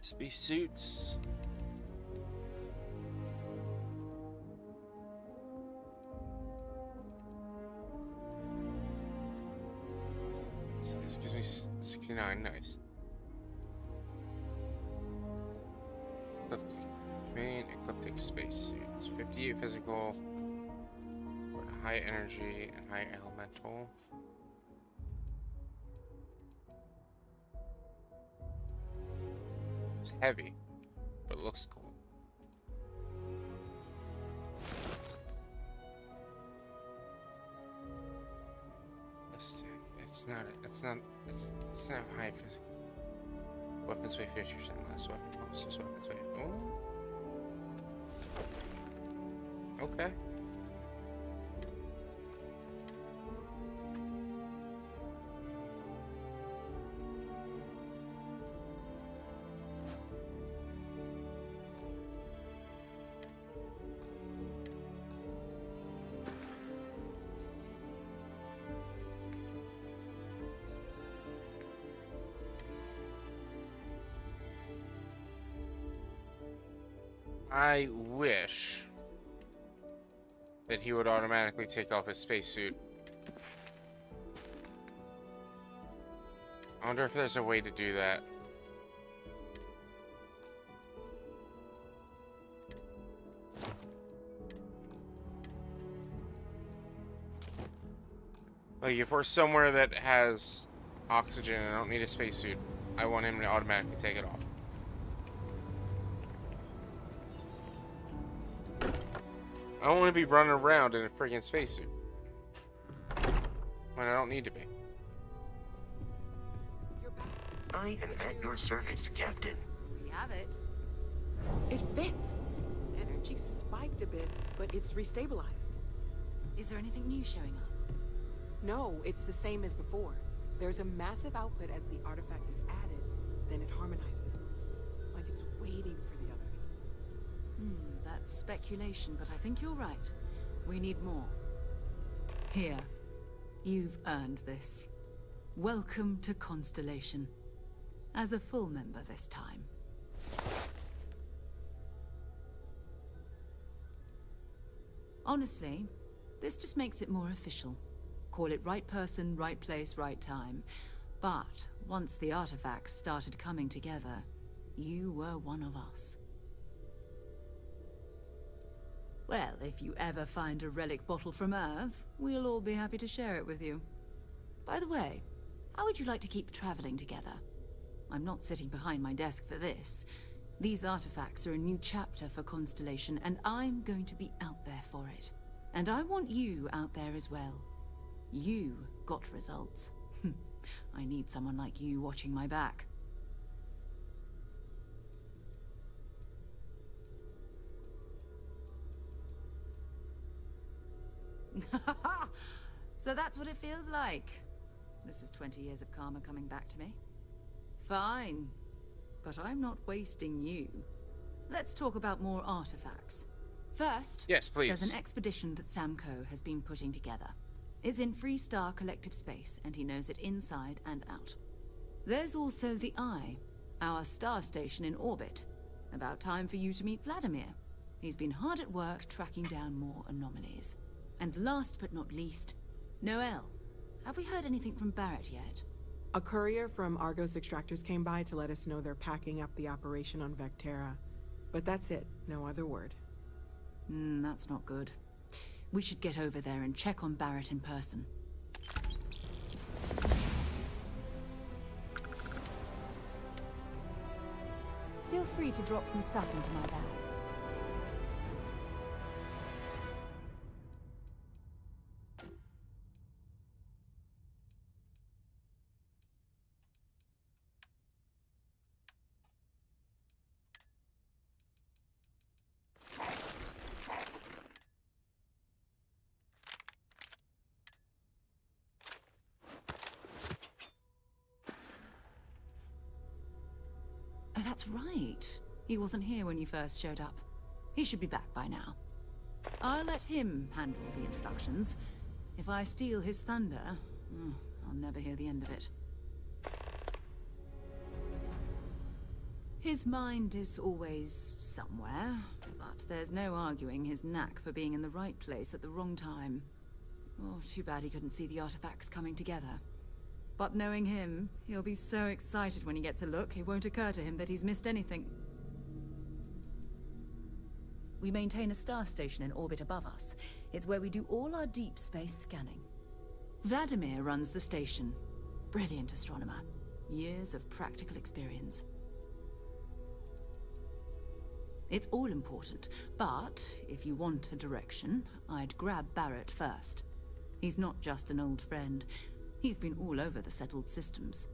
Space suits. This gives me 69, nice. Main ecliptic spacesuit. 58 physical, high energy, and high elemental. It's heavy, but it looks cool. It's not high physical. Weapons weigh 50% less. Weapons weapons weigh. Oh. Okay. I wish that he would automatically take off his spacesuit. I wonder if there's a way to do that. Like, if we're somewhere that has oxygen and I don't need a spacesuit, I want him to automatically take it off. I don't want to be running around in a freaking spacesuit when I don't need to be. I am at your service, Captain. We have it. It fits. Energy spiked a bit, but it's restabilized. Is there anything new showing up? No, it's the same as before. There's a massive output as the artifact is added, then it harmonizes. Like it's waiting for the others. That's speculation, but I think you're right. We need more. Here. You've earned this. Welcome to Constellation. As a full member this time. Honestly, this just makes it more official. Call it right person, right place, right time. But once the artifacts started coming together, you were one of us. Well, if you ever find a relic bottle from Earth, we'll all be happy to share it with you. By the way, how would you like to keep traveling together? I'm not sitting behind my desk for this. These artifacts are a new chapter for Constellation, and I'm going to be out there for it. And I want you out there as well. You got results. I need someone like you watching my back. So that's what it feels like. This is 20 years of karma coming back to me. Fine. But I'm not wasting you. Let's talk about more artifacts. First, yes, please. There's an expedition that Samco has been putting together. It's in Freestar Collective Space, and he knows it inside and out. There's also the Eye, our star station in orbit. About time for you to meet Vladimir. He's been hard at work tracking down more anomalies. And last but not least, Noel. Have we heard anything from Barrett yet? A courier from Argos Extractors came by to let us know they're packing up the operation on Vectera. But that's it, no other word. That's not good. We should get over there and check on Barrett in person. Feel free to drop some stuff into my bag. Oh, that's right. He wasn't here when you first showed up. He should be back by now. I'll let him handle the introductions. If I steal his thunder, I'll never hear the end of it. His mind is always somewhere, but there's no arguing his knack for being in the right place at the wrong time. Oh, too bad he couldn't see the artifacts coming together. But knowing him, he'll be so excited when he gets a look, it won't occur to him that he's missed anything. We maintain a star station in orbit above us. It's where we do all our deep space scanning. Vladimir runs the station. Brilliant astronomer. Years of practical experience. It's all important, but if you want a direction, I'd grab Barrett first. He's not just an old friend. He's been all over the settled systems.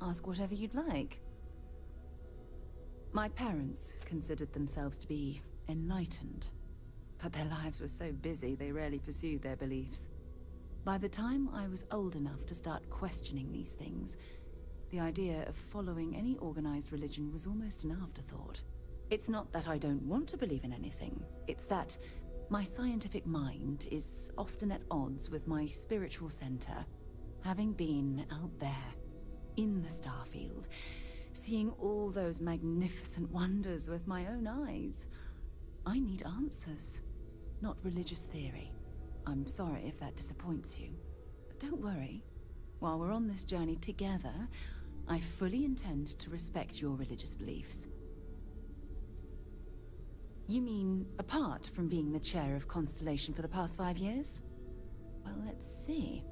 Ask whatever you'd like. My parents considered themselves to be enlightened, but their lives were so busy they rarely pursued their beliefs. By the time I was old enough to start questioning these things, the idea of following any organized religion was almost an afterthought. It's not that I don't want to believe in anything, it's that my scientific mind is often at odds with my spiritual center. Having been out there, in the Starfield, seeing all those magnificent wonders with my own eyes, I need answers, not religious theory. I'm sorry if that disappoints you, but don't worry. While we're on this journey together, I fully intend to respect your religious beliefs. You mean, apart from being the chair of Constellation for the past 5 years? Well, let's see.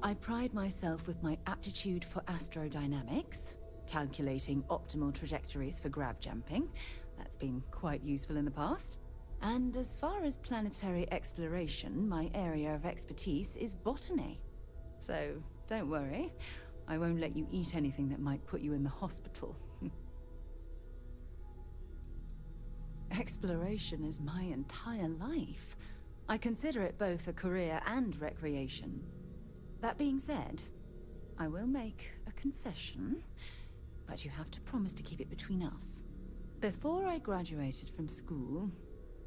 I pride myself with my aptitude for astrodynamics, calculating optimal trajectories for grav jumping. That's been quite useful in the past. And as far as planetary exploration, my area of expertise is botany. So, don't worry. I won't let you eat anything that might put you in the hospital. Exploration is my entire life. I consider it both a career and recreation. That being said, I will make a confession, but you have to promise to keep it between us. Before I graduated from school,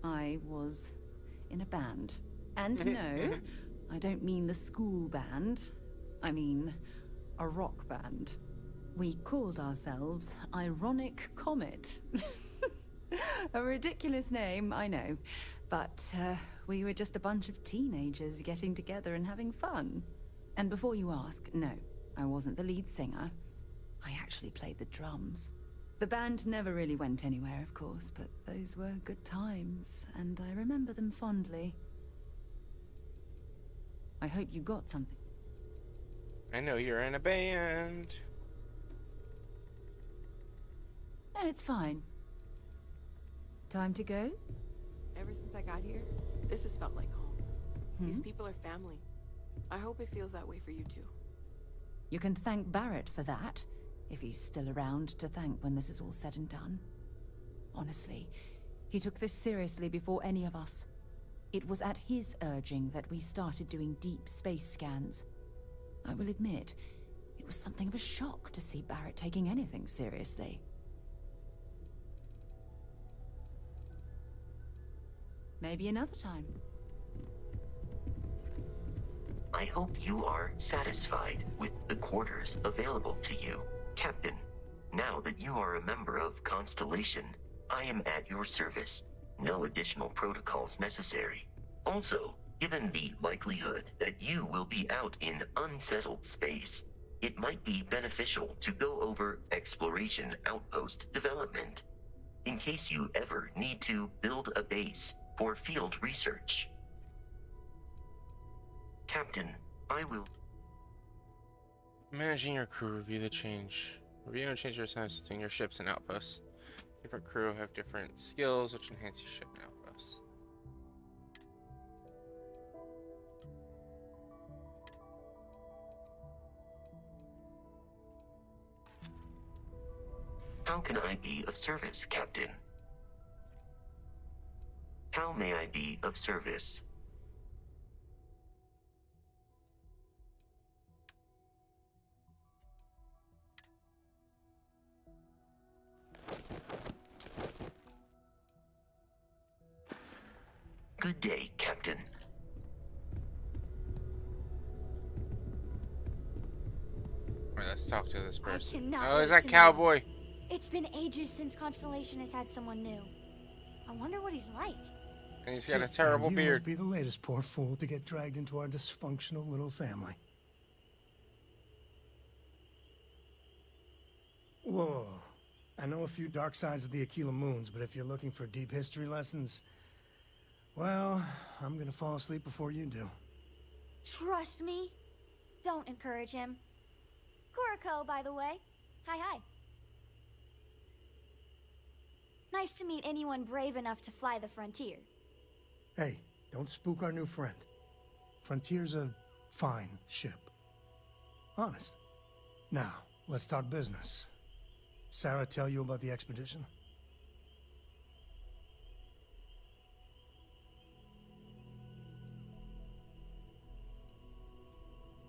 I was in a band. And no, I don't mean the school band. I mean a rock band. We called ourselves Ironic Comet. A ridiculous name, I know. But we were just a bunch of teenagers getting together and having fun. And before you ask, no, I wasn't the lead singer. I actually played the drums. The band never really went anywhere, of course, but those were good times, and I remember them fondly. I hope you got something. I know you're in a band. No, it's fine. Time to go? Ever since I got here, this has felt like home. These people are family. I hope it feels that way for you too. You can thank Barrett for that, if he's still around to thank when this is all said and done. Honestly, he took this seriously before any of us. It was at his urging that we started doing deep space scans. I will admit, it was something of a shock to see Barrett taking anything seriously. Maybe another time. I hope you are satisfied with the quarters available to you, Captain. Now that you are a member of Constellation, I am at your service. No additional protocols necessary. Also, given the likelihood that you will be out in unsettled space, it might be beneficial to go over exploration outpost development, in case you ever need to build a base for field research. Captain, I will... Managing your crew, review the change. Review and change your assignments between your ships and outposts. Different crew have different skills which enhance your ship and outposts. How can I be of service, Captain? How may I be of service? Good day, Captain. Alright, let's talk to this person. cannot Oh, is wait that to cowboy? know. It's been ages since Constellation has had someone new. I wonder what he's like. And he's got a terrible you beard. must be the latest poor fool to get dragged into our dysfunctional little family. Whoa. I know a few dark sides of the Aquila Moons, but if you're looking for deep history lessons, well, I'm gonna fall asleep before you do. Trust me. Don't encourage him. Kuriko, by the way. Hi. Nice to meet anyone brave enough to fly the frontier. Hey, don't spook our new friend. Frontier's a fine ship. Honest. Now, let's talk business. Sarah tell you about the expedition?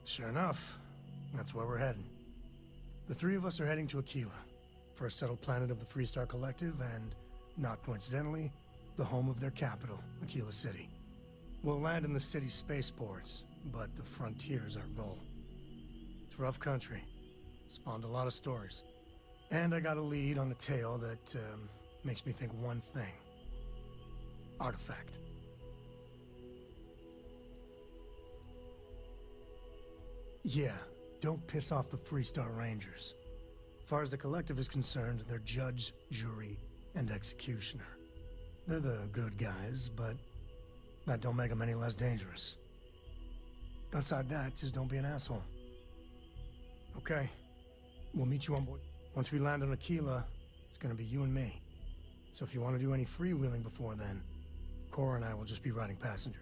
Sure enough, that's where we're heading. The three of us are heading to Aquila, first settled planet of the Freestar Collective and, not coincidentally, the home of their capital, Aquila City. We'll land in the city's spaceports, but the frontier's our goal. It's rough country. Spawned a lot of stories. And I got a lead on a tale that makes me think one thing. Artifact. Yeah, don't piss off the Freestar Rangers. As far as the Collective is concerned, they're judge, jury, and executioner. They're the good guys, but that don't make them any less dangerous. Outside that, just don't be an asshole. Okay, we'll meet you on board. Once we land on Aquila, it's gonna be you and me. So if you want to do any freewheeling before then, Cora and I will just be riding passenger.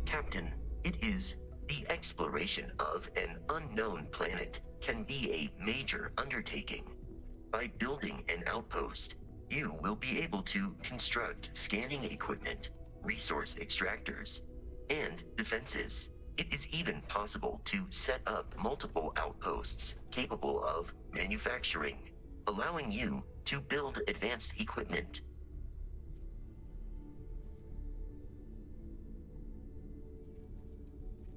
Captain, it is the exploration of an unknown planet can be a major undertaking. By building an outpost, you will be able to construct scanning equipment, resource extractors, and defenses. It is even possible to set up multiple outposts capable of manufacturing, allowing you to build advanced equipment.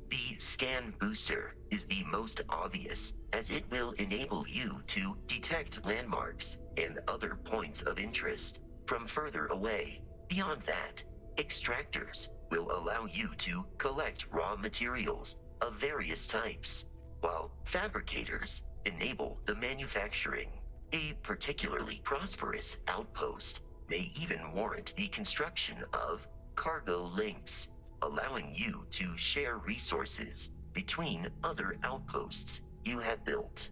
The scan booster is the most obvious, as it will enable you to detect landmarks and other points of interest from further away. Beyond that, extractors will allow you to collect raw materials of various types, while fabricators enable the manufacturing. A particularly prosperous outpost may even warrant the construction of cargo links, allowing you to share resources between other outposts you have built.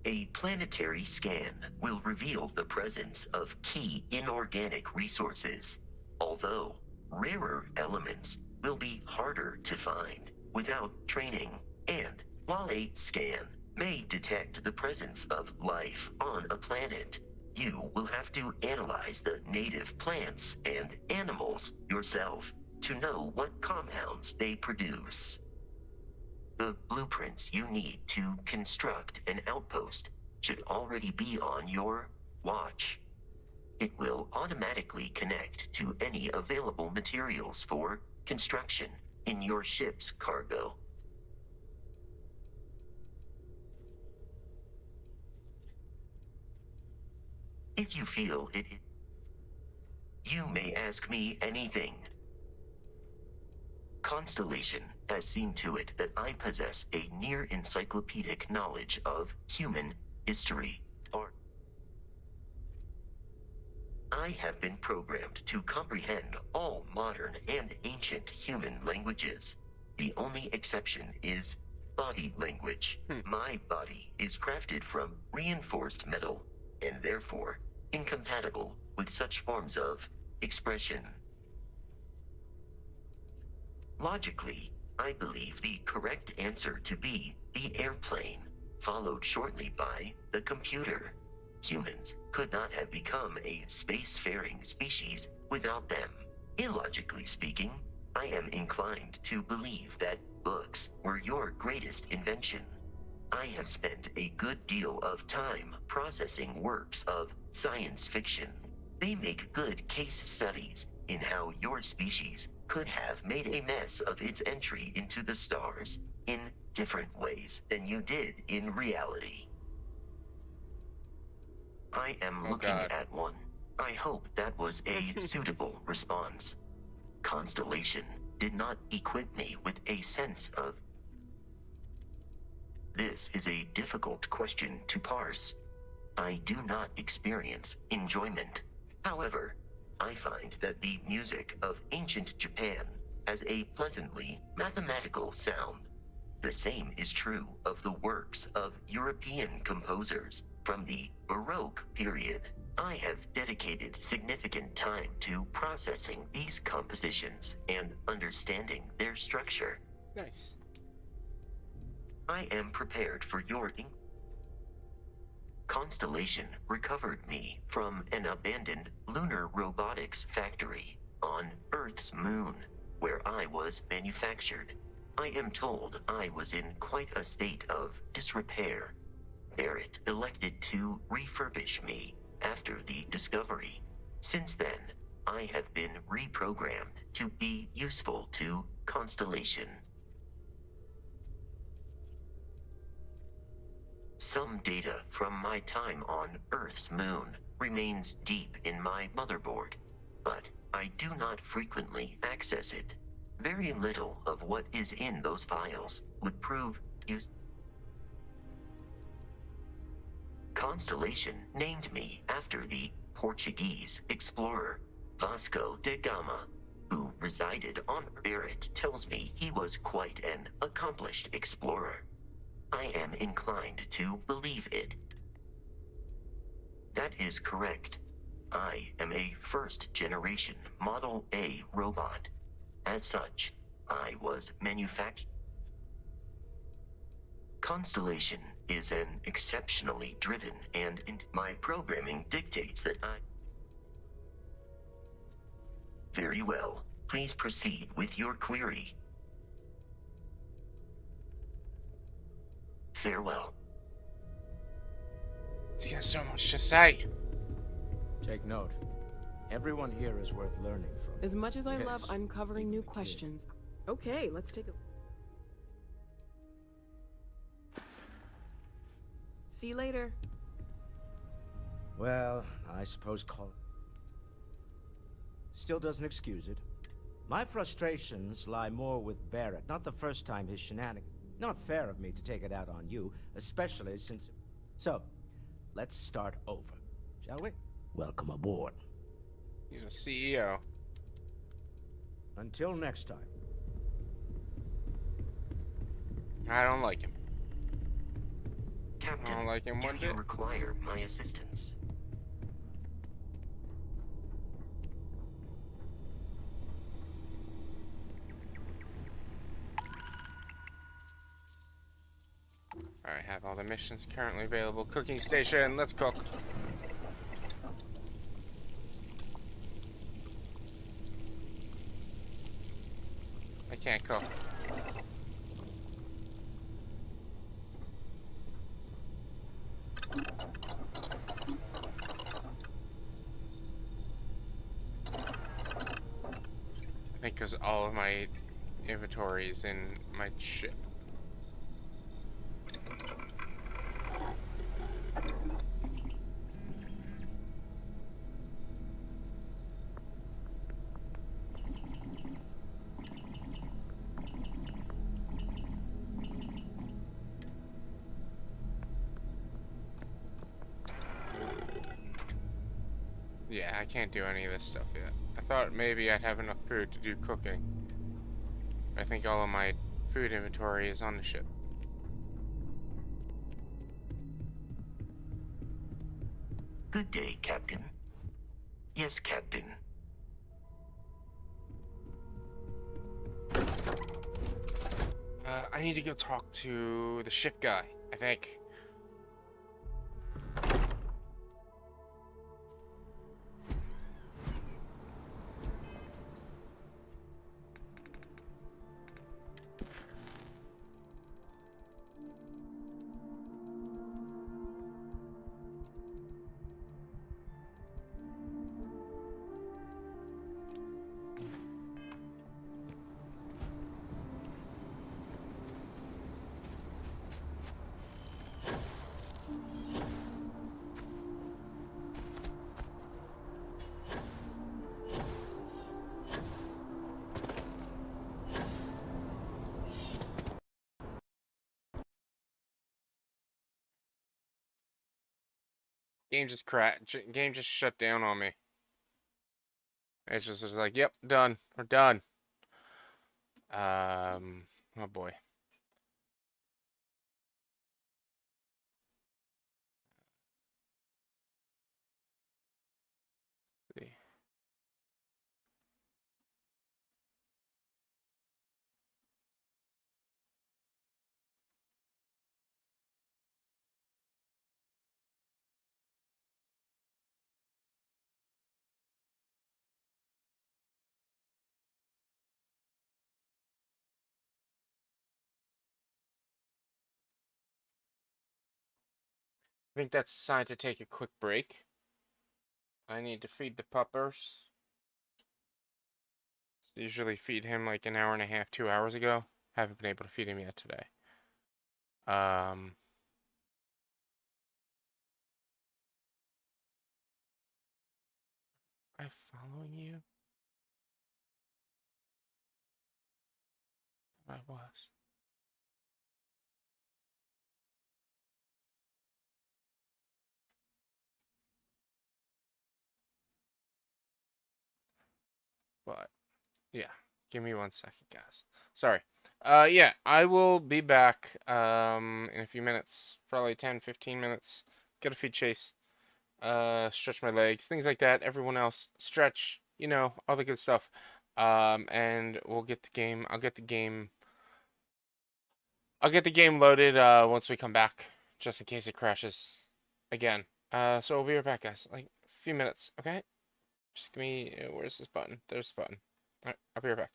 A planetary scan will reveal the presence of key inorganic resources, although rarer elements will be harder to find without training. And while a scan may detect the presence of life on a planet, you will have to analyze the native plants and animals yourself to know what compounds they produce. The blueprints you need to construct an outpost should already be on your watch. It will automatically connect to any available materials for construction in your ship's cargo. If you feel it, you may ask me anything. Constellation has seen to it that I possess a near-encyclopedic knowledge of human history. I have been programmed to comprehend all modern and ancient human languages. The only exception is body language. My body is crafted from reinforced metal, and therefore incompatible with such forms of expression. Logically, I believe the correct answer to be the airplane, followed shortly by the computer. Humans could not have become a spacefaring species without them. Illogically speaking, I am inclined to believe that books were your greatest invention. I have spent a good deal of time processing works of science fiction. They make good case studies in how your species could have made a mess of its entry into the stars in different ways than you did in reality. I am looking at one. I hope that was a suitable response. Constellation did not equip me with a sense of... This is a difficult question to parse. I do not experience enjoyment. However, I find that the music of ancient Japan has a pleasantly mathematical sound. The same is true of the works of European composers from the Baroque period. I have dedicated significant time to processing these compositions and understanding their structure. Nice. I am prepared for your Constellation recovered me from an abandoned lunar robotics factory on Earth's moon, where I was manufactured. I am told I was in quite a state of disrepair. Barrett elected to refurbish me after the discovery. Since then, I have been reprogrammed to be useful to Constellation. Some data from my time on Earth's moon remains deep in my motherboard, but I do not frequently access it. Very little of what is in those files would prove useful. Constellation named me after the Portuguese explorer Vasco da Gama, who resided on Earth. Barrett tells me he was quite an accomplished explorer. I am inclined to believe it. That is correct. I am a first-generation Model A robot. As such, I was manufactured. Constellation is an exceptionally driven and my programming dictates that I... Very well. Please proceed with your query. Farewell. He's got so much to say. Take note. Everyone here is worth learning from. As much as I Yes, love uncovering even new the kid. questions. Okay, let's take a... See you later. Well, I suppose call... Still doesn't excuse it. My frustrations lie more with Barrett, not the first time his shenanigans. Not fair of me to take it out on you, especially since... So, let's start over, shall we? Welcome aboard. He's a CEO. Until next time. I don't like him. Captain, I don't like him one do you bit. require my assistance? Alright, have all the missions currently available. Cooking station, let's cook. I can't cook. I think because all of my inventory is in my ship. Yeah, I can't do any of this stuff yet. I thought maybe I'd have enough food to do cooking. I think all of my food inventory is on the ship. Good day, Captain. Yes, Captain. I need to go talk to the ship guy, I think. Game just shut down on me. It's just like, yep, done. We're done. Oh boy. think that's a sign to take a quick break. I need to feed the puppers. Usually feed him like an hour and a half, 2 hours ago. Haven't been able to feed him yet today. Am I following you? I was. But yeah, give me 1 second, guys. Sorry. Yeah, I will be back in a few minutes, probably 10, 15 minutes. Gotta feed Chase. Stretch my legs, things like that. Everyone else stretch, you know, all the good stuff. And we'll get the game. I'll get the game loaded once we come back, just in case it crashes again. So we'll be right back, guys. Like a few minutes, okay? Just give me. Where's this button? There's the button. All right, I'll be right back.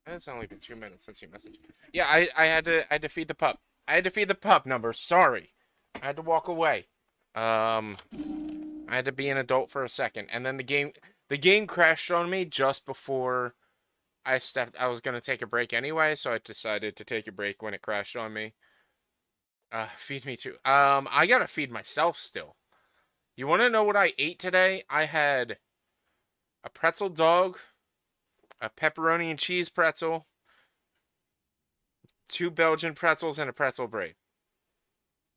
It's only been 2 minutes since you messaged. Yeah, I had to feed the pup. I had to feed the pup. Number. Sorry, I had to walk away. I had to be an adult for a second, and then the game crashed on me just before I was gonna take a break anyway, so I decided to take a break when it crashed on me. Feed me too. I gotta feed myself still. You want to know what I ate today? I had a pretzel dog, a pepperoni and cheese pretzel, 2 Belgian pretzels, and a pretzel braid.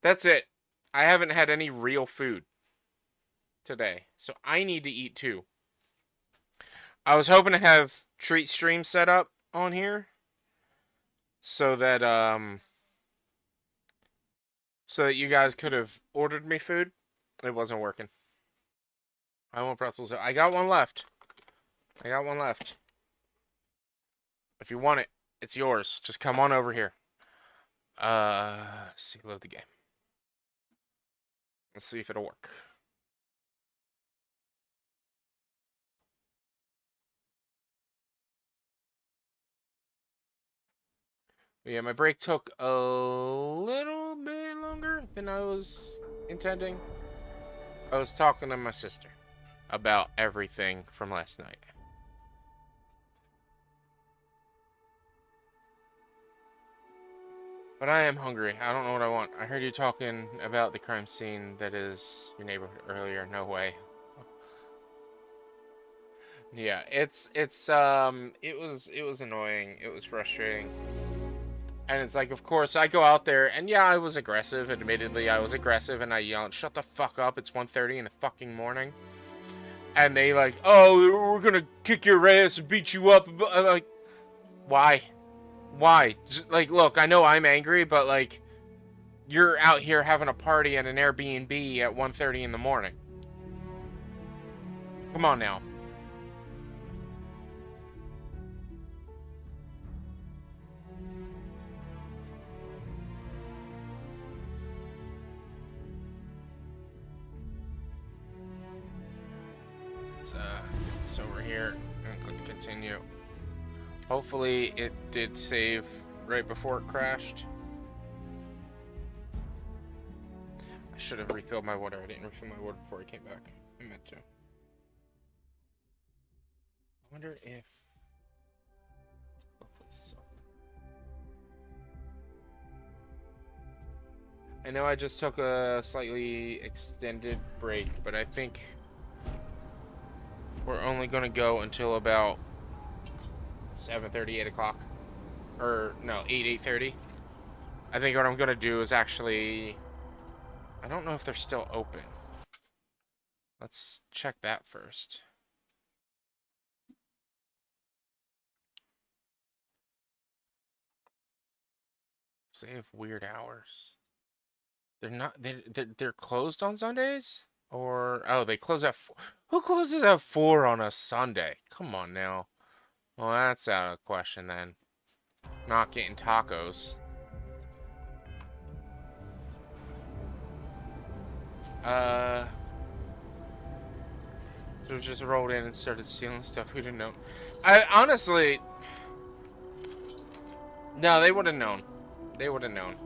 That's it. I haven't had any real food today, so I need to eat too. I was hoping to have treat stream set up on here so that you guys could have ordered me food. It wasn't working. I want pretzels. I got one left. If you want it, it's yours. Just come on over here. Let's see, load the game. Let's see if it'll work. Yeah, my break took a little bit longer than I was intending. I was talking to my sister about everything from last night. But I am hungry. I don't know what I want. I heard you talking about the crime scene that is your neighborhood earlier. No way. Yeah, it was annoying. It was frustrating. And it's like, of course, I go out there, and yeah, I was aggressive. Admittedly, I was aggressive, and I yelled, "Shut the fuck up, it's 1:30 in the fucking morning." And they like, "Oh, we're gonna kick your ass and beat you up." I'm like, why? Why? Just, like, look, I know I'm angry, but, like, you're out here having a party at an Airbnb at 1:30 in the morning. Come on now. Let's get this over here and click continue. Hopefully it did save right before it crashed. I should have refilled my water. I didn't refill my water before I came back. I meant to. I wonder if... Hopefully this is off. I know I just took a slightly extended break, but I think we're only going to go until about 7:30, 8 o'clock. Or, no, 8:30. I think what I'm going to do is actually... I don't know if they're still open. Let's check that first. So they have weird hours. They're not... They're closed on Sundays? Or... Oh, they close at 4. Who closes at 4 on a Sunday? Come on now. Well, that's out of question then. Not getting tacos. So we just rolled in and started stealing stuff we didn't know. I honestly... No, they would have known. They would have known.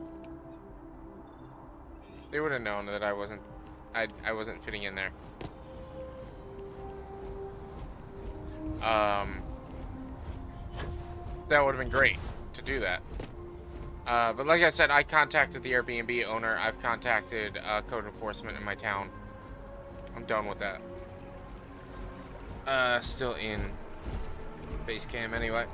They would have known that I wasn't fitting in there. That would have been great to do that. But like I said, I contacted the Airbnb owner. I've contacted code enforcement in my town. I'm done with that. Still in base cam anyway.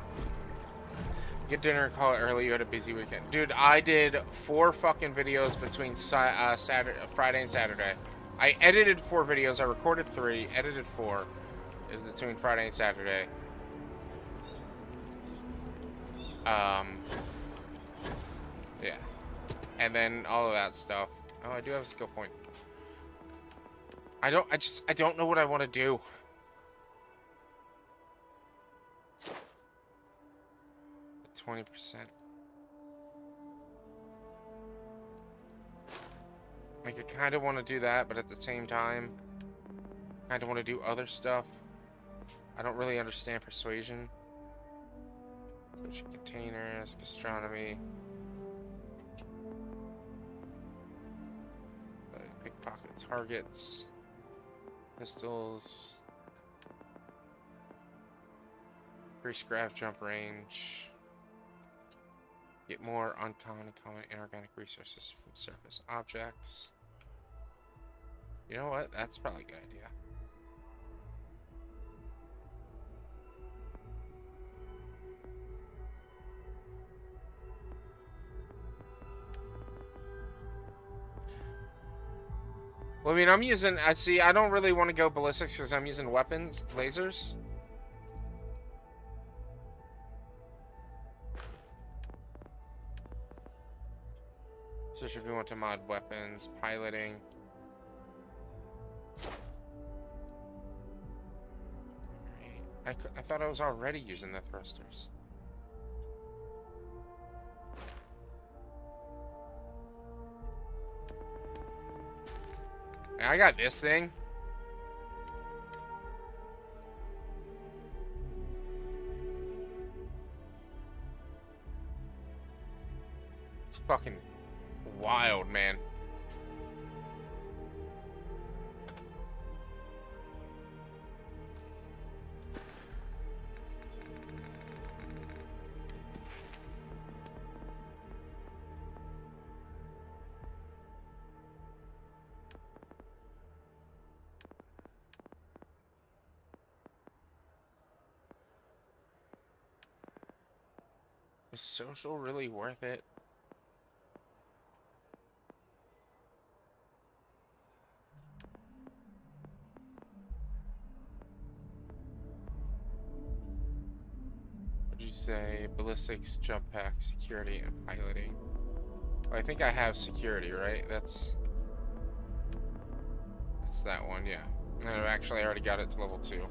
Get dinner and call it early. You had a busy weekend. Dude, I did 4 fucking videos between Friday and Saturday. I edited 4 videos. I recorded 3, edited 4. It was between Friday and Saturday. Yeah. And then all of that stuff. Oh, I do have a skill point. I don't know what I want to do. The 20%. Like, I kind of want to do that, but at the same time, kind of want to do other stuff. I don't really understand persuasion. Searching containers, gastronomy. Pickpocket targets. Pistols. Increase grav jump range. Get more uncommon and common inorganic resources from surface objects. You know what? That's probably a good idea. Well, I mean, I'm using... I don't really want to go ballistics because I'm using weapons, lasers. Especially if you want to mod weapons, piloting. I thought I was already using the thrusters. I got this thing. It's fucking wild, man. Is social really worth it? What'd you say? Ballistics, jump pack, security, and piloting. Well, I think I have security, right? That's that one, yeah. And I've actually already got it to level 2.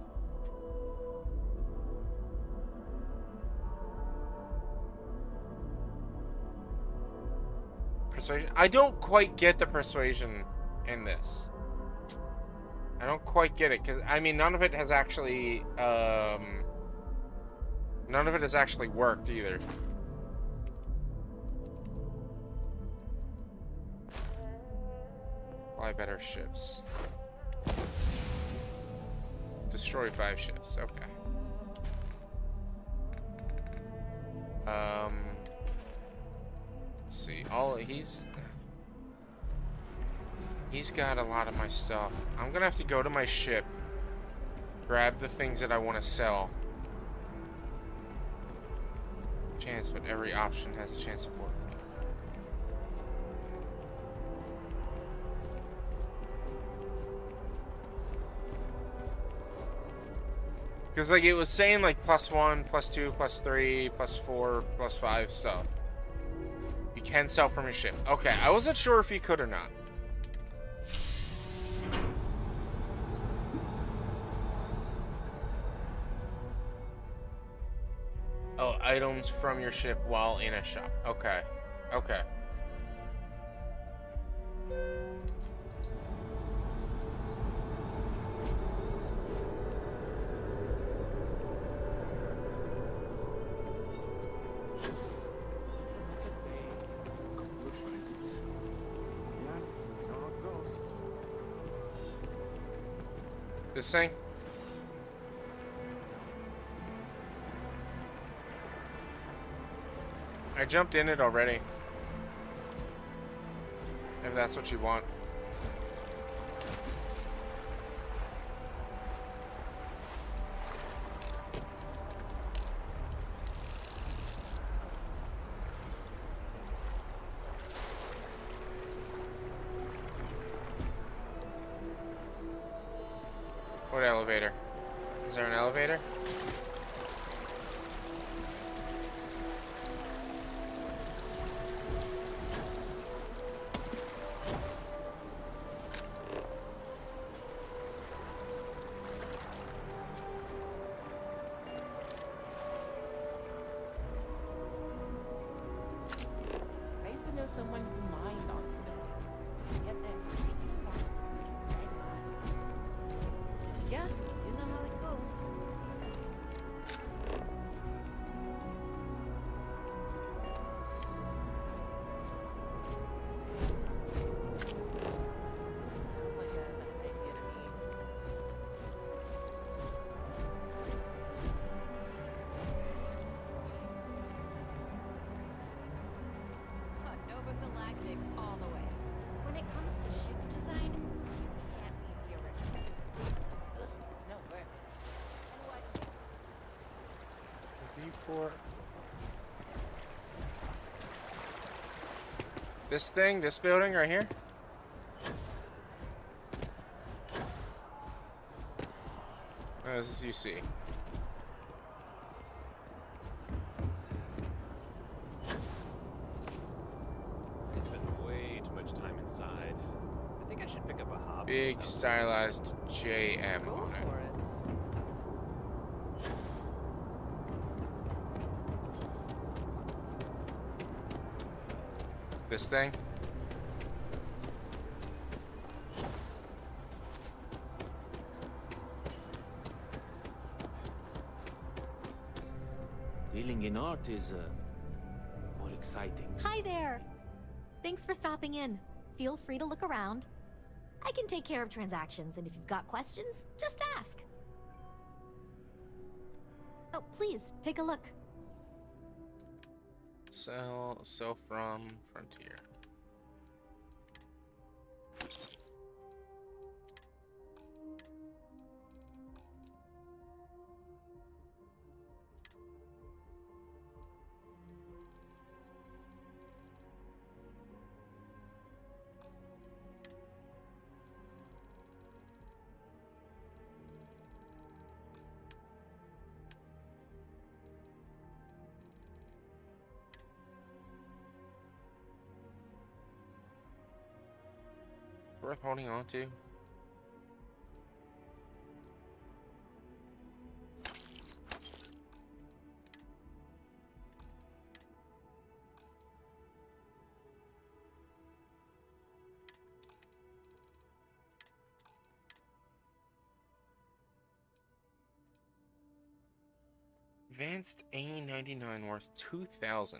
Persuasion. I don't quite get the persuasion in this. I don't quite get it because I mean none of it has actually worked either. Fly better ships. Destroy 5 ships. Okay. Let's see. He's got a lot of my stuff. I'm gonna have to go to my ship, grab the things that I want to sell. Chance, but every option has a chance of working. Because like it was saying like +1, +2, +3, +4, +5 stuff. You can sell from your ship. Okay, I wasn't sure if you could or not. Oh, items from your ship while in a shop. Okay. Okay. This thing? I jumped in it already. If that's what you want. What elevator? Is there an elevator? I used to know someone who mined on Sudan. Get this, they came back with red lines. Yeah, you know how it goes. for? This thing, this building right here? As you see. I spent way too much time inside. I think I should pick up a hobby. Big stylized JM on it. This thing? Dealing in art is more exciting. Hi there! Thanks for stopping in. Feel free to look around. I can take care of transactions, and if you've got questions, just ask. Oh, please, take a look. Sell from Frontier. Worth holding on to. Advanced A99 worth 2,000.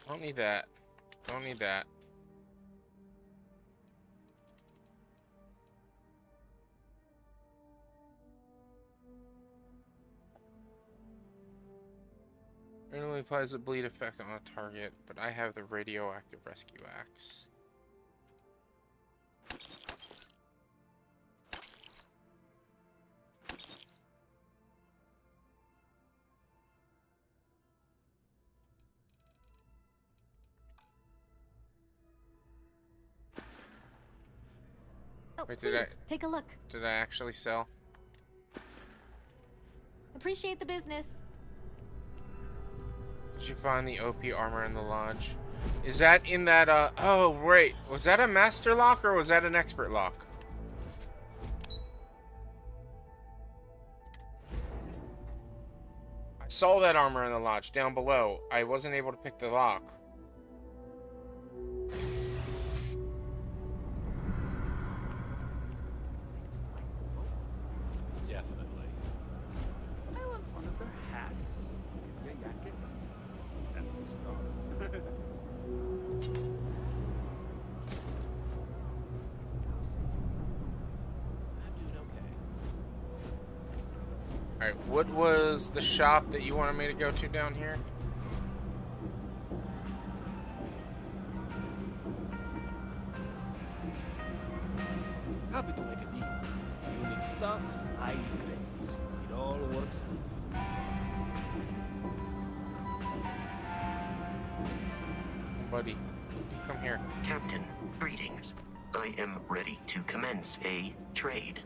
Don't need that. Don't need that. Randomly applies a bleed effect on a target, but I have the radioactive rescue axe. Oh, Wait, please, take a look. Did I actually sell? Appreciate the business. Did you find the OP armor in the lodge? Is that in that, oh, wait. Was that a master lock or was that an expert lock? I saw that armor in the lodge down below. I wasn't able to pick the lock. Definitely. I want one of their hats. Maybe a jacket. And some stuff. Alright, what was the shop that you wanted me to go to down here? Happy to make a deal. You need stuff, I need crates. It all works out. Buddy, come here. Captain, greetings. I am ready to commence a trade.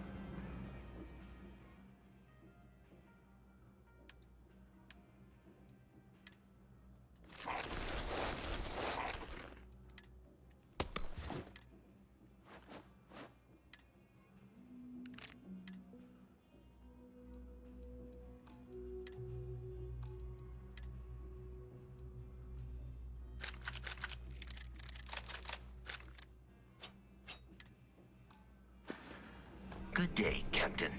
Good day, Captain.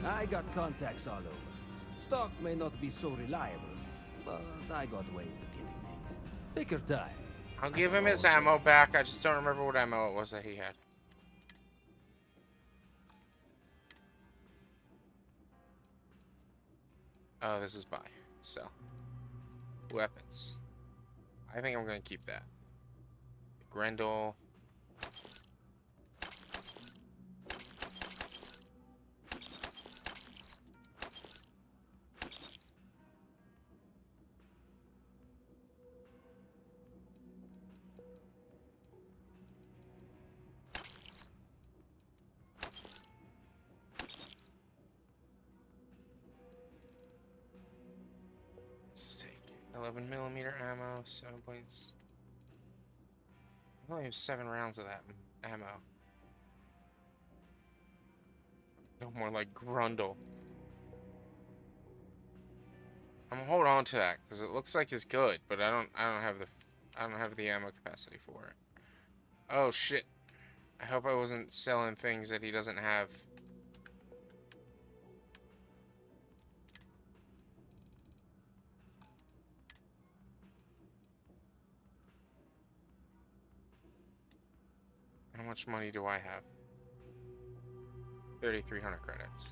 I got contacts all over. Stock may not be so reliable, but I got ways of getting things. Take your time. I'll give him his ammo back. I just don't remember what ammo it was that he had. Oh, this is buy. Sell. Weapons. I think I'm going to keep that. Grendel. Let's take 11mm ammo, 7 points. I only have 7 rounds of that ammo. No more like Grundle. I'm gonna hold on to that because it looks like it's good, but I don't have the ammo capacity for it. Oh shit! I hope I wasn't selling things that he doesn't have. How much money do I have? 3,300 credits.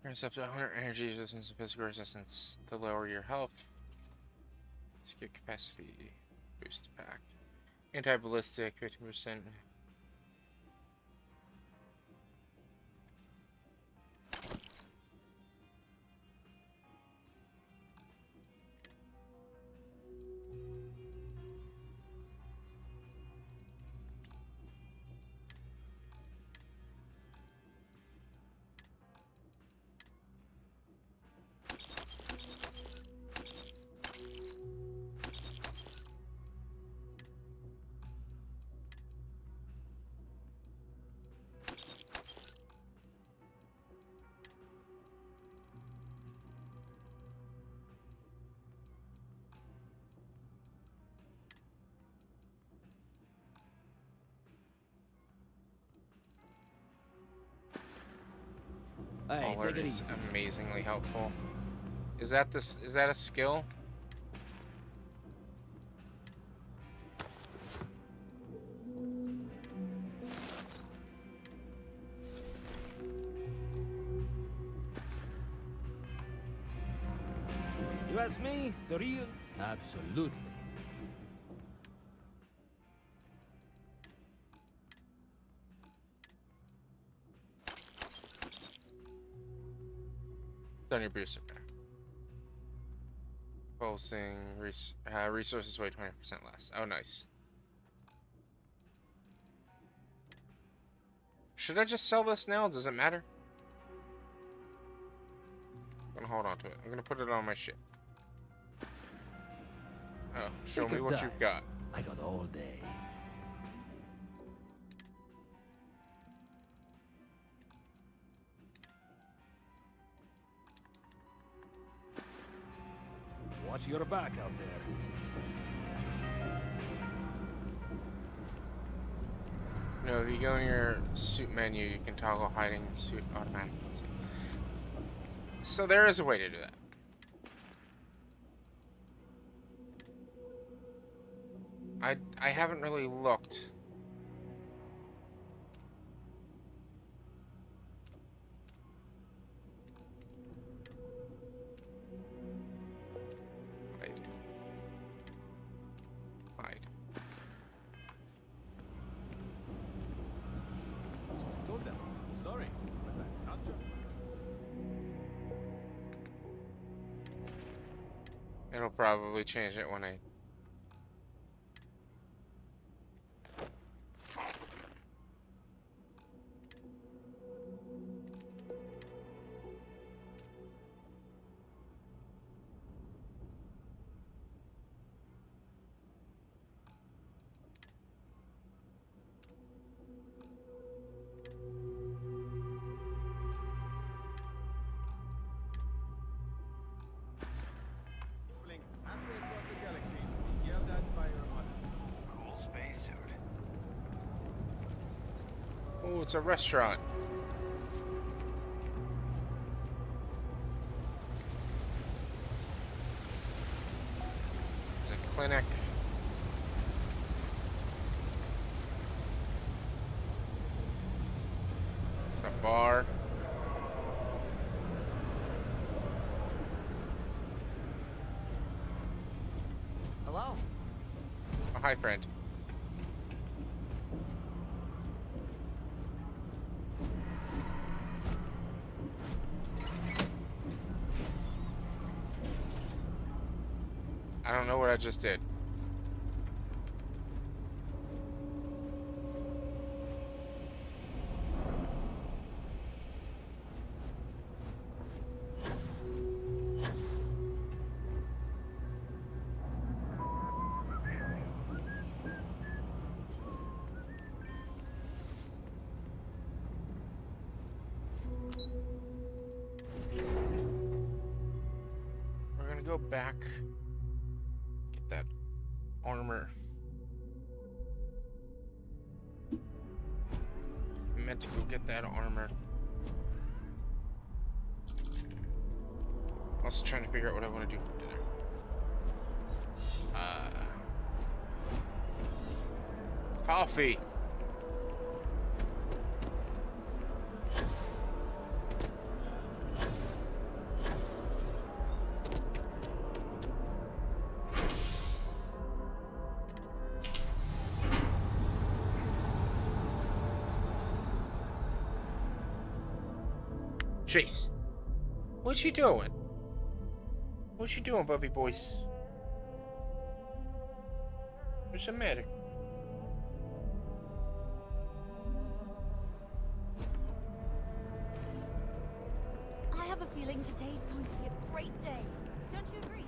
Grants up to 100 energy resistance and physical resistance to lower your health. Skill capacity boost pack. Anti-ballistic 50%. Hey, Alert take it is easy. amazingly helpful. Is that this? Is that a skill? You ask me, the real? Absolutely. It's on your booster pack. Pulsing resources weigh 20% less. Oh, nice. Should I just sell this now? Does it matter? I'm gonna hold on to it. I'm gonna put it on my ship. Oh, show Take me your what time. you've got. I got all day. Watch your back out there. No, if you go in your suit menu, you can toggle hiding suit automatically. So there is a way to do that. I haven't really looked. Hide. I told them. Sorry, but I can't jump. It'll probably change it when I... Traveling halfway across the galaxy, yelled at by your mother. Cool spacesuit. Oh, it's a restaurant. It's a clinic. bar. Hello? Oh, hi, friend. I don't know what I just did. We're gonna go back, get that armor. I meant to go get that armor. I'm also trying to figure out what I want to do for dinner. Coffee. Chase, what you doing? What you doing, Buffy boys? What's the matter? I have a feeling today's going to be a great day. Don't you agree?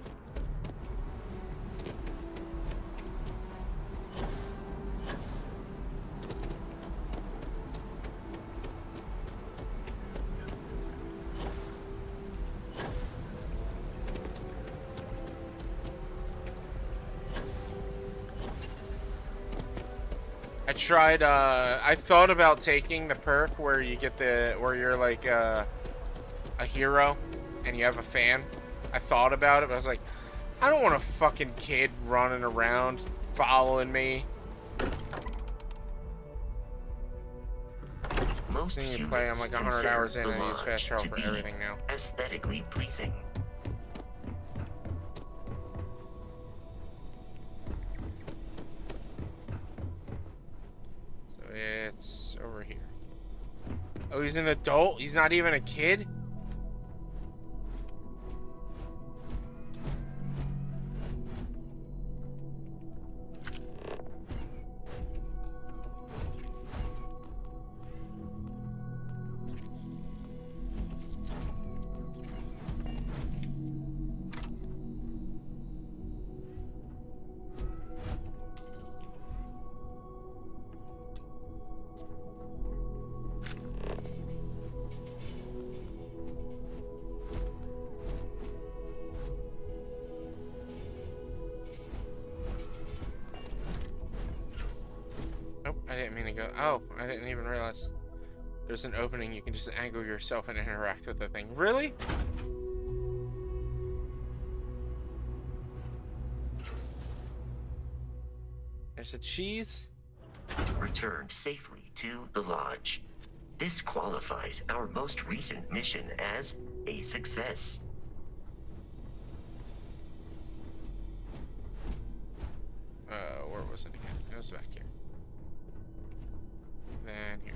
I tried, I thought about taking the perk where you get where you're like, a hero and you have a fan. I thought about it, but I was like, I don't want a fucking kid running around following me. Most Then you humans play, I'm like 100 consider hours in the and I use lodge fast travel to for be everything now. aesthetically pleasing. So it's over here. Oh, he's an adult? He's not even a kid? Nope, I didn't mean to go. Oh, I didn't even realize. There's an opening, you can just angle yourself and interact with the thing. Really? There's a cheese? Returned safely to the lodge. This qualifies our most recent mission as a success. Where was it again? It was back here. Then here.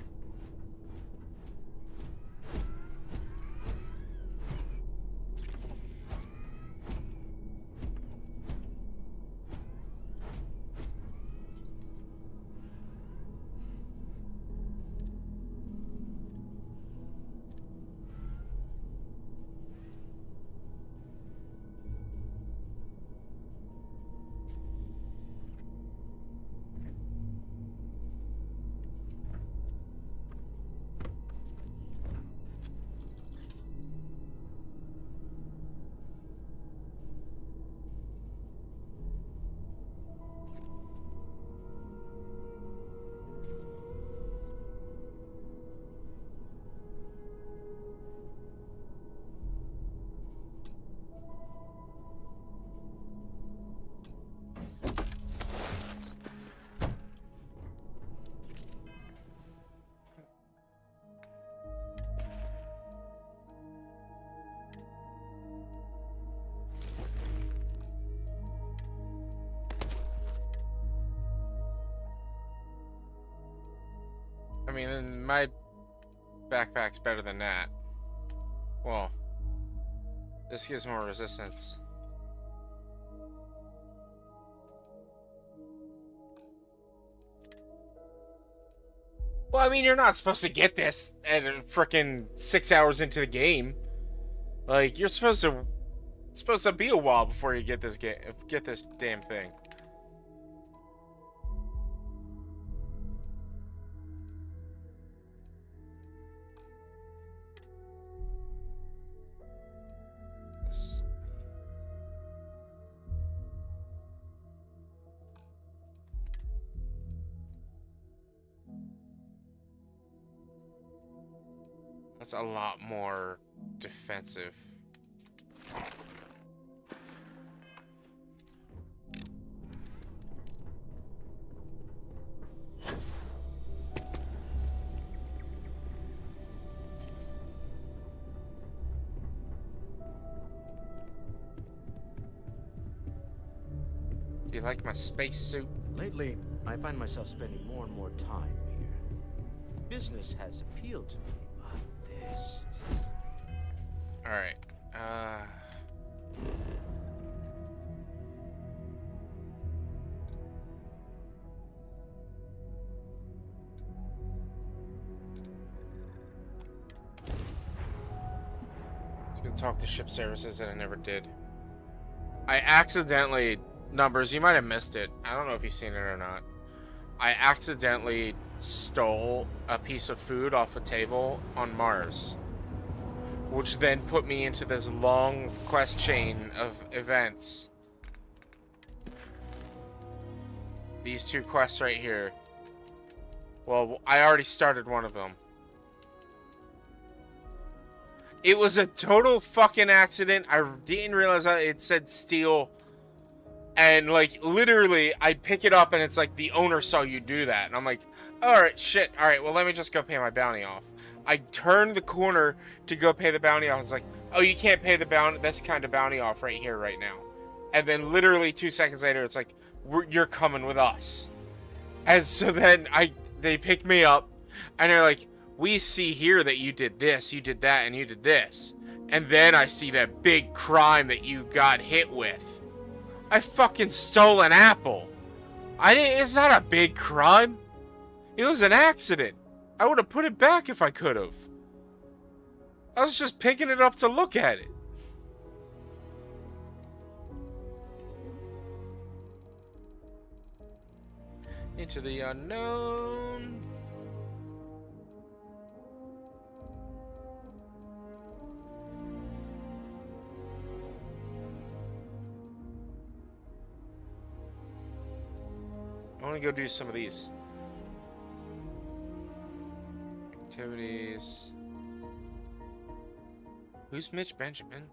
I mean, my backpack's better than that. Well, this gives more resistance. Well, I mean, you're not supposed to get this at frickin' 6 hours into the game. Like, you're supposed to... It's supposed to be a while before you get this damn thing. That's a lot more defensive. Do you like my spacesuit? Lately, I find myself spending more and more time here. Business has appealed to me, but this is... Alright, let's go talk to ship services that I never did. I accidentally... Numbers, you might have missed it. I don't know if you've seen it or not. I accidentally stole a piece of food off a table on Mars, which then put me into this long quest chain of events. These two quests right here. Well, I already started one of them. It was a total fucking accident. I didn't realize that it said steal. And, like, literally, I pick it up and it's like, the owner saw you do that. And I'm like, alright, shit. Alright, well, let me just go pay my bounty off. I turned the corner to go pay the bounty off. It's like, oh, you can't pay the bounty, this kind of bounty off right here, right now. And then literally 2 seconds later, it's like, you're coming with us. And so then they pick me up and they're like, we see here that you did this, you did that, and you did this. And then I see that big crime that you got hit with. I fucking stole an apple. It's not a big crime. It was an accident. I would have put it back if I could have. I was just picking it up to look at it. Into the unknown. I want to go do some of these activities. Who's Mitch Benjamin?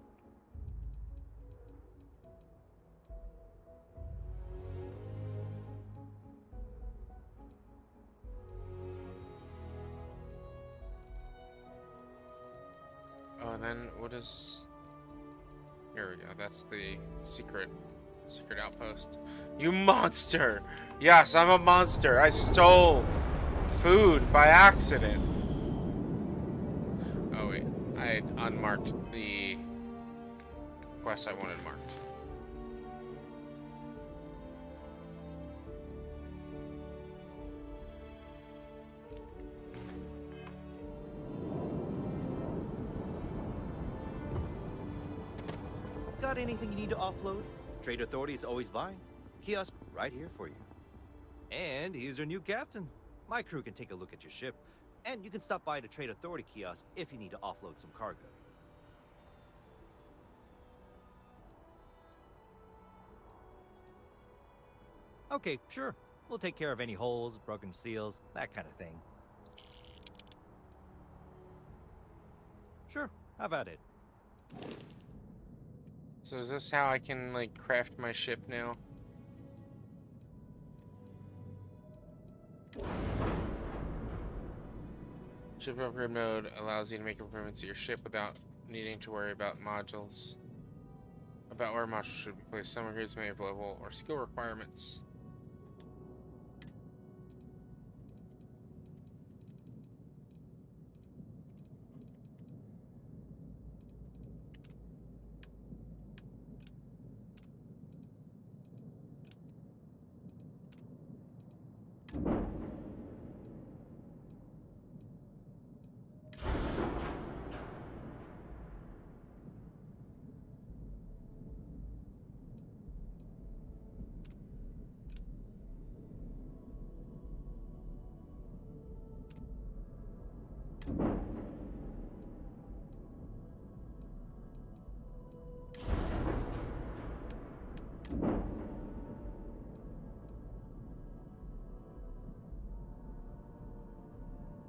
Oh, and then what is... Here we go. That's the secret outpost. You monster! Yes, I'm a monster. I stole food by accident. Oh wait, I had unmarked the quest I wanted marked. Got anything you need to offload? Trade Authority is always buying. Kiosk right here for you. And here's your new captain. My crew can take a look at your ship, and you can stop by the Trade Authority kiosk if you need to offload some cargo. Okay, sure. We'll take care of any holes, broken seals, that kind of thing. Sure, have at it. So is this how I can, like, craft my ship now? Ship upgrade mode allows you to make improvements to your ship without needing to worry about modules. About where modules should be placed. Some upgrades may have level or skill requirements.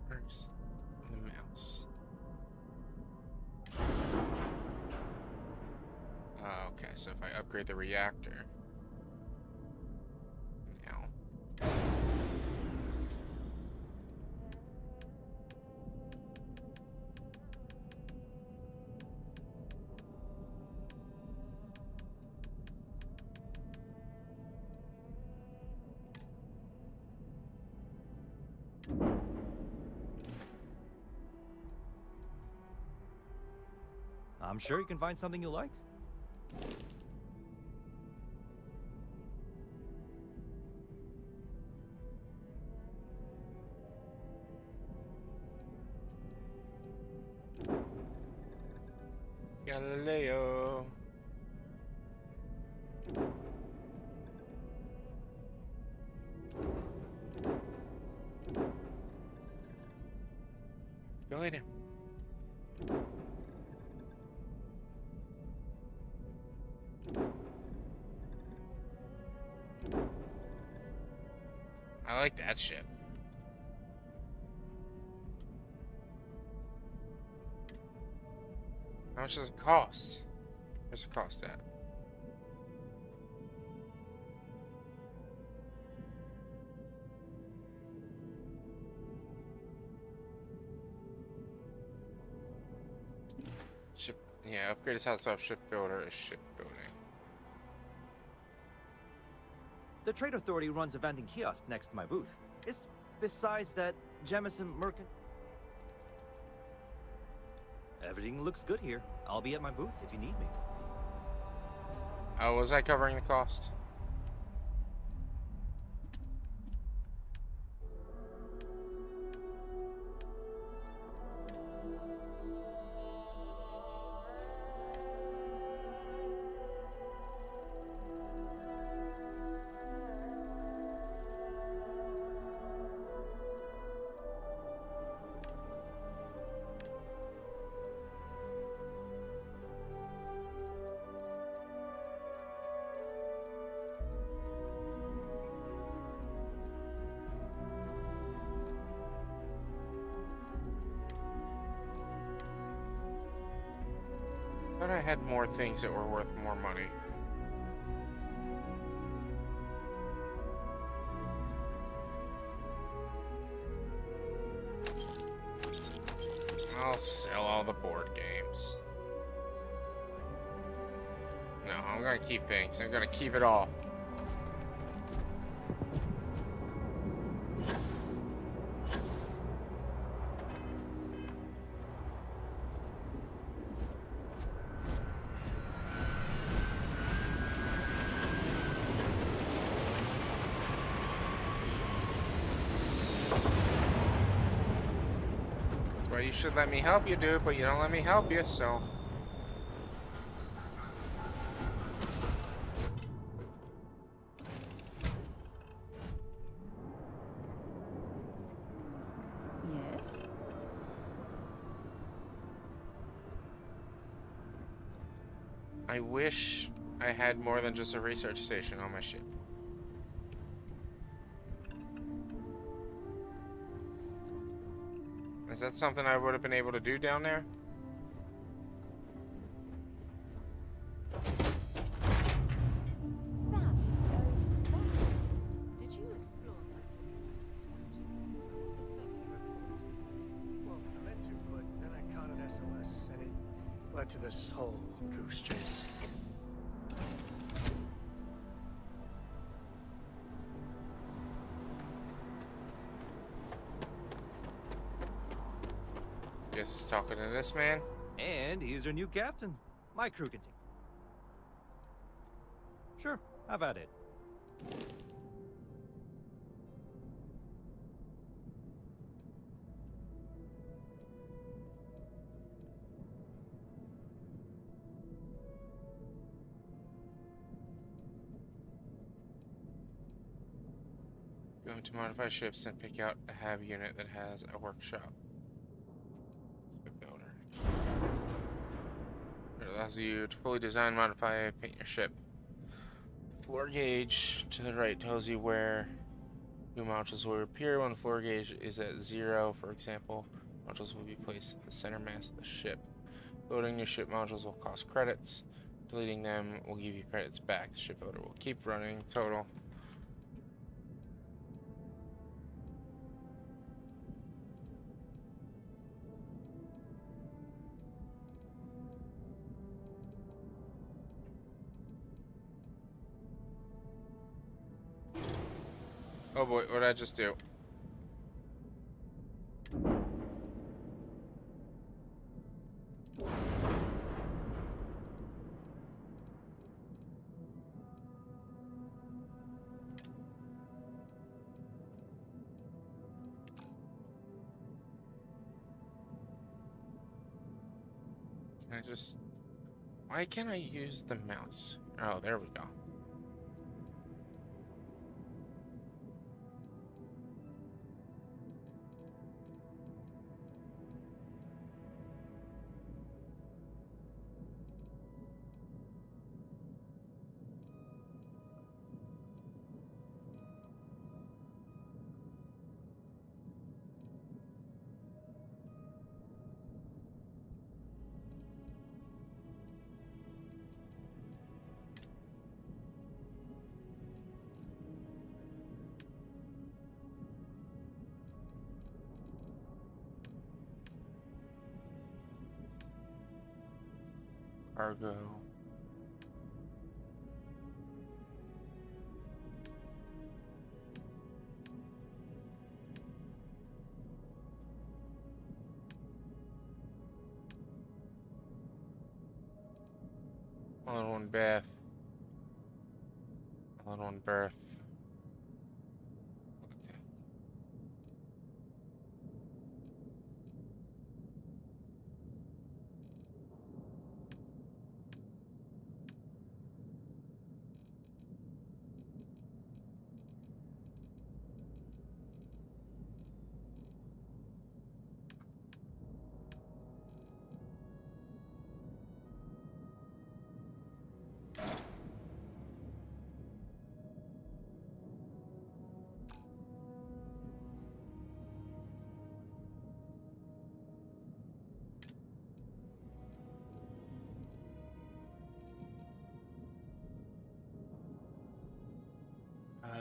Where's the mouse? Okay, so if I upgrade the reactor now. I'm sure you can find something you like. Galileo. Go lay down. I like that ship. How much does it cost? Where's the cost at? Ship, yeah, upgrade is house off shipbuilder is shipbuilding. The Trade Authority runs a vending kiosk next to my booth. It's besides that, Jemison Mercant. Everything looks good here. I'll be at my booth if you need me. Oh, was I covering the cost? I thought I had more things that were worth more money. I'll sell all the board games. No, I'm gonna keep things. I'm gonna keep it all. Well, you should let me help you, dude, but you don't let me help you, so... Yes? I wish I had more than just a research station on my ship. Is that something I would have been able to do down there? Sam, did you explore that system I was expecting a report. Well, I meant to, but then I caught an SOS, and it led to this whole goose chase. Just talking to this man. And he's your new captain. My crew can take. Sure, have at it. Go to modify ships and pick out a HAB unit that has a workshop. Builder. It allows you to fully design, modify, and paint your ship. Floor gauge to the right tells you where new modules will appear when the floor gauge is at 0. For example, modules will be placed at the center mass of the ship. Loading new ship modules will cost credits. Deleting them will give you credits back. The ship loader will keep running total. Oh boy, what did I just do? Can I just... Why can't I use the mouse? Oh, there we go. Cargo. All in one bath. All in one berth.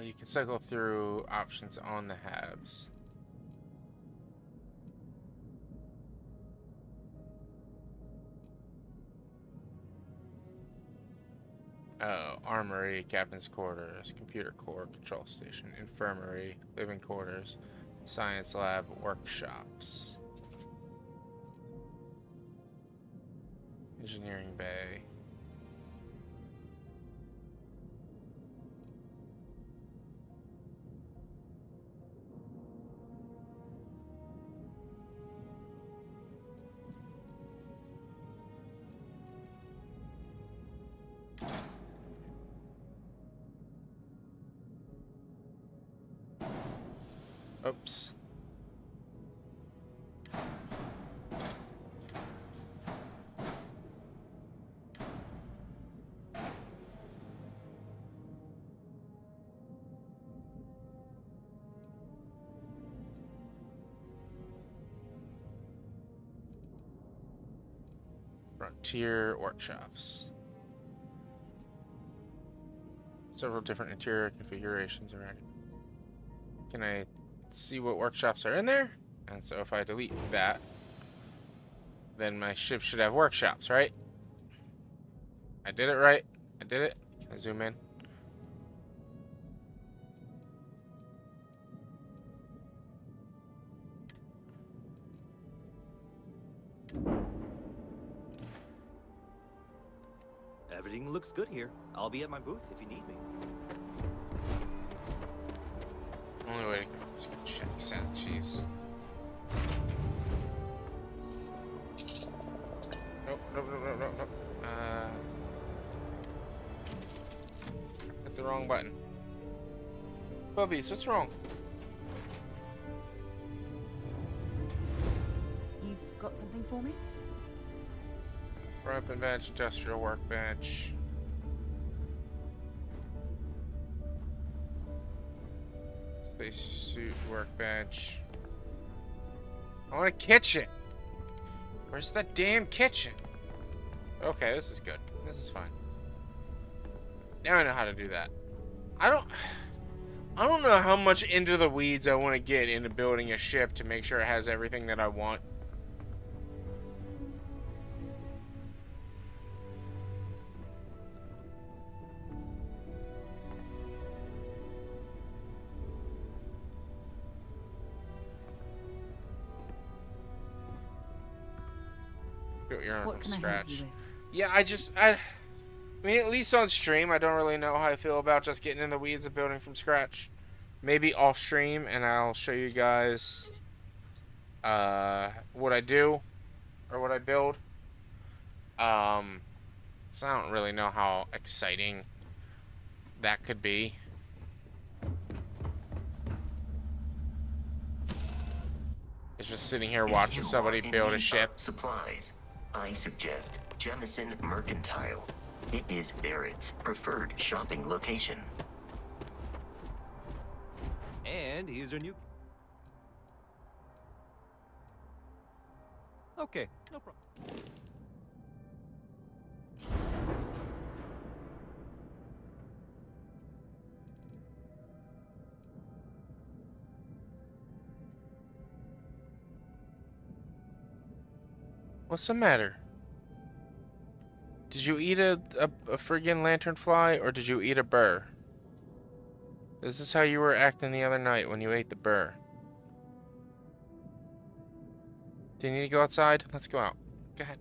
You can cycle through options on the HABs. Oh, armory, captain's quarters, computer core, control station, infirmary, living quarters, science lab, workshops, engineering bay. Oops. Frontier workshops. Several different interior configurations already. Can I see what workshops are in there? And so if I delete that, then my ship should have workshops, right? I did it right. I did it. Can I zoom in? Everything looks good here. I'll be at my booth if you need me. Only way to go is to check sound cheese. Nope, nope, nope, nope, nope, nope. Hit the wrong button. Bubbies, what's wrong? Got something for me? Weapon bench, industrial workbench. Spacesuit workbench. I want a kitchen. Where's the damn kitchen? Okay, this is good. This is fine. Now I know how to do that. I don't know how much into the weeds I want to get into building a ship to make sure it has everything that I want. What can I help you with? Yeah, I mean, at least on stream, I don't really know how I feel about just getting in the weeds of building from scratch. Maybe off stream, and I'll show you guys what I do or what I build. So I don't really know how exciting that could be. It's just sitting here watching somebody build a ship. Supplies. I suggest Jemison Mercantile. It is Barrett's preferred shopping location. And here's our new... Okay, no problem. What's the matter? Did you eat a friggin' lanternfly, or did you eat a burr? This is how you were acting the other night when you ate the burr. Do you need to go outside? Let's go out. Go ahead.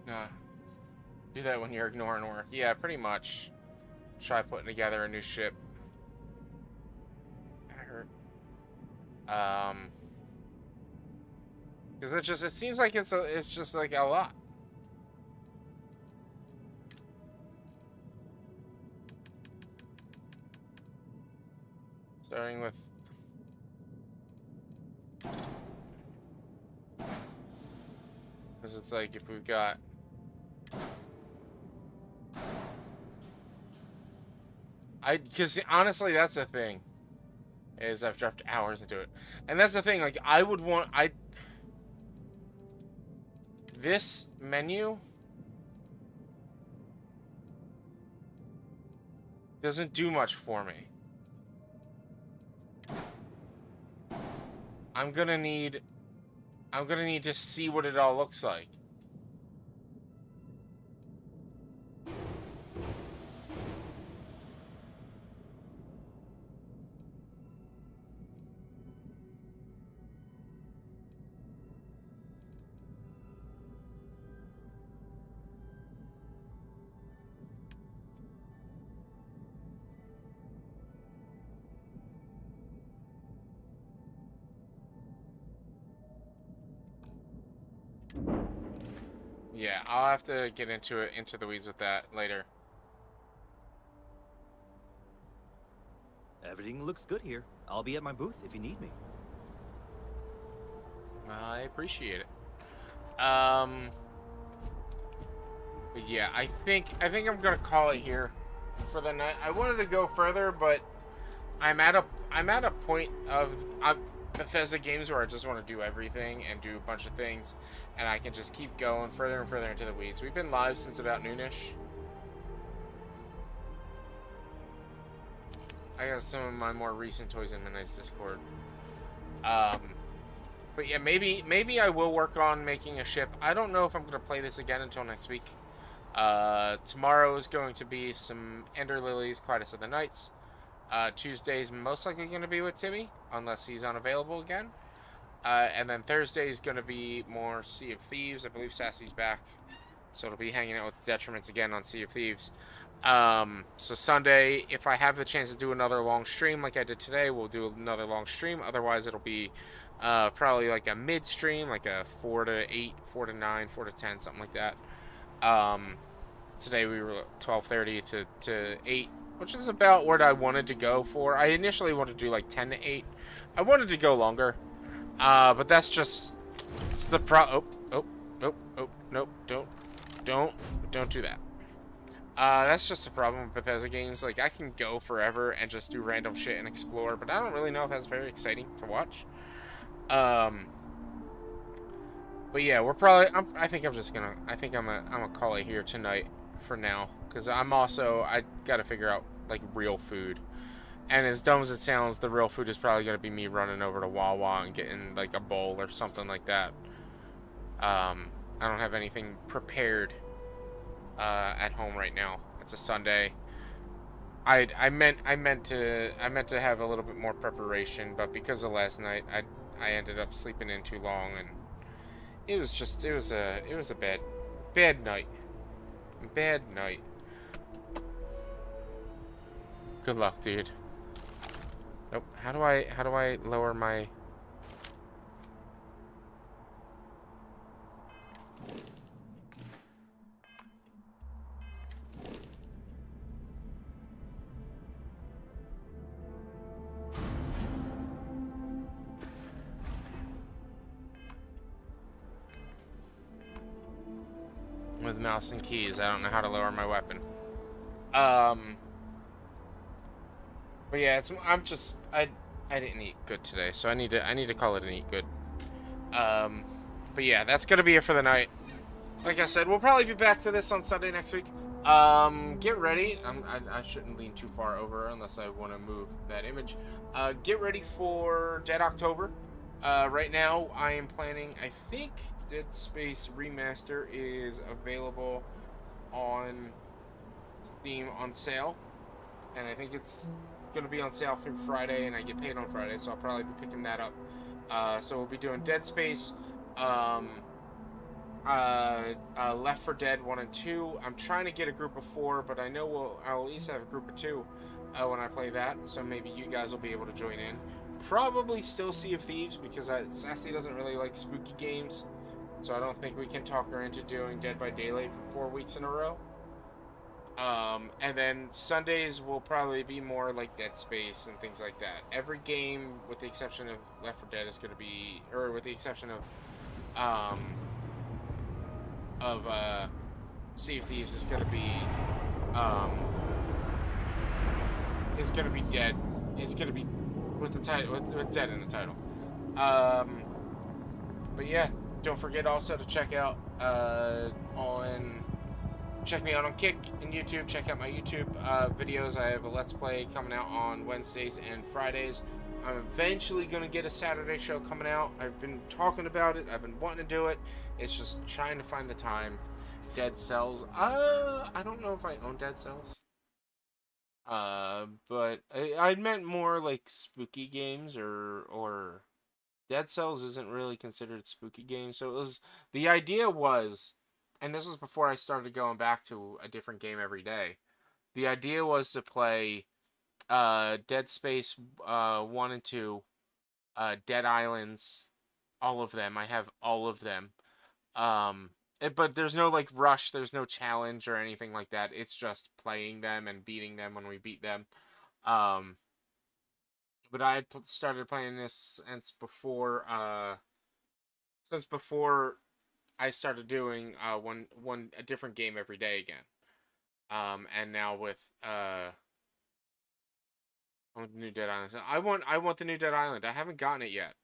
Nah. Do that when you're ignoring work. Yeah, pretty much. Try putting together a new ship. That hurt. Because it seems like it's just like a lot. Starting with... Because it's like if we've got... Because honestly, that's the thing. Is I've dropped hours into it. And that's the thing, like, I would want... This menu... doesn't do much for me. I'm gonna need to see what it all looks like. Yeah, I'll have to get into the weeds with that later. Everything looks good here. I'll be at my booth if you need me. I appreciate it. But yeah, I think I'm gonna call it here for the night. I wanted to go further, but I'm at a point of Bethesda games where I just want to do everything and do a bunch of things, and I can just keep going further and further into the weeds. We've been live since about noonish. I got some of my more recent Toys in Midnight's Discord. But yeah, maybe I will work on making a ship. I don't know if I'm gonna play this again until next week. Tomorrow is going to be some Ender Lilies, Quietus of the Nights. Tuesday's most likely going to be with Timmy, unless he's unavailable again. And then Thursday is going to be more Sea of Thieves. I believe Sassy's back. So it'll be hanging out with the Detriments again on Sea of Thieves. So Sunday, if I have the chance to do another long stream like I did today, we'll do another long stream. Otherwise, it'll be probably like a mid-stream, like a 4 to 8, 4 to 9, 4 to 10, something like that. Today we were 12:30 to 8, which is about what I wanted to go for. I initially wanted to do like 10 to 8. I wanted to go longer, but that's just, it's the nope, don't do that. That's just the problem with Bethesda games. Like, I can go forever and just do random shit and explore, but I don't really know if that's very exciting to watch. But yeah, we're probably, I think I'm gonna call it here tonight for now, because I gotta figure out, like, real food. And as dumb as it sounds, the real food is probably gonna be me running over to Wawa and getting, like, a bowl or something like that. I don't have anything prepared at home right now. It's a Sunday. I meant to have a little bit more preparation, but because of last night, I ended up sleeping in too long, and it was a bad night. Bad night. Good luck, dude. Nope. How do I lower my... With mouse and keys, I don't know how to lower my weapon. But yeah, I didn't eat good today, so I need to call it an eat good. But yeah, that's gonna be it for the night. Like I said, we'll probably be back to this on Sunday next week. Get ready. I shouldn't lean too far over unless I want to move that image. Get ready for Dead October. Right now, I am planning, I think Dead Space Remaster is available on Steam on sale. And I think it's going to be on sale through Friday, and I get paid on Friday, so I'll probably be picking that up. So we'll be doing Dead Space, Left 4 Dead 1 and 2. I'm trying to get a group of 4, but I know I'll at least have a group of 2 when I play that, so maybe you guys will be able to join in. Probably still Sea of Thieves, because Sassy doesn't really like spooky games, so I don't think we can talk her into doing Dead by Daylight for 4 weeks in a row. And then Sundays will probably be more like Dead Space and things like that. Every game, with the exception of Left 4 Dead, is going to be, or with the exception of Sea of Thieves, is going to be, it's going to be Dead. It's going to be with the title, with Dead in the title. But yeah, don't forget also to check out check me out on Kick and YouTube. Check out my YouTube videos. I have a Let's Play coming out on Wednesdays and Fridays. I'm eventually going to get a Saturday show coming out. I've been talking about it. I've been wanting to do it. It's just trying to find the time. Dead Cells. I don't know if I own Dead Cells. But I meant more like spooky games, or Dead Cells isn't really considered spooky games. So the idea was, and this was before I started going back to a different game every day. The idea was to play Dead Space 1 and 2, Dead Islands, all of them. I have all of them. But there's no like rush, there's no challenge or anything like that. It's just playing them and beating them when we beat them. But I had started playing this before I started doing a different game every day again. And now with New Dead Island. I want the New Dead Island. I haven't gotten it yet.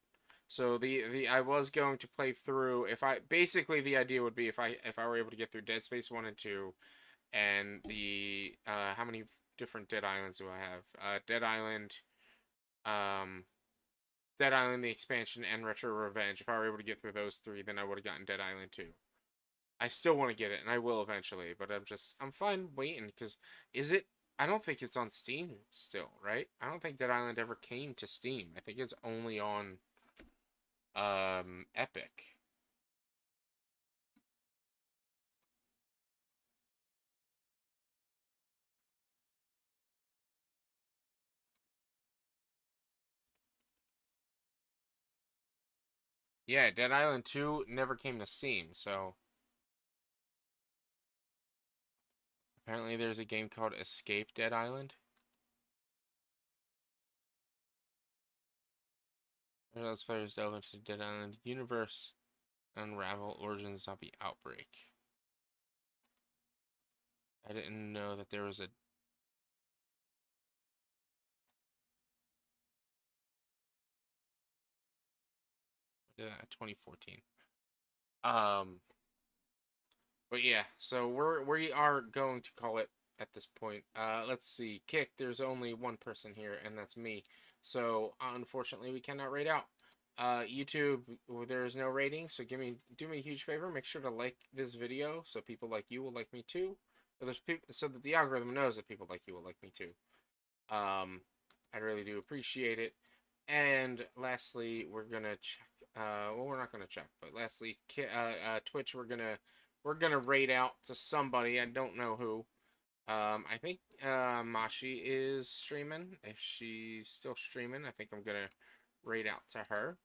So I was going to play through, basically the idea would be if I were able to get through Dead Space 1 and 2 and how many different Dead Islands do I have? Dead Island, the expansion, and Retro Revenge. If I were able to get through those 3, then I would have gotten Dead Island 2. I still want to get it, and I will eventually, but I'm fine waiting, because I don't think it's on Steam still, right? I don't think Dead Island ever came to Steam. I think it's only on Epic. Yeah, Dead Island 2 never came to Steam, so apparently there's a game called Escape Dead Island. Let's players delve into the Dead Island universe, unravel origins zombie outbreak. I didn't know that there was a... Yeah, 2014. But yeah, so we are going to call it at this point. Let's see. Kick, there's only one person here, and that's me. So unfortunately, we cannot rate out. YouTube, there's no rating, so do me a huge favor. Make sure to like this video so people like you will like me too. So that the algorithm knows that people like you will like me too. I really do appreciate it. And lastly, we're gonna check. Well, we're not gonna check, but lastly, Twitch, we're gonna rate out to somebody. I don't know who. I think Mashi is streaming. If she's still streaming, I think I'm gonna rate out to her.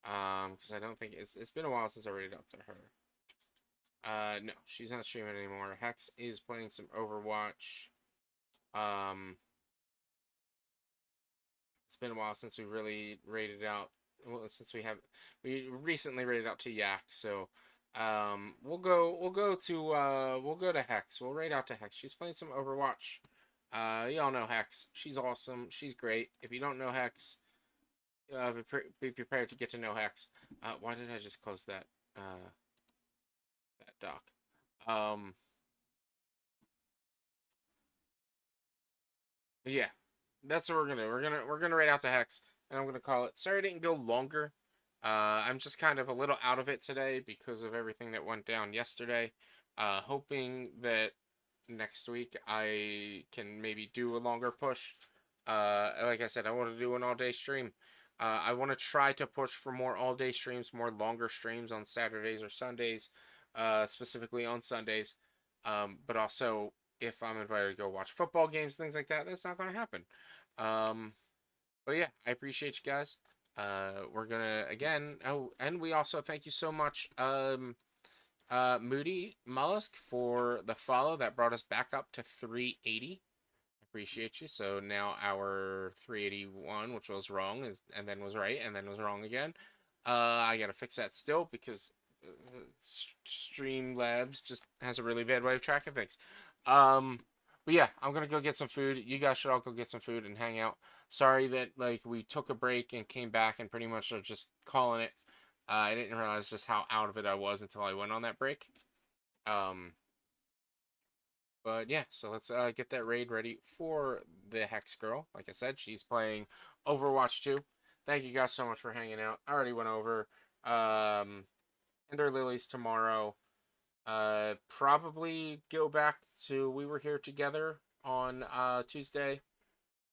Because I don't think it's been a while since I rated out to her. No, she's not streaming anymore. Hex is playing some Overwatch. It's been a while since we really rated out. Well, since we recently rated out to Yak, so we'll go to Hex. We'll rate out to Hex. She's playing some Overwatch. Y'all know Hex. She's awesome. She's great. If you don't know Hex, be prepared to get to know Hex. Why did I just close that that doc? Yeah, that's what we're gonna do. We're gonna rate out to Hex, and I'm gonna call it. Sorry, I didn't go longer. I'm just kind of a little out of it today because of everything that went down yesterday. Hoping that next week I can maybe do a longer push. Like I said, I want to do an all-day stream. I want to try to push for more all-day streams, more longer streams on Saturdays or Sundays, specifically on Sundays. But also, if I'm invited to go watch football games, things like that, that's not going to happen. But yeah, I appreciate you guys. We're gonna again. Oh, and we also thank you so much, Moody Mollusk, for the follow that brought us back up to 380. Appreciate you. So now our 381, which was wrong, and then was right, and then was wrong again. I gotta fix that still because Streamlabs just has a really bad way of tracking things. But yeah, I'm gonna go get some food. You guys should all go get some food and hang out. Sorry that like we took a break and came back and pretty much are just calling it. I didn't realize just how out of it I was until I went on that break. But yeah, so let's get that raid ready for the Hex Girl. Like I said, she's playing Overwatch 2. Thank you guys so much for hanging out. I already went over. Ender Lilies tomorrow. Probably go back to We Were Here Together on Tuesday.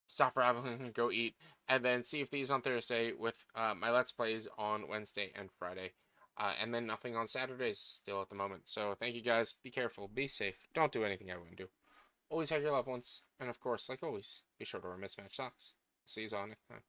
Stop traveling and go eat. And then Sea of Thieves on Thursday with my Let's Plays on Wednesday and Friday. And then nothing on Saturdays still at the moment. So thank you guys. Be careful. Be safe. Don't do anything I wouldn't do. Always hug your loved ones. And of course, like always, be sure to wear mismatched socks. See you all next time.